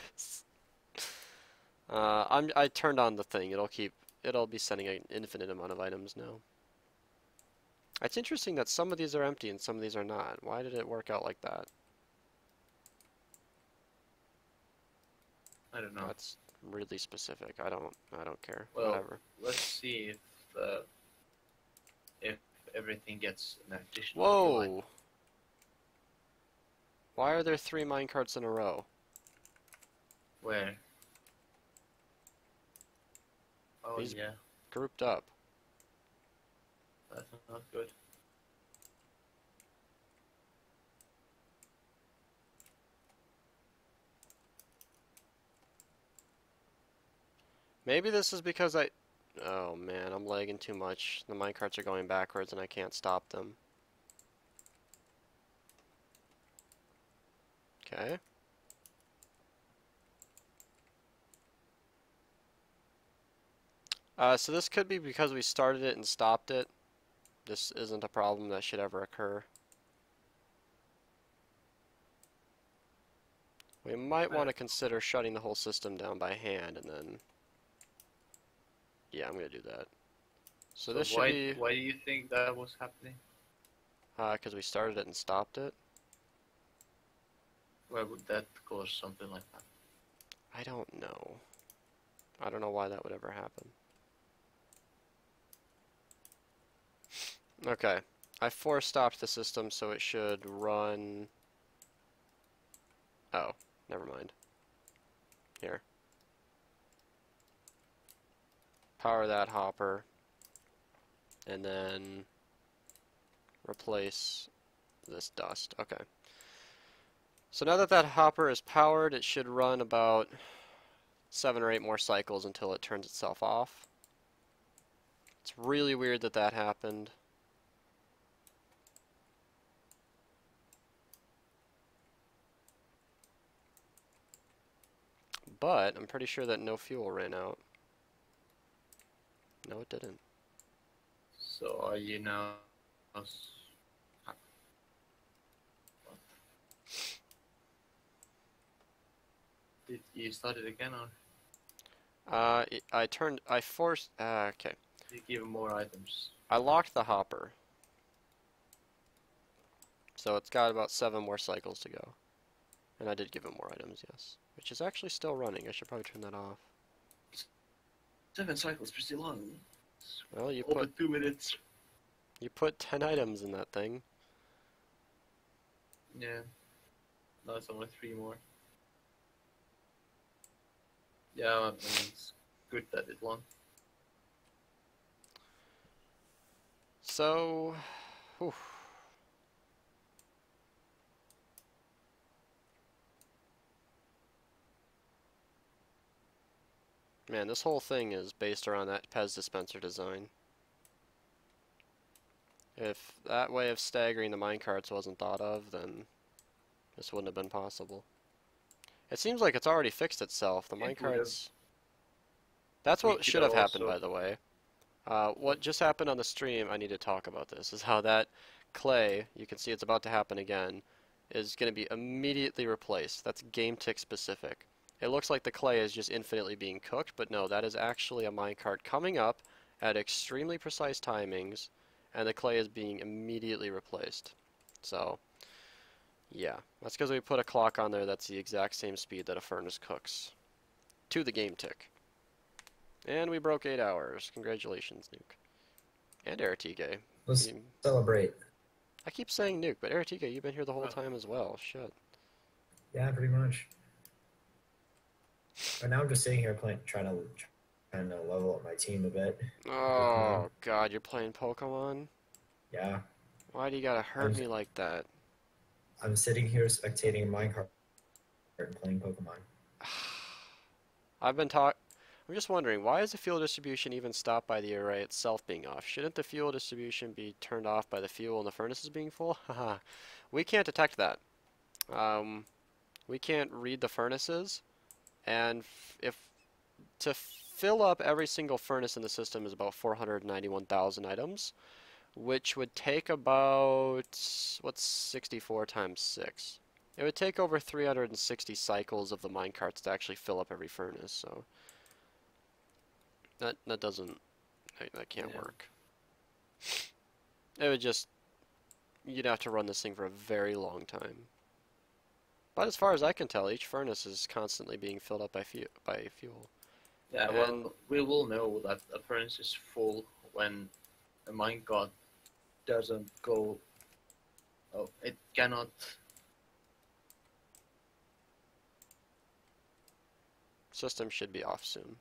I turned on the thing. It'll be sending an infinite amount of items now. It's interesting that some of these are empty and some of these are not. Why did it work out like that? I don't know. That's really specific. I don't care. Well, Whatever. let's see if everything gets an additional. Whoa! Why are there 3 minecarts in a row? Where? Oh These yeah. grouped up. That's not good. Maybe this is because Oh man, I'm lagging too much. The minecarts are going backwards and I can't stop them. Okay. So this could be because we started it and stopped it. This isn't a problem that should ever occur. We might want to consider shutting the whole system down by hand and then... Yeah, I'm going to do that. So this should be... Why do you think that was happening? Because we started it and stopped it. Why would that cause something like that? I don't know. I don't know why that would ever happen. Okay. I force stopped the system so it should run... Oh, never mind. Here. Power that hopper. And then replace this dust. Okay. So now that that hopper is powered, it should run about 7 or 8 more cycles until it turns itself off. It's really weird that that happened. But I'm pretty sure that no fuel ran out. No, it didn't. So are you now... Did you start it again or? I forced, okay. You give more items. I locked the hopper. So it's got about 7 more cycles to go. And I did give him more items, yes. Which is actually still running. I should probably turn that off. 7 cycles, pretty long. Well, you Over put 2 minutes. You put 10 items in that thing. Yeah. Now it's only 3 more. Yeah, I mean, it's good that it's long. So, whew. Man, this whole thing is based around that Pez dispenser design. If that way of staggering the minecarts wasn't thought of, then this wouldn't have been possible. It seems like it's already fixed itself. The minecarts... That's what should have happened, by the way. What just happened on the stream, I need to talk about this, is how that clay, you can see it's about to happen again, is going to be immediately replaced. That's game tick specific. It looks like the clay is just infinitely being cooked, but no, that is actually a minecart coming up at extremely precise timings, and the clay is being immediately replaced. So, yeah. That's because we put a clock on there that's the exact same speed that a furnace cooks. To the game tick. And we broke 8 hours. Congratulations, Nuke. And Aratige. Let's celebrate. I keep saying Nuke, but Aratige, you've been here the whole time as well. Shit. Yeah, pretty much. But now I'm just sitting here trying to level up my team a bit. Oh, God, you're playing Pokemon? Yeah. Why do you gotta hurt me like that? I'm sitting here spectating Minecraft and playing Pokemon. I'm just wondering, why is the fuel distribution even stopped by the array itself being off? Shouldn't the fuel distribution be turned off by the fuel and the furnaces being full? Haha. We can't detect that. We can't read the furnaces, and if to fill up every single furnace in the system is about 491,000 items, which would take about, what's 64 times 6? It would take over 360 cycles of the minecarts to actually fill up every furnace, so that can't work. It would just, you'd have to run this thing for a very long time. But as far as I can tell, each furnace is constantly being filled up by fuel. Yeah, well, we will know that a furnace is full when a minecart doesn't go... Oh, it cannot... System should be off soon.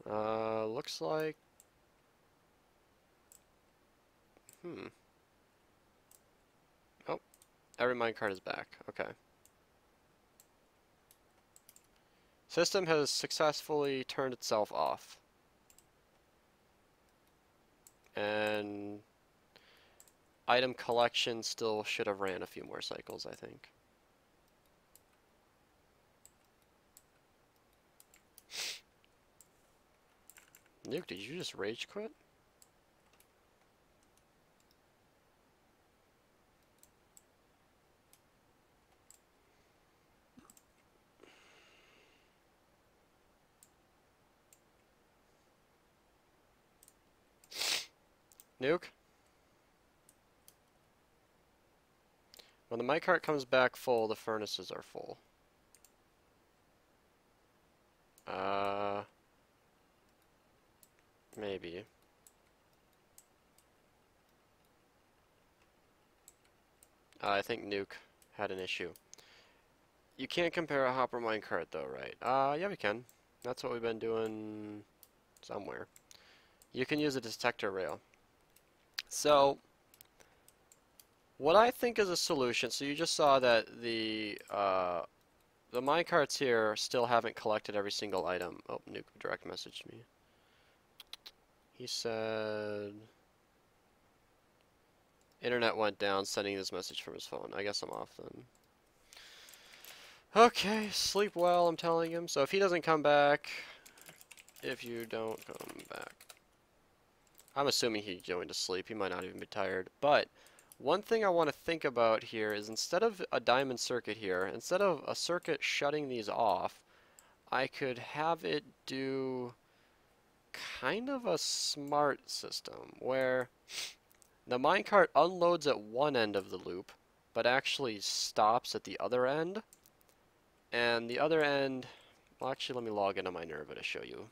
Looks like... Oh, every minecart is back. Okay. System has successfully turned itself off. And item collection still should have ran a few more cycles, I think. Nuke, did you just rage quit? Nuke? When the minecart comes back full, the furnaces are full. Maybe. I think Nuke had an issue. You can't compare a hopper minecart though, right? Yeah, we can. That's what we've been doing somewhere. You can use a detector rail. So, what I think is a solution, so you just saw that the minecarts here still haven't collected every single item. Oh, Nuke direct messaged me. He said... Internet went down, sending this message from his phone. I guess I'm off then. Okay, sleep well, I'm telling him. So if he doesn't come back, if you don't come back. I'm assuming he joined to sleep. He might not even be tired. But one thing I want to think about here is instead of a diamond circuit here, instead of a circuit shutting these off, I could have it do kind of a smart system where the minecart unloads at one end of the loop, but actually stops at the other end. And the other end, well, actually, let me log into my Nerva to show you.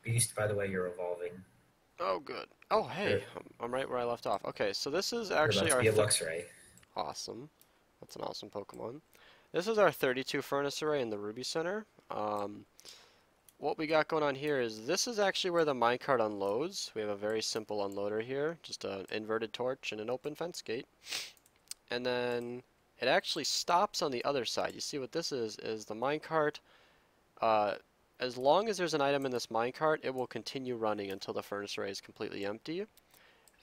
Beast, by the way, you're evolving. Oh, good. Oh, hey, I'm right where I left off. Okay, so this is actually our... You're about to be a Luxray. Awesome. That's an awesome Pokemon. This is our 32 furnace array in the Ruby Center. What we got going on here is this is actually where the minecart unloads. We have a very simple unloader here, just an inverted torch and an open fence gate. And then it actually stops on the other side. You see what this is the minecart, as long as there's an item in this minecart, it will continue running until the furnace array is completely empty.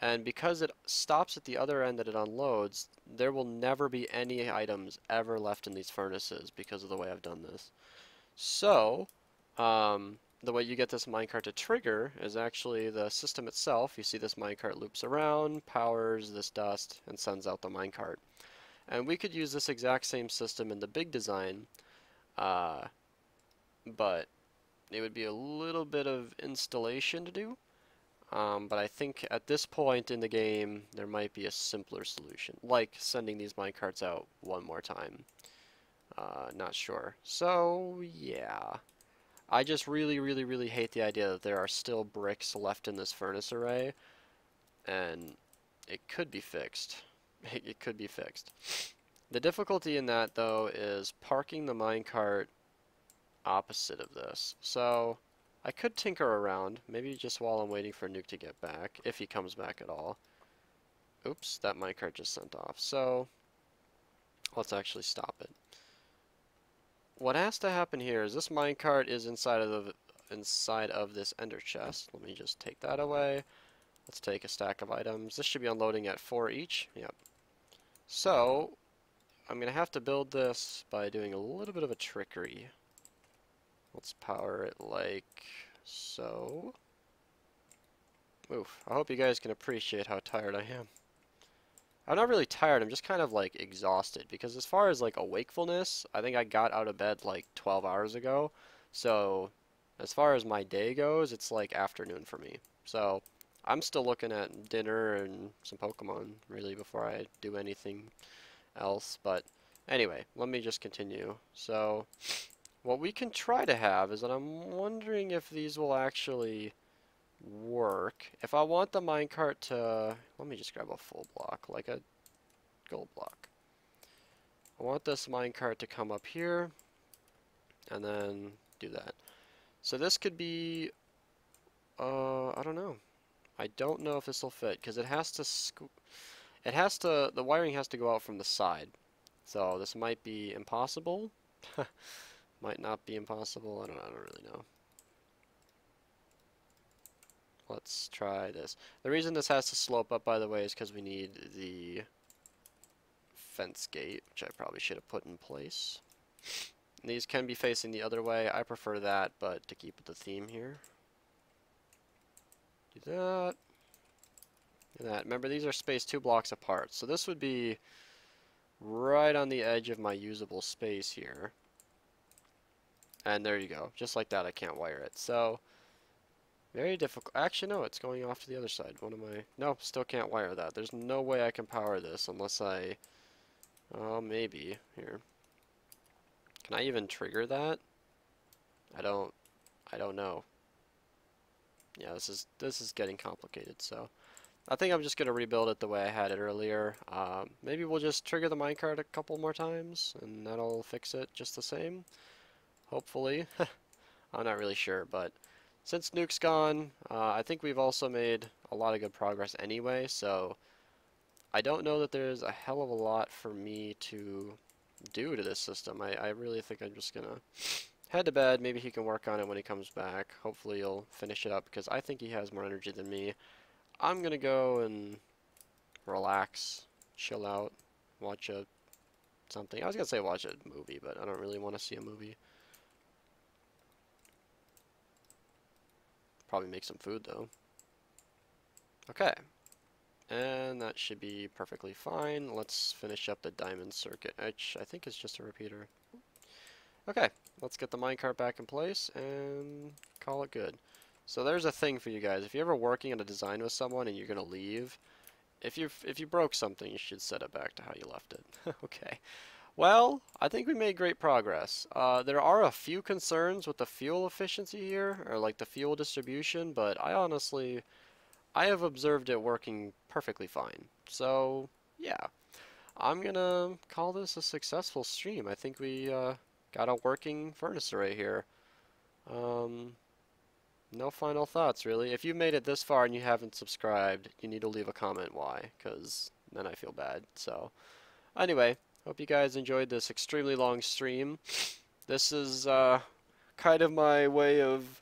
And because it stops at the other end that it unloads, there will never be any items ever left in these furnaces because of the way I've done this. So, the way you get this minecart to trigger is actually the system itself. You see this minecart loops around, powers this dust, and sends out the minecart. And we could use this exact same system in the big design, but it would be a little bit of installation to do. But I think at this point in the game, there might be a simpler solution, like sending these minecarts out one more time. Not sure. So, yeah. I just really hate the idea that there are still bricks left in this furnace array, and it could be fixed. It could be fixed. The difficulty in that, though, is parking the minecart opposite of this. So, I could tinker around, maybe just while I'm waiting for Nuke to get back, if he comes back at all. Oops, that minecart just sent off. So, let's actually stop it. What has to happen here is this minecart is inside of this ender chest. Let me just take that away. Let's take a stack of items. This should be unloading at 4 each. Yep. So, I'm going to have to build this by doing a little bit of a trickery. Let's power it like so. Oof. I hope you guys can appreciate how tired I am. I'm not really tired, I'm just kind of like exhausted, because as far as like awakefulness, I think I got out of bed like 12 hours ago. So as far as my day goes, it's like afternoon for me. So I'm still looking at dinner and some Pokemon really before I do anything else. But anyway, let me just continue. So what we can try to have is that I'm wondering if these will actually work. If I want the minecart to, let me just grab a full block, like a gold block. I want this minecart to come up here and then do that. So this could be, I don't know. I don't know if this will fit because it has to It has to, the wiring has to go out from the side. So this might be impossible. Might not be impossible. I don't really know. Let's try this. The reason this has to slope up, by the way, is because we need the fence gate, which I probably should have put in place. And these can be facing the other way. I prefer that, but to keep with the theme here. Do that. Do that. Remember, these are spaced 2 blocks apart. So this would be right on the edge of my usable space here. And there you go. Just like that, I can't wire it. So, very difficult. Actually, no, it's going off to the other side. What am I? Nope, still can't wire that. There's no way I can power this unless I... Oh, maybe. Here. Can I even trigger that? I don't know. Yeah, this is getting complicated, so... I think I'm just going to rebuild it the way I had it earlier. Maybe we'll just trigger the minecart a couple more times, and that'll fix it just the same. Hopefully. I'm not really sure, but since Nuke's gone, I think we've also made a lot of good progress anyway, so I don't know that there's a hell of a lot for me to do to this system. I really think I'm just going to head to bed. Maybe he can work on it when he comes back. Hopefully he'll finish it up, because I think he has more energy than me. I'm gonna go and relax, chill out, watch something. I was gonna say watch a movie, but I don't really want to see a movie. Probably make some food though. Okay, and that should be perfectly fine. Let's finish up the diamond circuit, which I think is just a repeater. Okay, let's get the minecart back in place and call it good. So there's a thing for you guys. If you're ever working on a design with someone and you're gonna leave, if you broke something, you should set it back to how you left it. Okay. Well, I think we made great progress. There are a few concerns with the fuel efficiency here, or like the fuel distribution, but I have observed it working perfectly fine. So yeah, I'm gonna call this a successful stream. I think we got a working furnace array here. No final thoughts, really. If you've made it this far and you haven't subscribed, you need to leave a comment why, because then I feel bad. So, anyway, hope you guys enjoyed this extremely long stream. This is kind of my way of,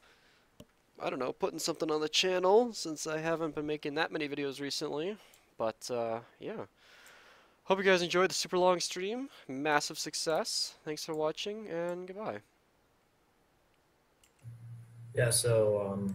I don't know, putting something on the channel, since I haven't been making that many videos recently. But, yeah. Hope you guys enjoyed the super long stream. Massive success. Thanks for watching, and goodbye. Yeah, so